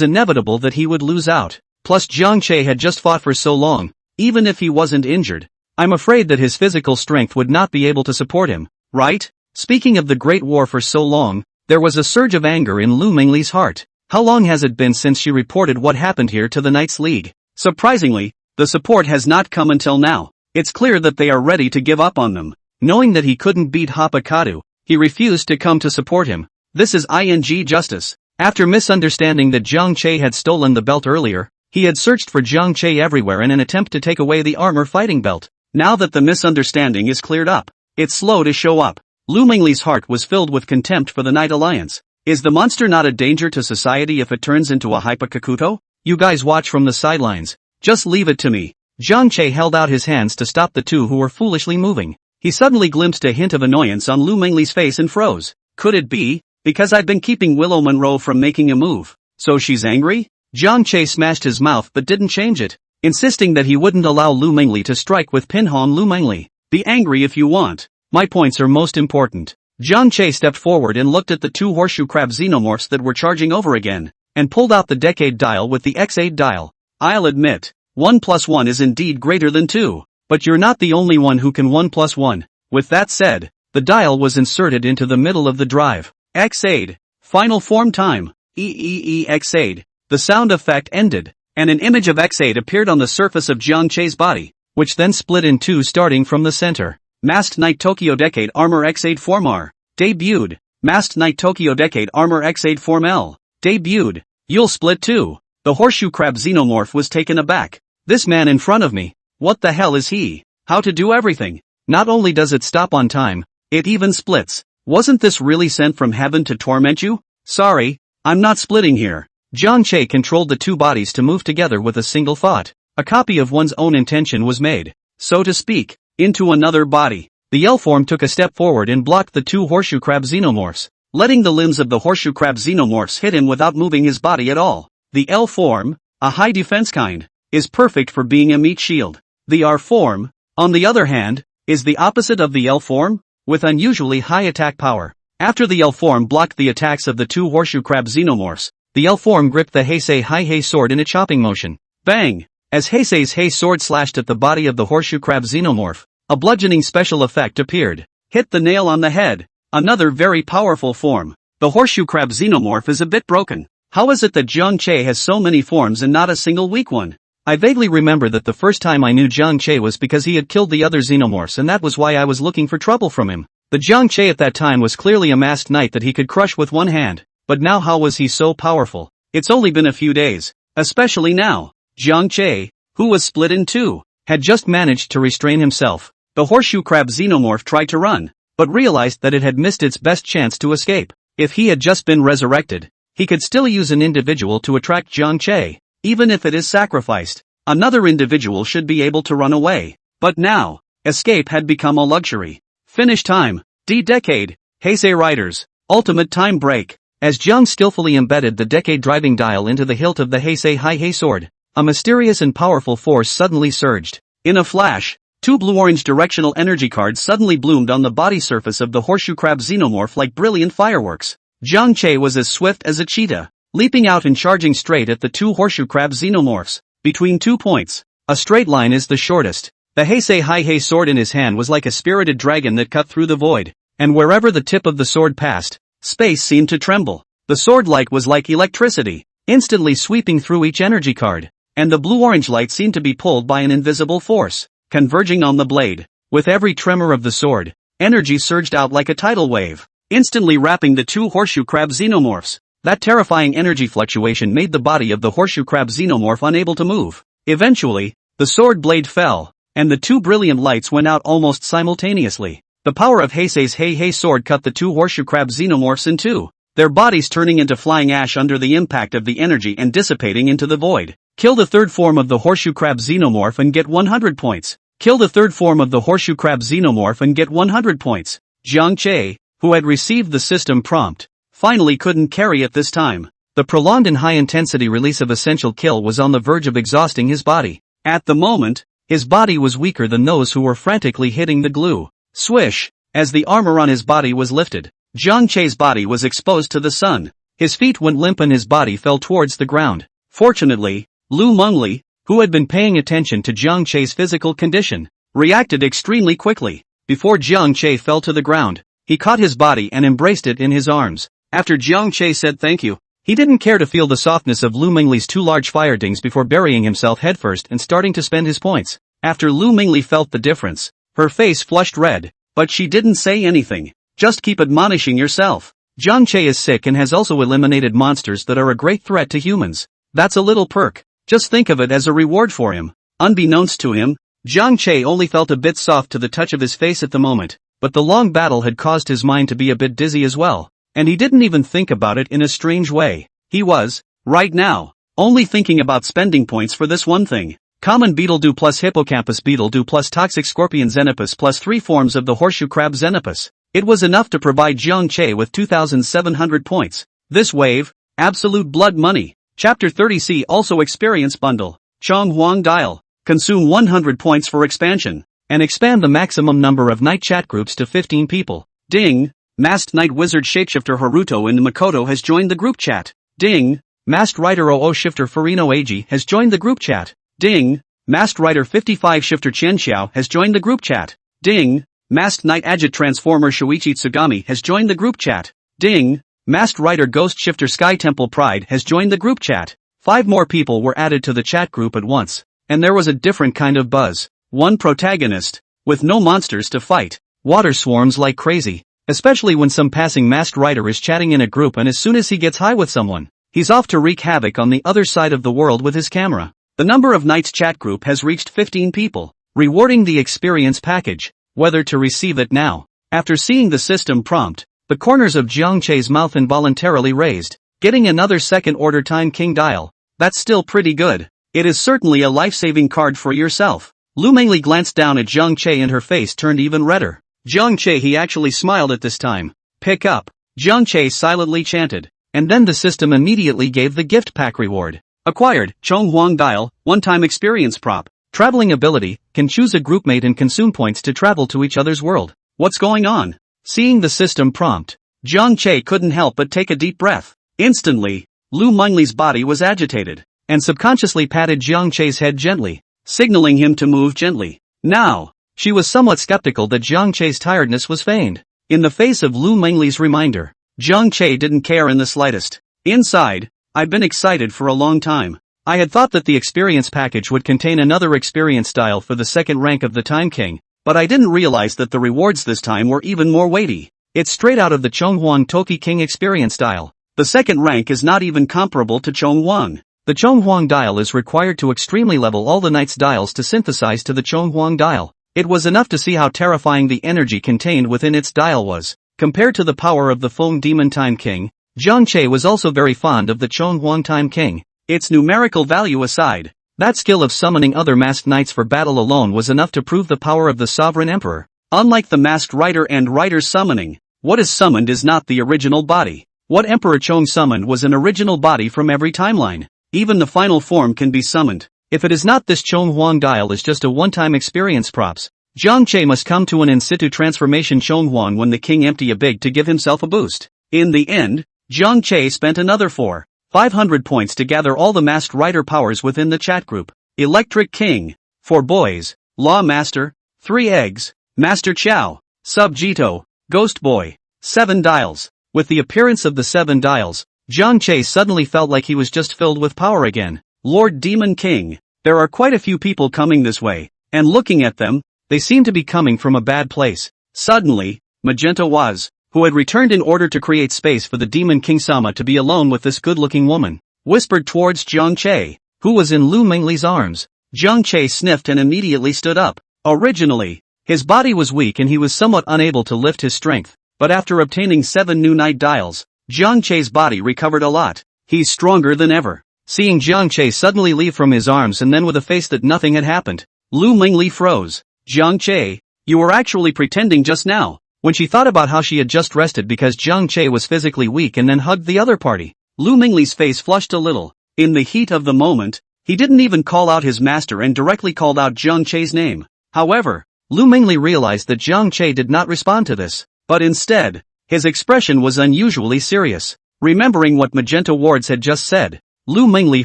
inevitable that he would lose out. Plus Jiang Che had just fought for so long, even if he wasn't injured, I'm afraid that his physical strength would not be able to support him, right? Speaking of the Great War for so long, there was a surge of anger in Lu Mengli's heart. How long has it been since she reported what happened here to the Knights League? Surprisingly, the support has not come until now. It's clear that they are ready to give up on them. Knowing that he couldn't beat Hapakadu, he refused to come to support him. This is ing justice. After misunderstanding that Jiang Che had stolen the belt earlier, he had searched for Jiang Che everywhere in an attempt to take away the armor fighting belt. Now that the misunderstanding is cleared up, it's slow to show up. Lu Mengli's heart was filled with contempt for the Night Alliance. Is the monster not a danger to society if it turns into a Hypakakuto? You guys watch from the sidelines. Just leave it to me. Jiang Che held out his hands to stop the 2 who were foolishly moving. He suddenly glimpsed a hint of annoyance on Lu Mengli's face and froze. Could it be? Because I've been keeping Willow Monroe from making a move. So she's angry? Jiang Che smashed his mouth but didn't change it, insisting that he wouldn't allow Lu Mengli to strike with pinhon Lu Mengli. Be angry if you want. My points are most important. Jiang Che stepped forward and looked at the 2 horseshoe crab xenomorphs that were charging over again, and pulled out the decade dial with the X8 dial. I'll admit, 1+1 is indeed greater than 2, but you're not the only one who can 1+1. With that said, the dial was inserted into the middle of the drive. X8. Final form time. X8. The sound effect ended, and an image of X8 appeared on the surface of Jiang Che's body, which then split in 2 starting from the center. Masked Knight Tokyo Decade Armor X8 Form R. Debuted. Masked Knight Tokyo Decade Armor X8 Form L. Debuted. You'll split too. The horseshoe crab xenomorph was taken aback. This man in front of me. What the hell is he? How to do everything? Not only does it stop on time, it even splits. Wasn't this really sent from heaven to torment you? Sorry, I'm not splitting here. Jiang Che controlled the two bodies to move together with a single thought. A copy of one's own intention was made, so to speak, into another body. The L form took a step forward and blocked the two horseshoe crab xenomorphs, letting the limbs of the horseshoe crab xenomorphs hit him without moving his body at all. The L form, a high defense kind, is perfect for being a meat shield. The R form, on the other hand, is the opposite of the L form, with unusually high attack power. After the L form blocked the attacks of the two horseshoe crab xenomorphs, the L form gripped the Heisei Hai sword in a chopping motion. Bang! As Heisei's Hei sword slashed at the body of the horseshoe crab xenomorph, a bludgeoning special effect appeared. Hit the nail on the head. Another very powerful form. The horseshoe crab xenomorph is a bit broken. How is it that Jiang Che has so many forms and not a single weak one? I vaguely remember that the first time I knew Jiang Che was because he had killed the other xenomorphs, and that was why I was looking for trouble from him. The Jiang Che at that time was clearly a masked knight that he could crush with one hand, but now how was he so powerful? It's only been a few days. Especially now. Jiang Che, who was split in two, had just managed to restrain himself. The horseshoe crab xenomorph tried to run, but realized that it had missed its best chance to escape. If he had just been resurrected, he could still use an individual to attract Jiang Che. Even if it is sacrificed, another individual should be able to run away. But now, escape had become a luxury. Finish time. Decade. Heisei Riders. Ultimate time break. As Jiang skillfully embedded the decade driving dial into the hilt of the Heisei Hai sword, a mysterious and powerful force suddenly surged. In a flash, two blue-orange directional energy cards suddenly bloomed on the body surface of the horseshoe crab xenomorph like brilliant fireworks. Jiang Che was as swift as a cheetah, leaping out and charging straight at the two horseshoe crab xenomorphs. Between 2 points, a straight line is the shortest. The Heisei Hai sword in his hand was like a spirited dragon that cut through the void, and wherever the tip of the sword passed, space seemed to tremble. The sword light was like electricity, instantly sweeping through each energy card, and the blue-orange light seemed to be pulled by an invisible force, converging on the blade. With every tremor of the sword, energy surged out like a tidal wave, instantly wrapping the two horseshoe crab xenomorphs. That terrifying energy fluctuation made the body of the horseshoe crab xenomorph unable to move. Eventually, the sword blade fell, and the two brilliant lights went out almost simultaneously. The power of Heisei's Hei sword cut the two horseshoe crab xenomorphs in two, their bodies turning into flying ash under the impact of the energy and dissipating into the void. Kill the third form of the horseshoe crab xenomorph and get 100 points. Kill the third form of the horseshoe crab xenomorph and get 100 points. Jiang Che, who had received the system prompt, finally couldn't carry it this time. The prolonged and high-intensity release of Essential Kill was on the verge of exhausting his body. At the moment, his body was weaker than those who were frantically hitting the glue. Swish! As the armor on his body was lifted, Jiang Che's body was exposed to the sun. His feet went limp and his body fell towards the ground. Fortunately, Lu Mengli, who had been paying attention to Jiang Che's physical condition, reacted extremely quickly. Before Jiang Che fell to the ground, he caught his body and embraced it in his arms. After Jiang Che said thank you, he didn't care to feel the softness of Lu Mengli's two large fire dings before burying himself headfirst and starting to spend his points. After Lu Mengli felt the difference, her face flushed red, but she didn't say anything. Just keep admonishing yourself. Jiang Che is sick and has also eliminated monsters that are a great threat to humans. That's a little perk. Just think of it as a reward for him. Unbeknownst to him, Jiang Che only felt a bit soft to the touch of his face at the moment, but the long battle had caused his mind to be a bit dizzy as well, and he didn't even think about it in a strange way. He was, right now, only thinking about spending points for this one thing. Common beetle do plus hippocampus beetle do plus toxic scorpion xenopus plus 3 forms of the horseshoe crab xenopus. It was enough to provide Jiang Che with 2,700 points. This wave, absolute blood money. Chapter 30C also experience bundle. Chong Huang Dial. Consume 100 points for expansion. And expand the maximum number of night chat groups to 15 people. Ding! Masked Night Wizard Shapeshifter Haruto and Makoto has joined the group chat. Ding! Masked Rider OO Shifter Furino Eiji has joined the group chat. Ding! Masked Rider 55 Shifter Chen Xiao has joined the group chat. Ding! Masked Knight Agit Transformer Shuichi Tsugami has joined the group chat. Ding! Masked Rider Ghost Shifter Sky Temple Pride has joined the group chat. 5 more people were added to the chat group at once, and there was a different kind of buzz. One protagonist, with no monsters to fight. Water swarms like crazy, especially when some passing masked rider is chatting in a group, and as soon as he gets high with someone, he's off to wreak havoc on the other side of the world with his camera. The number of Knights chat group has reached 15 people, rewarding the experience package. Whether to receive it now. After seeing the system prompt, the corners of Jiang Che's mouth involuntarily raised. Getting another second-order Time King dial. That's still pretty good. It is certainly a life-saving card for yourself. Lu Mengli glanced down at Jiang Che and her face turned even redder. Jiang Che, he actually smiled at this time. Pick up. Jiang Che silently chanted. And then the system immediately gave the gift pack reward. Acquired, Chong Huang dial, one-time experience prop. Traveling ability, can choose a groupmate and consume points to travel to each other's world. What's going on? Seeing the system prompt, Jiang Che couldn't help but take a deep breath. Instantly, Lu Mengli's body was agitated, and subconsciously patted Jiang Che's head gently, signaling him to move gently. Now, she was somewhat skeptical that Jiang Che's tiredness was feigned. In the face of Lu Mengli's reminder, Jiang Che didn't care in the slightest. Inside, I've been excited for a long time. I had thought that the experience package would contain another experience style for the second rank of the Time King, but I didn't realize that the rewards this time were even more weighty. It's straight out of the Chonghuang Toki King experience style. The second rank is not even comparable to Chonghuang. The Chonghuang dial is required to extremely level all the Knight's dials to synthesize to the Chonghuang dial. It was enough to see how terrifying the energy contained within its dial was. Compared to the power of the Feng Demon Time King, Jiang Che was also very fond of the Chonghuang Time King. Its numerical value aside, that skill of summoning other masked knights for battle alone was enough to prove the power of the sovereign emperor. Unlike the masked rider and rider's summoning, what is summoned is not the original body. What Emperor Chong summoned was an original body from every timeline. Even the final form can be summoned. If it is not, this Chonghuang dial is just a one-time experience props. Jiang Che must come to an in-situ transformation Chonghuang when the king empty a big to give himself a boost. In the end, Jiang Che spent another 500 points to gather all the masked rider powers within the chat group. Electric King, 4 boys, Law Master, 3 eggs, Master Chow, Sub Jito, Ghost Boy, 7 dials. With the appearance of the 7 dials, Jiang Che suddenly felt like he was just filled with power again. Lord Demon King, there are quite a few people coming this way, and looking at them, they seem to be coming from a bad place. Suddenly, Magenta was, who had returned in order to create space for the Demon King Sama to be alone with this good-looking woman, whispered towards Jiang Che, who was in Lu Mengli's arms. Jiang Che sniffed and immediately stood up. Originally, his body was weak and he was somewhat unable to lift his strength, but after obtaining 7 new night dials, Jiang Che's body recovered a lot. He's stronger than ever. Seeing Jiang Che suddenly leave from his arms and then with a face that nothing had happened, Lu Mengli froze. Jiang Che, you were actually pretending just now. When she thought about how she had just rested because Jiang Che was physically weak and then hugged the other party, Lu Mengli's face flushed a little. In the heat of the moment, he didn't even call out his master and directly called out Jiang Che's name. However, Lu Mengli realized that Jiang Che did not respond to this, but instead, his expression was unusually serious. Remembering what Magenta Wards had just said, Lu Mengli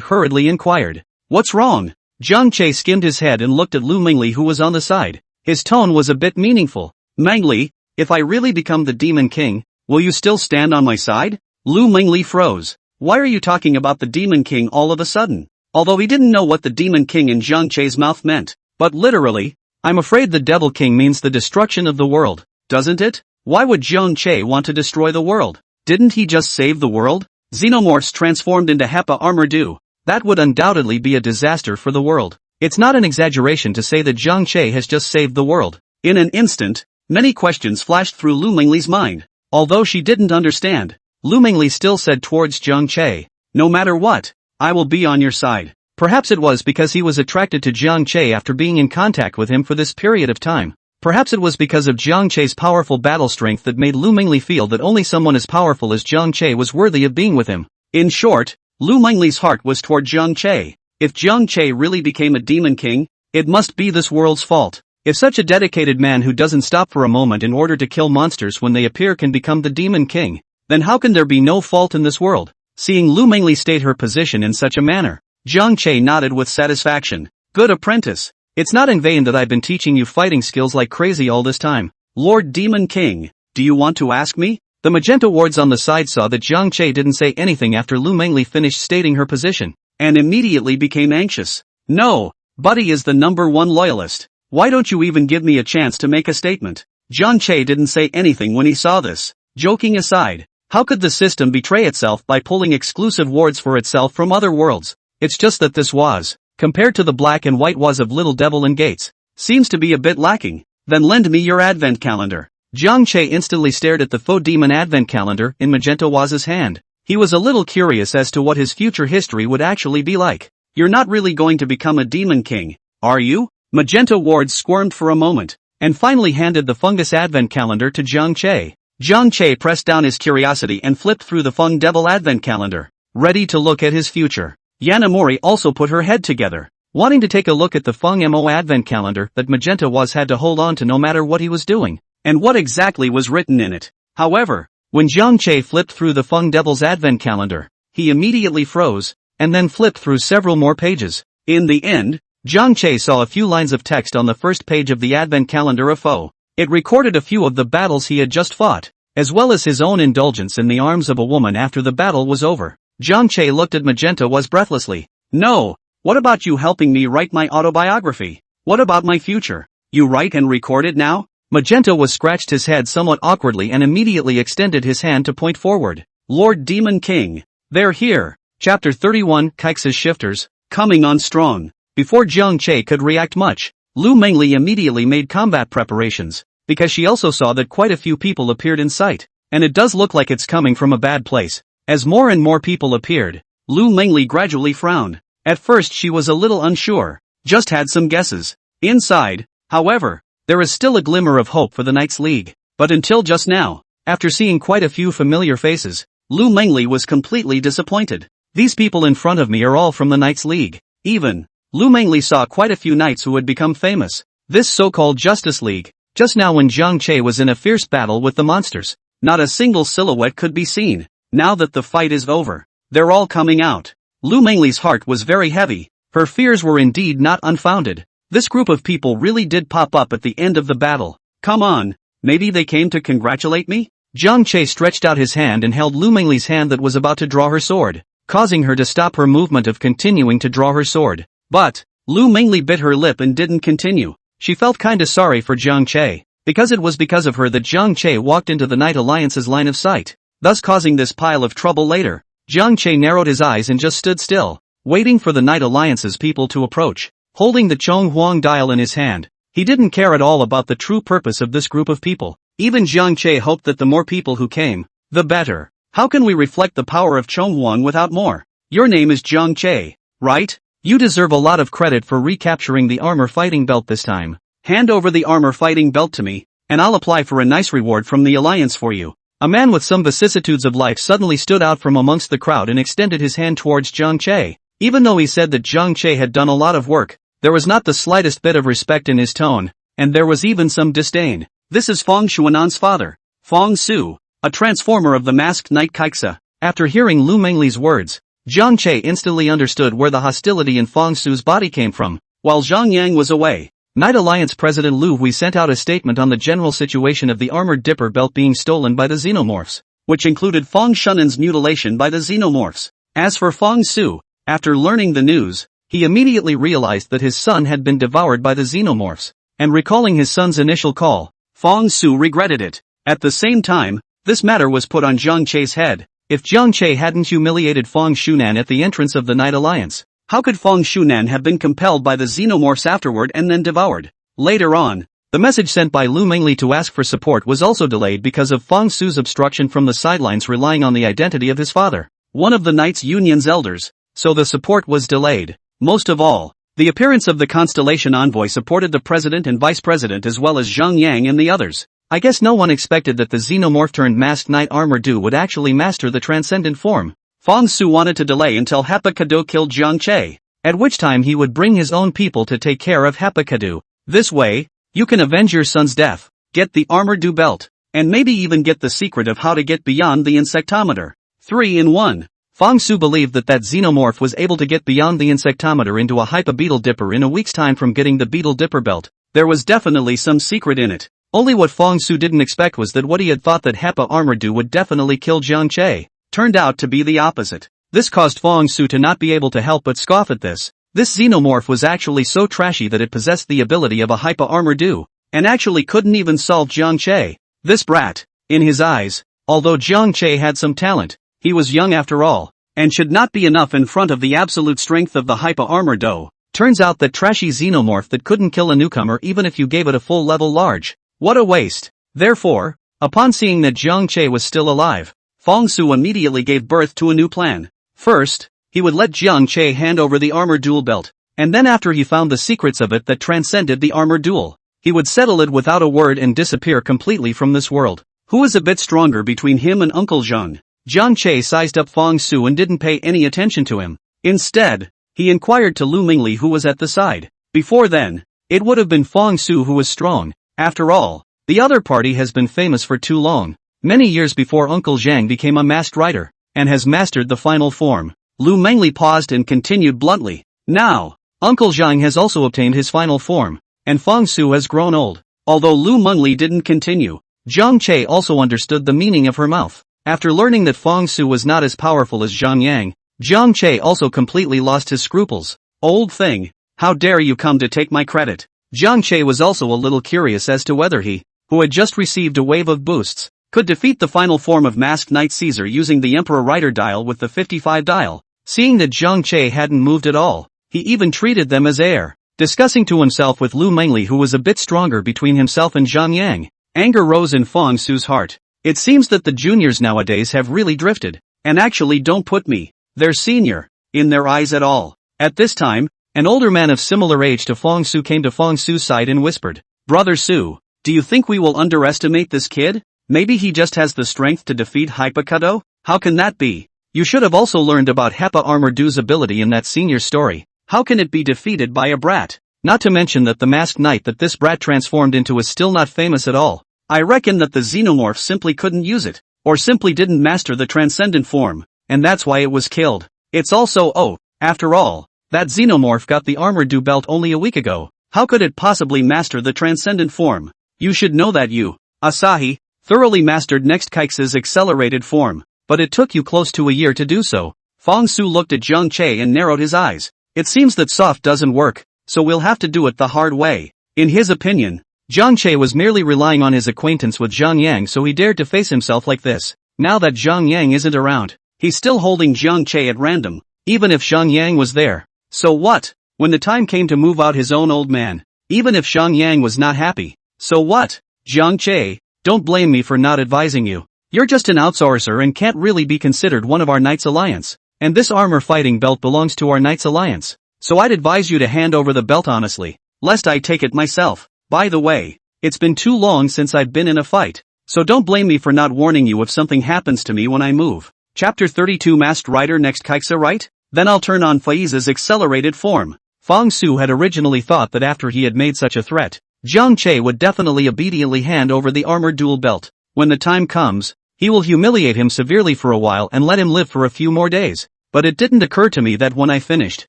hurriedly inquired, "What's wrong?" Jiang Che skimmed his head and looked at Lu Mengli, who was on the side. His tone was a bit meaningful. "Mengli, if I really become the Demon King, will you still stand on my side?" Lu Mengli froze. Why are you talking about the Demon King all of a sudden? Although he didn't know what the Demon King in Jiang Che's mouth meant, but literally, I'm afraid the Devil King means the destruction of the world, doesn't it? Why would Jiang Che want to destroy the world? Didn't he just save the world? Xenomorphs transformed into Hepa armor do. That would undoubtedly be a disaster for the world. It's not an exaggeration to say that Jiang Che has just saved the world. In an instant, many questions flashed through Lu Mengli's mind. Although she didn't understand, Lu Mengli still said towards Jiang Che, "No matter what, I will be on your side." Perhaps it was because he was attracted to Jiang Che after being in contact with him for this period of time. Perhaps it was because of Jiang Che's powerful battle strength that made Lu Mengli feel that only someone as powerful as Jiang Che was worthy of being with him. In short, Lu Mengli's heart was toward Jiang Che. If Jiang Che really became a Demon King, it must be this world's fault. If such a dedicated man who doesn't stop for a moment in order to kill monsters when they appear can become the Demon King, then how can there be no fault in this world? Seeing Lu Mengli state her position in such a manner, Jiang Che nodded with satisfaction. "Good apprentice. It's not in vain that I've been teaching you fighting skills like crazy all this time. Lord Demon King, do you want to ask me?" The Magenta Wards on the side saw that Jiang Che didn't say anything after Lu Mengli finished stating her position, and immediately became anxious. "No, Buddy is the #1 loyalist. Why don't you even give me a chance to make a statement?" Jiang Che didn't say anything when he saw this. Joking aside, how could the system betray itself by pulling exclusive wards for itself from other worlds? It's just that this was compared to the black and white was of Little Devil and Gates. Seems to be a bit lacking. Then lend me your advent calendar. Jiang Che instantly stared at the faux demon advent calendar in Magenta Waz's hand. He was a little curious as to what his future history would actually be like. You're not really going to become a demon king, are you? Magenta Ward squirmed for a moment, and finally handed the fungus advent calendar to Jiang Che. Jiang Che pressed down his curiosity and flipped through the Fung Devil advent calendar, ready to look at his future. Yanamori also put her head together, wanting to take a look at the Fung Mo advent calendar that Magenta Waz had to hold on to no matter what he was doing, and what exactly was written in it. However, when Jiang Che flipped through the Fung Devil's advent calendar, he immediately froze, and then flipped through several more pages. In the end, Jiang Che saw a few lines of text on the first page of the advent calendar of Foe. It recorded a few of the battles he had just fought, as well as his own indulgence in the arms of a woman after the battle was over. Jiang Che looked at Magenta Waz breathlessly. No, what about you helping me write my autobiography? What about my future? You write and record it now? Magenta Waz scratched his head somewhat awkwardly and immediately extended his hand to point forward. Lord Demon King. They're here. Chapter 31 Keix's Shifters, coming on strong. Before Jiang Che could react much, Lu Mengli immediately made combat preparations, because she also saw that quite a few people appeared in sight, and it does look like it's coming from a bad place. As more and more people appeared, Lu Mengli gradually frowned. At first she was a little unsure, just had some guesses. Inside, however, there is still a glimmer of hope for the Knights League. But until just now, after seeing quite a few familiar faces, Lu Mengli was completely disappointed. These people in front of me are all from the Knights League. Even, Lu Mengli saw quite a few knights who had become famous. This so-called Justice League, just now when Jiang Che was in a fierce battle with the monsters, not a single silhouette could be seen. Now that the fight is over, they're all coming out. Lu Mengli's heart was very heavy. Her fears were indeed not unfounded. This group of people really did pop up at the end of the battle. Come on, maybe they came to congratulate me? Jiang Che stretched out his hand and held Lu Mengli's hand that was about to draw her sword, causing her to stop her movement of continuing to draw her sword. But, Lu Mengli bit her lip and didn't continue. She felt kinda sorry for Jiang Che, because it was because of her that Jiang Che walked into the Knight Alliance's line of sight, thus causing this pile of trouble later. Jiang Che narrowed his eyes and just stood still, waiting for the Knight Alliance's people to approach. Holding the Chong Huang dial in his hand, he didn't care at all about the true purpose of this group of people. Even Jiang Che hoped that the more people who came, the better. How can we reflect the power of Chong Huang without more? Your name is Jiang Che, right? You deserve a lot of credit for recapturing the armor fighting belt this time. Hand over the armor fighting belt to me, and I'll apply for a nice reward from the Alliance for you. A man with some vicissitudes of life suddenly stood out from amongst the crowd and extended his hand towards Jiang Che. Even though he said that Jiang Che had done a lot of work, there was not the slightest bit of respect in his tone, and there was even some disdain. This is Fong Xuanan's father, Fong Su, a transformer of the masked Knight Kaixa. After hearing Lu Mengli's words, Jiang Che instantly understood where the hostility in Fong Su's body came from. While Zhang Yang was away, Knight Alliance President Lu Hui sent out a statement on the general situation of the armored dipper belt being stolen by the xenomorphs, which included Fong Shunan's mutilation by the xenomorphs. As for Fong Su, after learning the news, he immediately realized that his son had been devoured by the xenomorphs, and recalling his son's initial call, Fong Su regretted it. At the same time, this matter was put on Jiang Che's head. If Jiang Che hadn't humiliated Fong Shunan at the entrance of the Knight Alliance, how could Fong Shunan have been compelled by the xenomorphs afterward and then devoured? Later on, the message sent by Lu Mengli to ask for support was also delayed because of Fong Su's obstruction from the sidelines relying on the identity of his father, one of the Knights Union's elders, so the support was delayed. Most of all, the appearance of the Constellation Envoy supported the President and Vice President as well as Zhang Yang and the others. I guess no one expected that the xenomorph-turned-masked Knight Armor Du would actually master the transcendent form. Fong Su wanted to delay until Hepa Kado killed Jiang Che, at which time he would bring his own people to take care of Hepa Kado. This way, you can avenge your son's death, get the Armor Du belt, and maybe even get the secret of how to get beyond the insectometer. 3 in 1. Fong Su believed that xenomorph was able to get beyond the insectometer into a Hypa Beetle Dipper in a week's time from getting the Beetle Dipper belt. There was definitely some secret in it. Only what Fong Su didn't expect was that what he had thought that Hepa Armor Du would definitely kill Jiang Che turned out to be the opposite. This caused Fong Su to not be able to help but scoff at this. This xenomorph was actually so trashy that it possessed the ability of a Hypa Armor Du, and actually couldn't even solve Jiang Che. This brat, in his eyes, although Jiang Che had some talent, he was young after all, and should not be enough in front of the absolute strength of the Hypa Armor Du. Turns out that trashy xenomorph that couldn't kill a newcomer even if you gave it a full level large. What a waste. Therefore, upon seeing that Jiang Che was still alive, Fong Su immediately gave birth to a new plan. First, he would let Jiang Che hand over the armor duel belt, and then after he found the secrets of it that transcended the armor duel, he would settle it without a word and disappear completely from this world. Who is a bit stronger between him and Uncle Zhang? Jiang Che sized up Fong Su and didn't pay any attention to him. Instead, he inquired to Lu Mingli who was at the side. Before then, it would have been Fong Su who was strong. After all, the other party has been famous for too long. Many years before Uncle Zhang became a masked rider, and has mastered the final form. Lu Mengli paused and continued bluntly. Now, Uncle Zhang has also obtained his final form, and Fong Su has grown old. Although Lu Mengli didn't continue, Jiang Che also understood the meaning of her mouth. After learning that Fong Su was not as powerful as Zhang Yang, Jiang Che also completely lost his scruples. Old thing, how dare you come to take my credit? Jiang Che was also a little curious as to whether he, who had just received a wave of boosts, could defeat the final form of Masked Knight Caesar using the Emperor Rider dial with the 55 dial. Seeing that Jiang Che hadn't moved at all, he even treated them as air. Discussing to himself with Lu Mengli who was a bit stronger between himself and Zhang Yang, anger rose in Fong Su's heart. It seems that the juniors nowadays have really drifted, and actually don't put me, their senior, in their eyes at all. At this time, an older man of similar age to Fong Su came to Fong Su's side and whispered, "Brother Su, do you think we will underestimate this kid? Maybe he just has the strength to defeat Hypakudo? How can that be? You should have also learned about Hepa Armor Du's ability in that senior story. How can it be defeated by a brat? Not to mention that the masked knight that this brat transformed into is still not famous at all. I reckon that the xenomorph simply couldn't use it, or simply didn't master the transcendent form, and that's why it was killed. It's also after all, that xenomorph got the armor du belt only a week ago. How could it possibly master the transcendent form? You should know that you, Asahi, thoroughly mastered Next Keix's accelerated form, but it took you close to a year to do so." Fong Su looked at Jiang Che and narrowed his eyes. It seems that soft doesn't work, so we'll have to do it the hard way. In his opinion, Jiang Che was merely relying on his acquaintance with Zhang Yang, so he dared to face himself like this. Now that Zhang Yang isn't around, he's still holding Jiang Che at random, even if Zhang Yang was there. So what? When the time came to move out his own old man, even if Zhang Yang was not happy, so what? Jiang Che, don't blame me for not advising you. You're just an outsourcer and can't really be considered one of our Knights Alliance. And this armor fighting belt belongs to our Knights Alliance. So I'd advise you to hand over the belt honestly, lest I take it myself. By the way, it's been too long since I've been in a fight, so don't blame me for not warning you if something happens to me when I move. Chapter 32 Masked Rider Next Kaixa, right? Then I'll turn on Faiza's accelerated form. Fong Su had originally thought that after he had made such a threat, Jiang Che would definitely obediently hand over the armor duel belt. When the time comes, he will humiliate him severely for a while and let him live for a few more days. But it didn't occur to me that when I finished,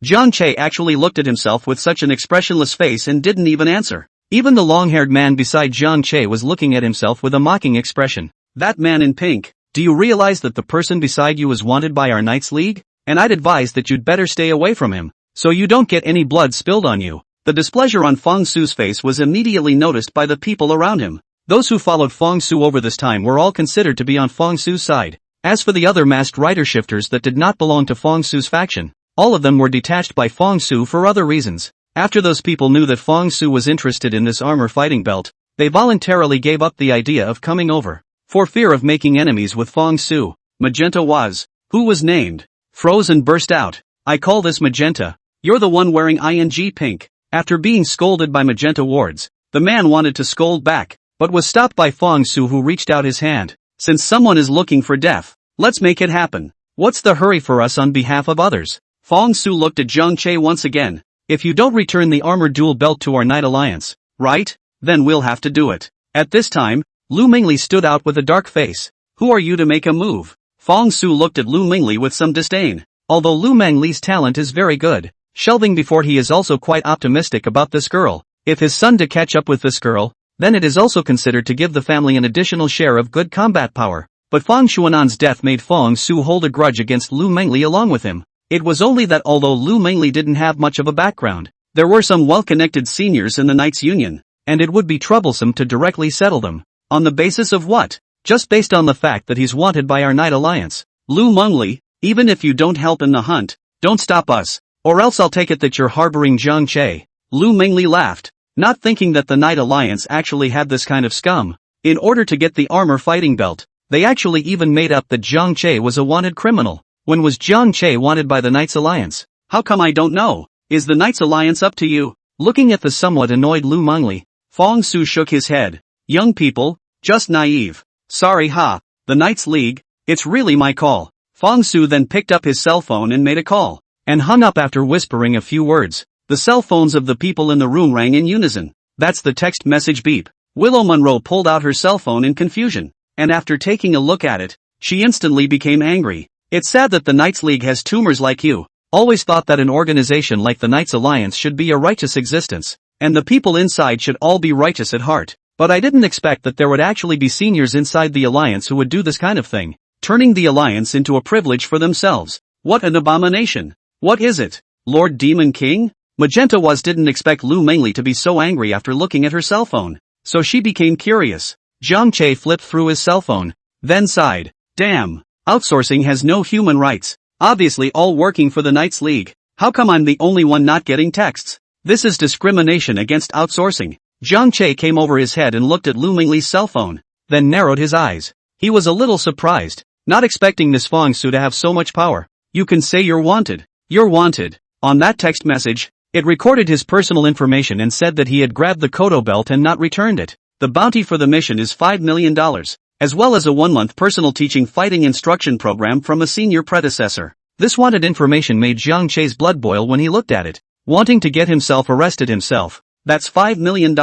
Jiang Che actually looked at himself with such an expressionless face and didn't even answer. Even the long-haired man beside Jiang Che was looking at himself with a mocking expression. That man in pink, do you realize that the person beside you is wanted by our Knights League? And I'd advise that you'd better stay away from him, so you don't get any blood spilled on you. The displeasure on Fong Su's face was immediately noticed by the people around him. Those who followed Fong Su over this time were all considered to be on Fong Su's side. As for the other masked rider shifters that did not belong to Fong Su's faction, all of them were detached by Fong Su for other reasons. After those people knew that Fong Su was interested in this armor fighting belt, they voluntarily gave up the idea of coming over, for fear of making enemies with Fong Su. Magenta who was named, froze and burst out. I call this Magenta. You're the one wearing ing pink. After being scolded by Magenta wards, the man wanted to scold back, but was stopped by Fong Su, who reached out his hand. Since someone is looking for death, let's make it happen. What's the hurry for us on behalf of others? Fong Su looked at Jiang Che once again. If you don't return the armor duel belt to our Knight Alliance, right? Then we'll have to do it. At this time, Lu Mingli stood out with a dark face. Who are you to make a move? Fong Su looked at Lu Mingli with some disdain. Although Lu Mingli's talent is very good, shelving before he is also quite optimistic about this girl. If his son to catch up with this girl, then it is also considered to give the family an additional share of good combat power. But Fang Xuanan's death made Fong Su hold a grudge against Lu Mingli along with him. It was only that although Lu Mingli didn't have much of a background, there were some well-connected seniors in the Knights Union, and it would be troublesome to directly settle them. On the basis of what? Just based on the fact that he's wanted by our Knight Alliance. Lu Mingli, even if you don't help in the hunt, don't stop us. Or else I'll take it that you're harboring Jiang Che. Lu Mengli laughed, not thinking that the Knight Alliance actually had this kind of scum. In order to get the armor fighting belt, they actually even made up that Jiang Che was a wanted criminal. When was Jiang Che wanted by the Knights Alliance? How come I don't know? Is the Knights Alliance up to you? Looking at the somewhat annoyed Lu Mengli, Fong Su shook his head. Young people, just naive. Sorry the Knights League, it's really my call. Fong Su then picked up his cell phone and made a call, and hung up after whispering a few words. The cell phones of the people in the room rang in unison. That's the text message beep. Willow Monroe pulled out her cell phone in confusion, and after taking a look at it, she instantly became angry. It's sad that the Knights League has tumors like you. Always thought that an organization like the Knights Alliance should be a righteous existence, and the people inside should all be righteous at heart. But I didn't expect that there would actually be seniors inside the Alliance who would do this kind of thing, turning the Alliance into a privilege for themselves. What an abomination. What is it? Lord Demon King? Magenta Was didn't expect Lu Mengli to be so angry after looking at her cell phone, so she became curious. Jiang Che flipped through his cell phone, then sighed. Damn, outsourcing has no human rights. Obviously all working for the Knights League. How come I'm the only one not getting texts? This is discrimination against outsourcing. Jiang Che came over his head and looked at Lu Mengli's cell phone, then narrowed his eyes. He was a little surprised, not expecting this Fong Su to have so much power. You can say you're wanted. You're wanted. On that text message, it recorded his personal information and said that he had grabbed the Kodo belt and not returned it. The bounty for the mission is $5 million, as well as a 1-month personal teaching fighting instruction program from a senior predecessor. This wanted information made Jiang Che's blood boil when he looked at it, wanting to get himself arrested himself. That's $5 million.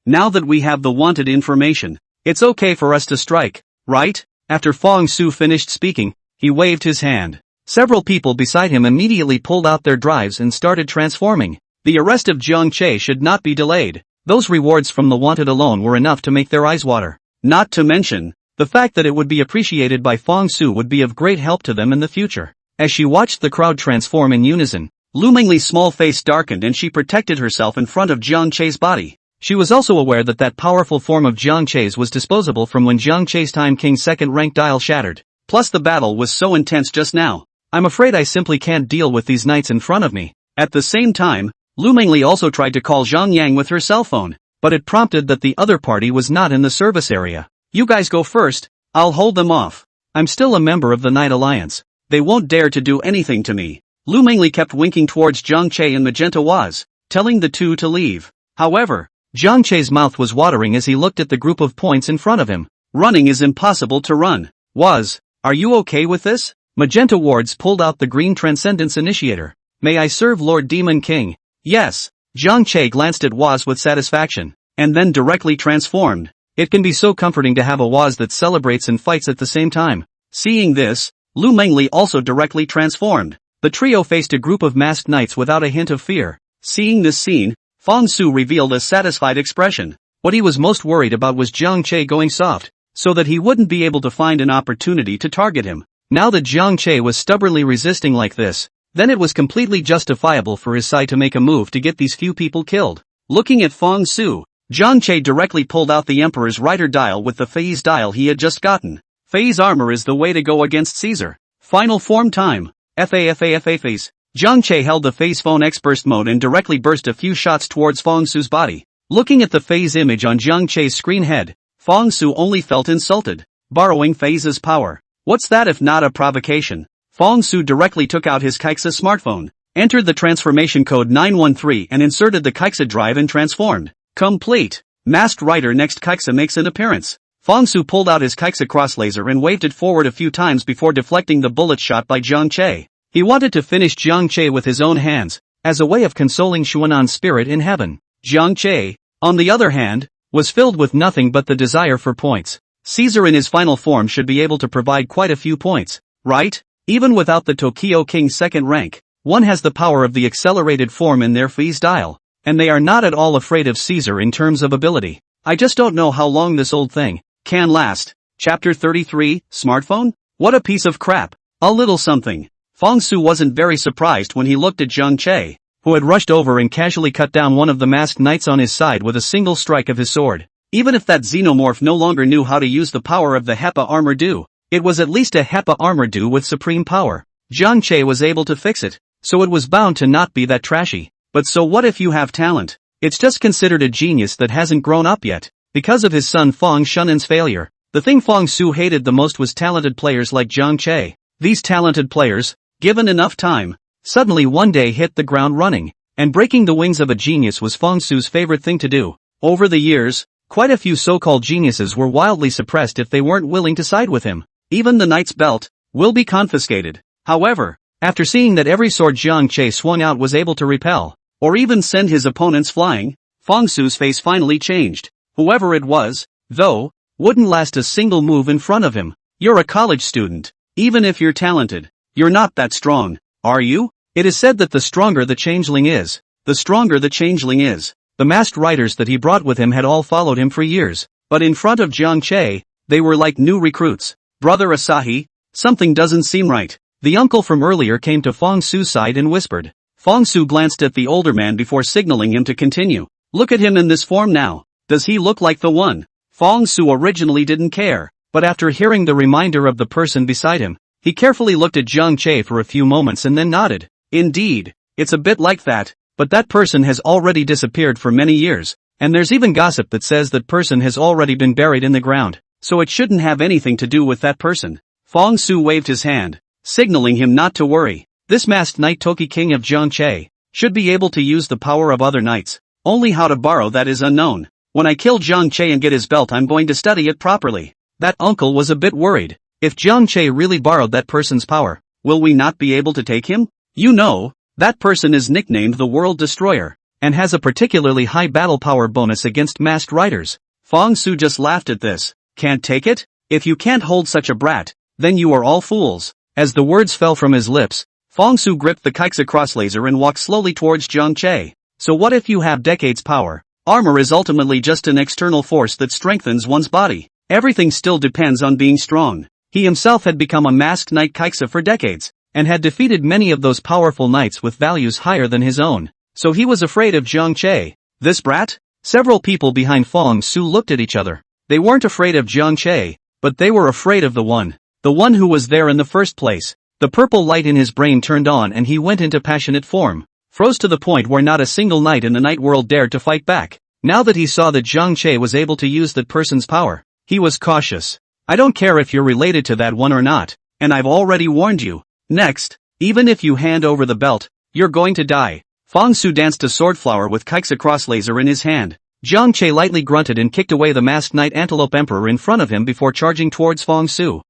Now that we have the wanted information, it's okay for us to strike, right? After Fong Su finished speaking, he waved his hand. Several people beside him immediately pulled out their drives and started transforming. The arrest of Jiang Che should not be delayed. Those rewards from the wanted alone were enough to make their eyes water. Not to mention, the fact that it would be appreciated by Fong Su would be of great help to them in the future. As she watched the crowd transform in unison, Lu Mengli's small face darkened and she protected herself in front of Jiang Che's body. She was also aware that that powerful form of Jiang Che's was disposable from when Jiang Che's Time King's second rank dial shattered. Plus the battle was so intense just now. I'm afraid I simply can't deal with these knights in front of me. At the same time, Lu Mengli also tried to call Zhang Yang with her cell phone, but it prompted that the other party was not in the service area. You guys go first, I'll hold them off. I'm still a member of the Knight Alliance. They won't dare to do anything to me. Lu Mengli kept winking towards Jiang Che and Magenta Was, telling the two to leave. However, Jiang Che's mouth was watering as he looked at the group of points in front of him. Running is impossible to run. Was, are you okay with this? Magenta Wards pulled out the green Transcendence Initiator. May I serve Lord Demon King? Yes. Jiang Che glanced at Was with satisfaction, and then directly transformed. It can be so comforting to have a Was that celebrates and fights at the same time. Seeing this, Lu Mengli also directly transformed. The trio faced a group of masked knights without a hint of fear. Seeing this scene, Fong Su revealed a satisfied expression. What he was most worried about was Jiang Che going soft, so that he wouldn't be able to find an opportunity to target him. Now that Jiang Che was stubbornly resisting like this, then it was completely justifiable for his side to make a move to get these few people killed. Looking at Fong Su, Jiang Che directly pulled out the Emperor's Rider dial with the phase dial he had just gotten. Phase armor is the way to go against Caesar. Final form time. FA phase. Jiang Che held the phase phone X burst mode and directly burst a few shots towards Fong Su's body. Looking at the phase image on Jiang Che's screen head, Fong Su only felt insulted. Borrowing phase's power. What's that if not a provocation? Fong Su directly took out his Kaixa smartphone, entered the transformation code 913 and inserted the Kaixa drive and transformed. Complete. Masked Rider next Kaixa makes an appearance. Fong Su pulled out his Kaixa cross laser and waved it forward a few times before deflecting the bullet shot by Jiang Che. He wanted to finish Jiang Che with his own hands, as a way of consoling Xuanan's spirit in heaven. Jiang Che, on the other hand, was filled with nothing but the desire for points. Caesar in his final form should be able to provide quite a few points, right? Even without the Tokyo King's second rank, one has the power of the accelerated form in their phase dial, and they are not at all afraid of Caesar in terms of ability. I just don't know how long this old thing can last. Chapter 33, Smartphone? What a piece of crap. A little something. Fong Su wasn't very surprised when he looked at Jiang Che, who had rushed over and casually cut down one of the masked knights on his side with a single strike of his sword. Even if that xenomorph no longer knew how to use the power of the HEPA armor do, it was at least a HEPA armor do with supreme power. Jiang Che was able to fix it. so it was bound to not be that trashy. But so what if you have talent? It's just considered a genius that hasn't grown up yet. Because of his son Fong Shunan's failure, the thing Fong Su hated the most was talented players like Zhang Che. These talented players, given enough time, suddenly one day hit the ground running, and breaking the wings of a genius was Fong Su's favorite thing to do. Over the years, quite a few so-called geniuses were wildly suppressed if they weren't willing to side with him. Even the knight's belt will be confiscated. However, after seeing that every sword Zhang Che swung out was able to repel, or even send his opponents flying, Fong Su's face finally changed. Whoever it was, though, wouldn't last a single move in front of him. You're a college student. Even if you're talented, you're not that strong, are you? It is said that the stronger the changeling is, the stronger the changeling is. The masked riders that he brought with him had all followed him for years, but in front of Zhang Che, they were like new recruits. Brother Asahi, something doesn't seem right. The uncle from earlier came to Fong Su's side and whispered. Fong Su glanced at the older man before signaling him to continue. Look at him in this form now. Does he look like the one? Fong Su originally didn't care, but after hearing the reminder of the person beside him, he carefully looked at Zhang Che for a few moments and then nodded. Indeed, it's a bit like that, but that person has already disappeared for many years, and there's even gossip that says that person has already been buried in the ground, so it shouldn't have anything to do with that person. Fong Su waved his hand, signaling him not to worry. This masked knight Toki King of Zhang Che should be able to use the power of other knights, only how to borrow that is unknown. When I kill Zhang Che and get his belt, I'm going to study it properly. That uncle was a bit worried. If Zhang Che really borrowed that person's power, will we not be able to take him? You know, that person is nicknamed the World Destroyer, and has a particularly high battle power bonus against masked riders. Fong Su just laughed at this. Can't take it? If you can't hold such a brat, then you are all fools. As the words fell from his lips, Fong Su gripped the Kaixa cross laser and walked slowly towards Zhang Che. So what if you have decades power? Armor is ultimately just an external force that strengthens one's body. Everything still depends on being strong. He himself had become a masked knight Kaixa for decades, and had defeated many of those powerful knights with values higher than his own. So he was afraid of Zhang Che. This brat? Several people behind Fong Su looked at each other. They weren't afraid of Zhang Che, but they were afraid of the one who was there in the first place. The purple light in his brain turned on and he went into passionate form. Froze to the point where not a single knight in the night world dared to fight back. Now that he saw that Zhang Che was able to use that person's power, he was cautious. I don't care if you're related to that one or not, and I've already warned you. Next, even if you hand over the belt, you're going to die. Fong Su danced a swordflower with Kaixa cross laser in his hand. Zhang Che lightly grunted and kicked away the masked knight Antelope Emperor in front of him before charging towards Fong Su.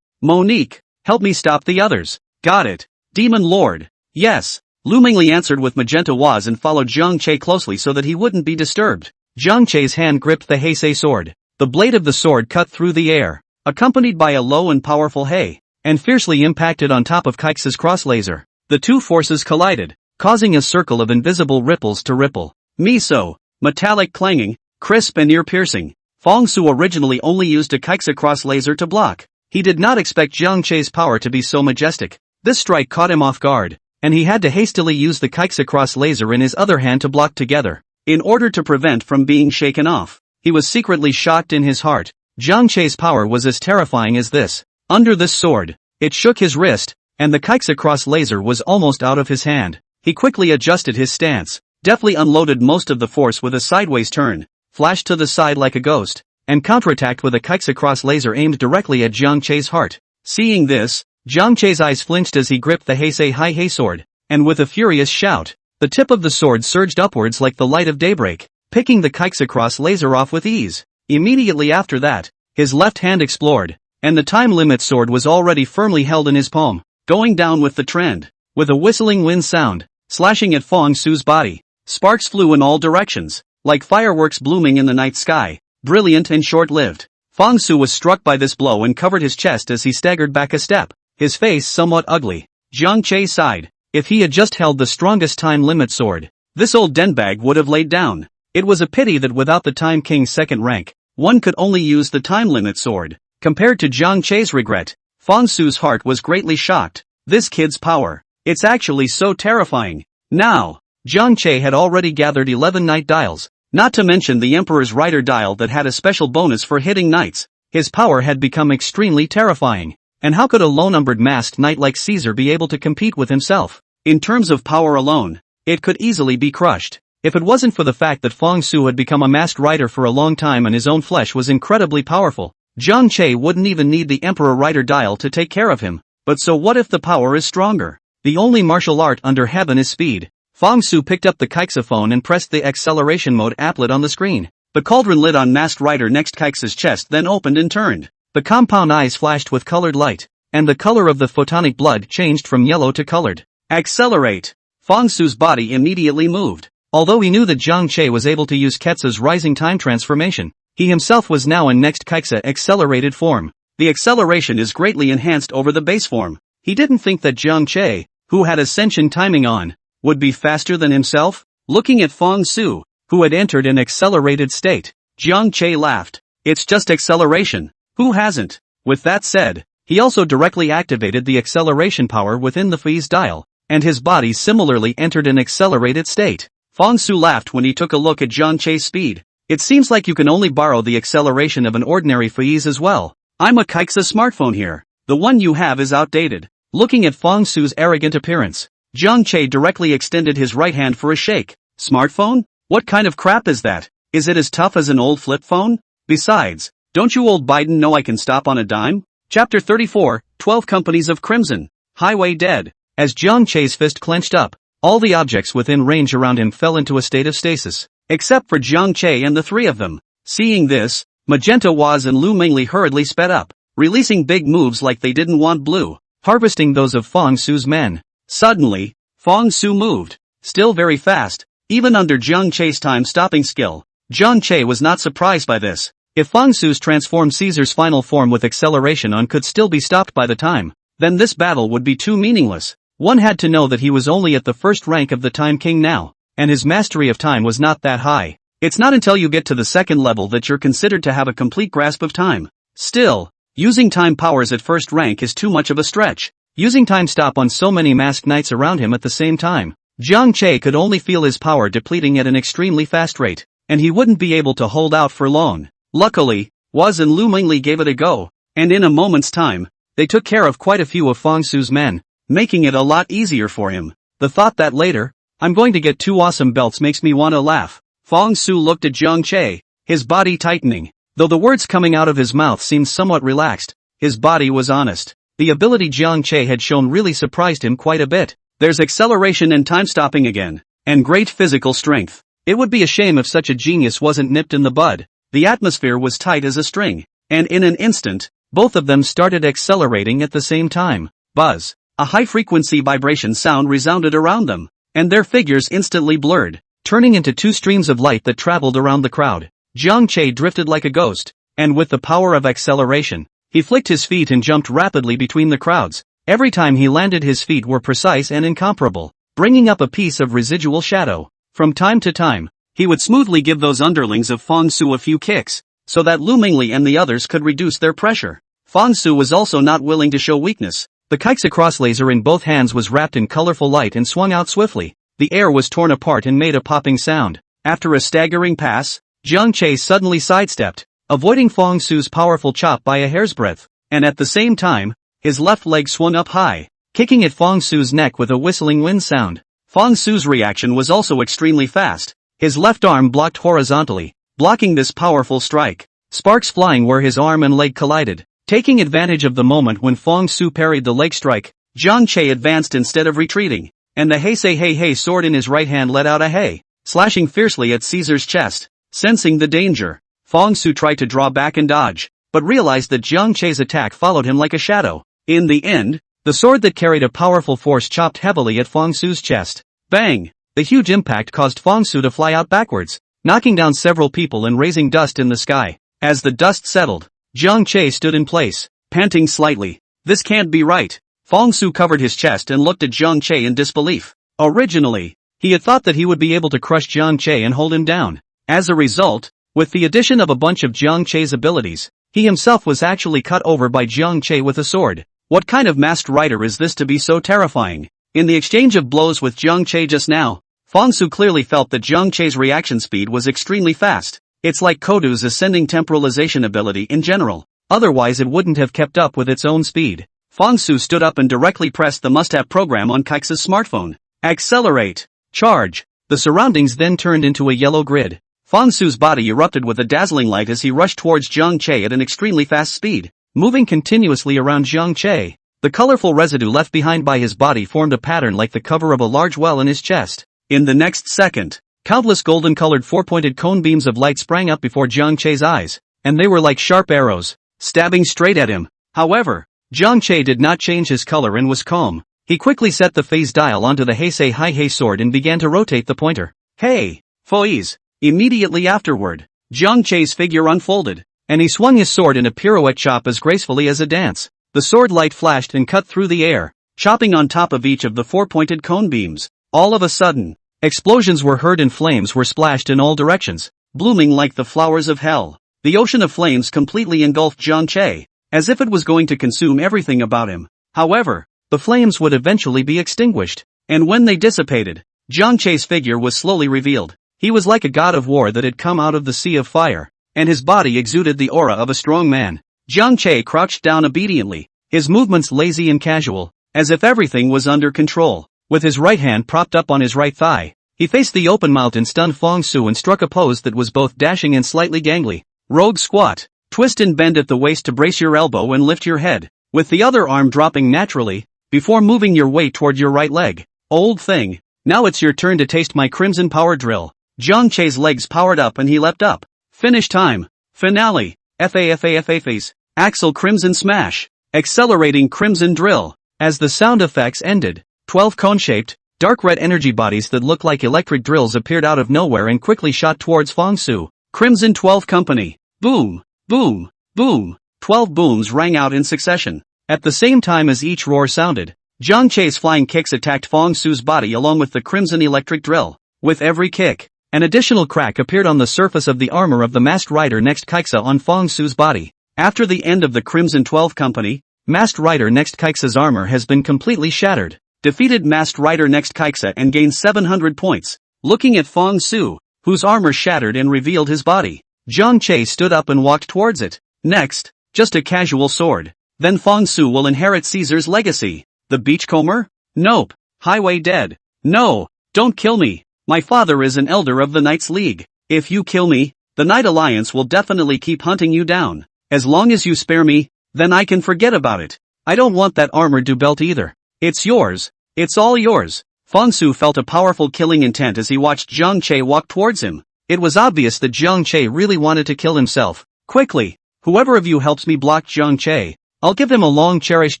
Monique, help me stop the others. Got it. Demon Lord. Yes. Lu Mingli answered with magenta was and followed Zhang Che closely so that he wouldn't be disturbed. Zhang Che's hand gripped the Heisei sword. The blade of the sword cut through the air, accompanied by a low and powerful Hei, and fiercely impacted on top of Keixa's cross laser. The two forces collided, causing a circle of invisible ripples to ripple. Miso, metallic clanging, crisp and ear-piercing. Fong Su originally only used a Keixa cross laser to block. He did not expect Zhang Che's power to be so majestic. This strike caught him off guard, and he had to hastily use the Keixa cross laser in his other hand to block together, in order to prevent from being shaken off. He was secretly shocked in his heart. Zhang Che's power was as terrifying as this. Under this sword, it shook his wrist, and the Keixa cross laser was almost out of his hand. He quickly adjusted his stance, deftly unloaded most of the force with a sideways turn, flashed to the side like a ghost, and counterattacked with a Keixa cross laser aimed directly at Zhang Che's heart. Seeing this, Zhang Che's eyes flinched as he gripped the Heisei High Hei sword, and with a furious shout, the tip of the sword surged upwards like the light of daybreak, picking the Keixa cross laser off with ease. Immediately after that, his left hand explored, and the time limit sword was already firmly held in his palm, going down with the trend. With a whistling wind sound, slashing at Fong Su's body, sparks flew in all directions, like fireworks blooming in the night sky, brilliant and short-lived. Fong Su was struck by this blow and covered his chest as he staggered back a step, his face somewhat ugly. Zhang Che sighed. If he had just held the strongest time limit sword, this old denbag would have laid down. It was a pity that without the Time King's second rank, one could only use the time limit sword. Compared to Zhang Che's regret, Fong Su's heart was greatly shocked. This kid's power, it's actually so terrifying. Now, Zhang Che had already gathered 11 knight dials, not to mention the Emperor's Rider dial that had a special bonus for hitting knights. His power had become extremely terrifying. And how could a low-numbered masked knight like Caesar be able to compete with himself? In terms of power alone, it could easily be crushed. If it wasn't for the fact that Fong Su had become a masked rider for a long time and his own flesh was incredibly powerful, Jiang Che wouldn't even need the Emperor Rider dial to take care of him. But so what if the power is stronger? The only martial art under heaven is speed. Fong Su picked up the kixophone and pressed the acceleration mode applet on the screen. The cauldron lid on masked rider next Kix's chest then opened and turned. The compound eyes flashed with colored light, and the color of the photonic blood changed from yellow to colored. Accelerate! Fong Su's body immediately moved. Although he knew that Jiang Che was able to use Ketsa's rising time transformation, he himself was now in next Kaixa accelerated form. The acceleration is greatly enhanced over the base form. He didn't think that Jiang Che, who had ascension timing on, would be faster than himself. Looking at Fong Su, who had entered an accelerated state, Jiang Che laughed. It's just acceleration. Who hasn't? With that said, he also directly activated the acceleration power within the Fi's dial, and his body similarly entered an accelerated state. Fong Su laughed when he took a look at Jiang Che's speed. It seems like you can only borrow the acceleration of an ordinary Fi's as well. I'm a Kaixa smartphone here. The one you have is outdated. Looking at Fong Su's arrogant appearance, Jiang Che directly extended his right hand for a shake. Smartphone? What kind of crap is that? Is it as tough as an old flip phone? Besides, don't you old Biden know I can stop on a dime? Chapter 34, 12 Companies of Crimson. Highway Dead. As Jiang Che's fist clenched up, all the objects within range around him fell into a state of stasis, except for Jiang Che and the three of them. Seeing this, Magenta Waz and Lu Mingli hurriedly sped up, releasing big moves like they didn't want blue, harvesting those of Fong Su's men. Suddenly, Fong Su moved, still very fast, even under Jiang Che's time-stopping skill. Jiang Che was not surprised by this. If Fong Su's transformed Caesar's final form with acceleration on could still be stopped by the time, then this battle would be too meaningless. One had to know that he was only at the first rank of the Time King now, and his mastery of time was not that high. It's not until you get to the second level that you're considered to have a complete grasp of time. Still, using time powers at first rank is too much of a stretch. Using time stop on so many masked knights around him at the same time, Jiang Che could only feel his power depleting at an extremely fast rate, and he wouldn't be able to hold out for long. Luckily, Waz and Lu Mingli gave it a go, and in a moment's time, they took care of quite a few of Fong Su's men, making it a lot easier for him. The thought that later, I'm going to get 2 awesome belts makes me want to laugh. Fong Su looked at Jiang Che, his body tightening. Though the words coming out of his mouth seemed somewhat relaxed, his body was honest. The ability Jiang Che had shown really surprised him quite a bit. There's acceleration and time stopping again, and great physical strength. It would be a shame if such a genius wasn't nipped in the bud. The atmosphere was tight as a string, and in an instant, both of them started accelerating at the same time. Buzz. A high-frequency vibration sound resounded around them, and their figures instantly blurred, turning into 2 streams of light that traveled around the crowd. Jiang Che drifted like a ghost, and with the power of acceleration, he flicked his feet and jumped rapidly between the crowds. Every time he landed, his feet were precise and incomparable, bringing up a piece of residual shadow. From time to time, he would smoothly give those underlings of Fong Su a few kicks, so that Lu Mingli and the others could reduce their pressure. Fong Su was also not willing to show weakness. The Kaixa cross laser in both hands was wrapped in colorful light and swung out swiftly. The air was torn apart and made a popping sound. After a staggering pass, Jiang Che suddenly sidestepped, avoiding Fong Su's powerful chop by a hair's breadth, and at the same time, his left leg swung up high, kicking at Fong Su's neck with a whistling wind sound. Fong Su's reaction was also extremely fast. His left arm blocked horizontally, blocking this powerful strike, sparks flying where his arm and leg collided. Taking advantage of the moment when Fong Su parried the leg strike, Jiang Che advanced instead of retreating, and the Heisei Hei sword in his right hand let out a hey, slashing fiercely at Caesar's chest. Sensing the danger, Fong Su tried to draw back and dodge, but realized that Jiang Che's attack followed him like a shadow. In the end, the sword that carried a powerful force chopped heavily at Fong Su's chest. Bang! The huge impact caused Fong Su to fly out backwards, knocking down several people and raising dust in the sky. As the dust settled, Jiang Che stood in place, panting slightly. This can't be right. Fong Su covered his chest and looked at Jiang Che in disbelief. Originally, he had thought that he would be able to crush Jiang Che and hold him down. As a result, with the addition of a bunch of Jiang Che's abilities, he himself was actually cut over by Jiang Che with a sword. What kind of masked rider is this to be so terrifying? In the exchange of blows with Jiang Che just now, Fong Su clearly felt that Jiang Che's reaction speed was extremely fast. It's like Kodu's ascending temporalization ability in general, otherwise it wouldn't have kept up with its own speed. Fong Su stood up and directly pressed the must-have program on Keixa's smartphone. Accelerate. Charge. The surroundings then turned into a yellow grid. Fong Su's body erupted with a dazzling light as he rushed towards Zhang Che at an extremely fast speed, moving continuously around Zhang Che. The colorful residue left behind by his body formed a pattern like the cover of a large well in his chest. In the next second, countless golden-colored four-pointed cone beams of light sprang up before Zhang Che's eyes, and they were like sharp arrows, stabbing straight at him. However, Zhang Che did not change his color and was calm. He quickly set the phase dial onto the Heisei Hai sword and began to rotate the pointer. Hey, Foiz! Immediately afterward, Zhang Che's figure unfolded, and he swung his sword in a pirouette chop as gracefully as a dance. The sword light flashed and cut through the air, chopping on top of each of the four-pointed cone beams. All of a sudden, explosions were heard and flames were splashed in all directions, blooming like the flowers of hell. The ocean of flames completely engulfed Zhang Che, as if it was going to consume everything about him. However, the flames would eventually be extinguished, and when they dissipated, Zhang Che's figure was slowly revealed. He was like a god of war that had come out of the sea of fire, and his body exuded the aura of a strong man. Zhang Che crouched down obediently, his movements lazy and casual, as if everything was under control. With his right hand propped up on his right thigh, he faced the open-mouthed and stunned Fong Su and struck a pose that was both dashing and slightly gangly. Rogue squat. Twist and bend at the waist to brace your elbow and lift your head, with the other arm dropping naturally, before moving your weight toward your right leg. Old thing. Now it's your turn to taste my crimson power drill. Zhang Che's legs powered up and he leapt up. Finish time. Finale. FAFAFAFAs. Axel Crimson Smash. Accelerating Crimson Drill. As the sound effects ended, 12 cone-shaped, dark red energy bodies that looked like electric drills appeared out of nowhere and quickly shot towards Fong Su. Crimson 12 Company. Boom. Boom. Boom. 12 booms rang out in succession. At the same time as each roar sounded, Zhang Che's flying kicks attacked Fong Su's body along with the crimson electric drill. With every kick, an additional crack appeared on the surface of the armor of the masked rider next Kaixa on Fong Su's body. After the end of the Crimson 12 Company, masked rider next Kaixa's armor has been completely shattered. Defeated masked rider next Kaixa and gained 700 points. Looking at Fong Su, whose armor shattered and revealed his body, Zhang Che stood up and walked towards it. Next, just a casual sword. Then Fong Su will inherit Caesar's legacy. The beachcomber? Nope. Highway dead. No, don't kill me. My father is an elder of the Knights League. If you kill me, the Knight Alliance will definitely keep hunting you down. As long as you spare me, then I can forget about it. I don't want that armored belt either. It's yours. It's all yours. Fong Su felt a powerful killing intent as he watched Zhang Che walk towards him. It was obvious that Zhang Che really wanted to kill himself. Quickly, whoever of you helps me block Zhang Che, I'll give him a long-cherished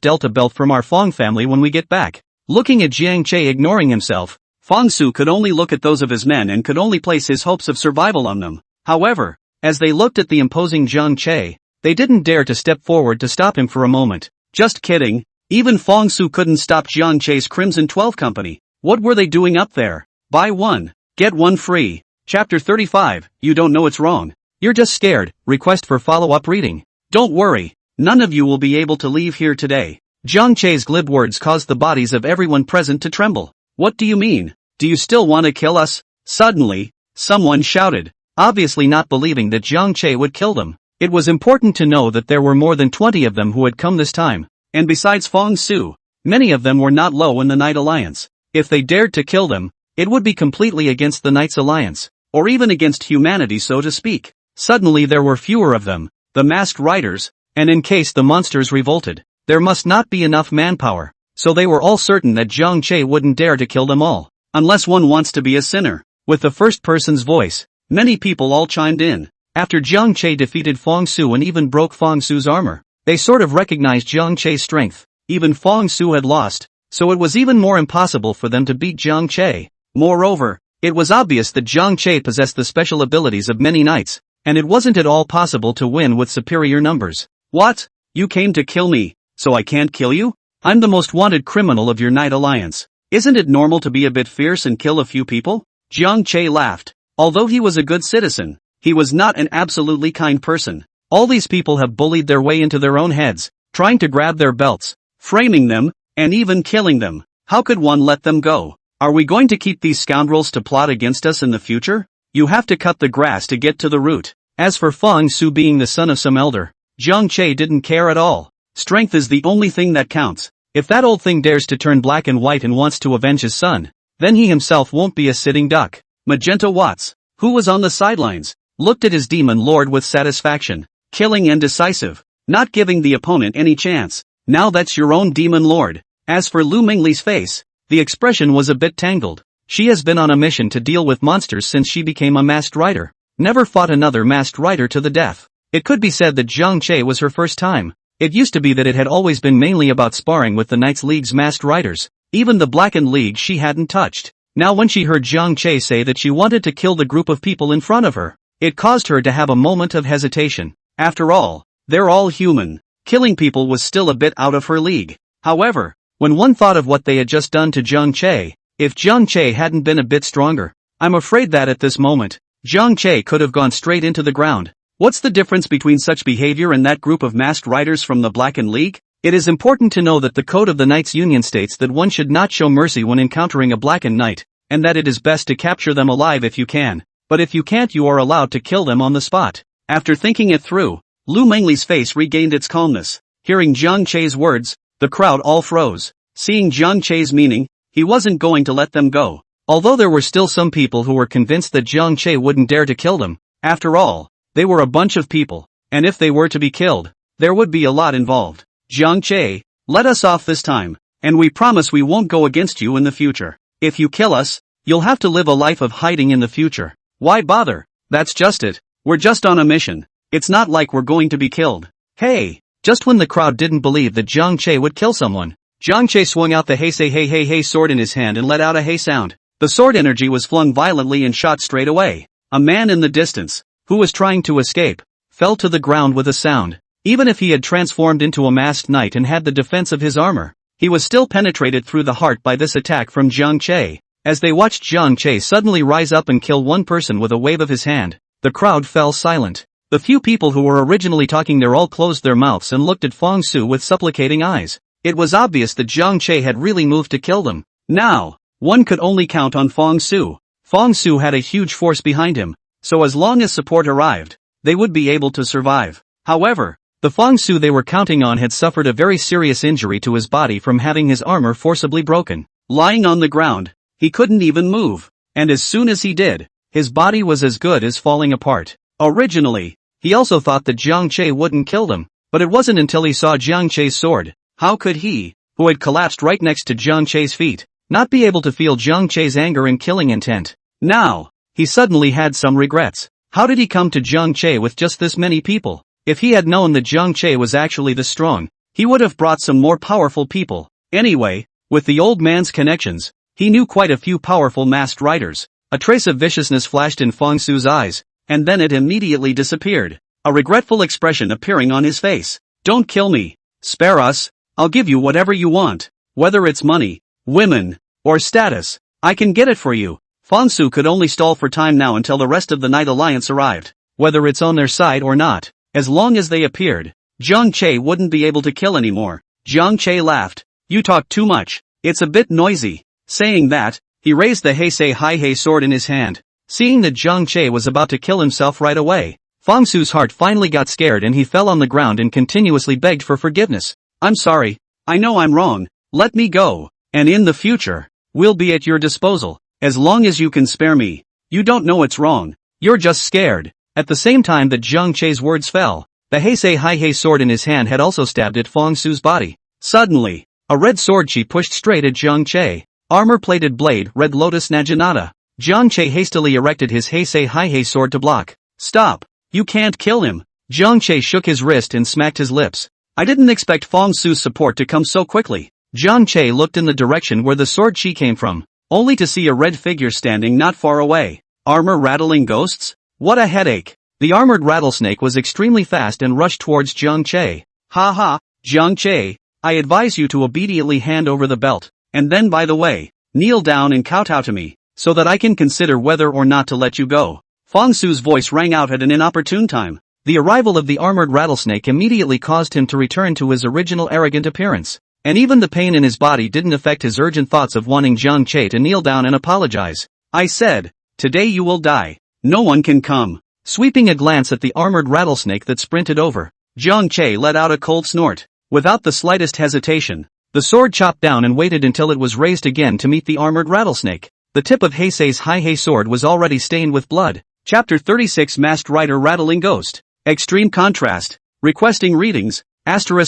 Delta belt from our Fong family when we get back. Looking at Zhang Che ignoring himself, Fong Su could only look at those of his men and could only place his hopes of survival on them. However, as they looked at the imposing Zhang Che, they didn't dare to step forward to stop him for a moment. Just kidding. Even Fong Su couldn't stop Zhang Che's Crimson 12 Company. What were they doing up there? Buy one, get one free. Chapter 35, You Don't Know It's Wrong. You're just scared. Request for follow-up reading. Don't worry. None of you will be able to leave here today. Zhang Che's glib words caused the bodies of everyone present to tremble. What do you mean? Do you still want to kill us? Suddenly, someone shouted, obviously not believing that Zhang Che would kill them. It was important to know that there were more than 20 of them who had come this time, and besides Fong Su, many of them were not low in the Knight Alliance. If they dared to kill them, it would be completely against the Knights Alliance, or even against humanity so to speak. Suddenly there were fewer of them, the masked riders, and in case the monsters revolted, there must not be enough manpower, so they were all certain that Zhang Che wouldn't dare to kill them all. Unless one wants to be a sinner. With the first person's voice, many people all chimed in. After Zhang Che defeated Fong Su and even broke Fong Su's armor, they sort of recognized Zhang Che's strength. Even Fong Su had lost, so it was even more impossible for them to beat Zhang Che. Moreover, it was obvious that Zhang Che possessed the special abilities of many knights, and it wasn't at all possible to win with superior numbers. What? You came to kill me, so I can't kill you? I'm the most wanted criminal of your Knight Alliance. Isn't it normal to be a bit fierce and kill a few people? Zhang Che laughed. Although he was a good citizen, he was not an absolutely kind person. All these people have bullied their way into their own heads, trying to grab their belts, framing them, and even killing them. How could one let them go? Are we going to keep these scoundrels to plot against us in the future? You have to cut the grass to get to the root. As for Fong Su being the son of some elder, Zhang Che didn't care at all. Strength is the only thing that counts. If that old thing dares to turn black and white and wants to avenge his son, then he himself won't be a sitting duck. Magenta Watts, who was on the sidelines, looked at his demon lord with satisfaction. Killing and decisive, not giving the opponent any chance. Now that's your own demon lord. As for Lu Mingli's face, the expression was a bit tangled. She has been on a mission to deal with monsters since she became a masked rider. Never fought another masked rider to the death. It could be said that Zhang Che was her first time. It used to be that it had always been mainly about sparring with the Knights League's masked riders. Even the Blackened League she hadn't touched. Now when she heard Zhang Che say that she wanted to kill the group of people in front of her, it caused her to have a moment of hesitation. After all, they're all human. Killing people was still a bit out of her league. However, when one thought of what they had just done to Zhang Che, if Zhang Che hadn't been a bit stronger, I'm afraid that at this moment, Zhang Che could have gone straight into the ground. What's the difference between such behavior and that group of masked riders from the Blackened League? It is important to know that the Code of the Knights Union states that one should not show mercy when encountering a Blackened Knight, and that it is best to capture them alive if you can, but if you can't you are allowed to kill them on the spot. After thinking it through, Lu Mingli's face regained its calmness. Hearing Zhang Che's words, the crowd all froze. Seeing Zhang Che's meaning, he wasn't going to let them go. Although there were still some people who were convinced that Zhang Che wouldn't dare to kill them, after all, they were a bunch of people, and if they were to be killed, there would be a lot involved. Zhang Che, let us off this time, and we promise we won't go against you in the future. If you kill us, you'll have to live a life of hiding in the future. Why bother? That's just it. We're just on a mission. It's not like we're going to be killed. Hey! Just when the crowd didn't believe that Zhang Che would kill someone, Zhang Che swung out the hey sword in his hand and let out a hey sound. The sword energy was flung violently and shot straight away. A man in the distance, who was trying to escape, fell to the ground with a sound. Even if he had transformed into a masked knight and had the defense of his armor, he was still penetrated through the heart by this attack from Zhang Che. As they watched Zhang Che suddenly rise up and kill one person with a wave of his hand, the crowd fell silent. The few people who were originally talking there all closed their mouths and looked at Fong Su with supplicating eyes. It was obvious that Zhang Che had really moved to kill them. Now, one could only count on Fong Su. Fong Su had a huge force behind him, so as long as support arrived, they would be able to survive. However, the Fong Su they were counting on had suffered a very serious injury to his body from having his armor forcibly broken. Lying on the ground, he couldn't even move, and as soon as he did, his body was as good as falling apart. Originally, he also thought that Zhang Che wouldn't kill them, but it wasn't until he saw Zhang Che's sword. How could he, who had collapsed right next to Zhang Che's feet, not be able to feel Zhang Che's anger and killing intent? Now, he suddenly had some regrets. How did he come to Zhang Che with just this many people? If he had known that Zhang Che was actually this strong, he would have brought some more powerful people. Anyway, with the old man's connections, he knew quite a few powerful masked riders. A trace of viciousness flashed in Fong Su's eyes, and then it immediately disappeared. A regretful expression appearing on his face. Don't kill me. Spare us. I'll give you whatever you want. Whether it's money, women, or status, I can get it for you. Fong Su could only stall for time now until the rest of the Night Alliance arrived. Whether it's on their side or not, as long as they appeared, Zhang Che wouldn't be able to kill anymore. Zhang Che laughed. You talk too much. It's a bit noisy. Saying that, he raised the hey sword in his hand. Seeing that Zhang Che was about to kill himself right away, Fong Su's heart finally got scared and he fell on the ground and continuously begged for forgiveness. I'm sorry. I know I'm wrong. Let me go. And in the future, we'll be at your disposal. As long as you can spare me. You don't know it's wrong. You're just scared. At the same time that Zhang Che's words fell, the hey sword in his hand had also stabbed at Fong Su's body. Suddenly, a red sword she pushed straight at Zhang Che. Armor-plated blade, Red Lotus Naginata. Zhang Che hastily erected his hey sword to block. Stop! You can't kill him! Zhang Che shook his wrist and smacked his lips. I didn't expect Fong Su's support to come so quickly. Zhang Che looked in the direction where the sword chi came from, only to see a red figure standing not far away. Armor-rattling ghosts? What a headache! The armored rattlesnake was extremely fast and rushed towards Zhang Che. Ha ha, Zhang Che, I advise you to obediently hand over the belt, and then by the way, kneel down and kowtow to me, so that I can consider whether or not to let you go. Fong Su's voice rang out at an inopportune time. The arrival of the armored rattlesnake immediately caused him to return to his original arrogant appearance, and even the pain in his body didn't affect his urgent thoughts of wanting Zhang Che to kneel down and apologize. I said, today you will die. No one can come. Sweeping a glance at the armored rattlesnake that sprinted over, Zhang Che let out a cold snort. Without the slightest hesitation, the sword chopped down and waited until it was raised again to meet the armored rattlesnake. The tip of Heisei's Haihei sword was already stained with blood. Chapter 36 Masked Rider Rattling Ghost. Extreme contrast. Requesting readings. After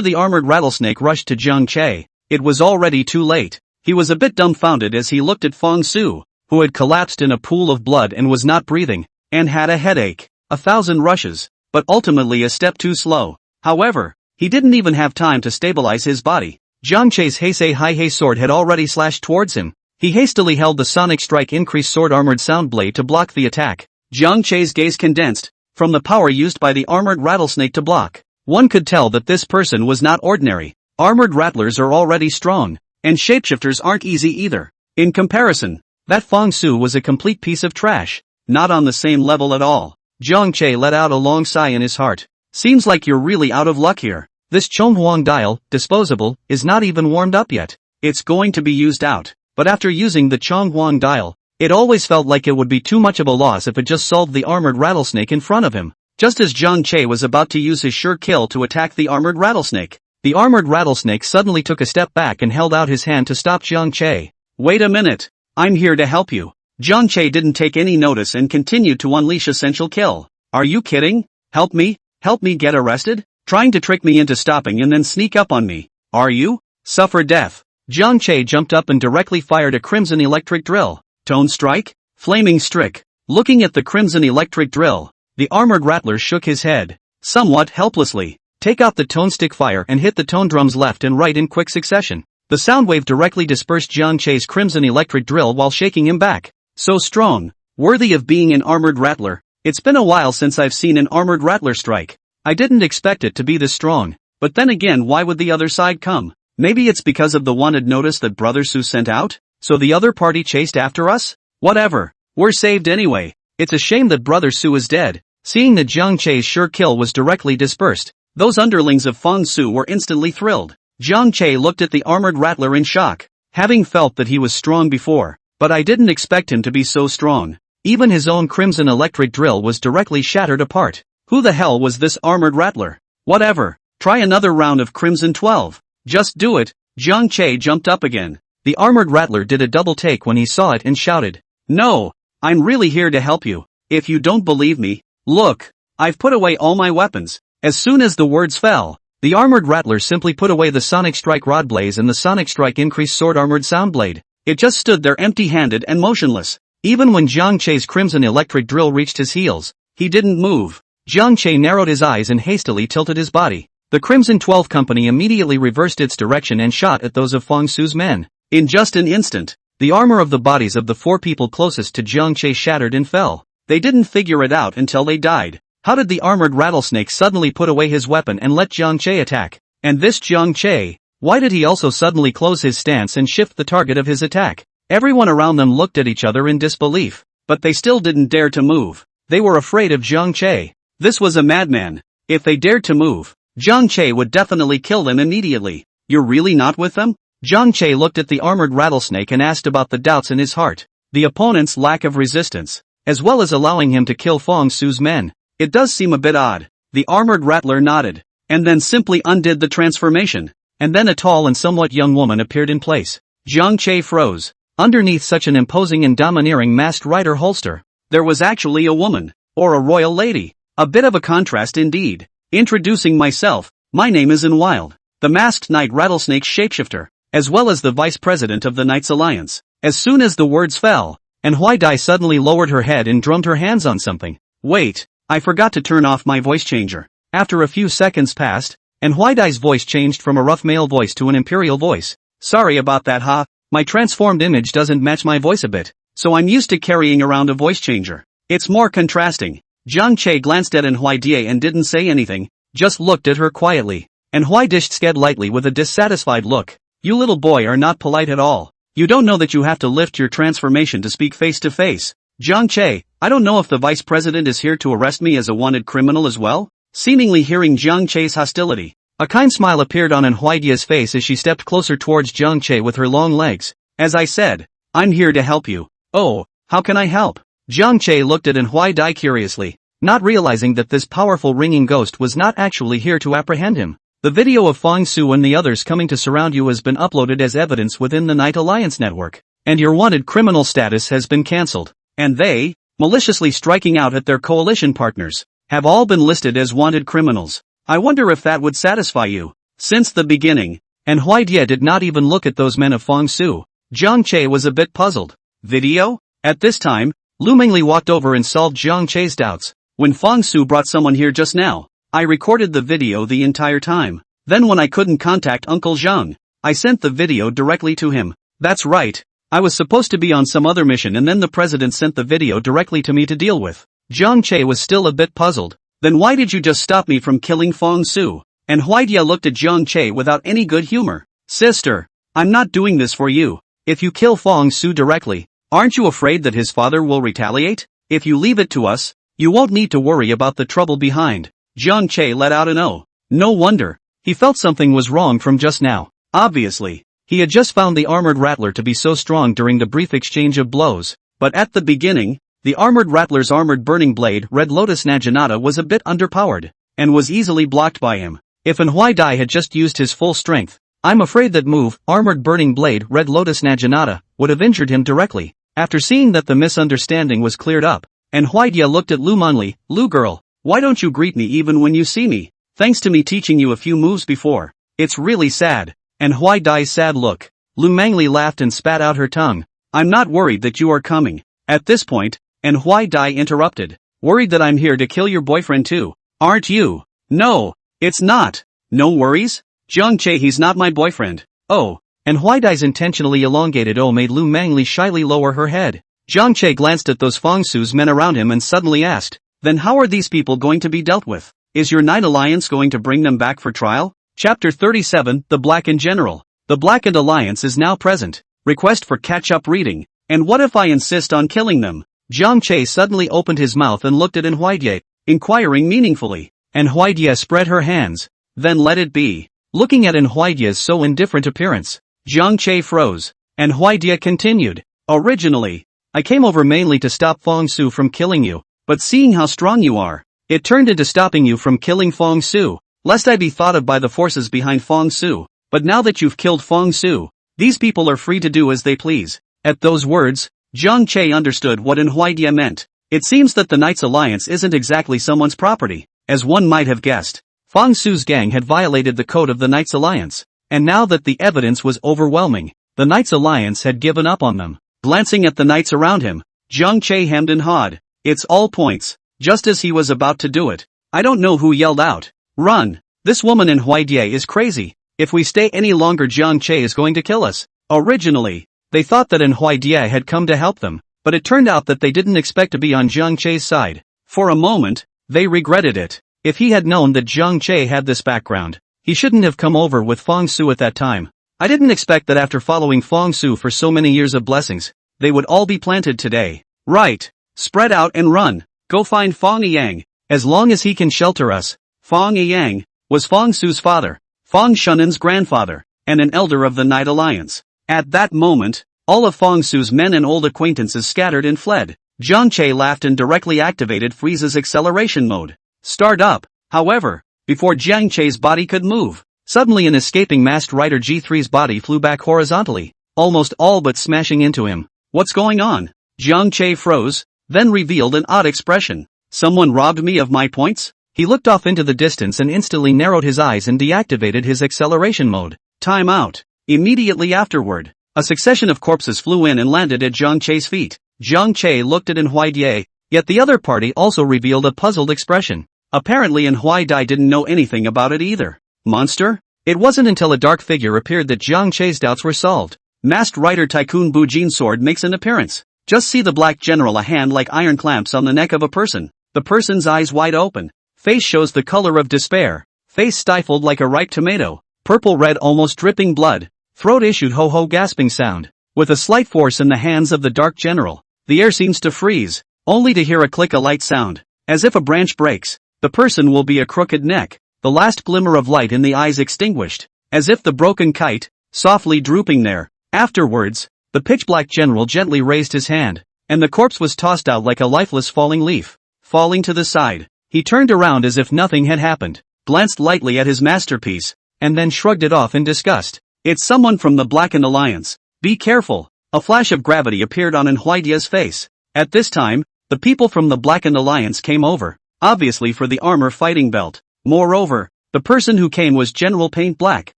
the armored rattlesnake rushed to Jiang Che, it was already too late. He was a bit dumbfounded as he looked at Fong Su, who had collapsed in a pool of blood and was not breathing, and had a headache. 1,000 rushes, but ultimately a step too slow. However, he didn't even have time to stabilize his body. Jiang Che's Heisei Haihei sword had already slashed towards him. He hastily held the Sonic Strike Increased Sword Armored Sound Blade to block the attack. Jiang Che's gaze condensed from the power used by the armored rattlesnake to block. One could tell that this person was not ordinary. Armored rattlers are already strong, and shapeshifters aren't easy either. In comparison, that Fong Su was a complete piece of trash, not on the same level at all. Jiang Che let out a long sigh in his heart. Seems like you're really out of luck here. This Chonghuang dial, disposable, is not even warmed up yet. It's going to be used out. But after using the Chonghuang dial, it always felt like it would be too much of a loss if it just solved the armored rattlesnake in front of him. Just as Jiang Che was about to use his sure kill to attack the armored rattlesnake, the armored rattlesnake suddenly took a step back and held out his hand to stop Jiang Che. Wait a minute. I'm here to help you. Jiang Che didn't take any notice and continued to unleash Essential Kill. Are you kidding? Help me? Help me get arrested? Trying to trick me into stopping and then sneak up on me. Are you? Suffer death. Jiang Che jumped up and directly fired a Crimson Electric Drill. Tone Strike? Flaming Strike. Looking at the Crimson Electric Drill, the armored rattler shook his head, somewhat helplessly. Take out the tone stick fire and hit the tone drums left and right in quick succession. The sound wave directly dispersed Jiang Che's Crimson Electric Drill while shaking him back. So strong. Worthy of being an armored rattler. It's been a while since I've seen an armored rattler strike. I didn't expect it to be this strong. But then again, why would the other side come? Maybe it's because of the wanted notice that Brother Su sent out? So the other party chased after us? Whatever. We're saved anyway. It's a shame that Brother Su is dead. Seeing that Jiang Che's sure kill was directly dispersed, those underlings of Fong Su were instantly thrilled. Jiang Che looked at the armored rattler in shock, having felt that he was strong before, but I didn't expect him to be so strong. Even his own Crimson Electric Drill was directly shattered apart. Who the hell was this armored rattler? Whatever. Try another round of Crimson 12. Just do it. Jiang Che jumped up again. The armored rattler did a double take when he saw it and shouted, "No! I'm really here to help you. If you don't believe me, look, I've put away all my weapons." As soon as the words fell, the armored rattler simply put away the Sonic Strike Rod Blaze and the Sonic Strike Increased Sword Armored Sound Blade. It just stood there empty-handed and motionless. Even when Jiang Che's Crimson Electric Drill reached his heels, he didn't move. Jiang Che narrowed his eyes and hastily tilted his body. The Crimson 12 Company immediately reversed its direction and shot at those of Fong Su's men. In just an instant, the armor of the bodies of the four people closest to Jiang Che shattered and fell. They didn't figure it out until they died. How did the armored rattlesnake suddenly put away his weapon and let Jiang Che attack? And this Jiang Che, why did he also suddenly close his stance and shift the target of his attack? Everyone around them looked at each other in disbelief, but they still didn't dare to move. They were afraid of Jiang Che. This was a madman. If they dared to move, Jiang Che would definitely kill them immediately. You're really not with them? Jiang Che looked at the armored rattlesnake and asked about the doubts in his heart. The opponent's lack of resistance, as well as allowing him to kill Fong Su's men. It does seem a bit odd. The armored rattler nodded, and then simply undid the transformation. And then a tall and somewhat young woman appeared in place. Jiang Che froze. Underneath such an imposing and domineering masked rider holster, there was actually a woman, or a royal lady. A bit of a contrast indeed. Introducing myself, my name is Wild, the masked knight rattlesnake shapeshifter, as well as the vice president of the Knights Alliance. As soon as the words fell, and Huaidai suddenly lowered her head and drummed her hands on something. Wait, I forgot to turn off my voice changer. After a few seconds passed, and Huaidai's voice changed from a rough male voice to an imperial voice. Sorry about that, huh? My transformed image doesn't match my voice a bit, so I'm used to carrying around a voice changer. It's more contrasting. Jiang Che glanced at Huaidai and didn't say anything, just looked at her quietly. And Huaidai sked lightly with a dissatisfied look. You little boy are not polite at all. You don't know that you have to lift your transformation to speak face to face. Jiang Che, I don't know if the vice president is here to arrest me as a wanted criminal as well? Seemingly hearing Jiang Che's hostility, a kind smile appeared on Huaidai's face as she stepped closer towards Jiang Che with her long legs. As I said, I'm here to help you. Oh, how can I help? Jiang Che looked at Huaidai curiously. not realizing that this powerful ringing ghost was not actually here to apprehend him. The video of Fong Su and the others coming to surround you has been uploaded as evidence within the Night Alliance network, and your wanted criminal status has been cancelled. And they, maliciously striking out at their coalition partners, have all been listed as wanted criminals. I wonder if that would satisfy you. Since the beginning, and Huaidie did not even look at those men of Fong Su. Zhang Che was a bit puzzled. Video? At this time, Lu Mengli walked over and solved Zhang Che's doubts. When Fong Su brought someone here just now, I recorded the video the entire time. Then when I couldn't contact Uncle Zhang, I sent the video directly to him. That's right. I was supposed to be on some other mission and then the president sent the video directly to me to deal with. Zhang Che was still a bit puzzled. Then why did you just stop me from killing Fong Su? And Huaidie looked at Zhang Che without any good humor. Sister, I'm not doing this for you. If you kill Fong Su directly, aren't you afraid that his father will retaliate? If you leave it to us, you won't need to worry about the trouble behind. Zhang Che let out an "oh." No wonder. He felt something was wrong from just now. Obviously, he had just found the armored rattler to be so strong during the brief exchange of blows. But at the beginning, the armored rattler's armored burning blade Red Lotus Naginata was a bit underpowered, and was easily blocked by him. If Huaidie had just used his full strength, I'm afraid that move, armored burning blade Red Lotus Naginata, would have injured him directly. After seeing that the misunderstanding was cleared up, and Huaidie looked at Lu Mengli, Lu girl, why don't you greet me even when you see me? Thanks to me teaching you a few moves before. It's really sad. And Huaidie's sad look. Lu Mengli laughed and spat out her tongue. I'm not worried that you are coming. At this point, and Huaidie interrupted. Worried that I'm here to kill your boyfriend too, aren't you? No, it's not. No worries? Zhang Che, he's not my boyfriend. Oh. And Huaidie's intentionally elongated "oh" made Lu Mengli shyly lower her head. Zhang Che glanced at those Fong Su's men around him and suddenly asked, then how are these people going to be dealt with? Is your Night Alliance going to bring them back for trial? Chapter 37, The Blackened General. The Blackened Alliance is now present. Request for catch-up reading. And what if I insist on killing them? Zhang Che suddenly opened his mouth and looked at Huaidie, inquiring meaningfully. And Huaidie spread her hands. Then let it be. Looking at Huaidie's so indifferent appearance, Zhang Che froze. And Huaidie continued. Originally, I came over mainly to stop Fong Su from killing you. But seeing how strong you are, it turned into stopping you from killing Fong Su, lest I be thought of by the forces behind Fong Su. But now that you've killed Fong Su, these people are free to do as they please. At those words, Zhang Che understood what Huaidie meant. It seems that the Knights Alliance isn't exactly someone's property, as one might have guessed. Fong Su's gang had violated the code of the Knights Alliance, and now that the evidence was overwhelming, the Knights Alliance had given up on them. Glancing at the knights around him, Zhang Che hemmed and hawed. It's all points. Just as he was about to do it, I don't know who yelled out, run! This woman Huaidie is crazy. If we stay any longer Zhang Che is going to kill us. Originally, they thought that Huaidie had come to help them, but it turned out that they didn't expect to be on Zhang Che's side. For a moment, they regretted it. If he had known that Zhang Che had this background, he shouldn't have come over with Fong Su at that time. I didn't expect that after following Fong Su for so many years of blessings, they would all be planted today. Right. Spread out and run. Go find Fong Yang. As long as he can shelter us. Fong Yang was Fong Su's father, Fong Shunan's grandfather, and an elder of the Night Alliance. At that moment, all of Fong Su's men and old acquaintances scattered and fled. Zhang Che laughed and directly activated Frieza's acceleration mode. Start up. However, before Zhang Che's body could move, suddenly an escaping masked rider G3's body flew back horizontally, almost all but smashing into him. What's going on? Zhang Che froze, then revealed an odd expression. Someone robbed me of my points? He looked off into the distance and instantly narrowed his eyes and deactivated his acceleration mode. Time out. Immediately afterward, a succession of corpses flew in and landed at Zhang Che's feet. Zhang Che looked at Huaidie, yet the other party also revealed a puzzled expression. Apparently Huaidie didn't know anything about it either. Monster? It wasn't until a dark figure appeared that Zhang Che's doubts were solved. Masked Rider Tycoon Bujin Sword makes an appearance. Just see the black general, a hand like iron clamps on the neck of a person. The person's eyes wide open. Face shows the color of despair. Face stifled like a ripe tomato. Purple-red almost dripping blood. Throat issued ho-ho gasping sound. With a slight force in the hands of the dark general, the air seems to freeze, only to hear a click, a light sound. As if a branch breaks, the person will be a crooked neck. The last glimmer of light in the eyes extinguished. As if the broken kite, softly drooping there. Afterwards, the pitch-black general gently raised his hand, and the corpse was tossed out like a lifeless falling leaf. falling to the side. He turned around as if nothing had happened, glanced lightly at his masterpiece, and then shrugged it off in disgust. It's someone from the Blackened Alliance. Be careful. A flash of gravity appeared on Manhwa's face. At this time, the people from the Blackened Alliance came over, obviously for the armor fighting belt. Moreover, the person who came was General Paint Black,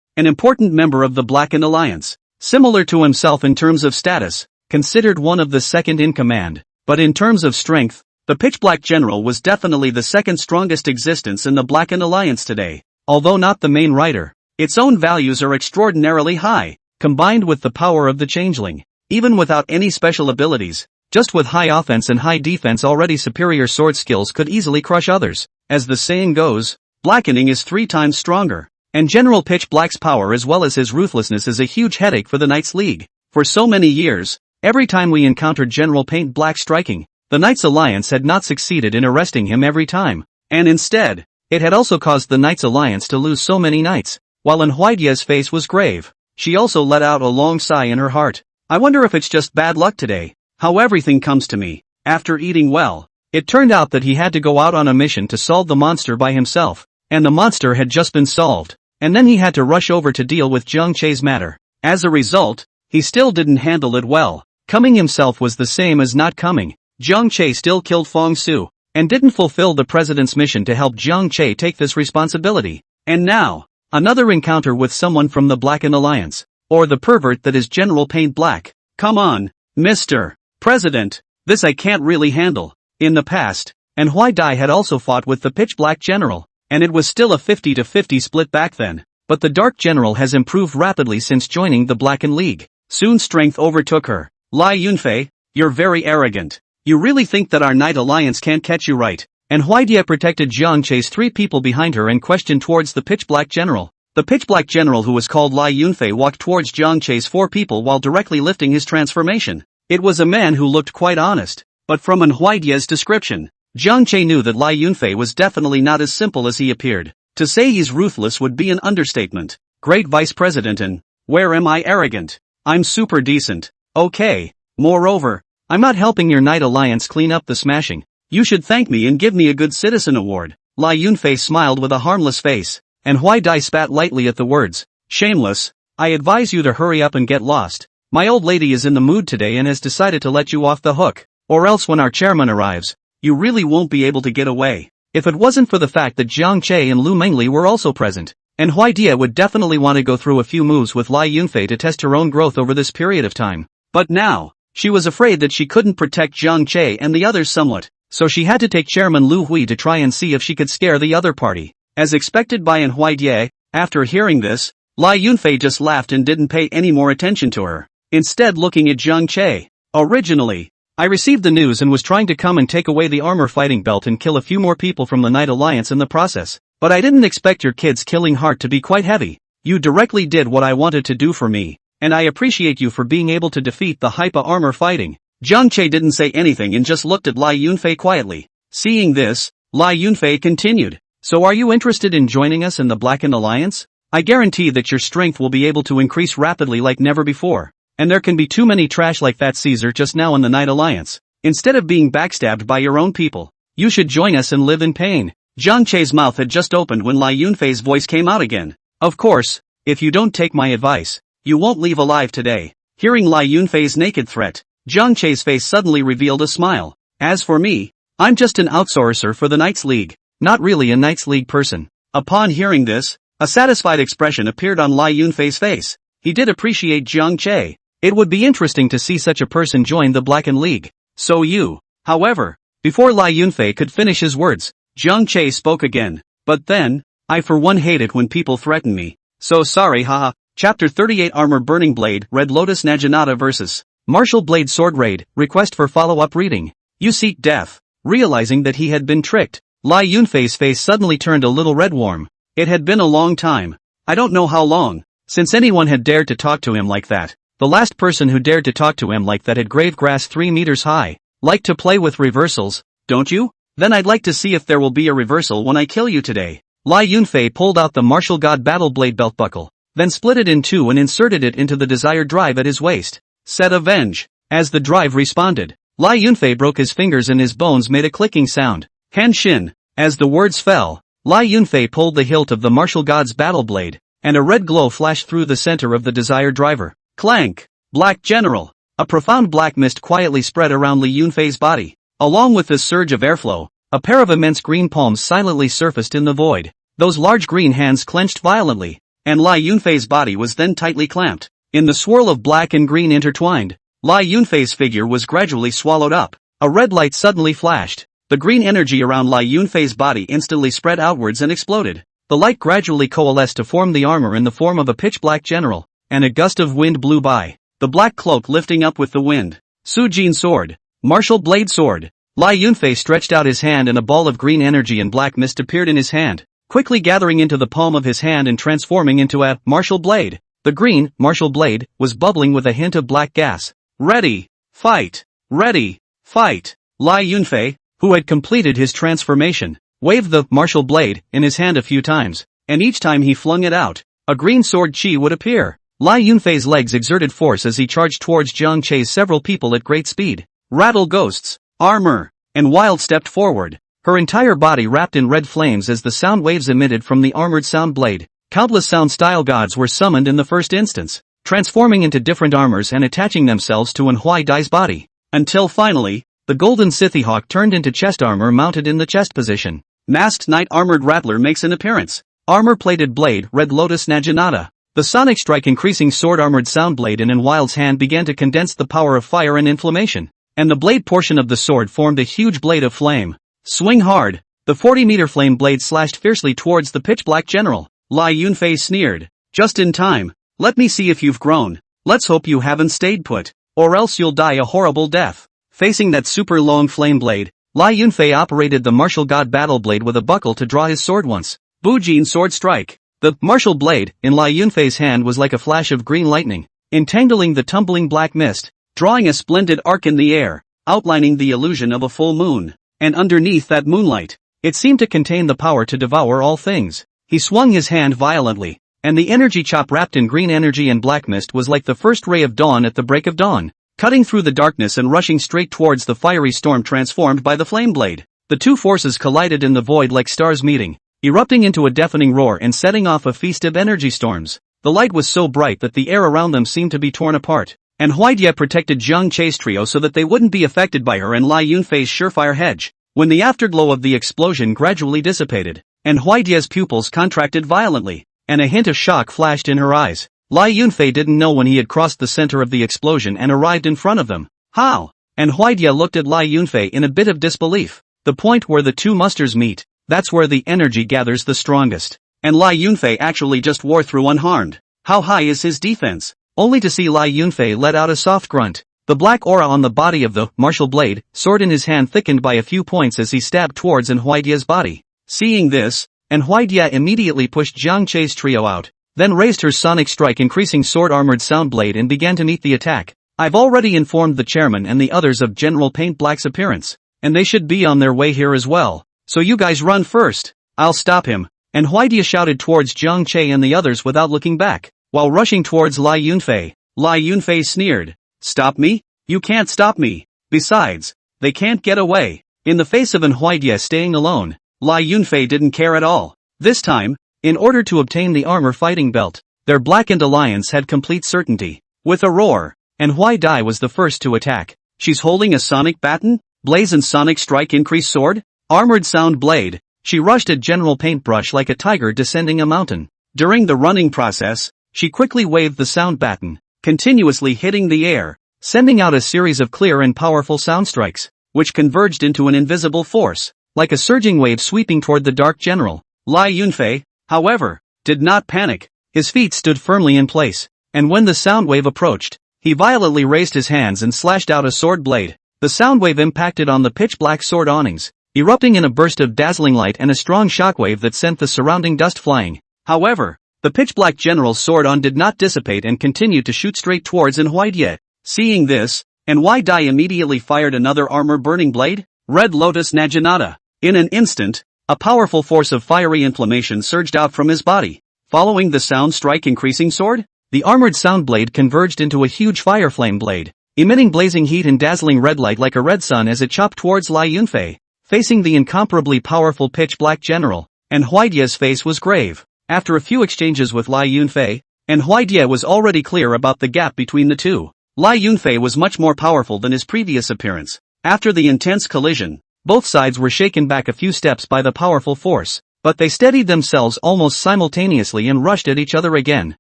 an important member of the Blackened Alliance, similar to himself in terms of status, considered one of the second in command, but in terms of strength, the Pitch Black General was definitely the second strongest existence in the Blackened Alliance today. Although not the main writer, its own values are extraordinarily high, combined with the power of the Changeling. Even without any special abilities, just with high offense and high defense, already superior sword skills could easily crush others. As the saying goes, blackening is 3 times stronger. And General Pitch Black's power as well as his ruthlessness is a huge headache for the Knights League. For so many years, every time we encountered General Paint Black striking, the Knights Alliance had not succeeded in arresting him every time. And instead, it had also caused the Knights Alliance to lose so many knights. While Manhwa's face was grave, she also let out a long sigh in her heart. I wonder if it's just bad luck today. How everything comes to me. After eating well, it turned out that he had to go out on a mission to solve the monster by himself, and the monster had just been solved, and then he had to rush over to deal with Jiang Che's matter. As a result, he still didn't handle it well. Coming himself was the same as not coming. Jiang Che still killed Fong Su, and didn't fulfill the president's mission to help Jiang Che take this responsibility. And now, another encounter with someone from the Blackened Alliance, or the pervert that is General Paint Black. Come on, Mr. President, this I can't really handle. In the past, Manhwa had also fought with the Pitch Black General, and it was still a 50-50 split back then. But the Dark General has improved rapidly since joining the Blackened League. Soon strength overtook her. Lai Yunfei, you're very arrogant. You really think that our Knight Alliance can't catch you, right? Manhwa protected Jiang Che's 3 people behind her and questioned towards the Pitch Black General. The Pitch Black General, who was called Lai Yunfei, walked towards Jiang Che's 4 people while directly lifting his transformation. It was a man who looked quite honest, but from Manhwa's description, Jiang Che knew that Lai Yunfei was definitely not as simple as he appeared. To say he's ruthless would be an understatement. Great Vice President, and where am I arrogant? I'm super decent. Okay. Moreover, I'm not helping your Knight Alliance clean up the smashing. You should thank me and give me a Good Citizen award. Lai Yunfei smiled with a harmless face, and Huai spat lightly at the words. Shameless. I advise you to hurry up and get lost. My old lady is in the mood today and has decided to let you off the hook, or else when our chairman arrives, you really won't be able to get away. If it wasn't for the fact that Jiang Che and Lu Mengli were also present, and Huai would definitely want to go through a few moves with Lai Yunfei to test her own growth over this period of time. But now, she was afraid that she couldn't protect Jiang Che and the others somewhat, so she had to take Chairman Lu Hui to try and see if she could scare the other party. As expected by Manhwa, after hearing this, Lai Yunfei just laughed and didn't pay any more attention to her, instead looking at Jiang Che. Originally, I received the news and was trying to come and take away the armor fighting belt and kill a few more people from the Knight Alliance in the process, but I didn't expect your kid's killing heart to be quite heavy. You directly did what I wanted to do for me, and I appreciate you for being able to defeat the Hypa armor fighting. Jiang Che didn't say anything and just looked at Lai Yunfei quietly. Seeing this, Lai Yunfei continued. So are you interested in joining us in the Blackened Alliance? I guarantee that your strength will be able to increase rapidly like never before. And there can be too many trash like that Caesar just now in the Knight Alliance. Instead of being backstabbed by your own people, you should join us and live in pain. Jiang Che's mouth had just opened when Lai Yunfei's voice came out again. Of course, if you don't take my advice, you won't leave alive today. Hearing Lai Yunfei's naked threat, Jiang Che's face suddenly revealed a smile. As for me, I'm just an outsourcer for the Knights League. Not really a Knights League person. Upon hearing this, a satisfied expression appeared on Lai Yunfei's face. He did appreciate Jiang Che. It would be interesting to see such a person join the Blackened League. So you. However, before Lai Yunfei could finish his words, Jiang Che spoke again. But then, I for one hate it when people threaten me. So sorry, haha. Chapter 38 Armor Burning Blade Red Lotus Naginata vs. Martial Blade Sword Raid. Request for follow-up reading. You seek death. Realizing that he had been tricked, Lai Yunfei's face suddenly turned a little red warm. It had been a long time. I don't know how long, since anyone had dared to talk to him like that. The last person who dared to talk to him like that had grave grass 3 meters high. Like to play with reversals, don't you? Then I'd like to see if there will be a reversal when I kill you today. Lai Yunfei pulled out the Martial God Battle Blade belt buckle, then split it in two and inserted it into the desired drive at his waist. Said avenge. As the drive responded, Lai Yunfei broke his fingers and his bones made a clicking sound. Henshin. As the words fell, Lai Yunfei pulled the hilt of the martial god's battle blade, and a red glow flashed through the center of the desired driver. Clank! Black General! A profound black mist quietly spread around Li Yunfei's body. Along with this surge of airflow, a pair of immense green palms silently surfaced in the void. Those large green hands clenched violently, and Lai Yunfei's body was then tightly clamped. In the swirl of black and green intertwined, Lai Yunfei's figure was gradually swallowed up. A red light suddenly flashed. The green energy around Lai Yunfei's body instantly spread outwards and exploded. The light gradually coalesced to form the armor in the form of a pitch-black general, and a gust of wind blew by, the black cloak lifting up with the wind. Sujin sword. Martial blade sword. Lai Yunfei stretched out his hand and a ball of green energy and black mist appeared in his hand, quickly gathering into the palm of his hand and transforming into a martial blade. The green, martial blade, was bubbling with a hint of black gas. Ready! Fight! Ready! Fight! Lai Yunfei, who had completed his transformation, waved the martial blade in his hand a few times, and each time he flung it out, a green sword chi would appear. Lai Yunfei's legs exerted force as he charged towards Jiang Chei's several people at great speed. Rattle ghosts, armor, and Wild stepped forward, her entire body wrapped in red flames as the sound waves emitted from the armored sound blade. Countless sound style gods were summoned in the first instance, transforming into different armors and attaching themselves to Manhwa Dai's body, until finally, the golden Scythehawk turned into chest armor mounted in the chest position. Masked Knight Armored Rattler makes an appearance. Armor-plated blade, Red Lotus Naginata. The sonic strike increasing sword armored sound blade in Wild's hand began to condense the power of fire and inflammation, and the blade portion of the sword formed a huge blade of flame. Swing hard! The 40-meter flame blade slashed fiercely towards the pitch-black general. Lai Yunfei sneered. Just in time. Let me see if you've grown. Let's hope you haven't stayed put, or else you'll die a horrible death. Facing that super long flame blade, Lai Yunfei operated the martial god battle blade with a buckle to draw his sword once. Bujin sword strike. The martial blade in Lai Yunfei's hand was like a flash of green lightning, entangling the tumbling black mist, drawing a splendid arc in the air, outlining the illusion of a full moon. And underneath that moonlight, it seemed to contain the power to devour all things. He swung his hand violently, and the energy chop wrapped in green energy and black mist was like the first ray of dawn at the break of dawn, cutting through the darkness and rushing straight towards the fiery storm transformed by the flame blade. The two forces collided in the void like stars meeting, erupting into a deafening roar and setting off a feast of energy storms. The light was so bright that the air around them seemed to be torn apart, and Huaidia protected Jiang Chei's trio so that they wouldn't be affected by her and Lai Yunfei's surefire hedge. When the afterglow of the explosion gradually dissipated, and Huaidia's pupils contracted violently, and a hint of shock flashed in her eyes, Lai Yunfei didn't know when he had crossed the center of the explosion and arrived in front of them. How? And Huaidia looked at Lai Yunfei in a bit of disbelief. The point where the two musters meet, that's where the energy gathers the strongest. And Lai Yunfei actually just wore through unharmed. How high is his defense? Only to see Lai Yunfei let out a soft grunt. The black aura on the body of the martial blade, sword in his hand thickened by a few points as he stabbed towards Huaidia's body. Seeing this, Huaidia immediately pushed Jiang Chei's trio out, then raised her sonic strike increasing sword armored sound blade and began to meet the attack. I've already informed the chairman and the others of General Paint Black's appearance, and they should be on their way here as well. So you guys run first. I'll stop him. And Huaidia shouted towards Jiang Chei and the others without looking back, while rushing towards Lai Yunfei. Lai Yunfei sneered. Stop me? You can't stop me. Besides, they can't get away. In the face of Huaidia staying alone, Lai Yunfei didn't care at all. This time, in order to obtain the armor fighting belt, their blackened alliance had complete certainty. With a roar, Manhwa Dai was the first to attack. She's holding a sonic baton, blaze and sonic strike increase sword, armored sound blade. She rushed at General Paintbrush like a tiger descending a mountain. During the running process, she quickly waved the sound baton, continuously hitting the air, sending out a series of clear and powerful sound strikes, which converged into an invisible force, like a surging wave sweeping toward the Dark General. Lai Yunfei, however, did not panic. His feet stood firmly in place, and when the sound wave approached, he violently raised his hands and slashed out a sword blade. The sound wave impacted on the pitch-black sword awnings, erupting in a burst of dazzling light and a strong shockwave that sent the surrounding dust flying. However, the pitch-black general's sword on did not dissipate and continued to shoot straight towards Huaidia. Seeing this, Manhwa Dai immediately fired another armor-burning blade, Red Lotus Naginata. In an instant, a powerful force of fiery inflammation surged out from his body. Following the sound strike increasing sword, the armored sound blade converged into a huge fire flame blade, emitting blazing heat and dazzling red light like a red sun as it chopped towards Lai Yunfei. facing the incomparably powerful pitch-black general, and Huaidia's face was grave. After a few exchanges with Lai Yunfei, and Huaidia was already clear about the gap between the two. Lai Yunfei was much more powerful than his previous appearance. After the intense collision, both sides were shaken back a few steps by the powerful force, but they steadied themselves almost simultaneously and rushed at each other again,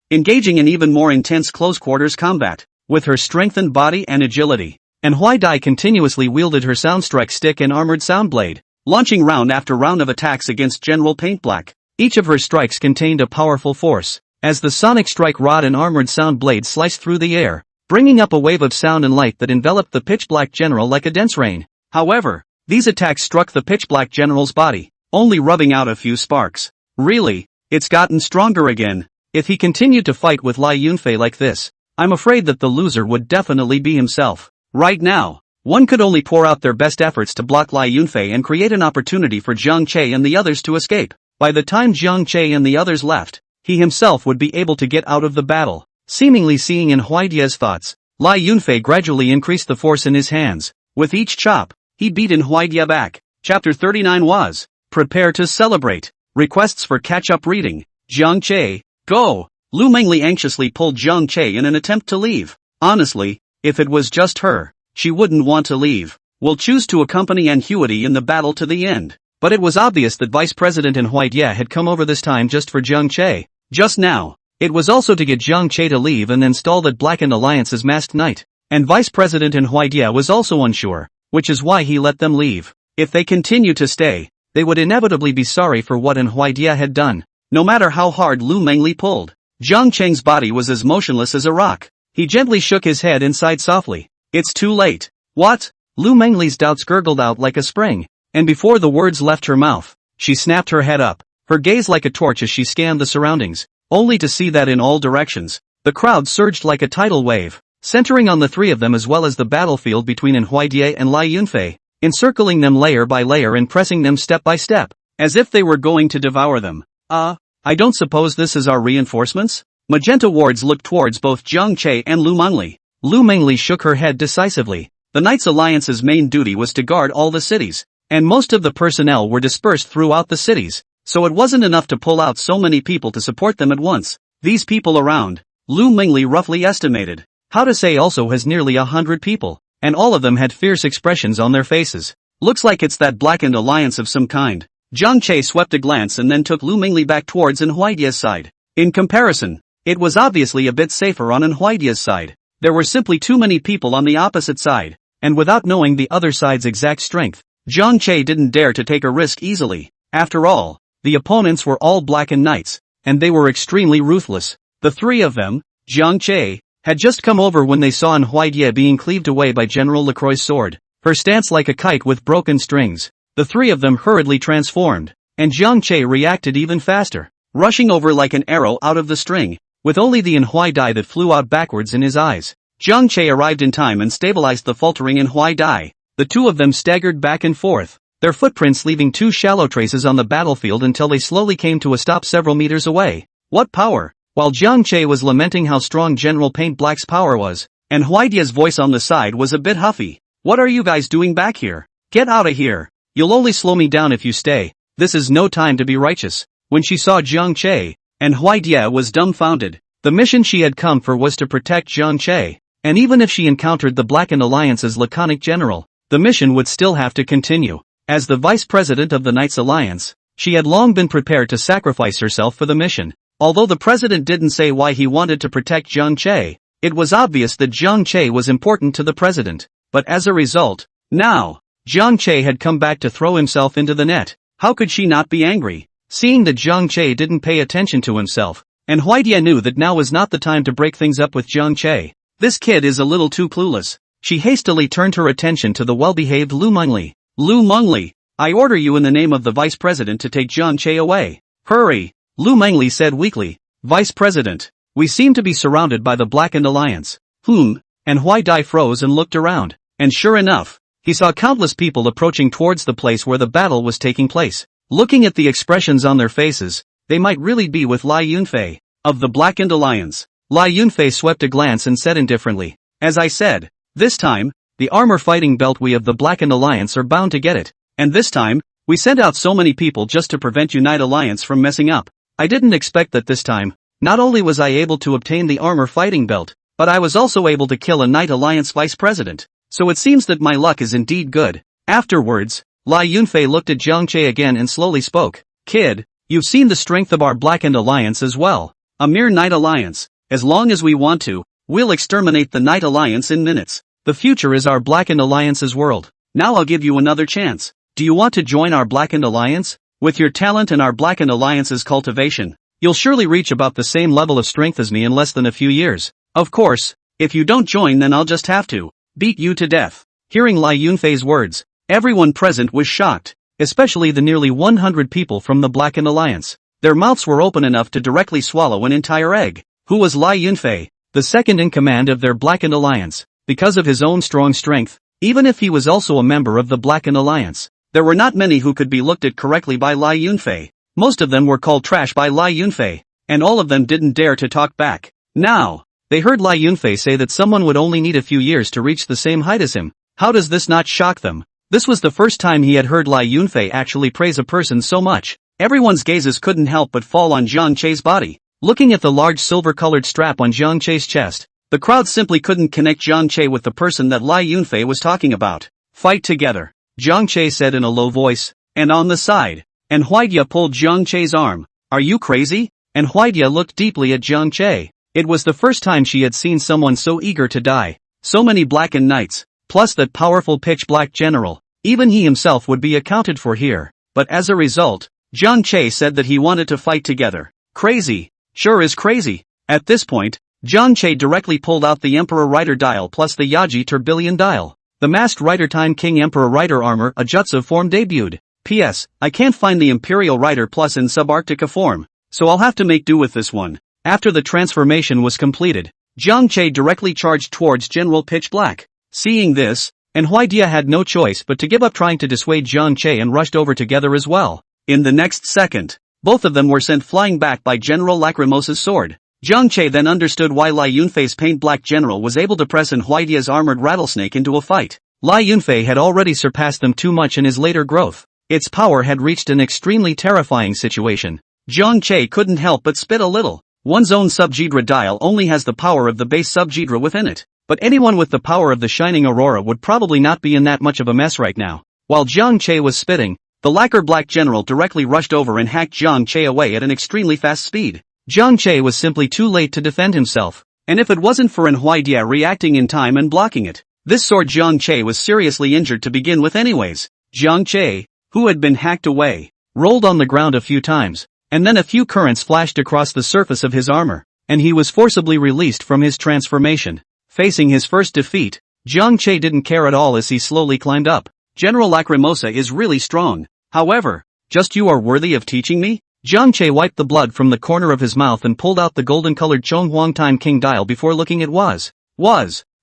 engaging in even more intense close-quarters combat. With her strengthened body and agility, and Huaidai continuously wielded her soundstrike stick and armored sound blade, launching round after round of attacks against General Paintblack. Each of her strikes contained a powerful force, as the sonic strike rod and armored sound blade sliced through the air, bringing up a wave of sound and light that enveloped the pitch-black general like a dense rain. However, these attacks struck the pitch-black general's body, only rubbing out a few sparks. Really, it's gotten stronger again. If he continued to fight with Lai Yunfei like this, I'm afraid that the loser would definitely be himself. Right now, one could only pour out their best efforts to block Lai Yunfei and create an opportunity for Jiang Che and the others to escape. By the time Jiang Che and the others left, he himself would be able to get out of the battle. Seemingly seeing in Huaidia's thoughts, Lai Yunfei gradually increased the force in his hands. With each chop, he beat in Huaidia back. Chapter 39 was, prepare to celebrate. Requests for catch-up reading. Jiang Che, go! Lu Mengli anxiously pulled Jiang Che in an attempt to leave. Honestly, if it was just her, she wouldn't want to leave. Will choose to accompany Anhuity in the battle to the end. But it was obvious that Vice President and Huaidia had come over this time just for Jiang Che. Just now, it was also to get Jiang Che to leave and then stall that blackened alliance's masked knight. And Vice President and Huaidia was also unsure, which is why he let them leave. If they continue to stay, they would inevitably be sorry for what Huaidia had done. No matter how hard Lu Mengli pulled, Jiang Cheng's body was as motionless as a rock. He gently shook his head and sighed softly. It's too late. What? Lu Mengli's doubts gurgled out like a spring, and before the words left her mouth, she snapped her head up, her gaze like a torch as she scanned the surroundings, only to see that in all directions, the crowd surged like a tidal wave, centering on the three of them as well as the battlefield between Huaidia and Lai Yunfei, encircling them layer by layer and pressing them step by step, as if they were going to devour them. I don't suppose this is our reinforcements? Magenta wards looked towards both Jiang Che and Lu Mengli. Lu Mengli shook her head decisively. The Knights Alliance's main duty was to guard all the cities, and most of the personnel were dispersed throughout the cities, so it wasn't enough to pull out so many people to support them at once. These people around, Lu Mengli roughly estimated, how to say also has nearly 100 people, and all of them had fierce expressions on their faces. Looks like it's that blackened alliance of some kind. Jiang Che swept a glance and then took Lu Mengli back towards Huaidia's side. In comparison, it was obviously a bit safer on Huaidia's side. There were simply too many people on the opposite side, and without knowing the other side's exact strength, Jiang Che didn't dare to take a risk easily. After all, the opponents were all blackened knights, and they were extremely ruthless. The three of them, Jiang Che, had just come over when they saw Huaidia being cleaved away by General Lacroix's sword, her stance like a kite with broken strings. The three of them hurriedly transformed, and Jiang Che reacted even faster, rushing over like an arrow out of the string, with only the Huaidai that flew out backwards in his eyes. Jiang Che arrived in time and stabilized the faltering Huaidai. The two of them staggered back and forth, their footprints leaving two shallow traces on the battlefield until they slowly came to a stop several meters away. What power! While Jiang Che was lamenting how strong General Paint Black's power was, and Huaidia's voice on the side was a bit huffy. What are you guys doing back here? Get out of here! You'll only slow me down if you stay. This is no time to be righteous. When she saw Jiang Che, and Huaidia was dumbfounded. The mission she had come for was to protect Jiang Che, and even if she encountered the Blackened Alliance's laconic general, the mission would still have to continue. As the vice president of the Knights Alliance, she had long been prepared to sacrifice herself for the mission. Although the president didn't say why he wanted to protect Jiang Che, it was obvious that Jiang Che was important to the president. But as a result, now, Jiang Che had come back to throw himself into the net. How could she not be angry? Seeing that Jiang Che didn't pay attention to himself, and Huaidia knew that now was not the time to break things up with Jiang Che. This kid is a little too clueless. She hastily turned her attention to the well-behaved Lu Mengli. Lu Mengli, I order you in the name of the vice president to take Jiang Che away. Hurry! Lu Mengli said weakly. Vice president, we seem to be surrounded by the Blackened Alliance. And Huaidai froze and looked around, and sure enough, he saw countless people approaching towards the place where the battle was taking place. Looking at the expressions on their faces, they might really be with Lai Yunfei, of the Blackened Alliance. Lai Yunfei swept a glance and said indifferently, as I said, this time, the armor fighting belt we of the Blackened Alliance are bound to get it, And this time, we sent out so many people just to prevent Unite Alliance from messing up. I didn't expect that this time. Not only was I able to obtain the armor fighting belt, but I was also able to kill a Knight Alliance vice president. So it seems that my luck is indeed good. Afterwards, Lai Yunfei looked at Jiang Che again and slowly spoke. Kid, you've seen the strength of our Blackened Alliance as well. A mere Knight Alliance. As long as we want to, we'll exterminate the Knight Alliance in minutes. The future is our Blackened Alliance's world. Now I'll give you another chance. Do you want to join our Blackened Alliance? With your talent and our Blackened Alliance's cultivation, you'll surely reach about the same level of strength as me in less than a few years. Of course, if you don't join then I'll just have to beat you to death. Hearing Lai Yunfei's words, everyone present was shocked, especially the nearly 100 people from the Blackened Alliance. Their mouths were open enough to directly swallow an entire egg. Who was Lai Yunfei, the second in command of their Blackened Alliance? Because of his own strong strength, even if he was also a member of the Blackened Alliance, there were not many who could be looked at correctly by Lai Yunfei. Most of them were called trash by Lai Yunfei, and all of them didn't dare to talk back. Now, they heard Lai Yunfei say that someone would only need a few years to reach the same height as him. How does this not shock them? This was the first time he had heard Lai Yunfei actually praise a person so much. Everyone's gazes couldn't help but fall on Jiang Che's body. Looking at the large silver-colored strap on Jiang Che's chest, the crowd simply couldn't connect Jiang Che with the person that Lai Yunfei was talking about. Fight together, Jiang Che said in a low voice. And on the side, and Huaidia pulled Jiang Che's arm. Are you crazy? And Huaidia looked deeply at Jiang Che. It was the first time she had seen someone so eager to die. So many Blackened Knights, plus that powerful pitch-black general. Even he himself would be accounted for here. But as a result, Jiang Che said that he wanted to fight together. Crazy. Sure is crazy. At this point, Jiang Che directly pulled out the Emperor Rider dial plus the Yaji Turbillion dial. The masked Rider Time King Emperor Rider armor a jutsu form debuted. P.S. I can't find the Imperial Rider Plus in Subarctica form, so I'll have to make do with this one. After the transformation was completed, Jiang Che directly charged towards General Pitch Black. Seeing this, and Huaidia had no choice but to give up trying to dissuade Jiang Che and rushed over together as well. In the next second, both of them were sent flying back by General Lacrimosa's sword. Jiang Che then understood why Lai Yunfei's paint black general was able to press in Huaidia's armored rattlesnake into a fight. Lai Yunfei had already surpassed them too much in his later growth. Its power had reached an extremely terrifying situation. Jiang Che couldn't help but spit a little. One's own Subgedra dial only has the power of the base Subgedra within it, but anyone with the power of the Shining Aurora would probably not be in that much of a mess right now. While Jiang Che was spitting, the lacquer black general directly rushed over and hacked Jiang Che away at an extremely fast speed. Jiang Che was simply too late to defend himself, and if it wasn't for Huaidia reacting in time and blocking it, this sword Jiang Che was seriously injured to begin with anyways. Jiang Che, who had been hacked away, rolled on the ground a few times, and then a few currents flashed across the surface of his armor, and he was forcibly released from his transformation. Facing his first defeat, Jiang Che didn't care at all as he slowly climbed up. General Lacrimosa is really strong. However, just you are worthy of teaching me? Jiang Che wiped the blood from the corner of his mouth and pulled out the golden-colored Chonghuang Time King dial before looking at Was.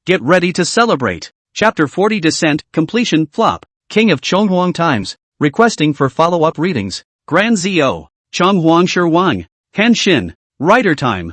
Get ready to celebrate. Chapter 40 Descent, Completion, Flop. King of Chonghuang Times, requesting for follow-up readings. Grand Zio, Chonghuang Shirwang, Henshin, Rider Time,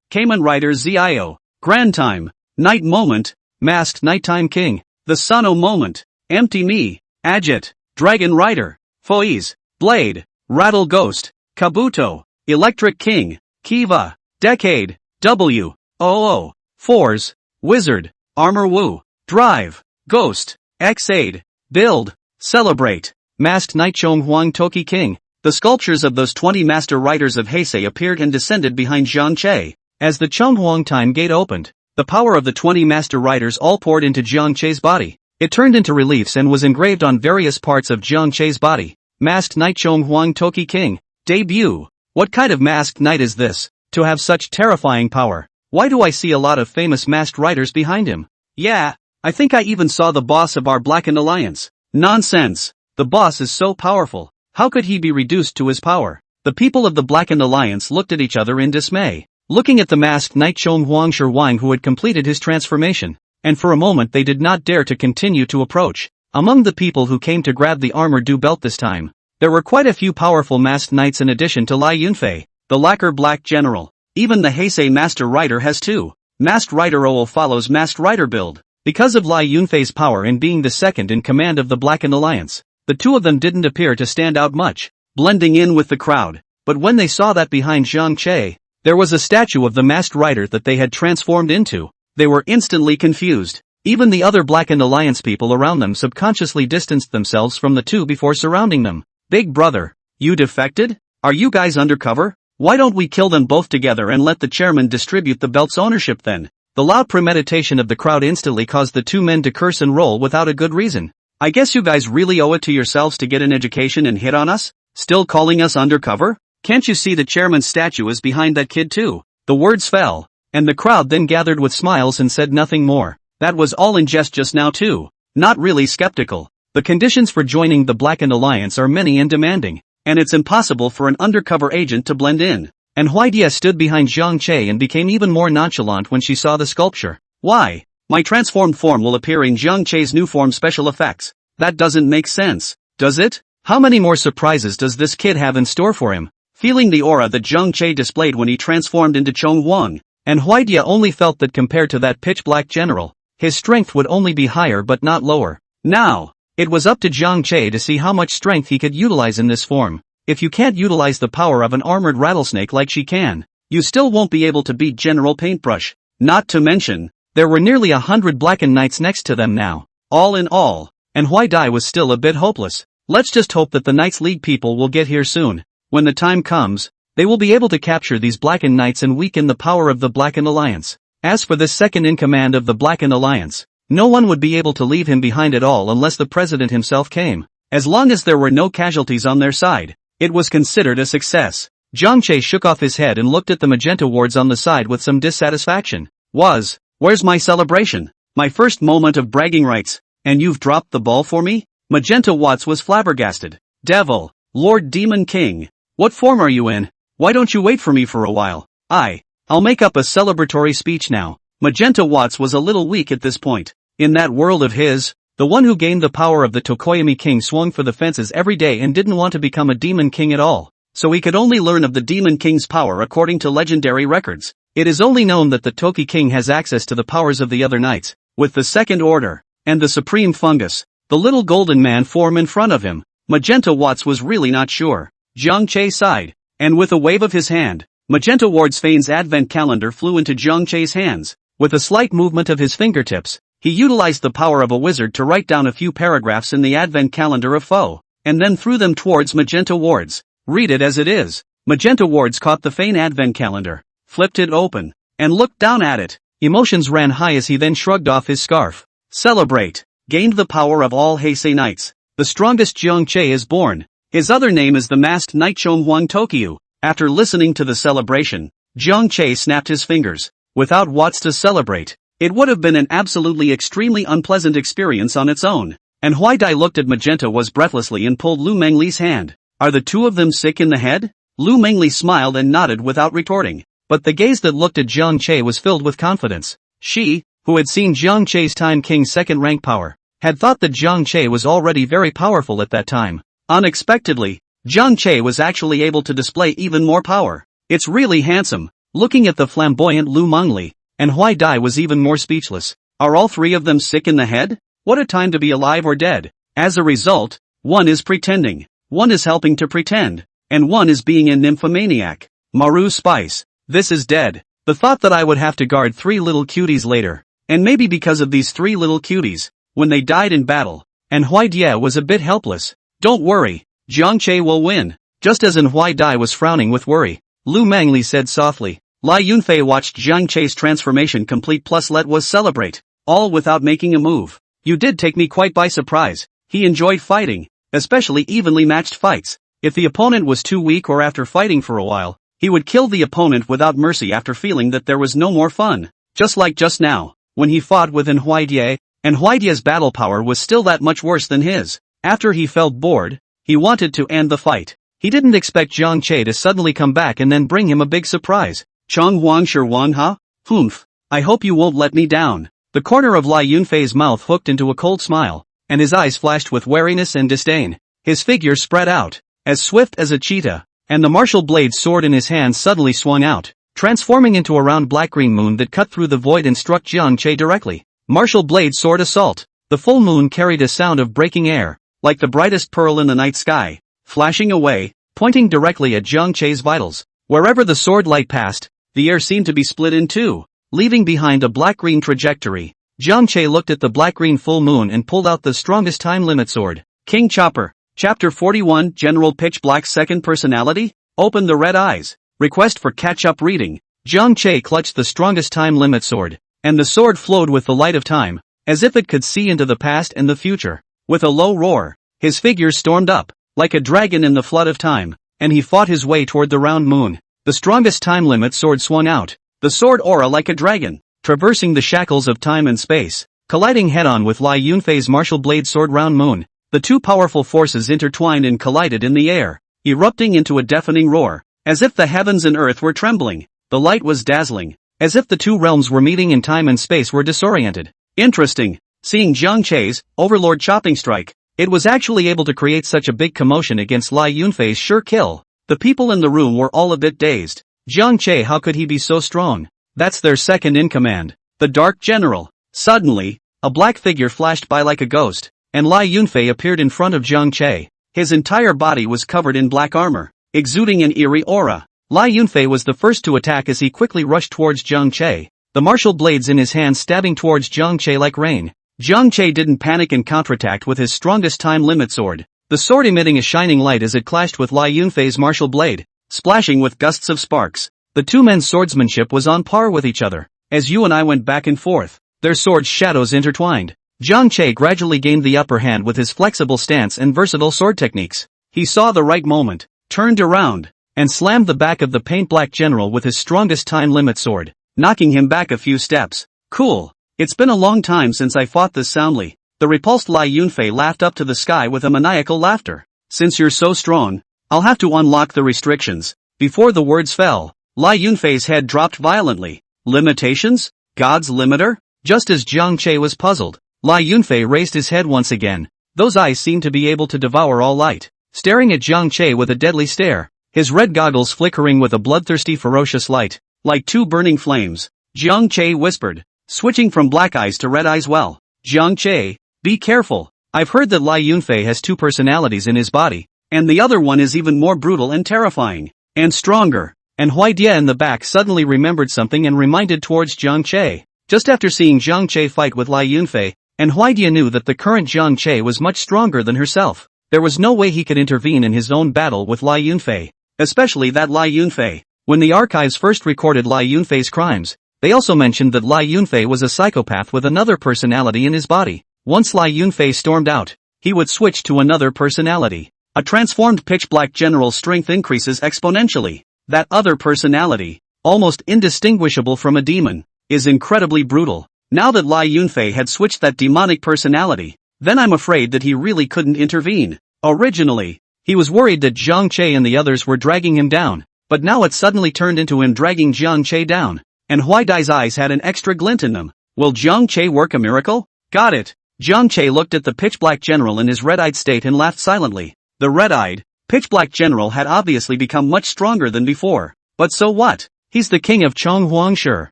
Kamen Rider Zio, Grand Time, Night Moment, Masked Nighttime King, The Sano Moment, Empty Me, Agit, Dragon Rider, Foiz, Blade, Rattle Ghost, Kabuto, Electric King, Kiva, Decade, W.O.O, Fours, Wizard, Armor Wu, Drive, Ghost, X-Aid, Build, Celebrate, Masked Knight Chonghuang Toki King. The sculptures of those 20 master riders of Heisei appeared and descended behind Jiang Che. As the Chonghuang Time Gate opened, the power of the 20 master riders all poured into Jiang Che's body. It turned into reliefs and was engraved on various parts of Jiang Che's body. Masked Knight Chonghuang Toki King. Debut. What kind of masked knight is this, to have such terrifying power? Why do I see a lot of famous masked riders behind him? Yeah, I think I even saw the boss of our Blackened Alliance. Nonsense. The boss is so powerful. How could he be reduced to his power? The people of the Blackened Alliance looked at each other in dismay, looking at the masked knight Chonghuang Shirwang who had completed his transformation, and for a moment they did not dare to continue to approach. Among the people who came to grab the armor due belt this time, there were quite a few powerful masked knights in addition to Lai Yunfei, the lacquer black general. Even the Heisei Master Rider has two. Masked Rider OO follows Masked Rider build. Because of Lai Yunfei's power in being the second in command of the Blackened Alliance, the two of them didn't appear to stand out much, blending in with the crowd. But when they saw that behind Zhang Che, there was a statue of the masked rider that they had transformed into, they were instantly confused. Even the other Blackened Alliance people around them subconsciously distanced themselves from the two before surrounding them. Big brother, you defected? Are you guys undercover? Why don't we kill them both together and let the chairman distribute the belt's ownership then? The loud premeditation of the crowd instantly caused the two men to curse and roll without a good reason. I guess you guys really owe it to yourselves to get an education and hit on us? Still calling us undercover? Can't you see the chairman's statue is behind that kid too? The words fell, and the crowd then gathered with smiles and said nothing more. That was all in jest just now too. Not really skeptical. The conditions for joining the Blackened Alliance are many and demanding, and it's impossible for an undercover agent to blend in. And Huaidia stood behind Zhang Che and became even more nonchalant when she saw the sculpture. Why? My transformed form will appear in Zhang Che's new form special effects. That doesn't make sense, does it? How many more surprises does this kid have in store for him? Feeling the aura that Zhang Che displayed when he transformed into Chong Wang, and Huaidia only felt that compared to that pitch-black general, his strength would only be higher but not lower. Now, it was up to Zhang Che to see how much strength he could utilize in this form. If you can't utilize the power of an armored rattlesnake like she can, you still won't be able to beat General Paintbrush. Not to mention, there were nearly 100 Blackened Knights next to them now. All in all, and Huaidai was still a bit hopeless. Let's just hope that the Knights League people will get here soon. When the time comes, they will be able to capture these Blackened Knights and weaken the power of the Blackened Alliance. As for this second in command of the Blackened Alliance, no one would be able to leave him behind at all unless the president himself came. As long as there were no casualties on their side, it was considered a success. Zhang Che shook off his head and looked at the magenta wards on the side with some dissatisfaction. Where's my celebration? My first moment of bragging rights, and you've dropped the ball for me? Magenta Watts was flabbergasted. Devil, Lord Demon King, what form are you in? Why don't you wait for me for a while? I'll make up a celebratory speech now. Magenta Watts was a little weak at this point. In that world of his, the one who gained the power of the Tokoyami King swung for the fences every day and didn't want to become a Demon King at all. So he could only learn of the Demon King's power according to legendary records. It is only known that the Toki King has access to the powers of the other knights, with the Second Order, and the Supreme Fungus, the little golden man form in front of him. Magenta Watts was really not sure. Zhang Che sighed, and with a wave of his hand, Magenta Ward's Fane's advent calendar flew into Zhang Che's hands. With a slight movement of his fingertips, he utilized the power of a wizard to write down a few paragraphs in the advent calendar of Foe, and then threw them towards Magenta Wards. Read it as it is. Magenta Wards caught the Fane advent calendar, flipped it open, and looked down at it. Emotions ran high as he then shrugged off his scarf. Celebrate. Gained the power of all Heisei Knights. The strongest Zhang Che is born. His other name is the Masked Knight Chonghuang Tokyu. After listening to the celebration, Zhang Che snapped his fingers. Without Watts to celebrate, it would have been an absolutely extremely unpleasant experience on its own. And Huaidai looked at Magenta was breathlessly and pulled Lu Mengli's hand. Are the two of them sick in the head? Lu Mengli smiled and nodded without retorting. But the gaze that looked at Zhang Che was filled with confidence. She, who had seen Zhang Che's Time King's second rank power, had thought that Zhang Che was already very powerful at that time. Unexpectedly, Zhang Che was actually able to display even more power. It's really handsome. Looking at the flamboyant Lu Mengli, and Huaidai was even more speechless. Are all three of them sick in the head? What a time to be alive or dead. As a result, one is pretending, one is helping to pretend, and one is being a nymphomaniac. Maru Spice. This is dead. The thought that I would have to guard three little cuties later, and maybe because of these three little cuties, when they died in battle, and Huaidai was a bit helpless. Don't worry, Zhang Che will win. Just as Huaidai was frowning with worry, Lu Mengli said softly. Lai Yunfei watched Zhang Che's transformation complete plus let was celebrate, all without making a move. You did take me quite by surprise. He enjoyed fighting, especially evenly matched fights. If the opponent was too weak or after fighting for a while, he would kill the opponent without mercy after feeling that there was no more fun. Just like just now, when he fought with Huaidai, and Huaidia's battle power was still that much worse than his. After he felt bored, he wanted to end the fight. He didn't expect Zhang Che to suddenly come back and then bring him a big surprise. Chong Huang Shirwan ha? Humph. I hope you won't let me down. The corner of Lai Yunfei's mouth hooked into a cold smile, and his eyes flashed with wariness and disdain. His figure spread out, as swift as a cheetah, and the martial blade sword in his hand suddenly swung out, transforming into a round black-green moon that cut through the void and struck Zhang Che directly. Martial blade sword assault. The full moon carried a sound of breaking air, like the brightest pearl in the night sky, flashing away, pointing directly at Jiang Che's vitals. Wherever the sword light passed, the air seemed to be split in two, leaving behind a black-green trajectory. Jiang Che looked at the black-green full moon and pulled out the strongest time limit sword. King Chopper. Chapter 41 General Pitch Black's second personality? Open the red eyes. Request for catch-up reading. Jiang Che clutched the strongest time limit sword, and the sword flowed with the light of time, as if it could see into the past and the future. With a low roar, his figure stormed up, like a dragon in the flood of time, and he fought his way toward the round moon. The strongest time limit sword swung out, the sword aura like a dragon, traversing the shackles of time and space, colliding head-on with Lai Yunfei's martial blade sword round moon. The two powerful forces intertwined and collided in the air, erupting into a deafening roar, as if the heavens and earth were trembling. The light was dazzling, as if the two realms were meeting and time and space were disoriented. Interesting. Seeing Jiang Che's Overlord chopping strike, it was actually able to create such a big commotion against Lai Yunfei's sure kill. The people in the room were all a bit dazed. Jiang Che, how could he be so strong? That's their second in command, the Dark General. Suddenly, a black figure flashed by like a ghost, and Lai Yunfei appeared in front of Jiang Che. His entire body was covered in black armor, exuding an eerie aura. Lai Yunfei was the first to attack as he quickly rushed towards Jiang Che, the martial blades in his hand stabbing towards Jiang Che like rain. Jiang Che didn't panic and counterattacked with his strongest time limit sword, the sword emitting a shining light as it clashed with Lai Yunfei's martial blade, splashing with gusts of sparks. The two men's swordsmanship was on par with each other. As you and I went back and forth, their swords' shadows intertwined. Jiang Che gradually gained the upper hand with his flexible stance and versatile sword techniques. He saw the right moment, turned around, and slammed the back of the paint-black general with his strongest time limit sword, knocking him back a few steps. Cool. It's been a long time since I fought this soundly. The repulsed Lai Yunfei laughed up to the sky with a maniacal laughter. Since you're so strong, I'll have to unlock the restrictions. Before the words fell, Lai Yunfei's head dropped violently. Limitations? God's limiter? Just as Jiang Che was puzzled, Lai Yunfei raised his head once again. Those eyes seemed to be able to devour all light, staring at Jiang Che with a deadly stare, his red goggles flickering with a bloodthirsty ferocious light, like two burning flames. Jiang Che whispered, switching from black eyes to red eyes. Well, Jiang Che, be careful. I've heard that Lai Yunfei has two personalities in his body, and the other one is even more brutal and terrifying, and stronger. And Huaidia in the back suddenly remembered something and reminded towards Jiang Che. Just after seeing Jiang Che fight with Lai Yunfei, and Huaidia knew that the current Jiang Che was much stronger than herself. There was no way he could intervene in his own battle with Lai Yunfei, especially that Lai Yunfei. When the archives first recorded Lai Yunfei's crimes, they also mentioned that Lai Yunfei was a psychopath with another personality in his body. Once Lai Yunfei stormed out, he would switch to another personality. A transformed pitch-black general's strength increases exponentially. That other personality, almost indistinguishable from a demon, is incredibly brutal. Now that Lai Yunfei had switched that demonic personality, then I'm afraid that he really couldn't intervene. Originally, he was worried that Jiang Che and the others were dragging him down, but now it suddenly turned into him dragging Jiang Che down, and Huaidi's eyes had an extra glint in them. Will Jiang Che work a miracle? Got it. Jiang Che looked at the pitch-black general in his red-eyed state and laughed silently. The red-eyed, pitch-black general had obviously become much stronger than before. But so what? He's the king of Chonghuang, sure.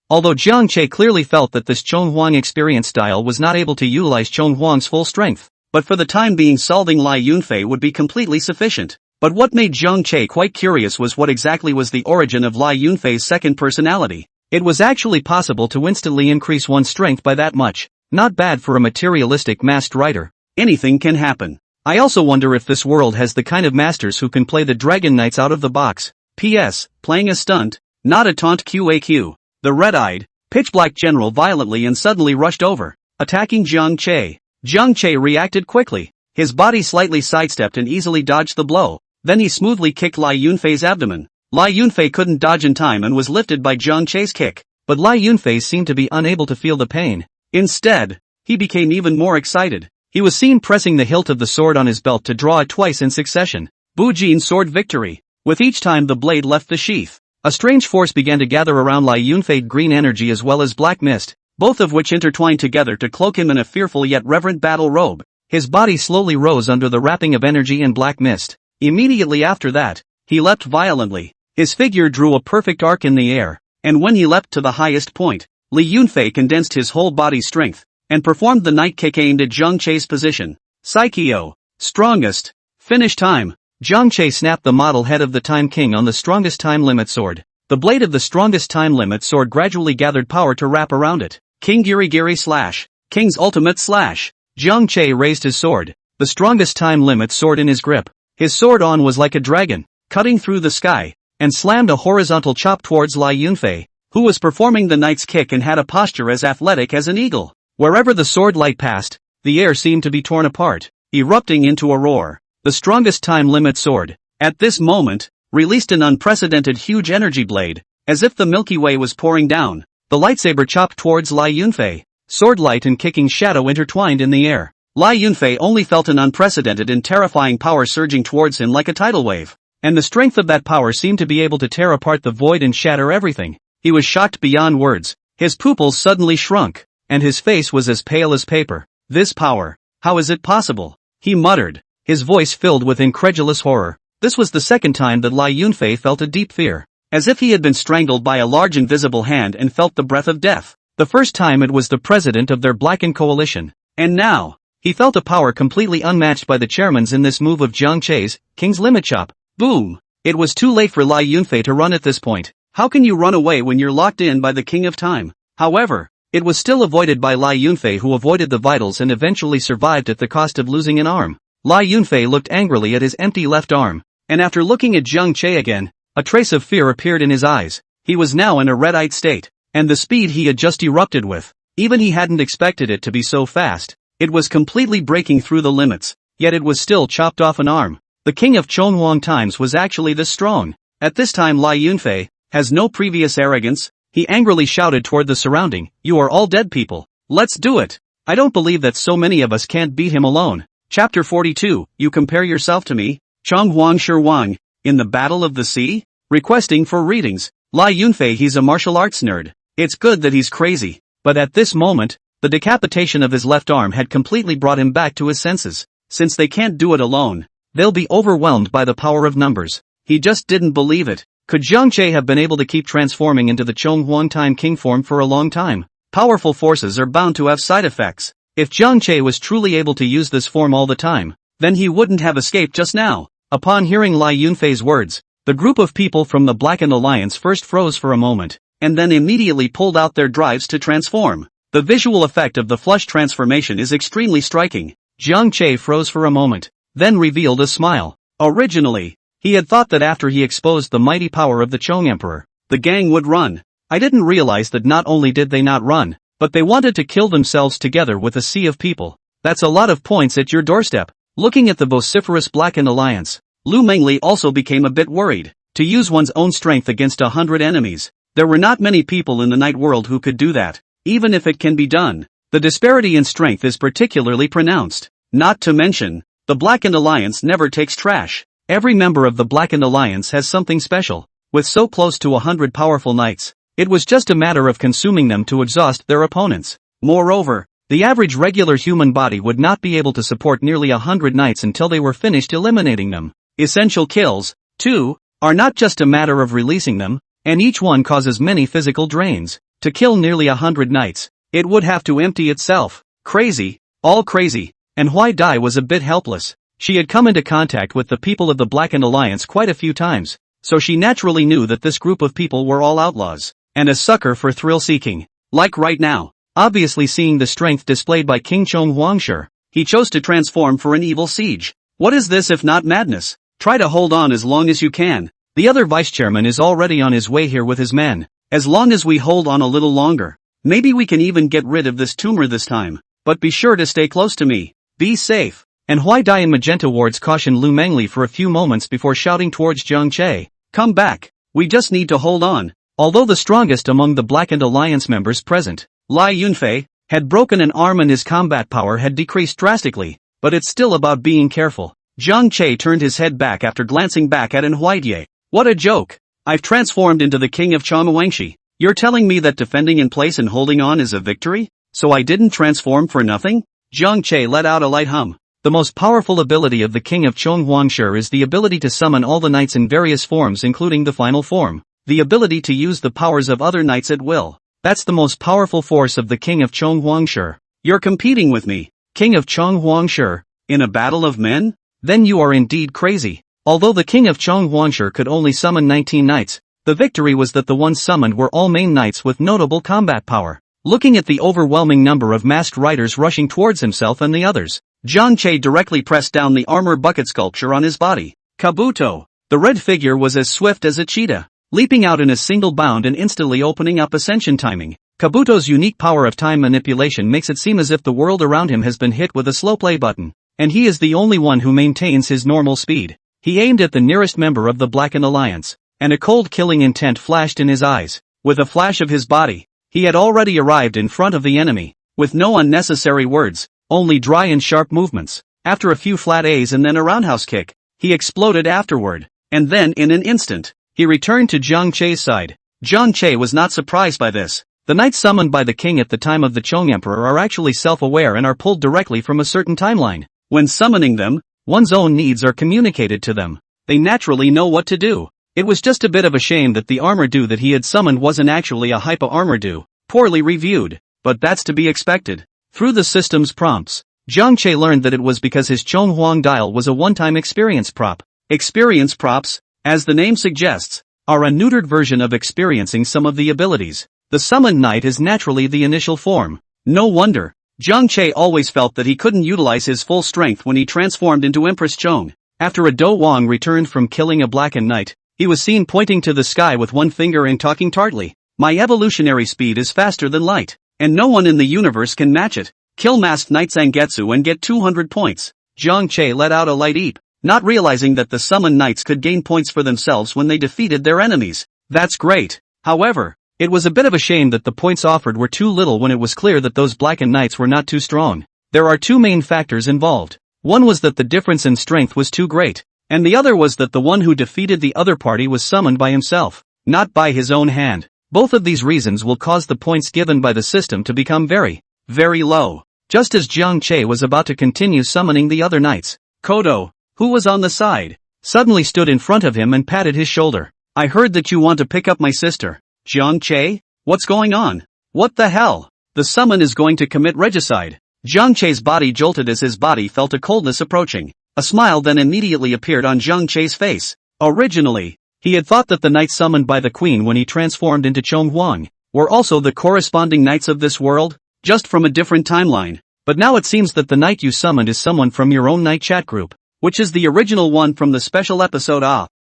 Although Jiang Che clearly felt that this Chonghuang experience style was not able to utilize Chonghuang's full strength, but for the time being solving Lai Yunfei would be completely sufficient. But what made Jiang Che quite curious was what exactly was the origin of Lai Yunfei's second personality. It was actually possible to instantly increase one's strength by that much. Not bad for a materialistic masked writer. Anything can happen. I also wonder if this world has the kind of masters who can play the Dragon Knights out of the box. P.S. Playing a stunt, not a taunt QAQ. The red-eyed, pitch-black general violently and suddenly rushed over, attacking Jiang Che. Jiang Che reacted quickly. His body slightly sidestepped and easily dodged the blow. Then he smoothly kicked Lai Yunfei's abdomen. Lai Yunfei couldn't dodge in time and was lifted by Jiang Che's kick. But Lai Yunfei seemed to be unable to feel the pain. Instead, he became even more excited. He was seen pressing the hilt of the sword on his belt to draw it twice in succession. Bujin sword victory. With each time the blade left the sheath, a strange force began to gather around Lai Yunfei, green energy as well as black mist, both of which intertwined together to cloak him in a fearful yet reverent battle robe. His body slowly rose under the wrapping of energy and black mist. Immediately after that, he leapt violently. His figure drew a perfect arc in the air, and when he leapt to the highest point, Li Yunfei condensed his whole body's strength, and performed the night kick aimed at Zhang Che's position. Psycho. Strongest. Finish time. Zhang Che snapped the model head of the Time King on the strongest time limit sword. The blade of the strongest time limit sword gradually gathered power to wrap around it. King Giri Giri slash. King's ultimate slash. Zhang Che raised his sword, the strongest time limit sword in his grip. His sword on was like a dragon, cutting through the sky, and slammed a horizontal chop towards Lai Yunfei, who was performing the knight's kick and had a posture as athletic as an eagle. Wherever the sword light passed, the air seemed to be torn apart, erupting into a roar. The strongest time limit sword, at this moment, released an unprecedented huge energy blade, as if the Milky Way was pouring down. The lightsaber chopped towards Lai Yunfei, sword light and kicking shadow intertwined in the air. Lai Yunfei only felt an unprecedented and terrifying power surging towards him like a tidal wave, and the strength of that power seemed to be able to tear apart the void and shatter everything. He was shocked beyond words. His pupils suddenly shrunk, and his face was as pale as paper. This power, how is it possible? He muttered, his voice filled with incredulous horror. This was the second time that Lai Yunfei felt a deep fear, as if he had been strangled by a large invisible hand and felt the breath of death. The first time it was the president of their blackened coalition, and now, he felt a power completely unmatched by the chairman's in this move of Zhang Che's, King's Limit Chop. Boom! It was too late for Lai Yunfei to run at this point. How can you run away when you're locked in by the King of Time? However, it was still avoided by Lai Yunfei, who avoided the vitals and eventually survived at the cost of losing an arm. Lai Yunfei looked angrily at his empty left arm, and after looking at Zhang Che again, a trace of fear appeared in his eyes. He was now in a red-eyed state, and the speed he had just erupted with, even he hadn't expected it to be so fast. It was completely breaking through the limits, yet it was still chopped off an arm. The king of Chonghuang times was actually this strong. At this time Lai Yunfei has no previous arrogance. He angrily shouted toward the surrounding, "You are all dead people. Let's do it. I don't believe that so many of us can't beat him alone." Chapter 42, You compare yourself to me? Chonghuang Shiwang, in the Battle of the Sea? Requesting for readings. Lai Yunfei, he's a martial arts nerd. It's good that he's crazy. But at this moment, the decapitation of his left arm had completely brought him back to his senses. Since they can't do it alone, they'll be overwhelmed by the power of numbers. He just didn't believe it. Could Zhang Che have been able to keep transforming into the Chonghuang Time King form for a long time? Powerful forces are bound to have side effects. If Zhang Che was truly able to use this form all the time, then he wouldn't have escaped just now. Upon hearing Lai Yunfei's words, the group of people from the Blackened Alliance first froze for a moment, and then immediately pulled out their drives to transform. The visual effect of the flush transformation is extremely striking. Zhang Che froze for a moment, then revealed a smile. Originally, he had thought that after he exposed the mighty power of the Chong Emperor, the gang would run. I didn't realize that not only did they not run, but they wanted to kill themselves together with a sea of people. That's a lot of points at your doorstep. Looking at the vociferous Blackened Alliance, Lu Mengli also became a bit worried. To use one's own strength against 100 enemies, there were not many people in the night world who could do that. Even if it can be done, the disparity in strength is particularly pronounced. Not to mention, the Blackened Alliance never takes trash. Every member of the Blackened Alliance has something special. With so close to 100 powerful knights, it was just a matter of consuming them to exhaust their opponents. Moreover, the average regular human body would not be able to support nearly 100 knights until they were finished eliminating them. Essential kills, too, are not just a matter of releasing them, and each one causes many physical drains. To kill nearly 100 knights, it would have to empty itself. Crazy, all crazy, and Huai Dai was a bit helpless. She had come into contact with the people of the Blackened Alliance quite a few times, so she naturally knew that this group of people were all outlaws, and a sucker for thrill-seeking. Like right now, obviously seeing the strength displayed by King Chong Huangshi, he chose to transform for an evil siege. What is this if not madness? Try to hold on as long as you can. The other vice-chairman is already on his way here with his men. As long as we hold on a little longer, maybe we can even get rid of this tumor this time. But be sure to stay close to me. Be safe. And Huai Dai and Magenta Wards cautioned Lu Mengli for a few moments before shouting towards Zhang Che, "Come back. We just need to hold on." Although the strongest among the Blackened Alliance members present, Lai Yunfei, had broken an arm and his combat power had decreased drastically, but it's still about being careful. Zhang Che turned his head back after glancing back at An Huaidie. What a joke. I've transformed into the king of Chonghuangshi. You're telling me that defending in place and holding on is a victory? So I didn't transform for nothing? Zhang Che let out a light hum. The most powerful ability of the king of Chonghuangshi is the ability to summon all the knights in various forms including the final form. The ability to use the powers of other knights at will. That's the most powerful force of the king of Chonghuangshi. You're competing with me, King of Chonghuangshi, in a battle of men? Then you are indeed crazy. Although the King of Chonghuangshi could only summon 19 knights, the victory was that the ones summoned were all main knights with notable combat power. Looking at the overwhelming number of masked riders rushing towards himself and the others, Zhang Che directly pressed down the armor bucket sculpture on his body. Kabuto! The red figure was as swift as a cheetah, leaping out in a single bound and instantly opening up ascension timing. Kabuto's unique power of time manipulation makes it seem as if the world around him has been hit with a slow play button, and he is the only one who maintains his normal speed. He aimed at the nearest member of the Blackened Alliance, and a cold killing intent flashed in his eyes. With a flash of his body, he had already arrived in front of the enemy, with no unnecessary words, only dry and sharp movements. After a few flat A's and then a roundhouse kick, he exploded afterward, and then in an instant, he returned to Zhang Che's side. Zhang Che was not surprised by this. The knights summoned by the king at the time of the Chong Emperor are actually self-aware and are pulled directly from a certain timeline. When summoning them, one's own needs are communicated to them. They naturally know what to do. It was just a bit of a shame that the armor do that he had summoned wasn't actually a hypa armor do, poorly reviewed, but that's to be expected. Through the system's prompts, Zhang Che learned that it was because his Chong Huang dial was a one-time experience prop. Experience props, as the name suggests, are a neutered version of experiencing some of the abilities. The summoned knight is naturally the initial form. No wonder. Zhang Che always felt that he couldn't utilize his full strength when he transformed into Empress Chong. After a Do Wang returned from killing a blackened knight, he was seen pointing to the sky with one finger and talking tartly. My evolutionary speed is faster than light, and no one in the universe can match it. Kill masked knight Zangetsu and get 200 points. Zhang Che let out a light eep, not realizing that the summoned knights could gain points for themselves when they defeated their enemies. That's great. However, it was a bit of a shame that the points offered were too little when it was clear that those blackened knights were not too strong. There are two main factors involved. One was that the difference in strength was too great, and the other was that the one who defeated the other party was summoned by himself, not by his own hand. Both of these reasons will cause the points given by the system to become very, very low. Just as Zhang Che was about to continue summoning the other knights, Kodo, who was on the side, suddenly stood in front of him and patted his shoulder. I heard that you want to pick up my sister. Zhang Che? What's going on? What the hell? The summon is going to commit regicide. Zhang Che's body jolted as his body felt a coldness approaching. A smile then immediately appeared on Zhang Che's face. Originally, he had thought that the knights summoned by the queen when he transformed into Chong Huang were also the corresponding knights of this world, just from a different timeline. But now it seems that the knight you summoned is someone from your own knight chat group, which is the original one from the special episode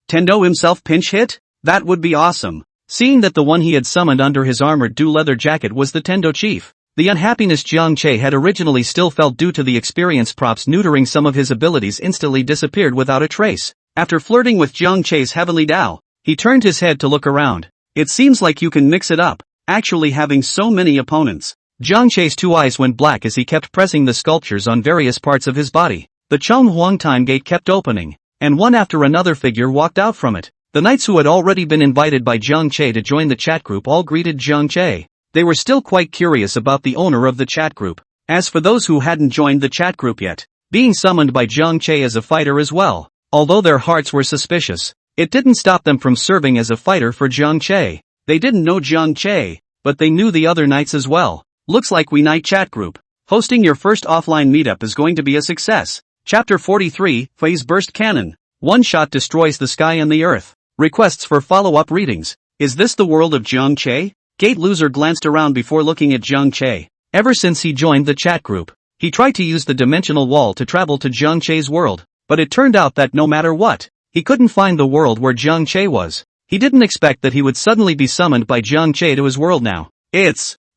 Tendo himself pinch hit? That would be awesome. Seeing that the one he had summoned under his armored leather jacket was the Tendo chief, the unhappiness Zhang Che had originally still felt due to the experience props neutering some of his abilities instantly disappeared without a trace. After flirting with Zhang Che's heavenly Tao, he turned his head to look around. It seems like you can mix it up, actually having so many opponents. Zhang Che's two eyes went black as he kept pressing the sculptures on various parts of his body. The Chong Huang time gate kept opening, and one after another figure walked out from it. The knights who had already been invited by Zhang Che to join the chat group all greeted Zhang Che. They were still quite curious about the owner of the chat group. As for those who hadn't joined the chat group yet, being summoned by Zhang Che as a fighter as well, although their hearts were suspicious, it didn't stop them from serving as a fighter for Zhang Che. They didn't know Zhang Che, but they knew the other knights as well. Looks like we knight chat group. Hosting your first offline meetup is going to be a success. Chapter 43, Phase Burst Cannon. One shot destroys the sky and the earth. Requests for follow-up readings. Is this the world of Zhang Che? Gate Loser glanced around before looking at Zhang Che. Ever since he joined the chat group, he tried to use the dimensional wall to travel to Zhang Che's world, but it turned out that no matter what, he couldn't find the world where Zhang Che was. He didn't expect that he would suddenly be summoned by Zhang Che to his world now.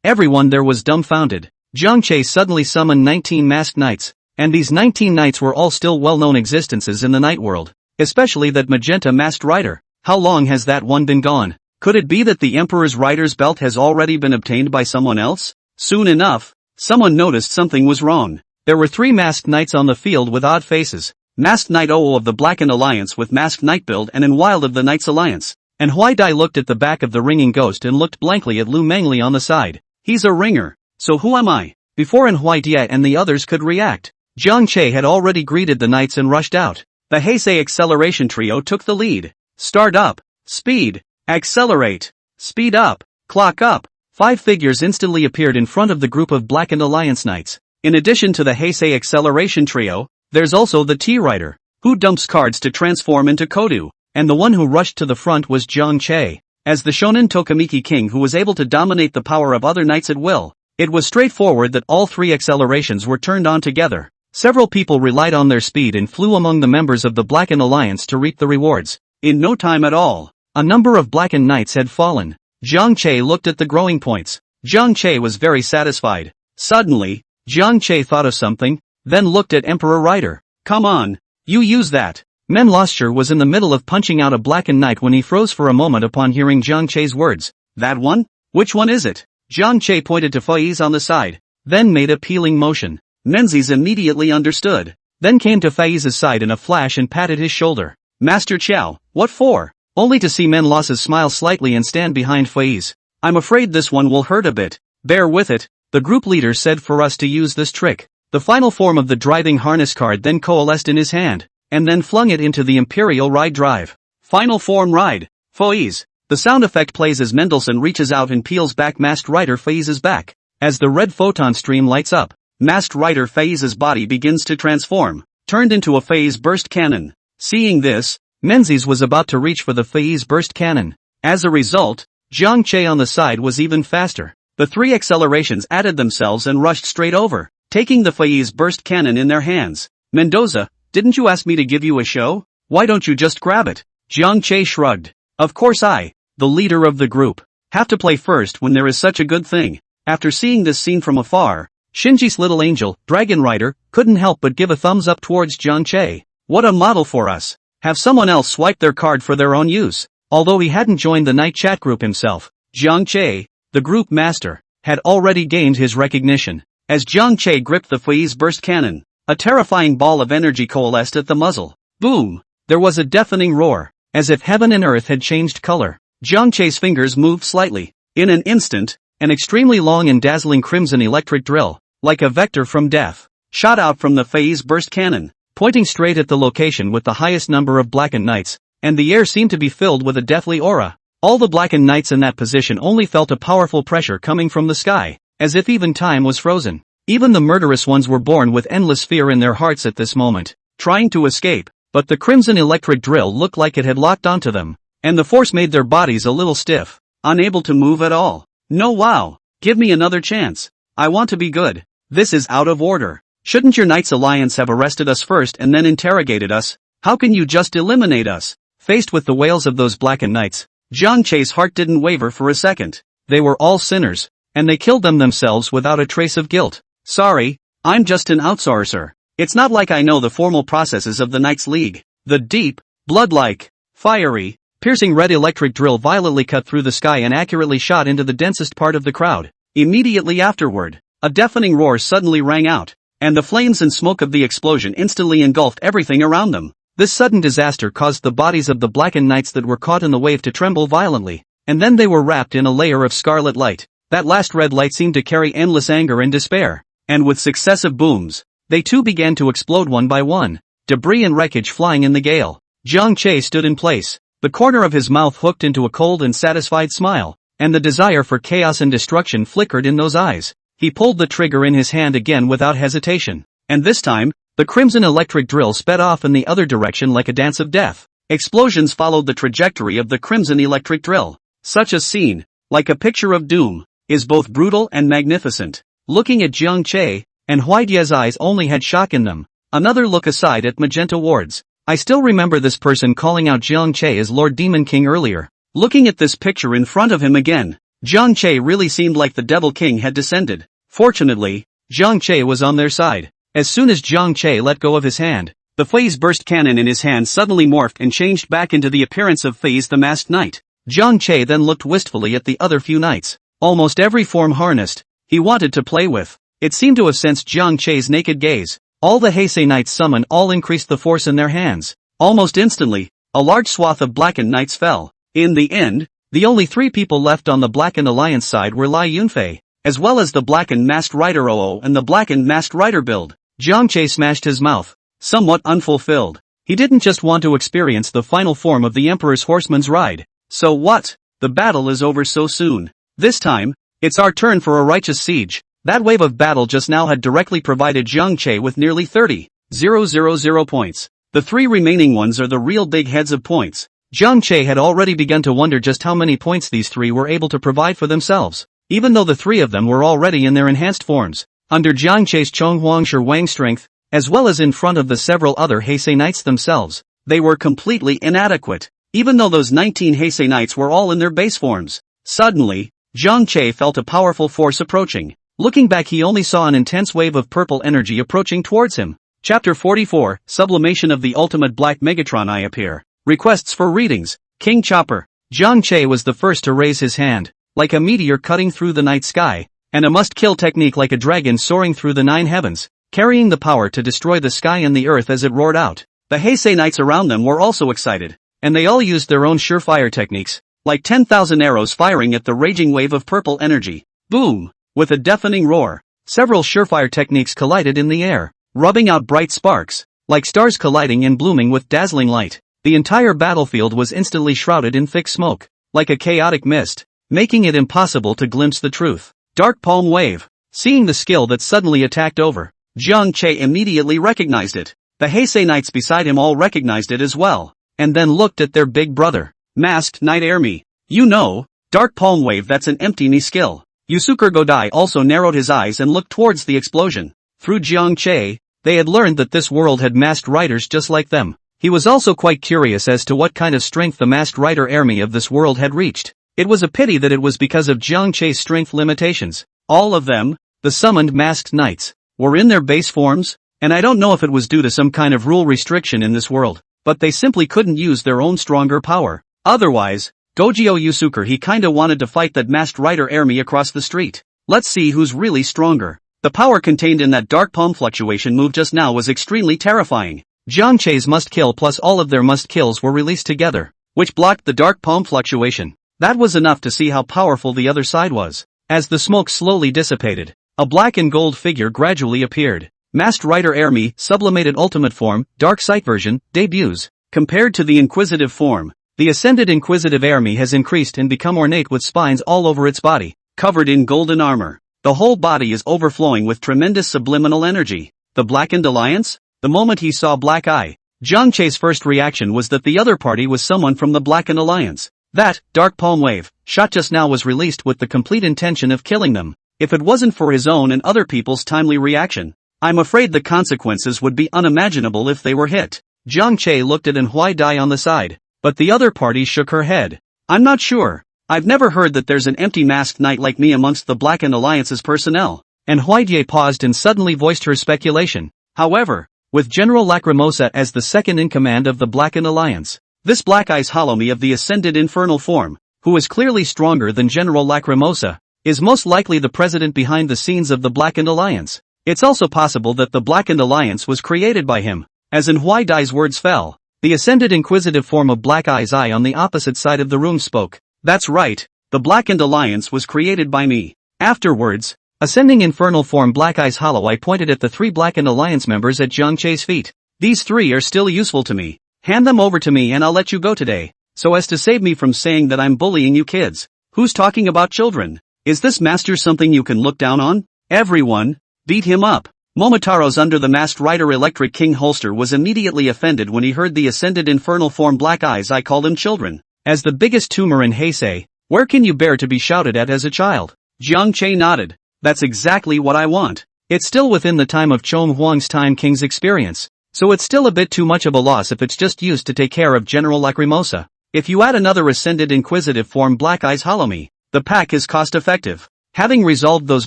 Everyone there was dumbfounded. Zhang Che suddenly summoned 19 masked knights, and these 19 knights were all still well-known existences in the night world, especially that magenta masked rider. How long has that one been gone? Could it be that the Emperor's rider's belt has already been obtained by someone else? Soon enough, someone noticed something was wrong. There were 3 masked knights on the field with odd faces. Masked Knight Owl of the Blackened Alliance with Masked Knight build and in Wild of the Knights Alliance. And Huaidai looked at the back of the ringing ghost and looked blankly at Lu Mengli on the side. He's a ringer. So who am I? Before Huaidai and the others could react, Zhang Che had already greeted the knights and rushed out. The Heisei acceleration trio took the lead. Start up. Speed. Accelerate. Speed up. Clock up. 5 figures instantly appeared in front of the group of Blackened Alliance knights. In addition to the Heisei acceleration trio, there's also the T-Rider, who dumps cards to transform into Kodu, and the one who rushed to the front was Jiang Che, as the Shonen Tokamiki king who was able to dominate the power of other knights at will. It was straightforward that all 3 accelerations were turned on together. Several people relied on their speed and flew among the members of the Blackened Alliance to reap the rewards. In no time at all, a number of Blackened knights had fallen. Jiang Che looked at the growing points. Jiang Che was very satisfied. Suddenly, Jiang Che thought of something, then looked at Emperor Rider. Come on, you use that. Manhwa was in the middle of punching out a Blackened knight when he froze for a moment upon hearing Jiang Che's words. That one? Which one is it? Jiang Che pointed to Faiz on the side, then made a peeling motion. Menzies immediately understood, then came to Faiz's side in a flash and patted his shoulder. Master Qiao, what for? Only to see Manhwa smile slightly and stand behind Faiz. I'm afraid this one will hurt a bit. Bear with it, the group leader said, for us to use this trick. The final form of the driving harness card then coalesced in his hand, and then flung it into the Imperial Ride Drive. Final form ride. Faiz. The sound effect plays as Mendelssohn reaches out and peels back Masked Rider Faiz's back. As the red photon stream lights up, Masked Rider Faiz's body begins to transform, turned into a phase burst cannon. Seeing this, Menzies was about to reach for the phase burst cannon. As a result, Jiang Che on the side was even faster. The 3 accelerations added themselves and rushed straight over, taking the phase burst cannon in their hands. Mendoza, didn't you ask me to give you a show? Why don't you just grab it? Jiang Che shrugged. Of course I, the leader of the group, have to play first when there is such a good thing. After seeing this scene from afar, Shinji's little angel, Dragon Rider, couldn't help but give a thumbs up towards Jiang Che. What a model for us. Have someone else swipe their card for their own use. Although he hadn't joined the night chat group himself, Jiang Che, the group master, had already gained his recognition. As Jiang Che gripped the phase burst cannon, a terrifying ball of energy coalesced at the muzzle. Boom! There was a deafening roar, as if heaven and earth had changed color. Jiang Che's fingers moved slightly. In an instant, an extremely long and dazzling crimson electric drill, like a vector from death, shot out from the phase burst cannon, pointing straight at the location with the highest number of Blackened knights, and the air seemed to be filled with a deathly aura. All the Blackened knights in that position only felt a powerful pressure coming from the sky, as if even time was frozen. Even the murderous ones were born with endless fear in their hearts at this moment, trying to escape, but the crimson electric drill looked like it had locked onto them, and the force made their bodies a little stiff, unable to move at all. No, wow, give me another chance. I want to be good. This is out of order. Shouldn't your Knights Alliance have arrested us first and then interrogated us? How can you just eliminate us? Faced with the wails of those Blackened knights, Jiang Che's heart didn't waver for a second. They were all sinners, and they killed them themselves without a trace of guilt. Sorry, I'm just an outsourcer. It's not like I know the formal processes of the Knights League. The deep, blood-like, fiery, piercing red electric drill violently cut through the sky and accurately shot into the densest part of the crowd. Immediately afterward, a deafening roar suddenly rang out, and the flames and smoke of the explosion instantly engulfed everything around them. This sudden disaster caused the bodies of the Blackened knights that were caught in the wave to tremble violently, and then they were wrapped in a layer of scarlet light. That last red light seemed to carry endless anger and despair, and with successive booms, they too began to explode one by one, debris and wreckage flying in the gale. Jiang Che stood in place, the corner of his mouth hooked into a cold and satisfied smile, and the desire for chaos and destruction flickered in those eyes. He pulled the trigger in his hand again without hesitation, and this time, the crimson electric drill sped off in the other direction like a dance of death. Explosions followed the trajectory of the crimson electric drill. Such a scene, like a picture of doom, is both brutal and magnificent. Looking at Jiang Che, and Huaidie's eyes only had shock in them. Another look aside at Magenta Wards. I still remember this person calling out Jiang Che as Lord Demon King earlier. Looking at this picture in front of him again, Jiang Che really seemed like the Devil King had descended. Fortunately, Jiang Che was on their side. As soon as Jiang Che let go of his hand, the phase burst cannon in his hand suddenly morphed and changed back into the appearance of Phase the Masked Knight. Jiang Che then looked wistfully at the other few knights, almost every form harnessed, he wanted to play with. It seemed to have sensed Jiang Che's naked gaze. All the Heisei knights summoned all increased the force in their hands. Almost instantly, a large swath of Blackened knights fell. In the end, the only 3 people left on the Blackened Alliance side were Lai Yunfei, as well as the Blackened Masked Rider Oo and the Blackened Masked Rider build. Jiang Che smashed his mouth, somewhat unfulfilled. He didn't just want to experience the final form of the Emperor's Horseman's Ride. So what? The battle is over so soon. This time, It's our turn for a righteous siege. That wave of battle just now had directly provided Jiang Che with nearly 30,000 points. The three remaining ones are the real big heads of points. Jiang Che had already begun to wonder just how many points these three were able to provide for themselves, even though the three of them were already in their enhanced forms. Under Jiang Che's Chonghuang Shi Wang strength, as well as in front of the several other Heisei Knights themselves, they were completely inadequate, even though those 19 Heisei Knights were all in their base forms. Suddenly, Jiang Che felt a powerful force approaching. Looking back, he only saw an intense wave of purple energy approaching towards him. Chapter 44, Sublimation of the Ultimate Black Megatron. I appear. Requests for readings. King Chopper. Jiang Che was the first to raise his hand, like a meteor cutting through the night sky, and a must-kill technique like a dragon soaring through the 9 heavens, carrying the power to destroy the sky and the earth as it roared out. The Heisei Knights around them were also excited, and they all used their own surefire techniques, like 10,000 arrows firing at the raging wave of purple energy. Boom! With a deafening roar, several surefire techniques collided in the air, rubbing out bright sparks, like stars colliding and blooming with dazzling light. The entire battlefield was instantly shrouded in thick smoke, like a chaotic mist, making it impossible to glimpse the truth. Dark Palm Wave. Seeing the skill that suddenly attacked over, Jiang Che immediately recognized it. The Heisei Knights beside him all recognized it as well, and then looked at their big brother. Masked Knight Army. You know, Dark Palm Wave, that's an empty knee skill. Yusuke Godai also narrowed his eyes and looked towards the explosion. Through Jiang Che, they had learned that this world had masked riders just like them. He was also quite curious as to what kind of strength the masked rider army of this world had reached. It was a pity that it was because of Jiang Che's strength limitations. All of them, the summoned masked knights, were in their base forms, and I don't know if it was due to some kind of rule restriction in this world, but they simply couldn't use their own stronger power. Otherwise, Gojio Yusuke, he kinda wanted to fight that masked rider army across the street. Let's see who's really stronger. The power contained in that dark palm fluctuation move just now was extremely terrifying. Jiang Che's must-kill plus all of their must-kills were released together, which blocked the dark palm fluctuation. That was enough to see how powerful the other side was. As the smoke slowly dissipated, a black and gold figure gradually appeared. Masked Rider Army, Sublimated Ultimate Form, Dark Sight version, debuts. Compared to the Inquisitive form, the Ascended Inquisitive Army has increased and become ornate with spines all over its body, covered in golden armor. The whole body is overflowing with tremendous subliminal energy. The Blackened Alliance? The moment he saw Black Eye, Jiang Che's first reaction was that the other party was someone from the Blackened Alliance. That, Dark Palm Wave, shot just now was released with the complete intention of killing them. If it wasn't for his own and other people's timely reaction, I'm afraid the consequences would be unimaginable if they were hit. Jiang Che looked at Anhui Dai on the side, but the other party shook her head. I'm not sure. I've never heard that there's an empty masked knight like me amongst the Blackened Alliance's personnel. And Huidie paused and suddenly voiced her speculation. However, with General Lacrimosa as the second in command of the Blackened Alliance, this Black Eyes Hollow Me of the Ascended Infernal form, who is clearly stronger than General Lacrimosa, is most likely the president behind the scenes of the Blackened Alliance. It's also possible that the Blackened Alliance was created by him. As in Huidai's words fell, the Ascended Inquisitive form of Black Eye's Eye on the opposite side of the room spoke. That's right, the Blackened Alliance was created by me. Afterwards, Ascending Infernal form Black Eyes Hollow Eye pointed at the 3 Blackened Alliance members at Jiang Che's feet. These 3 are still useful to me. Hand them over to me and I'll let you go today, so as to save me from saying that I'm bullying you kids. Who's talking about children? Is this master something you can look down on? Everyone, beat him up. Momotaro's under the Masked Rider Electric King holster was immediately offended when he heard the Ascended Infernal form Black Eyes Eye call them children. As the biggest tumor in Heisei, where can you bear to be shouted at as a child? Jiang Che nodded. That's exactly what I want. It's still within the time of Chong Huang's Time King's experience. So it's still a bit too much of a loss if it's just used to take care of General Lacrimosa. If you add another Ascended Inquisitive form Black Eyes Hollow Me, the pack is cost effective. Having resolved those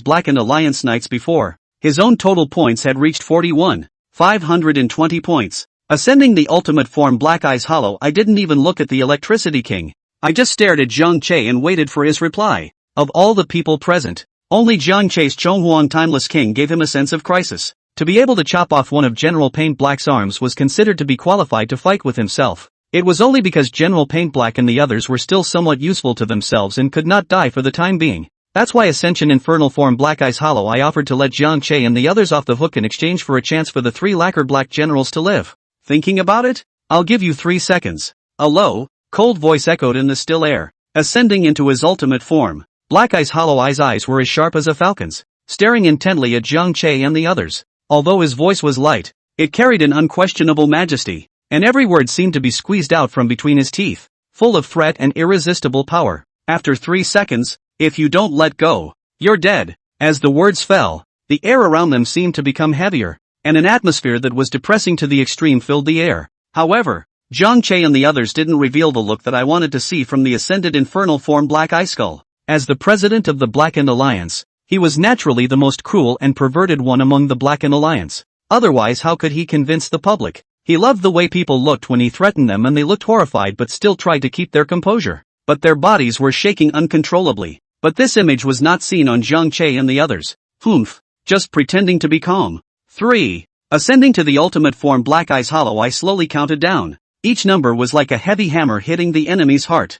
Blackened Alliance Knights before, his own total points had reached 41,520 points. Ascending the ultimate form Black Eyes Hollow, I didn't even look at the Electricity King. I just stared at Jiang Che and waited for his reply. Of all the people present, only Jiang Che's Chonghuang Timeless King gave him a sense of crisis. To be able to chop off one of General Paint Black's arms was considered to be qualified to fight with himself. It was only because General Paint Black and the others were still somewhat useful to themselves and could not die for the time being. That's why Ascension Infernal form Black Eyes Hollow Eye offered to let Jiang Che and the others off the hook in exchange for a chance for the 3 lacquer black generals to live. Thinking about it? I'll give you 3 seconds. A low, cold voice echoed in the still air. Ascending into his ultimate form, Black Eye's Hollow Eye's eyes were as sharp as a falcon's, staring intently at Zhang Che and the others. Although his voice was light, it carried an unquestionable majesty, and every word seemed to be squeezed out from between his teeth, full of threat and irresistible power. After 3 seconds, if you don't let go, you're dead. As the words fell, the air around them seemed to become heavier, and an atmosphere that was depressing to the extreme filled the air. However, Zhang Che and the others didn't reveal the look that I wanted to see from the ascended infernal form Black Eye Skull. As the president of the Blackened Alliance, he was naturally the most cruel and perverted one among the Blackened Alliance. Otherwise, how could he convince the public? He loved the way people looked when he threatened them, and they looked horrified but still tried to keep their composure. But their bodies were shaking uncontrollably. But this image was not seen on Zhang Che and the others. Just pretending to be calm. 3. Ascending to the ultimate form Black Eye's Hollow Eye slowly counted down. Each number was like a heavy hammer hitting the enemy's heart.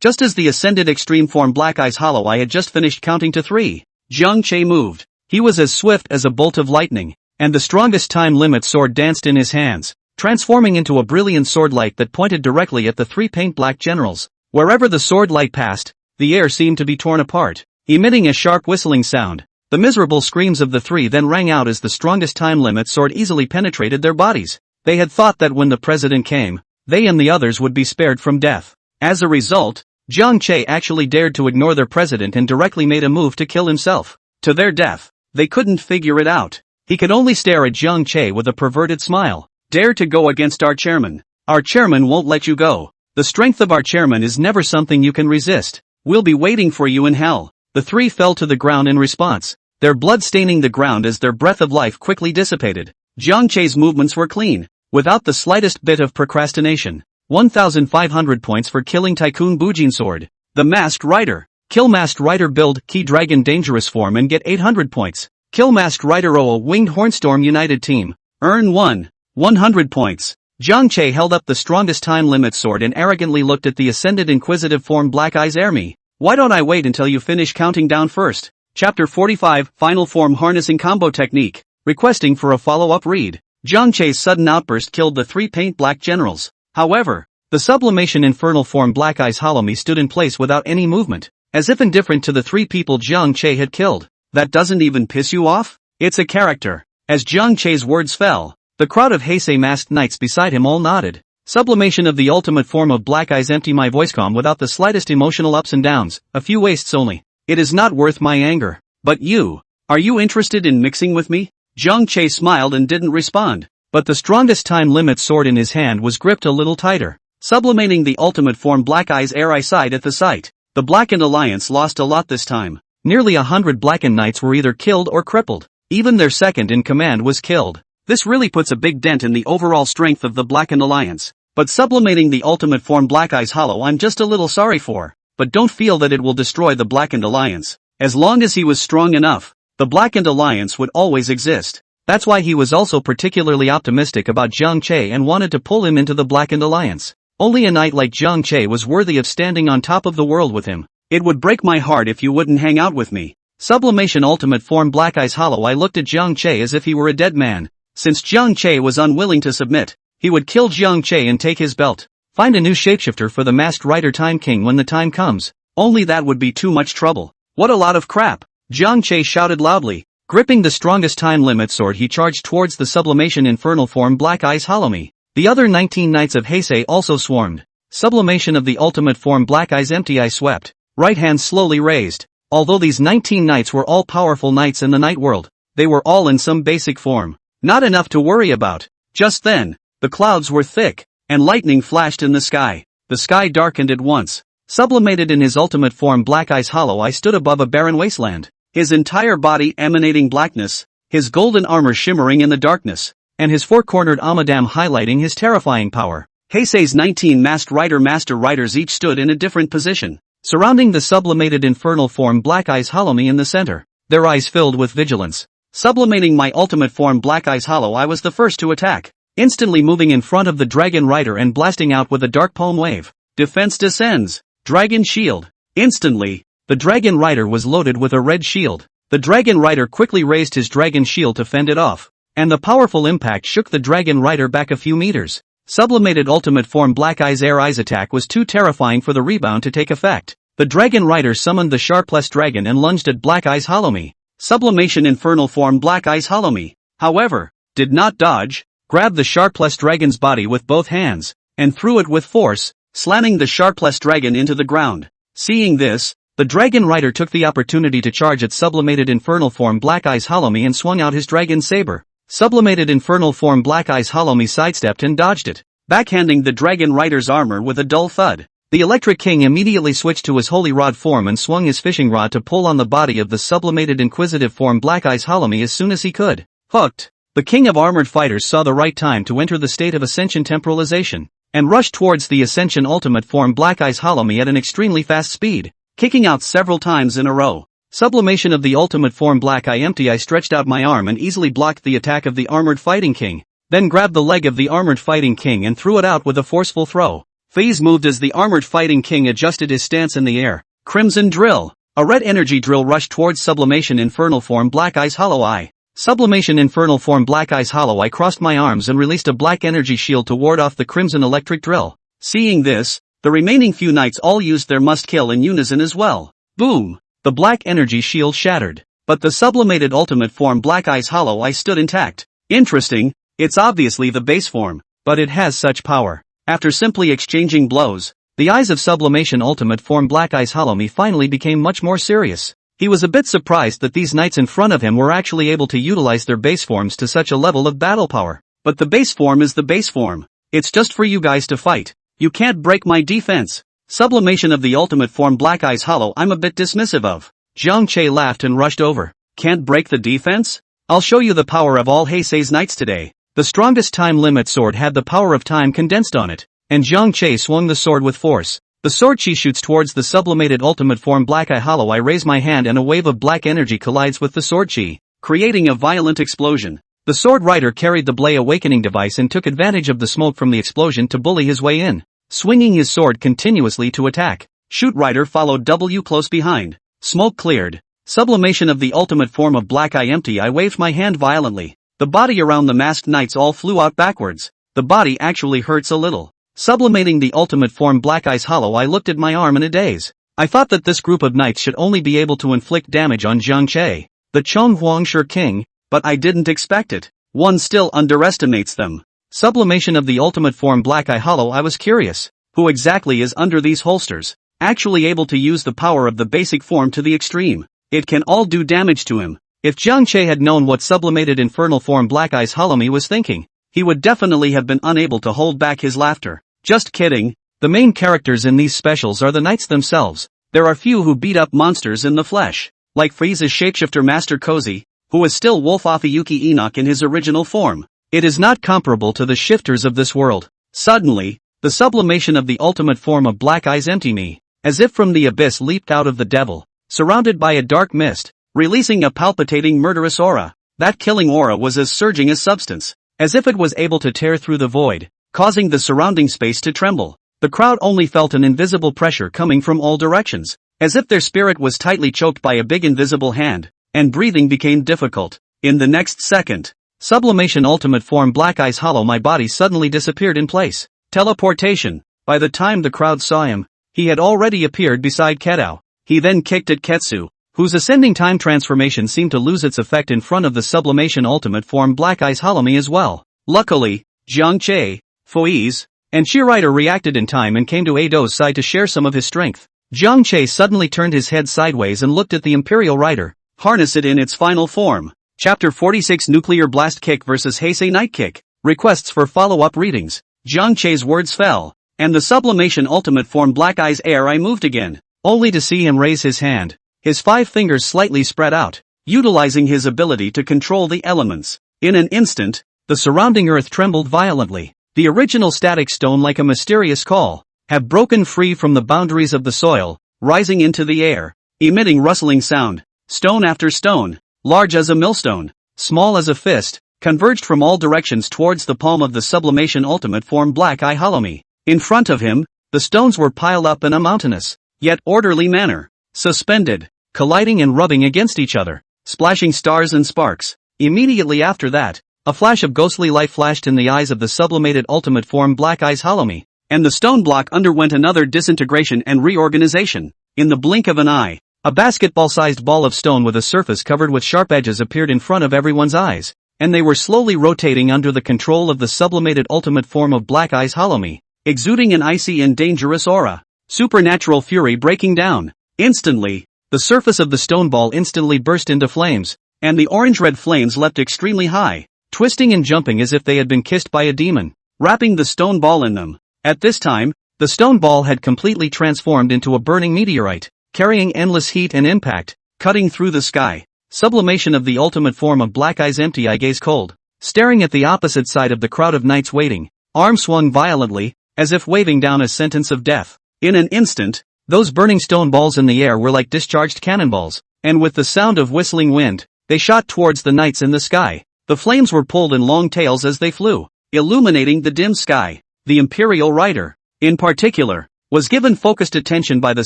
Just as the ascended extreme form Black Eye's Hollow Eye had just finished counting to 3, Zhang Che moved. He was as swift as a bolt of lightning, and the strongest time limit sword danced in his hands, transforming into a brilliant sword light that pointed directly at the 3 paint black generals. Wherever the sword light passed, the air seemed to be torn apart, emitting a sharp whistling sound. The miserable screams of the 3 then rang out as the strongest time limit sword easily penetrated their bodies. They had thought that when the president came, they and the others would be spared from death. As a result, Zhang Che actually dared to ignore their president and directly made a move to kill himself. To their death, they couldn't figure it out. He could only stare at Zhang Che with a perverted smile. Dare to go against our chairman. Our chairman won't let you go. The strength of our chairman is never something you can resist. We'll be waiting for you in hell. The 3 fell to the ground in response, their blood staining the ground as their breath of life quickly dissipated. Zhang Che's movements were clean, without the slightest bit of procrastination. 1,500 points for killing Tycoon Bujin Sword. The Masked Rider. Kill Masked Rider build Key Dragon Dangerous Form and get 800 points. Kill Masked Rider Oa Winged Hornstorm United Team. Earn 100 points. Zhang Che held up the strongest time limit sword and arrogantly looked at the ascended inquisitive form Black Eye's Army. Why don't I wait until you finish counting down first? Chapter 45 Final Form Harnessing Combo Technique. Requesting for a follow-up read. Zhang Che's sudden outburst killed the 3 paint black generals. However, the sublimation infernal form Black Eye's Hollow Me stood in place without any movement, as if indifferent to the 3 people Zhang Che had killed. That doesn't even piss you off? It's a character. As Zhang Che's words fell, the crowd of Heisei masked knights beside him all nodded. Sublimation of the ultimate form of Black Eye's empty my voicecom without the slightest emotional ups and downs, a few wastes only. It is not worth my anger. But you, are you interested in mixing with me? Zhang Che smiled and didn't respond, but the strongest time limit sword in his hand was gripped a little tighter. Sublimating the ultimate form Black Eye's Air Eye sighed at the sight. The Blackened Alliance lost a lot this time. Nearly 100 Blackened Knights were either killed or crippled. Even their second in command was killed. This really puts a big dent in the overall strength of the Blackened Alliance. But sublimating the ultimate form Black Eye's Hollow I'm just a little sorry for. But don't feel that it will destroy the Blackened Alliance. As long as he was strong enough, the Blackened Alliance would always exist. That's why he was also particularly optimistic about Zhang Che and wanted to pull him into the Blackened Alliance. Only a knight like Zhang Che was worthy of standing on top of the world with him. It would break my heart if you wouldn't hang out with me. Sublimation ultimate form Black Eye's Hollow I looked at Zhang Che as if he were a dead man. Since Zhang Che was unwilling to submit, he would kill Zhang Che and take his belt. Find a new shapeshifter for the Masked Rider Time King when the time comes. Only that would be too much trouble. What a lot of crap. Zhang Che shouted loudly. Gripping the strongest time limit sword he charged towards the sublimation infernal form Black Eye's Hollow Me. The other 19 knights of Heisei also swarmed. Sublimation of the ultimate form Black Eye's Empty Eye swept. Right hand slowly raised. Although these 19 knights were all powerful knights in the night world, they were all in some basic form. Not enough to worry about. Just then, the clouds were thick, and lightning flashed in the sky. The sky darkened at once. Sublimated in his ultimate form Black Eye's Hollow Eye stood above a barren wasteland. His entire body emanating blackness, his golden armor shimmering in the darkness, and his four-cornered amadam highlighting his terrifying power. Heisei's 19 masked rider master riders each stood in a different position, surrounding the sublimated infernal form Black Eye's Hollow Me in the center, their eyes filled with vigilance. Sublimating my ultimate form Black Eye's Hollow I was the first to attack, instantly moving in front of the dragon rider and blasting out with a dark palm wave. Defense descends. Dragon shield. Instantly, the dragon rider was loaded with a red shield. The dragon rider quickly raised his dragon shield to fend it off, and the powerful impact shook the dragon rider back a few meters. Sublimated ultimate form Black Eye's Air Eyes attack was too terrifying for the rebound to take effect. The Dragon Rider summoned the Sharpless Dragon and lunged at Black Eyes Hollow Me. Sublimation Infernal Form Black Eyes Hollow Me, however, did not dodge, grabbed the Sharpless Dragon's body with both hands, and threw it with force, slamming the Sharpless Dragon into the ground. Seeing this, the Dragon Rider took the opportunity to charge at Sublimated Infernal Form Black Eyes Hollow Me and swung out his Dragon Saber. Sublimated Infernal Form Black Eyes Hollow Me sidestepped and dodged it, backhanding the Dragon Rider's armor with a dull thud. The Electric King immediately switched to his Holy Rod form and swung his fishing rod to pull on the body of the Sublimated Inquisitive Form Black Eyes Hollow Me as soon as he could. Hooked. The King of Armored Fighters saw the right time to enter the state of Ascension Temporalization, and rushed towards the Ascension Ultimate Form Black Eyes Hollow Me at an extremely fast speed, kicking out several times in a row. Sublimation of the Ultimate Form Black Eye Empty I stretched out my arm and easily blocked the attack of the Armored Fighting King, then grabbed the leg of the Armored Fighting King and threw it out with a forceful throw. Phase moved as the Armored Fighting King adjusted his stance in the air. Crimson Drill. A red energy drill rushed towards Sublimation Infernal Form Black Eyes Hollow Eye. Sublimation Infernal Form Black Eyes Hollow Eye crossed my arms and released a black energy shield to ward off the Crimson Electric Drill. Seeing this, the remaining few knights all used their must-kill in unison as well. Boom! The black energy shield shattered, but the Sublimated Ultimate Form Black Eyes Hollow Eye stood intact. Interesting, it's obviously the base form, but it has such power. After simply exchanging blows, the eyes of Sublimation Ultimate Form Black Eyes Hollow Me finally became much more serious. He was a bit surprised that these knights in front of him were actually able to utilize their base forms to such a level of battle power. But the base form is the base form. It's just for you guys to fight. You can't break my defense. Sublimation of the Ultimate Form Black Eyes Hollow I'm a bit dismissive of. Jiang Che laughed and rushed over. Can't break the defense? I'll show you the power of all Heisei's knights today. The strongest time limit sword had the power of time condensed on it, and Jiang Che swung the sword with force. The sword chi shoots towards the Sublimated Ultimate Form Black Eye Hollow. I raise my hand and a wave of black energy collides with the sword chi, creating a violent explosion. The Sword Rider carried the Blade Awakening device and took advantage of the smoke from the explosion to bully his way in, swinging his sword continuously to attack. Shoot Rider followed W close behind. Smoke cleared. Sublimation of the Ultimate Form of Black Eye Empty. I waved my hand violently. The body around the masked knights all flew out backwards. The body actually hurts a little. Sublimating the Ultimate Form Black Eyes Hollow I looked at my arm in a daze. I thought that this group of knights should only be able to inflict damage on Jiang Che, the Chonghuangshu King, but I didn't expect it. One still underestimates them. Sublimation of the Ultimate Form Black Eye Hollow. I was curious. Who exactly is under these holsters? Actually able to use the power of the basic form to the extreme. It can all do damage to him. If Jiang Che had known what Sublimated Infernal Form Black Eyes Hollow Me was thinking, he would definitely have been unable to hold back his laughter. Just kidding. The main characters in these specials are the knights themselves. There are few who beat up monsters in the flesh, like Frieza's shapeshifter Master Cozy, who is still Wolf Afiyuki Enoch in his original form. It is not comparable to the shifters of this world. Suddenly, the sublimation of the Ultimate Form of Black Eyes Empty Me, as if from the abyss, leaped out of the devil, surrounded by a dark mist, releasing a palpitating murderous aura. That killing aura was as surging as substance, as if it was able to tear through the void, causing the surrounding space to tremble. The crowd only felt an invisible pressure coming from all directions, as if their spirit was tightly choked by a big invisible hand, and breathing became difficult. In the next second, Sublimation Ultimate Form Black Eyes Hollow My body suddenly disappeared in place. Teleportation. By the time the crowd saw him, he had already appeared beside Ketao. He then kicked at Ketsu, whose ascending time transformation seemed to lose its effect in front of the Sublimation Ultimate Form Black Eyes Hollow Me as well. Luckily, Jiang Che, Foiz, and Shirider reacted in time and came to Eido's side to share some of his strength. Jiang Che suddenly turned his head sideways and looked at the Imperial Rider. Harness it in its final form. Chapter 46 Nuclear Blast Kick vs Heisei Night Kick. Requests for follow-up readings. Jiang Che's words fell, and the Sublimation Ultimate Form Black Eyes Eye moved again, only to see him raise his hand. His 5 fingers slightly spread out, utilizing his ability to control the elements. In an instant, the surrounding earth trembled violently. The original static stone, like a mysterious call, had broken free from the boundaries of the soil, rising into the air, emitting rustling sound. Stone after stone, large as a millstone, small as a fist, converged from all directions towards the palm of the Sublimation Ultimate Form Black Eye Hollow Me. In front of him, the stones were piled up in a mountainous, yet orderly manner, suspended, colliding and rubbing against each other, splashing stars and sparks. Immediately after that, a flash of ghostly light flashed in the eyes of the Sublimated Ultimate Form Black Eyes Hollow Me, and the stone block underwent another disintegration and reorganization. In the blink of an eye, a basketball-sized ball of stone with a surface covered with sharp edges appeared in front of everyone's eyes, and they were slowly rotating under the control of the sublimated ultimate form of Black Eyes Holomy, exuding an icy and dangerous aura. Supernatural fury breaking down. Instantly, the surface of the stone ball instantly burst into flames, and the orange-red flames leapt extremely high, twisting and jumping as if they had been kissed by a demon, wrapping the stone ball in them. At this time, the stone ball had completely transformed into a burning meteorite, carrying endless heat and impact, cutting through the sky. Sublimation of the ultimate form of Black Eyes. Empty eye gaze cold, staring at the opposite side of the crowd of knights waiting, arm swung violently, as if waving down a sentence of death. In an instant, those burning stone balls in the air were like discharged cannonballs, and with the sound of whistling wind, they shot towards the knights in the sky. The flames were pulled in long tails as they flew, illuminating the dim sky. The Imperial Rider, in particular, was given focused attention by the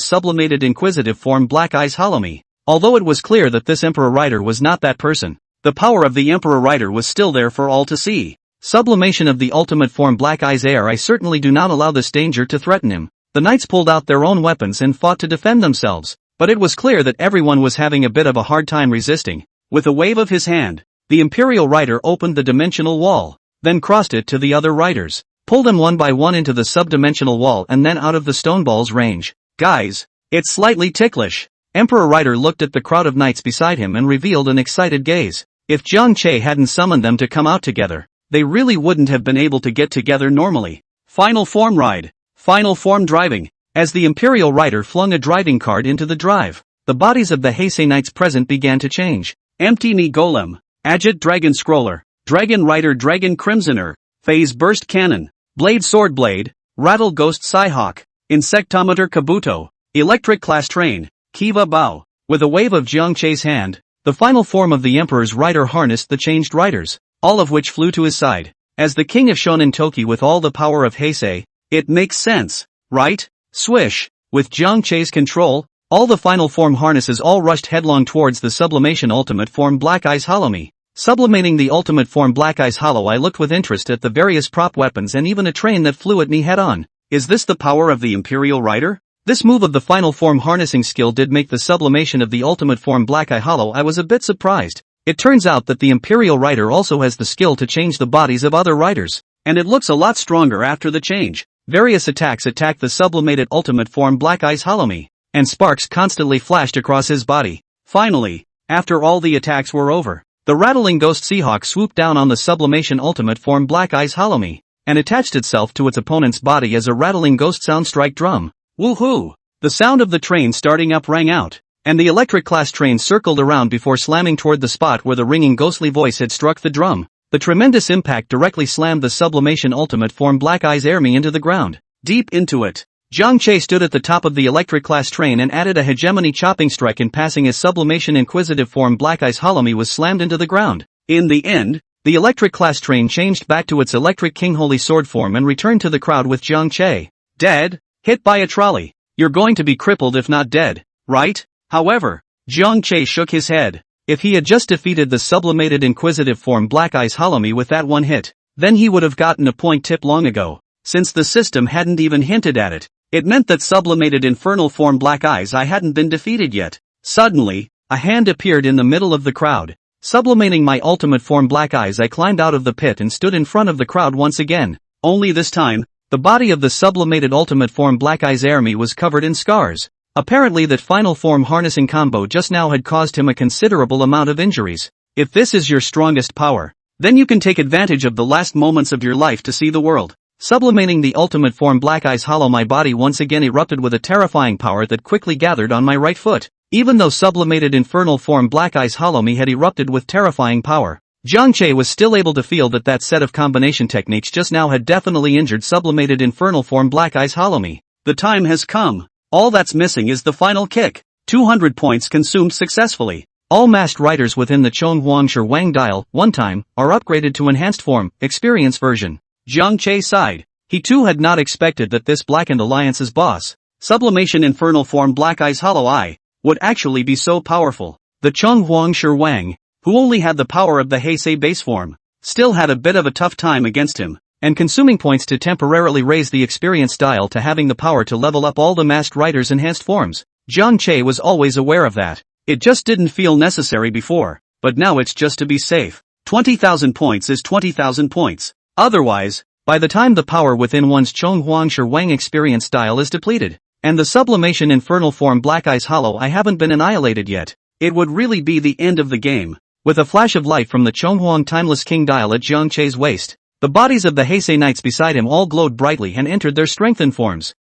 sublimated inquisitive form Black Eyes Holomy. Although it was clear that this Emperor Rider was not that person, the power of the Emperor Rider was still there for all to see. Sublimation of the ultimate form Black Eyes. I certainly do not allow this danger to threaten him. The knights pulled out their own weapons and fought to defend themselves, but it was clear that everyone was having a bit of a hard time resisting. With a wave of his hand, the Imperial Rider opened the dimensional wall, then crossed it to the other riders, pulled them one by one into the subdimensional wall and then out of the stone ball's range. Guys, it's slightly ticklish. Emperor Rider looked at the crowd of knights beside him and revealed an excited gaze. If Jiang Che hadn't summoned them to come out together, they really wouldn't have been able to get together normally. Final form ride. Final form driving. As the Imperial Rider flung a driving card into the drive, the bodies of the Heisei knights present began to change. Empty knee golem, Agit dragon scroller, dragon rider dragon crimsoner, phase burst cannon, blade sword blade, rattle ghost Psyhawk, insectometer kabuto, electric class train, Kiva Bao. With a wave of Jiang Che's hand, the final form of the Emperor's rider harnessed the changed riders, all of which flew to his side. As the king of Shonen Toki with all the power of Heisei, it makes sense, right? Swish. With Jiang Che's control, all the final form harnesses all rushed headlong towards the sublimation ultimate form Black Eyes Holomy. Sublimating the ultimate form Black Eyes Hollow, I looked with interest at the various prop weapons and even a train that flew at me head-on. Is this the power of the Imperial Rider? This move of the final form harnessing skill did make the sublimation of the ultimate form Black Eye Hollow. I was a bit surprised. It turns out that the Imperial Rider also has the skill to change the bodies of other riders, and it looks a lot stronger after the change. Various attacks attacked the sublimated ultimate form Black Eyes Holomy, and sparks constantly flashed across his body. Finally, after all the attacks were over, the rattling ghost Seahawk swooped down on the sublimation ultimate form Black Eyes Holomy, and attached itself to its opponent's body as a rattling ghost sound strike drum. Woohoo! The sound of the train starting up rang out, and the electric class train circled around before slamming toward the spot where the ringing ghostly voice had struck the drum. The tremendous impact directly slammed the sublimation ultimate form Black Eyes Army into the ground. Deep into it, Jiang Che stood at the top of the electric class train and added a hegemony chopping strike in passing his sublimation inquisitive form Black Eyes Holomy was slammed into the ground. In the end, the electric class train changed back to its electric king holy sword form and returned to the crowd with Jiang Che. Dead? Hit by a trolley. You're going to be crippled if not dead, right? However, Jiang Che shook his head. If he had just defeated the sublimated inquisitive form Black Eyes Holomy with that one hit, then he would have gotten a point tip long ago. Since the system hadn't even hinted at it, it meant that sublimated infernal form Black Eyes I hadn't been defeated yet. Suddenly, a hand appeared in the middle of the crowd. Sublimating my ultimate form Black Eyes, I climbed out of the pit and stood in front of the crowd once again. Only this time, the body of the sublimated ultimate form Black Eyes Army was covered in scars. Apparently that final form harnessing combo just now had caused him a considerable amount of injuries. If this is your strongest power, then you can take advantage of the last moments of your life to see the world. Sublimating the ultimate form Black Eyes Hollow, my body once again erupted with a terrifying power that quickly gathered on my right foot. Even though sublimated infernal form Black Eyes Hollow me had erupted with terrifying power, Jiang Che was still able to feel that that set of combination techniques just now had definitely injured sublimated infernal form Black Eyes Hollow me. The time has come. All that's missing is the final kick. 200 points consumed successfully. All masked riders within the Chonghuangshu Wang Dial, one time, are upgraded to enhanced form, experience version. Jiang Che sighed. He too had not expected that this blackened alliance's boss, sublimation infernal form Black Eyes Hollow Eye, would actually be so powerful. The Chonghuangshu Wang, who only had the power of the Heisei base form, still had a bit of a tough time against him, and consuming points to temporarily raise the experience dial to having the power to level up all the masked riders' enhanced forms. Jiang Che was always aware of that. It just didn't feel necessary before, but now it's just to be safe. 20,000 points is 20,000 points. Otherwise, by the time the power within one's Chonghuang Wang experience style is depleted, and the sublimation infernal form Black Eyes Hollow I haven't been annihilated yet, it would really be the end of the game. With a flash of light from the Chonghuang Timeless King dial at Jiang Che's waist, the bodies of the Heisei Knights beside him all glowed brightly and entered their strengthened forms.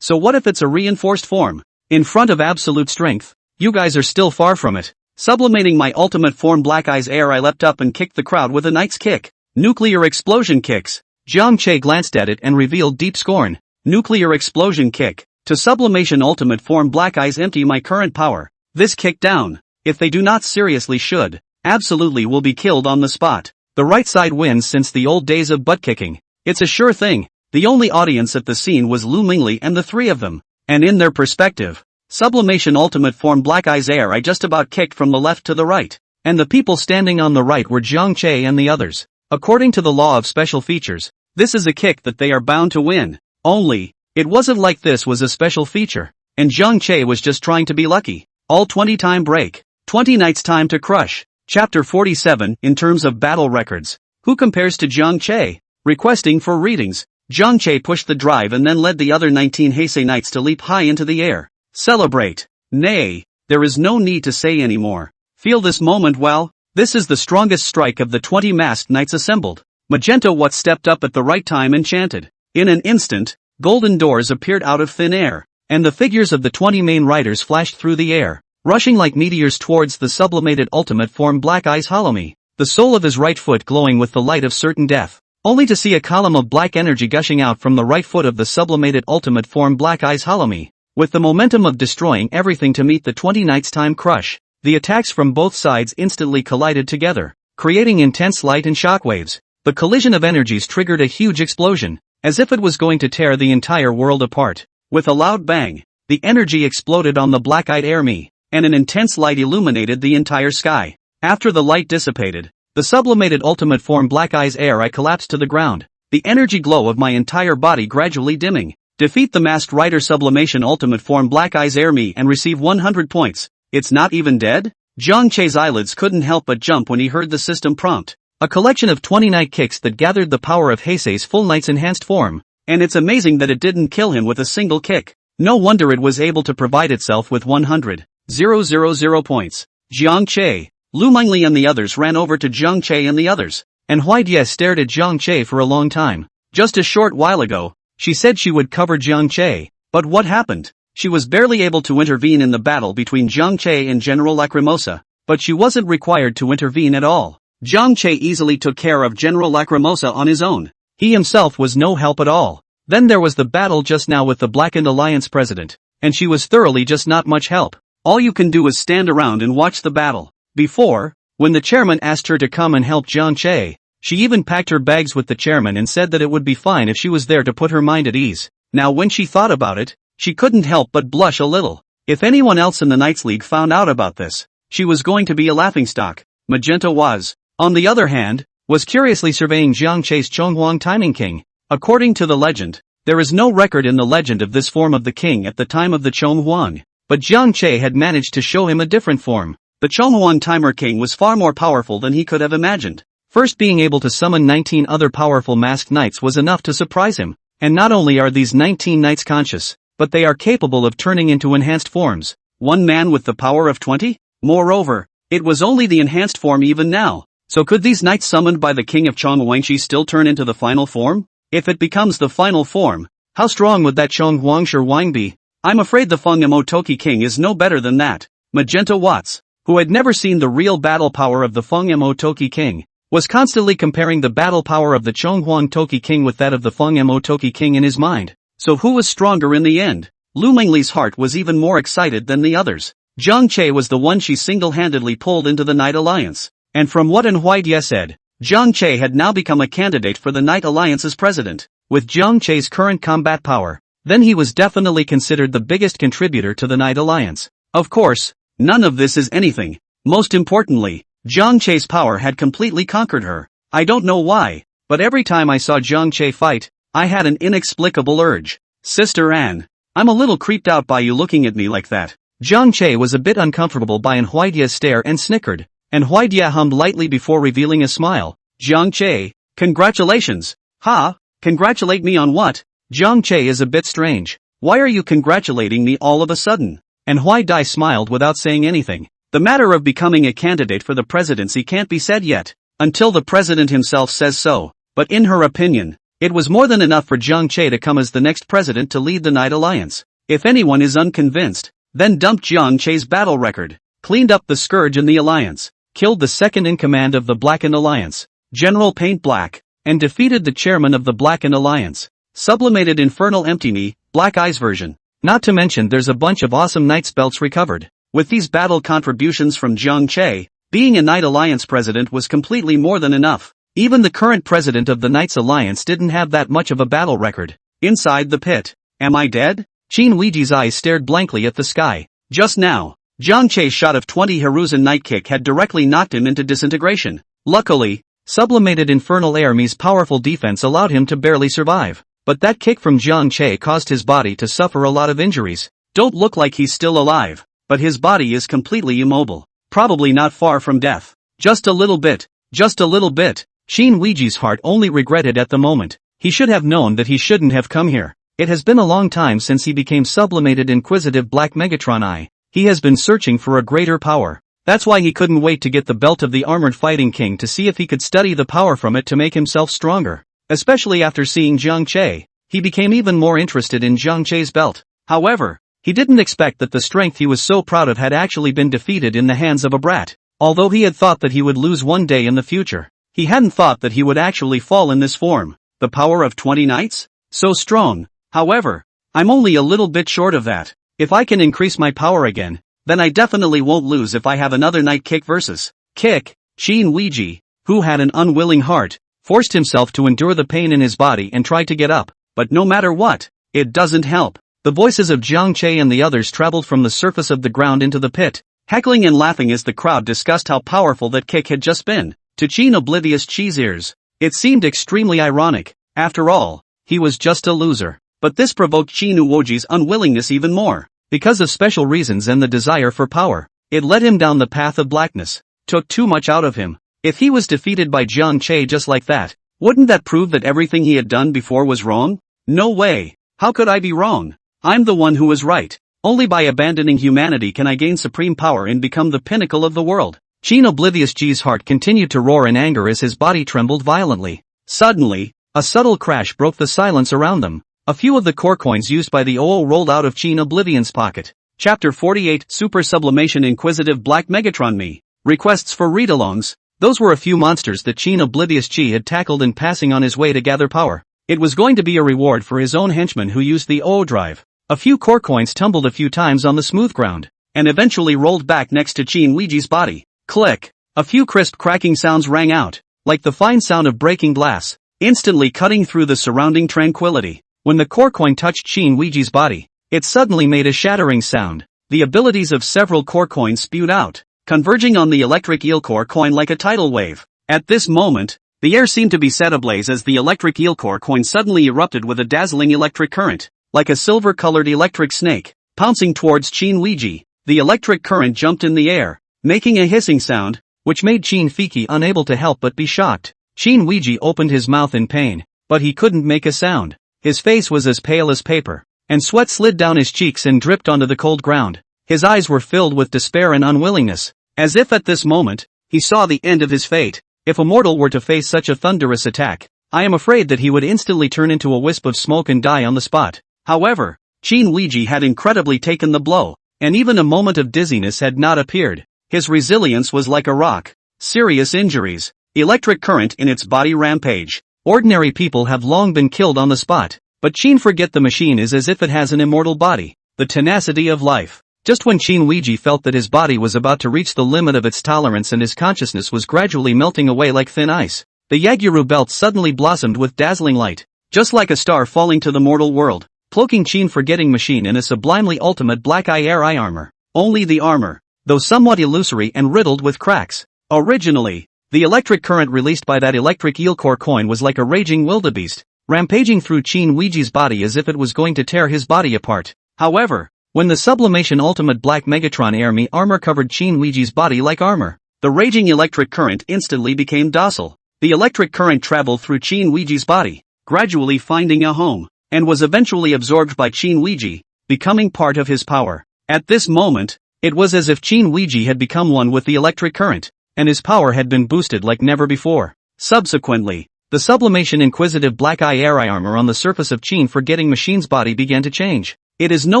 So what if it's a reinforced form? In front of absolute strength, you guys are still far from it. Sublimating my ultimate form Black Eyes Air, I leapt up and kicked the crowd with a knight's kick. Nuclear explosion kicks. Jiang Che glanced at it and revealed deep scorn. Nuclear explosion kick. To sublimation ultimate form Black Eyes empty my current power. This kick down, if they do not seriously should, absolutely will be killed on the spot. The right side wins since the old days of butt kicking. It's a sure thing. The only audience at the scene was Lu Mingli and the three of them. And in their perspective, sublimation ultimate form Black Eyes Air I just about kicked from the left to the right. And the people standing on the right were Jiang Che and the others. According to the law of special features, this is a kick that they are bound to win. Only, it wasn't like this was a special feature. And Jiang Che was just trying to be lucky. All 20 time break. 20 nights time to crush. Chapter 47 in terms of battle records. Who compares to Jiang Che? Requesting for readings. Jiang Che pushed the drive and then led the other 19 Heisei Knights to leap high into the air. Celebrate. Nay, there is no need to say anymore. Feel this moment well? This is the strongest strike of the 20 masked knights assembled. Magenta What stepped up at the right time and chanted. In an instant, golden doors appeared out of thin air, and the figures of the 20 main riders flashed through the air, rushing like meteors towards the sublimated ultimate form Black Eyes Hollow Me, the sole of his right foot glowing with the light of certain death, only to see a column of black energy gushing out from the right foot of the sublimated ultimate form Black Eyes Hollow Me, with the momentum of destroying everything to meet the 20 Knights time crush. The attacks from both sides instantly collided together, creating intense light and shockwaves. The collision of energies triggered a huge explosion, as if it was going to tear the entire world apart. With a loud bang, the energy exploded on the black-eyed air me, and an intense light illuminated the entire sky. After the light dissipated, the sublimated ultimate form Black Eyes Air I collapsed to the ground, the energy glow of my entire body gradually dimming. Defeat the masked rider sublimation ultimate form Black Eyes Air me and receive 100 points. It's not even dead? Jiang Che's eyelids couldn't help but jump when he heard the system prompt. A collection of 20 night kicks that gathered the power of Heisei's full knight's enhanced form. And it's amazing that it didn't kill him with a single kick. No wonder it was able to provide itself with 100,000 points. Jiang Che, Lu Mingli and the others ran over to Jiang Che and the others, and Huaidia stared at Jiang Che for a long time. Just a short while ago, she said she would cover Jiang Che, but what happened? She was barely able to intervene in the battle between Jiang Che and General Lacrimosa, but she wasn't required to intervene at all. Jiang Che easily took care of General Lacrimosa on his own. He himself was no help at all. Then there was the battle just now with the Blackened Alliance president, and she was thoroughly just not much help. All you can do is stand around and watch the battle. Before, when the chairman asked her to come and help Jiang Che, she even packed her bags with the chairman and said that it would be fine if she was there to put her mind at ease. Now when she thought about it, she couldn't help but blush a little. If anyone else in the Knights League found out about this, she was going to be a laughingstock. Magenta was, on the other hand, was curiously surveying Jiang Che's Chonghuang Timing King. According to the legend, there is no record in the legend of this form of the king at the time of the Chonghuang, but Jiang Che had managed to show him a different form. The Chonghuang Timer King was far more powerful than he could have imagined. First, being able to summon 19 other powerful masked knights was enough to surprise him, and not only are these 19 knights conscious, but they are capable of turning into enhanced forms. One man with the power of 20? Moreover, it was only the enhanced form even now. So could these knights summoned by the king of Chonghuangshi still turn into the final form? If it becomes the final form, how strong would that Chonghuang Wang be? I'm afraid the Feng Toki king is no better than that. Magenta Watts, who had never seen the real battle power of the Feng Toki king, was constantly comparing the battle power of the Chonghuang Toki king with that of the Feng Toki king in his mind. So who was stronger in the end? Lu Mingli's heart was even more excited than the others. Jiang Che was the one she single-handedly pulled into the Knight Alliance. And from what Huaidia said, Jiang Che had now become a candidate for the Knight Alliance's president. With Jiang Che's current combat power, then he was definitely considered the biggest contributor to the Knight Alliance. Of course, none of this is anything. Most importantly, Jiang Che's power had completely conquered her. I don't know why, but every time I saw Jiang Che fight, I had an inexplicable urge. Sister Anne, I'm a little creeped out by you looking at me like that. Jiang Che was a bit uncomfortable by Anhuaidia's stare and snickered. Anhuaidia hummed lightly before revealing a smile. Jiang Che, congratulations. Ha, congratulate me on what? Jiang Che is a bit strange. Why are you congratulating me all of a sudden? Anhuaidi smiled without saying anything. The matter of becoming a candidate for the presidency can't be said yet, until the president himself says so. But in her opinion, it was more than enough for Jiang Che to come as the next president to lead the Night Alliance. If anyone is unconvinced, then dumped Jiang Che's battle record, cleaned up the scourge in the alliance, killed the second-in-command of the Blackened Alliance, General Paint Black, and defeated the chairman of the Blackened Alliance, sublimated Infernal Empty-Knee, Black Eyes version. Not to mention there's a bunch of awesome Knight's belts recovered. With these battle contributions from Jiang Che, being a Night Alliance president was completely more than enough. Even the current president of the Knights Alliance didn't have that much of a battle record. Inside the pit. Am I dead? Qin Weiji's eyes stared blankly at the sky. Just now, Jiang Che's shot of 20 Hiruzen Night Kick had directly knocked him into disintegration. Luckily, sublimated Infernal Army's powerful defense allowed him to barely survive. But that kick from Jiang Che caused his body to suffer a lot of injuries. Don't look like he's still alive, but his body is completely immobile. Probably not far from death. Just a little bit. Just a little bit. Qin Weiji's heart only regretted at the moment. He should have known that he shouldn't have come here. It has been a long time since he became sublimated inquisitive Black Megatron Eye. He has been searching for a greater power. That's why he couldn't wait to get the belt of the Armored Fighting King to see if he could study the power from it to make himself stronger. Especially after seeing Jiang Che, he became even more interested in Jiang Che's belt. However, he didn't expect that the strength he was so proud of had actually been defeated in the hands of a brat. Although he had thought that he would lose one day in the future, he hadn't thought that he would actually fall in this form. The power of 20 knights? So strong. However, I'm only a little bit short of that. If I can increase my power again, then I definitely won't lose if I have another Night Kick versus Kick. Qin Weiji, who had an unwilling heart, forced himself to endure the pain in his body and tried to get up, but no matter what, it doesn't help. The voices of Jiang Che and the others traveled from the surface of the ground into the pit, heckling and laughing as the crowd discussed how powerful that kick had just been. To Qin Oblivious Chi's ears, it seemed extremely ironic. After all, he was just a loser. But this provoked Qin Uoji's unwillingness even more. Because of special reasons and the desire for power, it led him down the path of blackness. Took too much out of him. If he was defeated by Jiang Che just like that, wouldn't that prove that everything he had done before was wrong? No way. How could I be wrong? I'm the one who was right. Only by abandoning humanity can I gain supreme power and become the pinnacle of the world. Qin Oblivious G's heart continued to roar in anger as his body trembled violently. Suddenly, a subtle crash broke the silence around them. A few of the core coins used by the OO rolled out of Qin Oblivion's pocket. Chapter 48 Super Sublimation Inquisitive Black Megatron Me. Requests for read-alongs. Those were a few monsters that Qin Oblivious G had tackled in passing on his way to gather power. It was going to be a reward for his own henchman who used the OO drive. A few core coins tumbled a few times on the smooth ground, and eventually rolled back next to Qin Weiji's body. Click! A few crisp cracking sounds rang out, like the fine sound of breaking glass, instantly cutting through the surrounding tranquility. When the core coin touched Qin Weiji's body, it suddenly made a shattering sound. The abilities of several core coins spewed out, converging on the electric eel core coin like a tidal wave. At this moment, the air seemed to be set ablaze as the electric eel core coin suddenly erupted with a dazzling electric current, like a silver-colored electric snake, pouncing towards Qin Weiji. The electric current jumped in the air, making a hissing sound, which made Qin Fiki unable to help but be shocked. Qin Weiji opened his mouth in pain, but he couldn't make a sound. His face was as pale as paper, and sweat slid down his cheeks and dripped onto the cold ground. His eyes were filled with despair and unwillingness, as if at this moment, he saw the end of his fate. If a mortal were to face such a thunderous attack, I am afraid that he would instantly turn into a wisp of smoke and die on the spot. However, Qin Weiji had incredibly taken the blow, and even a moment of dizziness had not appeared. His resilience was like a rock. Serious injuries. Electric current in its body rampage. Ordinary people have long been killed on the spot, but Qin Forget the Machine is as if it has an immortal body. The tenacity of life. Just when Qin Weiji felt that his body was about to reach the limit of its tolerance and his consciousness was gradually melting away like thin ice, the Yaguru belt suddenly blossomed with dazzling light, just like a star falling to the mortal world, cloaking Qin Forgetting Machine in a sublimely ultimate black air eye armor. Only the armor, though somewhat illusory and riddled with cracks. Originally, the electric current released by that electric eel core coin was like a raging wildebeest, rampaging through Qin Weiji's body as if it was going to tear his body apart. However, when the sublimation ultimate black Megatron Army armor covered Chin Ouiji's body like armor, the raging electric current instantly became docile. The electric current traveled through Chin Ouiji's body, gradually finding a home, and was eventually absorbed by Chin Ouiji, becoming part of his power. At this moment, it was as if Chin Ouiji had become one with the electric current, and his power had been boosted like never before. Subsequently, the sublimation inquisitive black eye armor on the surface of Chin Forgetting Machine's body began to change. It is no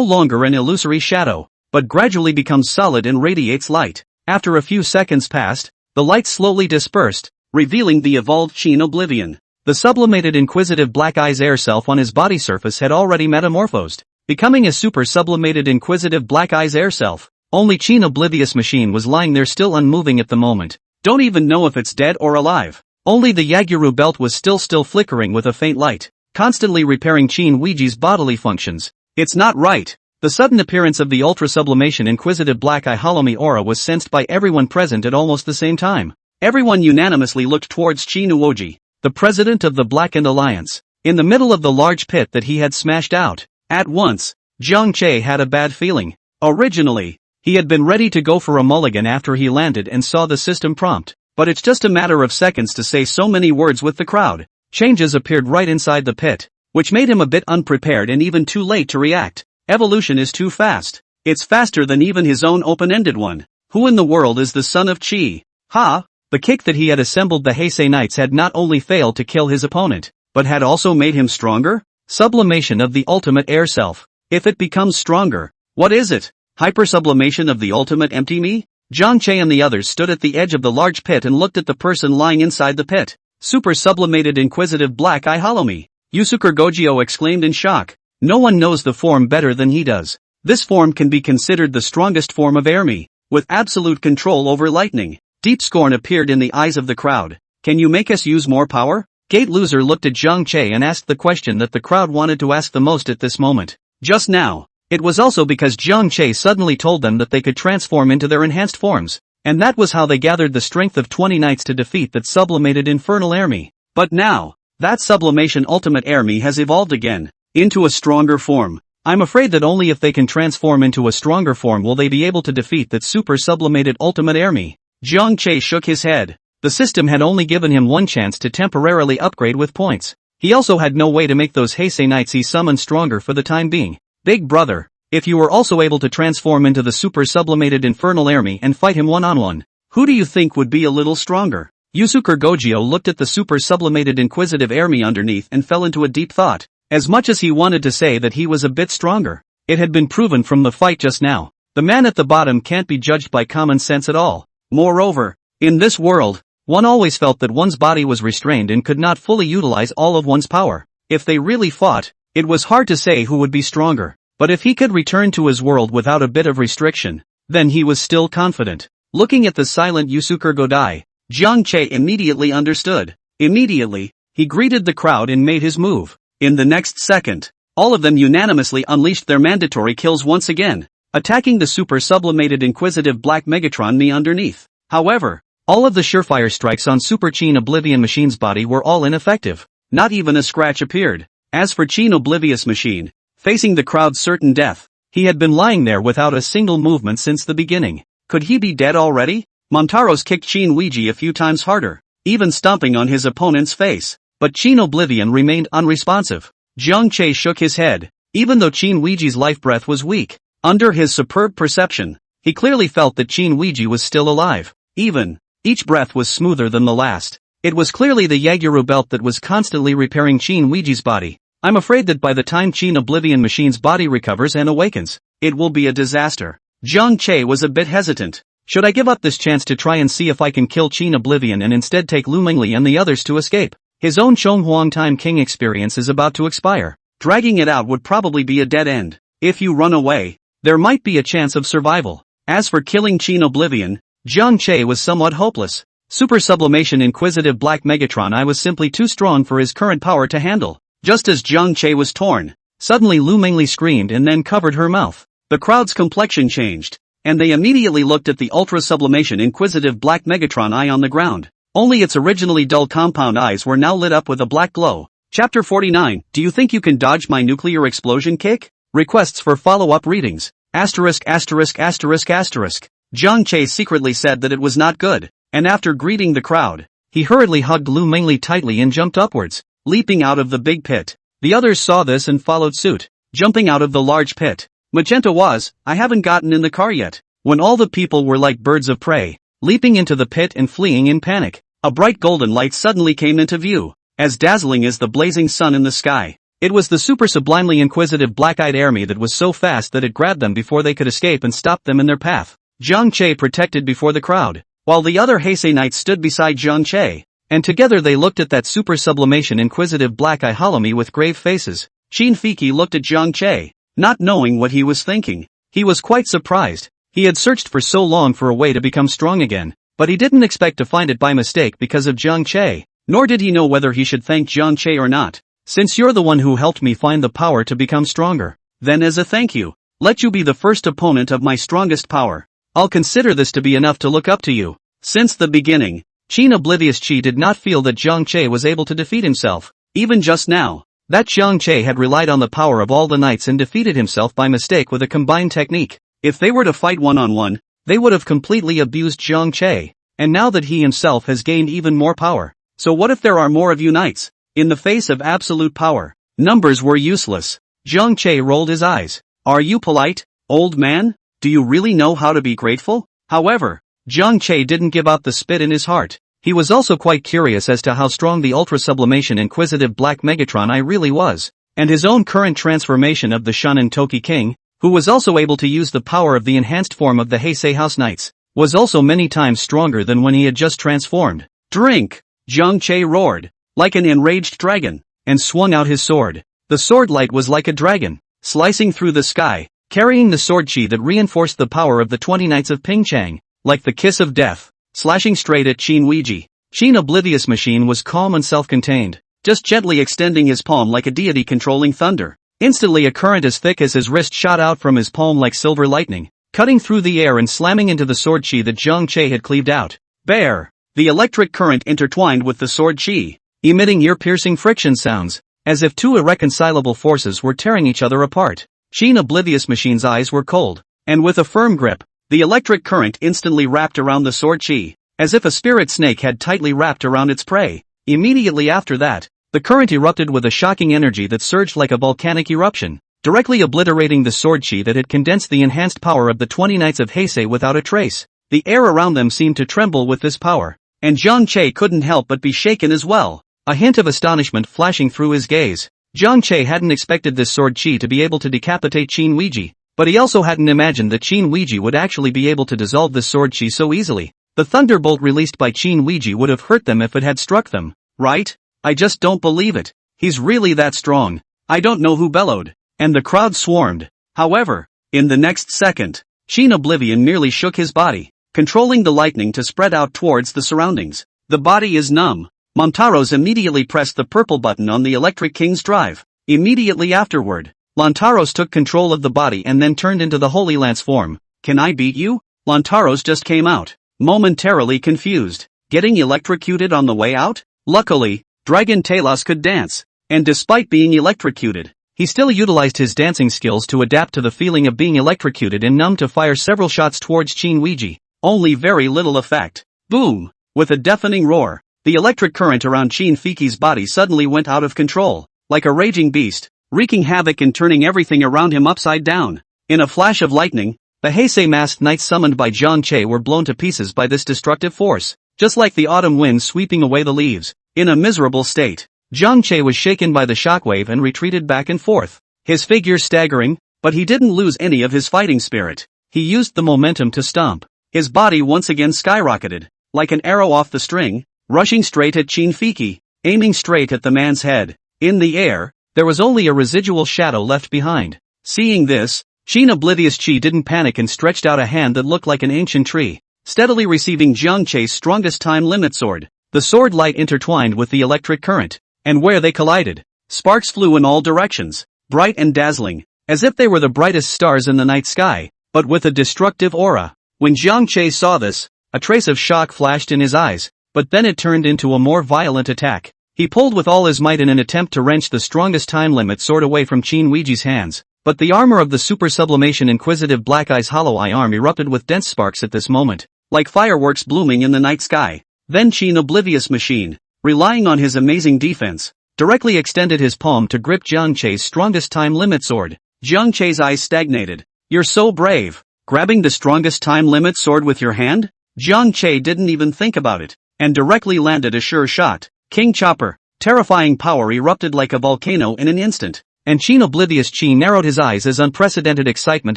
longer an illusory shadow, but gradually becomes solid and radiates light. After a few seconds passed, the light slowly dispersed, revealing the evolved Chin Oblivion. The sublimated inquisitive black eye's air self on his body surface had already metamorphosed, becoming a super sublimated inquisitive black eye's air self. Only Chin Oblivious Machine was lying there still unmoving at the moment. Don't even know if it's dead or alive. Only the Yaguru belt was still flickering with a faint light, constantly repairing Chin Ouiji's bodily functions. It's not right. The sudden appearance of the ultra-sublimation inquisitive black eye Holomi aura was sensed by everyone present at almost the same time. Everyone unanimously looked towards Chin Ouiji, the president of the Blackened Alliance, in the middle of the large pit that he had smashed out. At once, Zhang Che had a bad feeling. Originally, he had been ready to go for a mulligan after he landed and saw the system prompt, but it's just a matter of seconds to say so many words with the crowd. Changes appeared right inside the pit, which made him a bit unprepared and even too late to react. Evolution is too fast. It's faster than even his own open-ended one. Who in the world is the son of Chi? Ha! The kick that he had assembled the Heisei Knights had not only failed to kill his opponent, but had also made him stronger? Sublimation of the ultimate air self. If it becomes stronger, what is it? Hypersublimation of the ultimate empty me? Zhang Che and the others stood at the edge of the large pit and looked at the person lying inside the pit. Super sublimated inquisitive black eye Holomi. Yusuke Gojio exclaimed in shock. No one knows the form better than he does. This form can be considered the strongest form of Airme, with absolute control over lightning. Deep scorn appeared in the eyes of the crowd. Can you make us use more power? Gate Loser looked at Zhang Che and asked the question that the crowd wanted to ask the most at this moment. Just now. It was also because Zhang Che suddenly told them that they could transform into their enhanced forms, and that was how they gathered the strength of 20 knights to defeat that sublimated infernal Airme. But now, that sublimation ultimate Airme has evolved again, into a stronger form. I'm afraid that only if they can transform into a stronger form will they be able to defeat that super sublimated ultimate Airme. Zhang Che shook his head. The system had only given him one chance to temporarily upgrade with points. He also had no way to make those Heisei Knights he summoned stronger for the time being. Big brother, if you were also able to transform into the super sublimated infernal Airme and fight him one-on-one, who do you think would be a little stronger? Yusuke Gojio looked at the super sublimated inquisitive Airme underneath and fell into a deep thought. As much as he wanted to say that he was a bit stronger, it had been proven from the fight just now. The man at the bottom can't be judged by common sense at all. Moreover, in this world, one always felt that one's body was restrained and could not fully utilize all of one's power. If they really fought, it was hard to say who would be stronger. But if he could return to his world without a bit of restriction, then he was still confident. Looking at the silent Yusuke Godai, Zhang Che immediately understood. Immediately, he greeted the crowd and made his move. In the next second, all of them unanimously unleashed their mandatory kills once again, attacking the super sublimated inquisitive black Megatron me underneath. However, all of the surefire strikes on Super Chin Oblivion Machine's body were all ineffective. Not even a scratch appeared. As for Chin Oblivious Machine, facing the crowd's certain death, he had been lying there without a single movement since the beginning. Could he be dead already? Montaros kicked Chin Ouiji a few times harder, even stomping on his opponent's face. But Chin Oblivion remained unresponsive. Zhang Che shook his head. Even though Chin Ouiji's life breath was weak, under his superb perception, he clearly felt that Chin Ouiji was still alive. Each breath was smoother than the last. It was clearly the Yaguru belt that was constantly repairing Chin Ouiji's body. I'm afraid that by the time Chin Oblivion Machine's body recovers and awakens, it will be a disaster. Zhang Che was a bit hesitant. Should I give up this chance to try and see if I can kill Chin Oblivion and instead take Lu Mingli and the others to escape? His own Chonghuang Time King experience is about to expire. Dragging it out would probably be a dead end. If you run away, there might be a chance of survival. As for killing Chin Oblivion, Zhang Che was somewhat hopeless. Super sublimation inquisitive black Megatron I was simply too strong for his current power to handle. Just as Zhang Che was torn, suddenly Lu Mingli screamed and then covered her mouth. The crowd's complexion changed, and they immediately looked at the ultra sublimation inquisitive black Megatron eye on the ground. Only its originally dull compound eyes were now lit up with a black glow. Chapter 49, do you think you can dodge my nuclear explosion kick? Requests for follow-up readings. Asterisk asterisk asterisk asterisk. Jiang Che secretly said that it was not good, and after greeting the crowd, he hurriedly hugged Lu Mingli tightly and jumped upwards, leaping out of the big pit. The others saw this and followed suit, jumping out of the large pit. Magenta was, I haven't gotten in the car yet. When all the people were like birds of prey, leaping into the pit and fleeing in panic, a bright golden light suddenly came into view, as dazzling as the blazing sun in the sky. It was the super sublimely inquisitive black-eyed army that was so fast that it grabbed them before they could escape and stopped them in their path. Jiang Che protected before the crowd, while the other Heisei knights stood beside Jiang Che, and together they looked at that super sublimation inquisitive black-eye Halloumi with grave faces. Qin Fiki looked at Jiang Che, not knowing what he was thinking. He was quite surprised. He had searched for so long for a way to become strong again, but he didn't expect to find it by mistake because of Jiang Che, nor did he know whether he should thank Jiang Che or not. Since you're the one who helped me find the power to become stronger, then as a thank you, let you be the first opponent of my strongest power. I'll consider this to be enough to look up to you. Since the beginning, Qin Oblivious Chi did not feel that Jiang Che was able to defeat himself. Even just now, that Jiang Che had relied on the power of all the knights and defeated himself by mistake with a combined technique. If they were to fight one-on-one, they would have completely abused Jiang Che, and now that he himself has gained even more power. So what if there are more of you knights? In the face of absolute power, numbers were useless. Jiang Che rolled his eyes. Are you polite, old man? Do you really know how to be grateful? However, Jiang Che didn't give out the spit in his heart. He was also quite curious as to how strong the ultra-sublimation inquisitive Black Megatron I really was, and his own current transformation of the Shunin Toki King, who was also able to use the power of the enhanced form of the Heisei House Knights, was also many times stronger than when he had just transformed. Drink! Jiang Che roared, like an enraged dragon, and swung out his sword. The sword light was like a dragon, slicing through the sky, carrying the sword chi that reinforced the power of the 20 Knights of Pingchang, like the kiss of death, slashing straight at Qin Weiji. Qin Oblivious Machine was calm and self-contained, just gently extending his palm like a deity controlling thunder. Instantly a current as thick as his wrist shot out from his palm like silver lightning, cutting through the air and slamming into the sword chi that Jiang Che had cleaved out. Bear! The electric current intertwined with the sword chi, emitting ear-piercing friction sounds, as if two irreconcilable forces were tearing each other apart. Qin Oblivious Machine's eyes were cold, and with a firm grip, the electric current instantly wrapped around the sword chi, as if a spirit snake had tightly wrapped around its prey. Immediately after that, the current erupted with a shocking energy that surged like a volcanic eruption, directly obliterating the sword chi that had condensed the enhanced power of the 20 Knights of Heisei without a trace. The air around them seemed to tremble with this power, and Jiang Che couldn't help but be shaken as well, a hint of astonishment flashing through his gaze. Jiang Che hadn't expected this sword chi to be able to decapitate Qin Weiji, but he also hadn't imagined that Qin Weiji would actually be able to dissolve this sword chi so easily. The thunderbolt released by Qin Weiji would have hurt them if it had struck them, right? I just don't believe it. He's really that strong. I don't know who bellowed, and the crowd swarmed. However, in the next second, Qin Oblivion merely shook his body, controlling the lightning to spread out towards the surroundings. The body is numb. Montaros immediately pressed the purple button on the Electric King's drive. Immediately afterward, Lontaros took control of the body and then turned into the Holy Lance form. Can I beat you? Lontaros just came out, momentarily confused. Getting electrocuted on the way out? Luckily, Dragon Talos could dance, and despite being electrocuted, he still utilized his dancing skills to adapt to the feeling of being electrocuted and numb to fire several shots towards Qin Weiji. Only very little effect. Boom! With a deafening roar, the electric current around Qin Fiki's body suddenly went out of control, like a raging beast, wreaking havoc and turning everything around him upside down. In a flash of lightning, the Heisei masked knights summoned by Jiang Che were blown to pieces by this destructive force, just like the autumn wind sweeping away the leaves. In a miserable state, Jiang Che was shaken by the shockwave and retreated back and forth, his figure staggering, but he didn't lose any of his fighting spirit. He used the momentum to stomp. His body once again skyrocketed, like an arrow off the string, rushing straight at Qin Fiki, aiming straight at the man's head. In the air, there was only a residual shadow left behind. Seeing this, Qin Oblivious Chi didn't panic and stretched out a hand that looked like an ancient tree, steadily receiving Jiang Che's strongest time limit sword. The sword light intertwined with the electric current, and where they collided, sparks flew in all directions, bright and dazzling, as if they were the brightest stars in the night sky, but with a destructive aura. When Jiang Che saw this, a trace of shock flashed in his eyes, but then it turned into a more violent attack. He pulled with all his might in an attempt to wrench the strongest time limit sword away from Qin Weiji's hands, But the armor of the super sublimation inquisitive Black Eye's hollow eye arm erupted with dense sparks at this moment, like fireworks blooming in the night sky. Then Qin Oblivious Machine, relying on his amazing defense, directly extended his palm to grip Jiang Che's strongest time limit sword. Jiang Che's eyes stagnated. "You're so brave, grabbing the strongest time limit sword with your hand?" Jiang Che didn't even think about it, and directly landed a sure shot. King Chopper. Terrifying power erupted like a volcano in an instant, and Qin Oblivious Qi narrowed his eyes as unprecedented excitement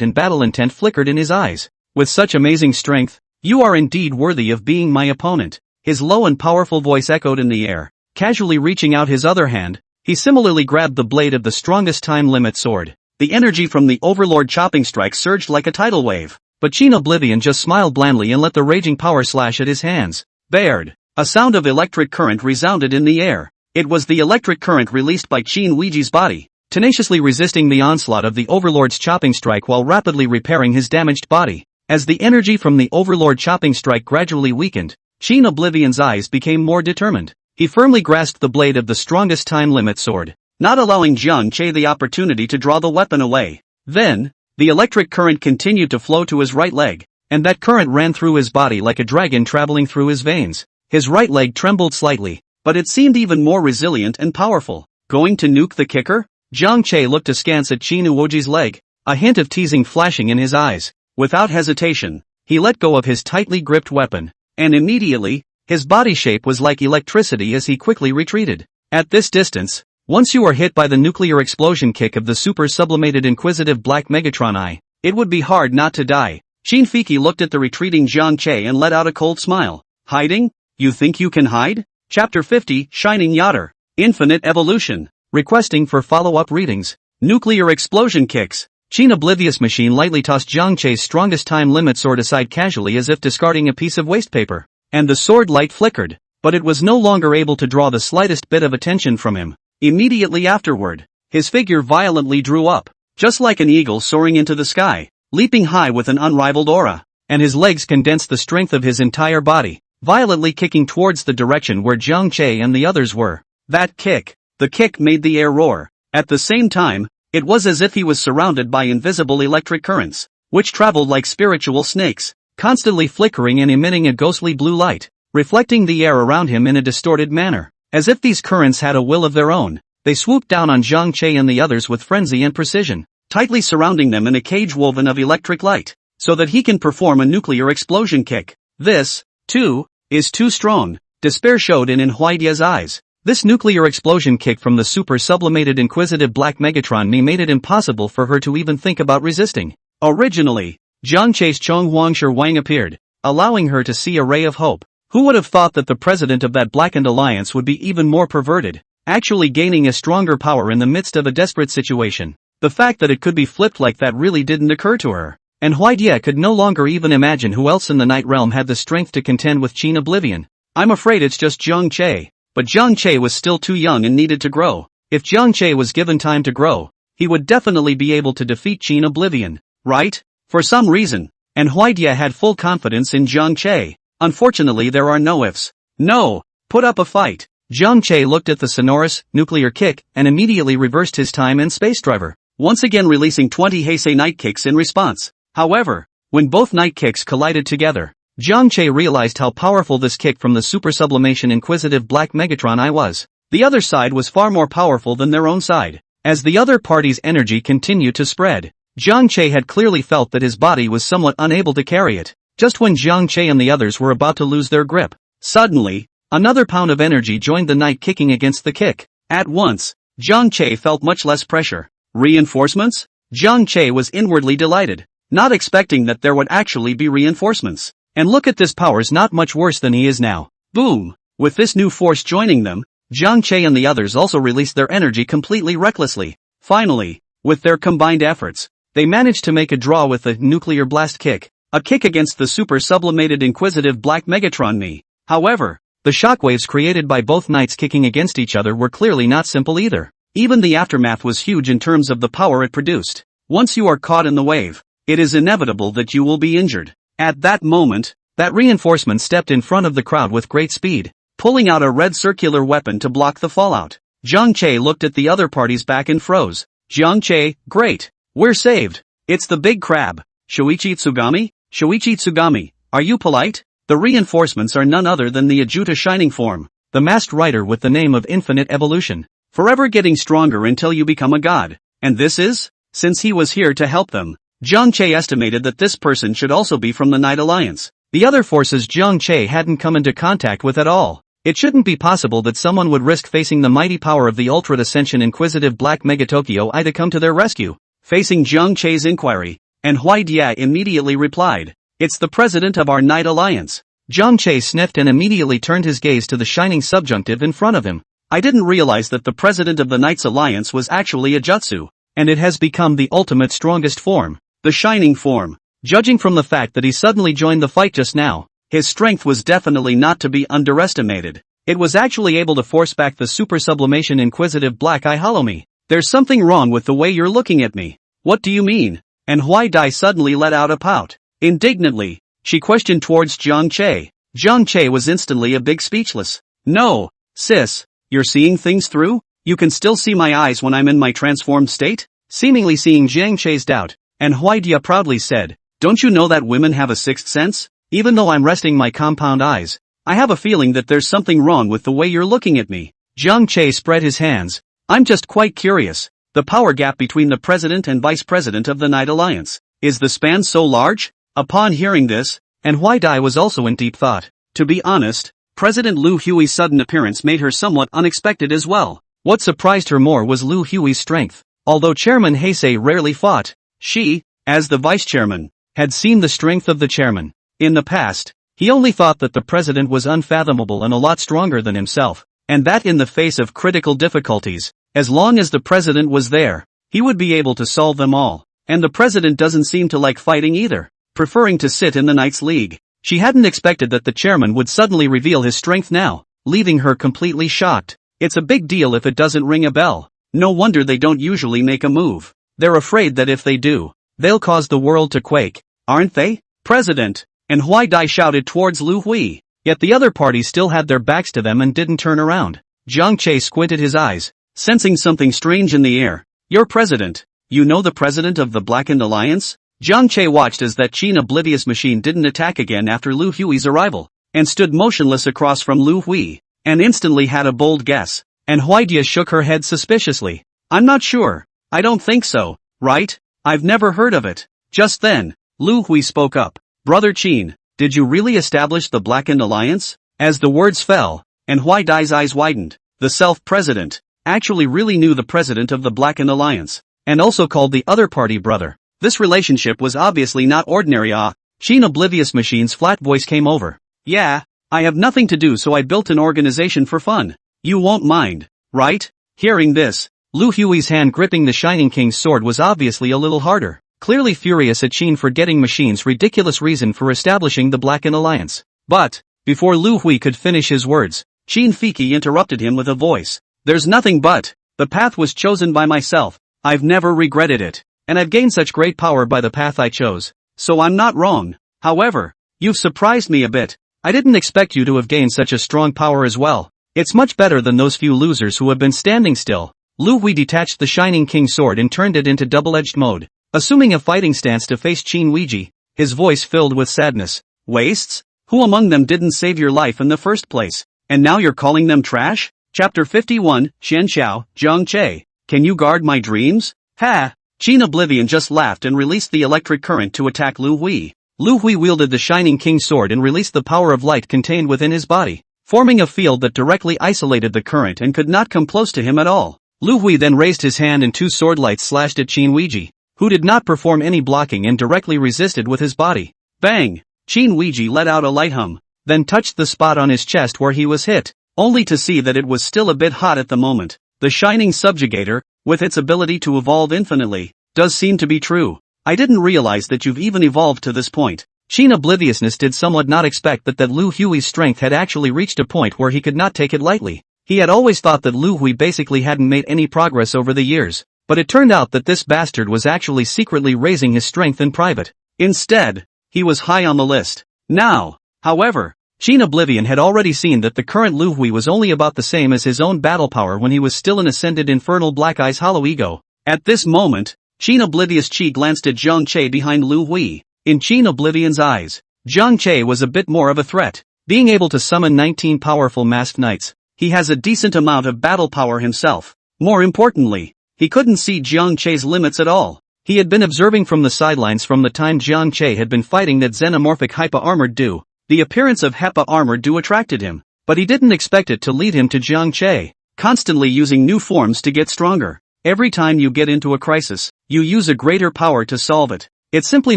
and battle intent flickered in his eyes. "With such amazing strength, you are indeed worthy of being my opponent." His low and powerful voice echoed in the air. Casually reaching out his other hand, he similarly grabbed the blade of the strongest time limit sword. The energy from the Overlord chopping strike surged like a tidal wave, but Qin Oblivion just smiled blandly and let the raging power slash at his hands. Baird. A sound of electric current resounded in the air. It was the electric current released by Qin Ouiji's body, tenaciously resisting the onslaught of the Overlord's chopping strike while rapidly repairing his damaged body. As the energy from the Overlord chopping strike gradually weakened, Qin Oblivion's eyes became more determined. He firmly grasped the blade of the strongest time limit sword, not allowing Jiang Che the opportunity to draw the weapon away. Then, the electric current continued to flow to his right leg, and that current ran through his body like a dragon traveling through his veins. His right leg trembled slightly, but it seemed even more resilient and powerful. "Going to nuke the kicker?" Jiang Che looked askance at Qin Uoji's leg, a hint of teasing flashing in his eyes. Without hesitation, he let go of his tightly gripped weapon, and immediately, his body shape was like electricity as he quickly retreated. At this distance, once you are hit by the nuclear explosion kick of the super sublimated inquisitive Black Megatron Eye, it would be hard not to die. Qin Fiki looked at the retreating Jiang Che and let out a cold smile. "Hiding? You think you can hide?" Chapter 50, Shining Yachter. Infinite Evolution. Requesting for follow-up readings. Nuclear explosion kicks. Qin Oblivious Machine lightly tossed Jiang Che's strongest time limit sword aside casually as if discarding a piece of waste paper, and the sword light flickered, but it was no longer able to draw the slightest bit of attention from him. Immediately afterward, his figure violently drew up, just like an eagle soaring into the sky, leaping high with an unrivaled aura, and his legs condensed the strength of his entire body, violently kicking towards the direction where Jiang Che and the others were. That kick, the kick made the air roar. At the same time, it was as if he was surrounded by invisible electric currents, which traveled like spiritual snakes, constantly flickering and emitting a ghostly blue light, reflecting the air around him in a distorted manner. As if these currents had a will of their own, they swooped down on Jiang Che and the others with frenzy and precision, tightly surrounding them in a cage woven of electric light, so that he can perform a nuclear explosion kick. This, too, is too strong, despair showed in Huaidia's eyes. This nuclear explosion kick from the super sublimated inquisitive Black Megatron made it impossible for her to even think about resisting. Originally, Jiang Che's Chong Huangshi Wang appeared, allowing her to see a ray of hope. Who would have thought that the president of that blackened alliance would be even more perverted, actually gaining a stronger power in the midst of a desperate situation? The fact that it could be flipped like that really didn't occur to her, and Huaidia could no longer even imagine who else in the Night Realm had the strength to contend with Qin Oblivion. "I'm afraid it's just Jiang Che." But Jiang Che was still too young and needed to grow. If Jiang Che was given time to grow, he would definitely be able to defeat Qin Oblivion, right? For some reason, and Huaidia had full confidence in Jiang Che. Unfortunately, there are no ifs. No, put up a fight. Jiang Che looked at the sonorous, nuclear kick and immediately reversed his time and space driver, once again releasing 20 Heisei night kicks in response. However, when both night kicks collided together, Jiang Che realized how powerful this kick from the super sublimation inquisitive Black Megatron Eye was. The other side was far more powerful than their own side. As the other party's energy continued to spread, Jiang Che had clearly felt that his body was somewhat unable to carry it. Just when Jiang Che and the others were about to lose their grip, suddenly, another pound of energy joined the night kicking against the kick. At once, Jiang Che felt much less pressure. Reinforcements? Jiang Che was inwardly delighted, not expecting that there would actually be reinforcements. And look at this, power's not much worse than he is now. Boom! With this new force joining them, Jiang Che and the others also released their energy completely recklessly. Finally, with their combined efforts, they managed to make a draw with the nuclear blast kick, a kick against the super sublimated inquisitive Black Megatron Me. However, the shockwaves created by both knights kicking against each other were clearly not simple either. Even the aftermath was huge in terms of the power it produced. Once you are caught in the wave, it is inevitable that you will be injured. At that moment, that reinforcement stepped in front of the crowd with great speed, pulling out a red circular weapon to block the fallout. Jiang Che looked at the other party's back and froze. Jiang Che, great. We're saved. It's the big crab. Shoichi Tsugami? Shoichi Tsugami, are you polite? The reinforcements are none other than the Ajuta Shining Form, the masked rider with the name of Infinite Evolution. Forever getting stronger until you become a god. And this is? Since he was here to help them. Jiang Che estimated that this person should also be from the Night Alliance. The other forces Jiang Che hadn't come into contact with at all. It shouldn't be possible that someone would risk facing the mighty power of the Ultra Ascension Inquisitive Black Mega Tokyo I to come to their rescue. Facing Jiang Che's inquiry, and Huaidia immediately replied, "It's the president of our Night Alliance." Jiang Che sniffed and immediately turned his gaze to the shining subjunctive in front of him. I didn't realize that the president of the Knights Alliance was actually a jutsu, and it has become the ultimate strongest form, the shining form. Judging from the fact that he suddenly joined the fight just now, his strength was definitely not to be underestimated. It was actually able to force back the super sublimation inquisitive black eye hollow me. There's something wrong with the way you're looking at me. What do you mean? And Huai Dai suddenly let out a pout. Indignantly, she questioned towards Jiang Che. Jiang Che was instantly a bit speechless. No, sis, you're seeing things through? You can still see my eyes when I'm in my transformed state? Seemingly seeing Jiang Che's doubt, and Huaidia proudly said, "Don't you know that women have a sixth sense? Even though I'm resting my compound eyes, I have a feeling that there's something wrong with the way you're looking at me." Jiang Che spread his hands. "I'm just quite curious. The power gap between the president and vice president of the Night Alliance, is the span so large?" Upon hearing this, and Huaidai was also in deep thought. To be honest, President Lu Hui's sudden appearance made her somewhat unexpected as well. What surprised her more was Lu Hui's strength. Although Chairman Heisei rarely fought, she, as the vice chairman, had seen the strength of the chairman. In the past, he only thought that the president was unfathomable and a lot stronger than himself, and that in the face of critical difficulties, as long as the president was there, he would be able to solve them all. And the president doesn't seem to like fighting either, preferring to sit in the Knights League. She hadn't expected that the chairman would suddenly reveal his strength now, leaving her completely shocked. It's a big deal if it doesn't ring a bell. No wonder they don't usually make a move. They're afraid that if they do, they'll cause the world to quake, aren't they? President! And Huaidai shouted towards Lu Hui. Yet the other party still had their backs to them and didn't turn around. Jiang Che squinted his eyes, sensing something strange in the air. "Your president. You know the president of the Blackened Alliance?" Jiang Che watched as that Qin oblivious machine didn't attack again after Lu Hui's arrival, and stood motionless across from Lu Hui, and instantly had a bold guess. And Huaidia shook her head suspiciously. "I'm not sure. I don't think so, right? I've never heard of it." Just then, Lu Hui spoke up. "Brother Qin, did you really establish the Blackened Alliance?" As the words fell, and Huaidai's eyes widened, the self-president actually really knew the president of the Blackened Alliance, and also called the other party brother. This relationship was obviously not ordinary. Qin oblivious machine's flat voice came over. "Yeah, I have nothing to do, so I built an organization for fun. You won't mind, right?" Hearing this, Lu Hui's hand gripping the Shining King's sword was obviously a little harder, clearly furious at Qin for getting machine's ridiculous reason for establishing the Blackened Alliance. But, before Lu Hui could finish his words, Qin Fiki interrupted him with a voice. "There's nothing but, the path was chosen by myself. I've never regretted it, and I've gained such great power by the path I chose, so I'm not wrong. However, you've surprised me a bit. I didn't expect you to have gained such a strong power as well. It's much better than those few losers who have been standing still." Lu Hui detached the Shining King sword and turned it into double-edged mode, assuming a fighting stance to face Qin Weiji, his voice filled with sadness. "Wastes? Who among them didn't save your life in the first place? And now you're calling them trash?" Chapter 51, Xian Xiao, Jiang Che. "Can you guard my dreams?" "Ha!" Qin Oblivion just laughed and released the electric current to attack Lu Hui. Lu Hui wielded the Shining King sword and released the power of light contained within his body, forming a field that directly isolated the current and could not come close to him at all. Lu Hui then raised his hand and two sword lights slashed at Qin Weiji, who did not perform any blocking and directly resisted with his body. Bang! Qin Weiji let out a light hum, then touched the spot on his chest where he was hit, only to see that it was still a bit hot at the moment. The Shining Subjugator, with its ability to evolve infinitely, does seem to be true. I didn't realize that you've even evolved to this point. Qin Obliviousness did somewhat not expect that Lu Hui's strength had actually reached a point where he could not take it lightly. He had always thought that Lu Hui basically hadn't made any progress over the years, but it turned out that this bastard was actually secretly raising his strength in private. Instead, he was high on the list. Now, however, Qin Oblivion had already seen that the current Lu Hui was only about the same as his own battle power when he was still an ascended infernal Black Eye's hollow ego. At this moment, Qin Oblivion's Qi glanced at Zhang Che behind Lu Hui. In Qin Oblivion's eyes, Zhang Che was a bit more of a threat. Being able to summon 19 powerful masked knights, he has a decent amount of battle power himself. More importantly, he couldn't see Zhang Che's limits at all. He had been observing from the sidelines from the time Zhang Che had been fighting that xenomorphic Hypa-Armored Du. The appearance of Hypa-Armored Du attracted him, but he didn't expect it to lead him to Zhang Che, constantly using new forms to get stronger. Every time you get into a crisis, you use a greater power to solve it. It simply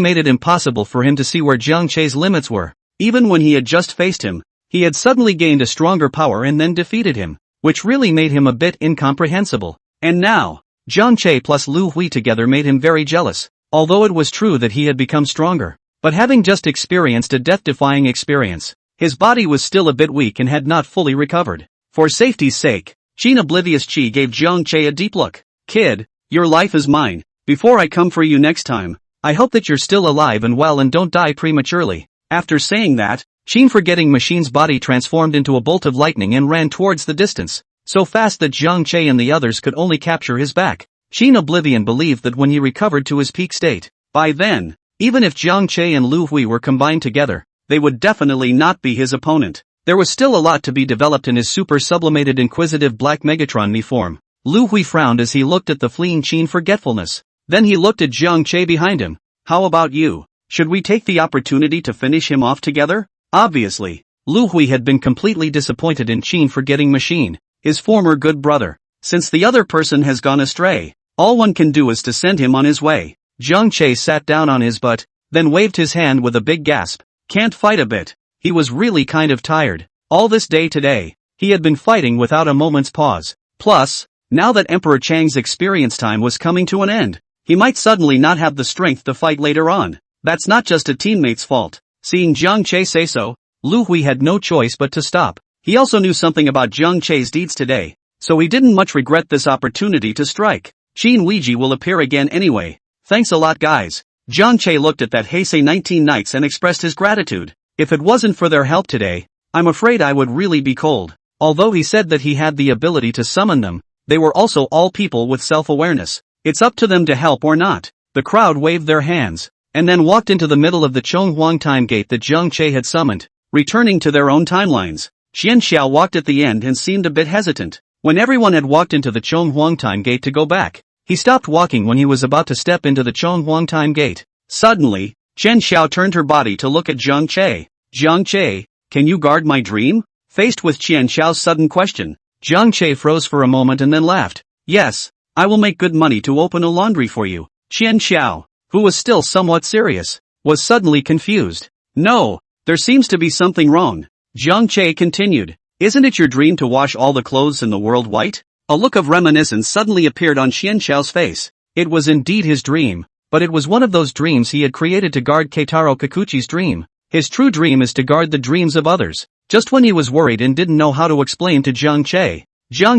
made it impossible for him to see where Zhang Che's limits were. Even when he had just faced him, he had suddenly gained a stronger power and then defeated him, which really made him a bit incomprehensible. And now, Zhang Che plus Lu Hui together made him very jealous, although it was true that he had become stronger. But having just experienced a death-defying experience, his body was still a bit weak and had not fully recovered. For safety's sake, Qin Oblivion's Qi gave Zhang Che a deep look. Kid, your life is mine. Before I come for you next time, I hope that you're still alive and well and don't die prematurely. After saying that, Qin Forgetting Machine's body transformed into a bolt of lightning and ran towards the distance, so fast that Zhang Che and the others could only capture his back. Qin Oblivion believed that when he recovered to his peak state, by then, even if Zhang Che and Lu Hui were combined together, they would definitely not be his opponent. There was still a lot to be developed in his super sublimated inquisitive black Megatron Me form. Lu Hui frowned as he looked at the fleeing Qin Forgetfulness. Then he looked at Zhang Che behind him. How about you? Should we take the opportunity to finish him off together? Obviously, Lu Hui had been completely disappointed in Qin Forgetting Machine, his former good brother. Since the other person has gone astray, all one can do is to send him on his way. Zhang Che sat down on his butt, then waved his hand with a big gasp. Can't fight a bit. He was really kind of tired. All this day today, he had been fighting without a moment's pause. Plus, now that Emperor Chang's experience time was coming to an end, he might suddenly not have the strength to fight later on. That's not just a teammate's fault. Seeing Zhang Che say so, Lu Hui had no choice but to stop. He also knew something about Zhang Che's deeds today, so he didn't much regret this opportunity to strike. Qin Weiji will appear again anyway. Thanks a lot guys. Zhang Che looked at that Heisei 19 knights and expressed his gratitude. If it wasn't for their help today, I'm afraid I would really be cold. Although he said that he had the ability to summon them, they were also all people with self-awareness. It's up to them to help or not. The crowd waved their hands, and then walked into the middle of the Chonghuang time gate that Zhang Che had summoned, returning to their own timelines. Xian Xiao walked at the end and seemed a bit hesitant. When everyone had walked into the Chonghuang time gate to go back, he stopped walking when he was about to step into the Chonghuang time gate. Suddenly, Xian Xiao turned her body to look at Zhang Che. Zhang Che, can you guard my dream? Faced with Xian Xiao's sudden question, Zhang Che froze for a moment and then laughed. Yes, I will make good money to open a laundry for you. Xian Xiao, who was still somewhat serious, was suddenly confused. No, there seems to be something wrong. Zhang Che continued. Isn't it your dream to wash all the clothes in the world white? A look of reminiscence suddenly appeared on Xian Xiao's face. It was indeed his dream, but it was one of those dreams he had created to guard Keitaro Kikuchi's dream. His true dream is to guard the dreams of others. Just when he was worried and didn't know how to explain to Zhang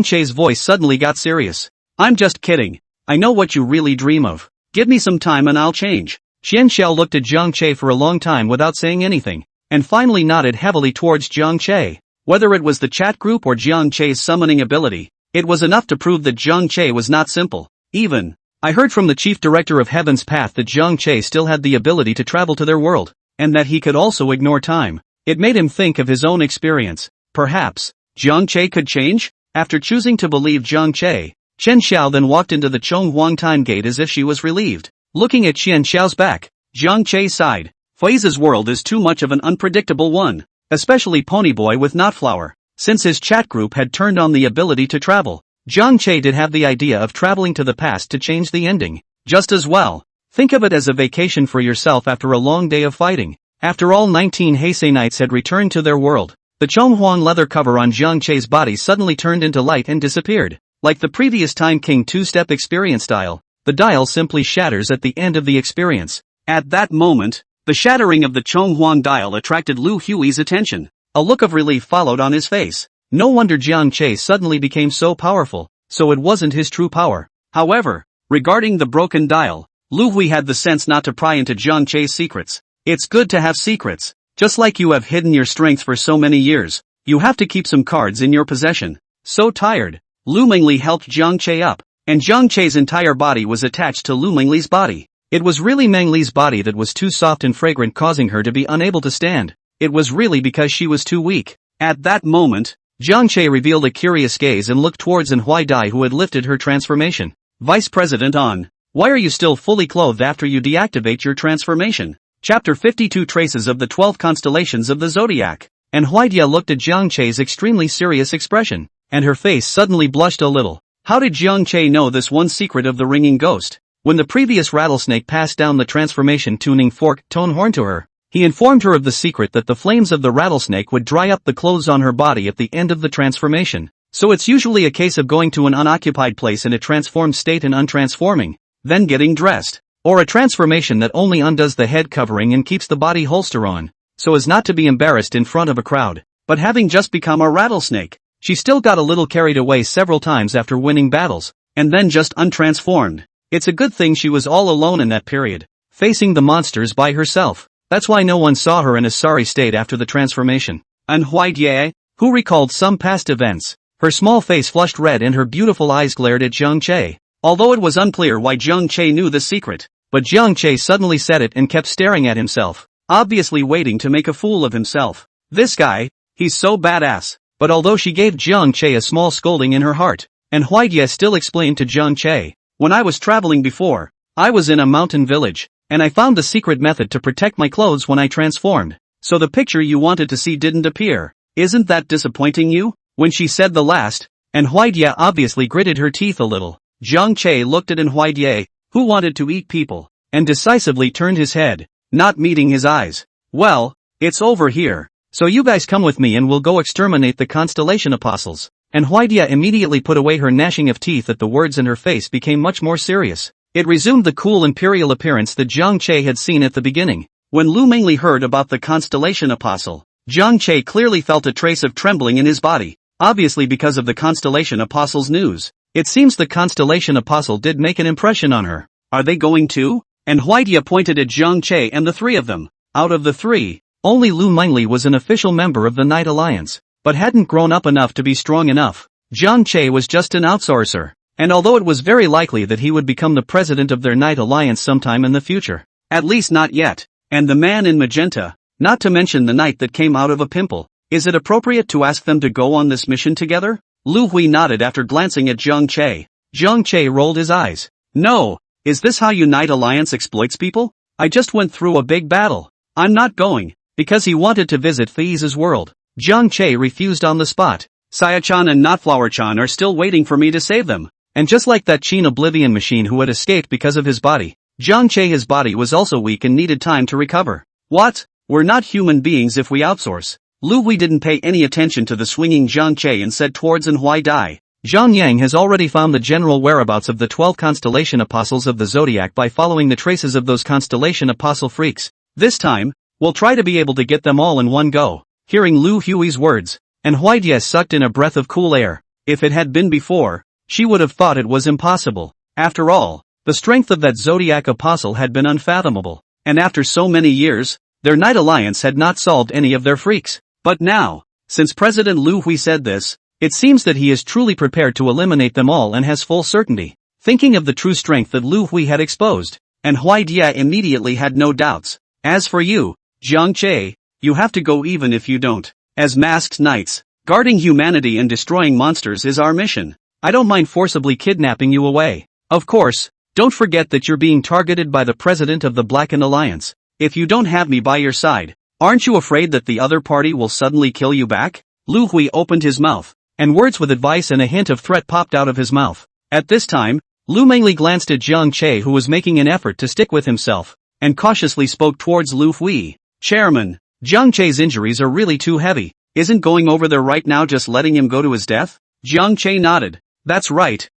Che's voice suddenly got serious. I'm just kidding. I know what you really dream of. Give me some time and I'll change. Xian Xiao looked at Zhang Che for a long time without saying anything, and finally nodded heavily towards Zhang Che. Whether it was the chat group or Zhang Che's summoning ability, it was enough to prove that Zhang Che was not simple. Even, I heard from the chief director of Heaven's Path that Zhang Che still had the ability to travel to their world, and that he could also ignore time. It made him think of his own experience. Perhaps, Zhang Che could change? After choosing to believe Zhang Che, Chen Xiao then walked into the Chonghuang time gate as if she was relieved. Looking at Chen Xiao's back, Zhang Che sighed. Fei's world is too much of an unpredictable one, especially Ponyboy with Knotflower. Since his chat group had turned on the ability to travel, Zhang Che did have the idea of traveling to the past to change the ending. Just as well. Think of it as a vacation for yourself after a long day of fighting. After all 19 Heisei Knights had returned to their world, the Chonghuang leather cover on Zhang Che's body suddenly turned into light and disappeared. Like the previous Time King 2-step experience dial, the dial simply shatters at the end of the experience. At that moment, the shattering of the Chonghuang dial attracted Lu Hui's attention. A look of relief followed on his face. No wonder Zhang Che suddenly became so powerful, so it wasn't his true power. However, regarding the broken dial, Lu Hui had the sense not to pry into Zhang Che's secrets. It's good to have secrets. Just like you have hidden your strength for so many years, you have to keep some cards in your possession. So tired, Lu Mingli helped Zhang Che up, and Jiang Che's entire body was attached to Lu Mengli's body. It was really Meng Li's body that was too soft and fragrant, causing her to be unable to stand. It was really because she was too weak. At that moment, Jiang Che revealed a curious gaze and looked towards Anhui Dai, who had lifted her transformation. Vice President On, why are you still fully clothed after you deactivate your transformation? Chapter 52 Traces of the 12 Constellations of the Zodiac. Anhui Dai looked at Jiang Che's extremely serious expression, and her face suddenly blushed a little. How did Jiang Che know this one secret of the ringing ghost? When the previous rattlesnake passed down the transformation tuning fork tone horn to her, he informed her of the secret that the flames of the rattlesnake would dry up the clothes on her body at the end of the transformation. So it's usually a case of going to an unoccupied place in a transformed state and untransforming, then getting dressed. Or a transformation that only undoes the head covering and keeps the body holster on, so as not to be embarrassed in front of a crowd. But having just become a rattlesnake, she still got a little carried away several times after winning battles, and then just untransformed. It's a good thing she was all alone in that period, facing the monsters by herself. That's why no one saw her in a sorry state after the transformation. Anhui Dai, who recalled some past events, her small face flushed red and her beautiful eyes glared at Jiang Che. Although it was unclear why Jiang Che knew the secret, but Jiang Che suddenly said it and kept staring at himself, obviously waiting to make a fool of himself. This guy, he's so badass. But although she gave Jiang Che a small scolding in her heart, Anhui Dai still explained to Jiang Che, when I was traveling before, I was in a mountain village, and I found the secret method to protect my clothes when I transformed, so the picture you wanted to see didn't appear. Isn't that disappointing you? When she said the last, Anhui Dai obviously gritted her teeth a little. Jiang Che looked at Anhui Dai, who wanted to eat people, and decisively turned his head, not meeting his eyes. Well, it's over here, so you guys come with me and we'll go exterminate the Constellation Apostles. Anhui Dai immediately put away her gnashing of teeth at the words and her face became much more serious. It resumed the cool imperial appearance that Jiang Che had seen at the beginning. When Lu Mengli heard about the Constellation Apostle, Jiang Che clearly felt a trace of trembling in his body, obviously because of the Constellation Apostle's news. It seems the Constellation Apostle did make an impression on her. Are they going to? Anhui Dai pointed at Jiang Che and the three of them. Out of the three, only Lu Mengli was an official member of the Night Alliance, but hadn't grown up enough to be strong enough. Jiang Che was just an outsourcer. And although it was very likely that he would become the president of their Night Alliance sometime in the future, at least not yet. And the man in magenta, not to mention the knight that came out of a pimple, is it appropriate to ask them to go on this mission together? Lu Hui nodded after glancing at Jiang Che. Jiang Che rolled his eyes. No, is this how Night Alliance exploits people? I just went through a big battle. I'm not going, because he wanted to visit Fei's world. Jiang Che refused on the spot. Saya-chan and Notflower-chan are still waiting for me to save them. And just like that Chin Oblivion machine who had escaped because of his body, Jiang Che his body was also weak and needed time to recover. What? We're not human beings if we outsource. Lu Hui didn't pay any attention to the swinging Jiang Che and said towards Anhui Dai. Zhang Yang has already found the general whereabouts of the 12 Constellation Apostles of the Zodiac by following the traces of those Constellation Apostle freaks. This time, we'll try to be able to get them all in one go. Hearing Lu Hui's words, Anhui Dai sucked in a breath of cool air. If it had been before, she would have thought it was impossible. After all, the strength of that Zodiac Apostle had been unfathomable, and after so many years, their Night Alliance had not solved any of their freaks. But now, since President Lu Hui said this, it seems that he is truly prepared to eliminate them all and has full certainty. Thinking of the true strength that Lu Hui had exposed, Anhui Dai immediately had no doubts. As for you, Jiang Che, you have to go even if you don't. As masked knights, guarding humanity and destroying monsters is our mission. I don't mind forcibly kidnapping you away. Of course, don't forget that you're being targeted by the president of the Blackened Alliance. If you don't have me by your side, aren't you afraid that the other party will suddenly kill you back? Lu Hui opened his mouth, and words with advice and a hint of threat popped out of his mouth. At this time, Lu Mengli glanced at Jiang Che, who was making an effort to stick with himself, and cautiously spoke towards Lu Hui. Chairman, Jiang Che's injuries are really too heavy. Isn't going over there right now just letting him go to his death? Jiang Che nodded. That's right.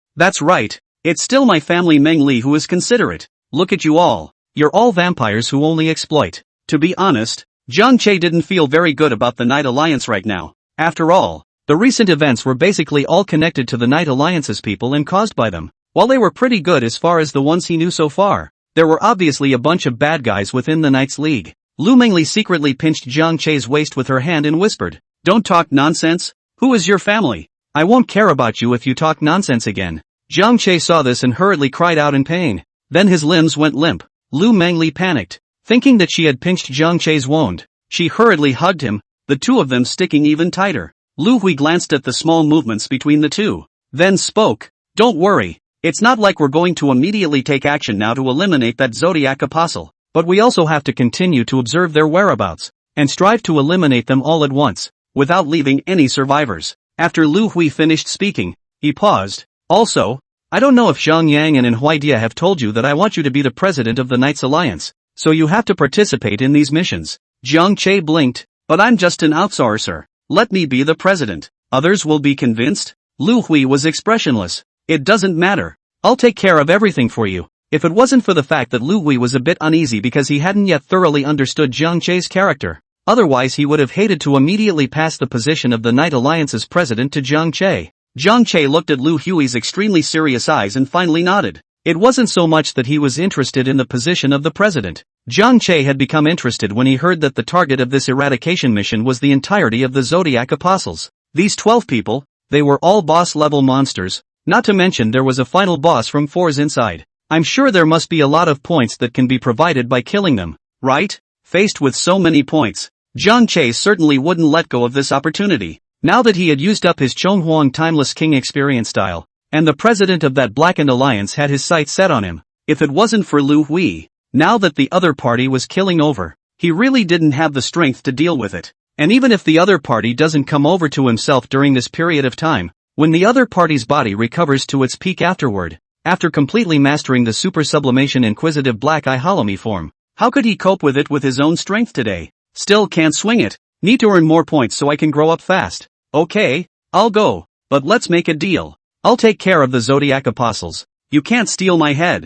It's still my family Meng Li who is considerate. Look at you all. You're all vampires who only exploit. To be honest, Jiang Che didn't feel very good about the Night Alliance right now. After all, the recent events were basically all connected to the Night Alliance's people and caused by them. While they were pretty good as far as the ones he knew so far, there were obviously a bunch of bad guys within the Knights League. Lu Mengli secretly pinched Jiang Che's waist with her hand and whispered, "Don't talk nonsense. Who is your family? I won't care about you if you talk nonsense again." Jiang Che saw this and hurriedly cried out in pain. Then his limbs went limp. Lu Mengli panicked. Thinking that she had pinched Jiang Che's wound, she hurriedly hugged him, the two of them sticking even tighter. Lu Hui glanced at the small movements between the two, then spoke. Don't worry. It's not like we're going to immediately take action now to eliminate that Zodiac apostle, but we also have to continue to observe their whereabouts, and strive to eliminate them all at once, without leaving any survivors. After Lu Hui finished speaking, he paused. Also, I don't know if Zhang Yang and Huaidia have told you that I want you to be the president of the Knights Alliance, so you have to participate in these missions. Jiang Che blinked. But I'm just an outsider. Let me be the president. Others will be convinced? Lu Hui was expressionless. It doesn't matter. I'll take care of everything for you. If it wasn't for the fact that Lu Hui was a bit uneasy because he hadn't yet thoroughly understood Jiang Che's character, otherwise he would have hated to immediately pass the position of the Knight Alliance's president to Jiang Che. Jiang Che looked at Lu Hui's extremely serious eyes and finally nodded. It wasn't so much that he was interested in the position of the president. Jiang Che had become interested when he heard that the target of this eradication mission was the entirety of the Zodiac Apostles. These 12 people, they were all boss-level monsters, not to mention there was a final boss from Four's inside. I'm sure there must be a lot of points that can be provided by killing them, right? Faced with so many points, Jiang Che certainly wouldn't let go of this opportunity. Now that he had used up his Chonghuang Timeless King experience style, and the president of that blackened alliance had his sights set on him, if it wasn't for Lu Hui, now that the other party was killing over, he really didn't have the strength to deal with it. And even if the other party doesn't come over to himself during this period of time, when the other party's body recovers to its peak afterward, after completely mastering the super sublimation inquisitive black eye holomy form, how could he cope with it with his own strength today? Still can't swing it. Need to earn more points so I can grow up fast. Okay, I'll go, but let's make a deal. I'll take care of the Zodiac Apostles. You can't steal my head.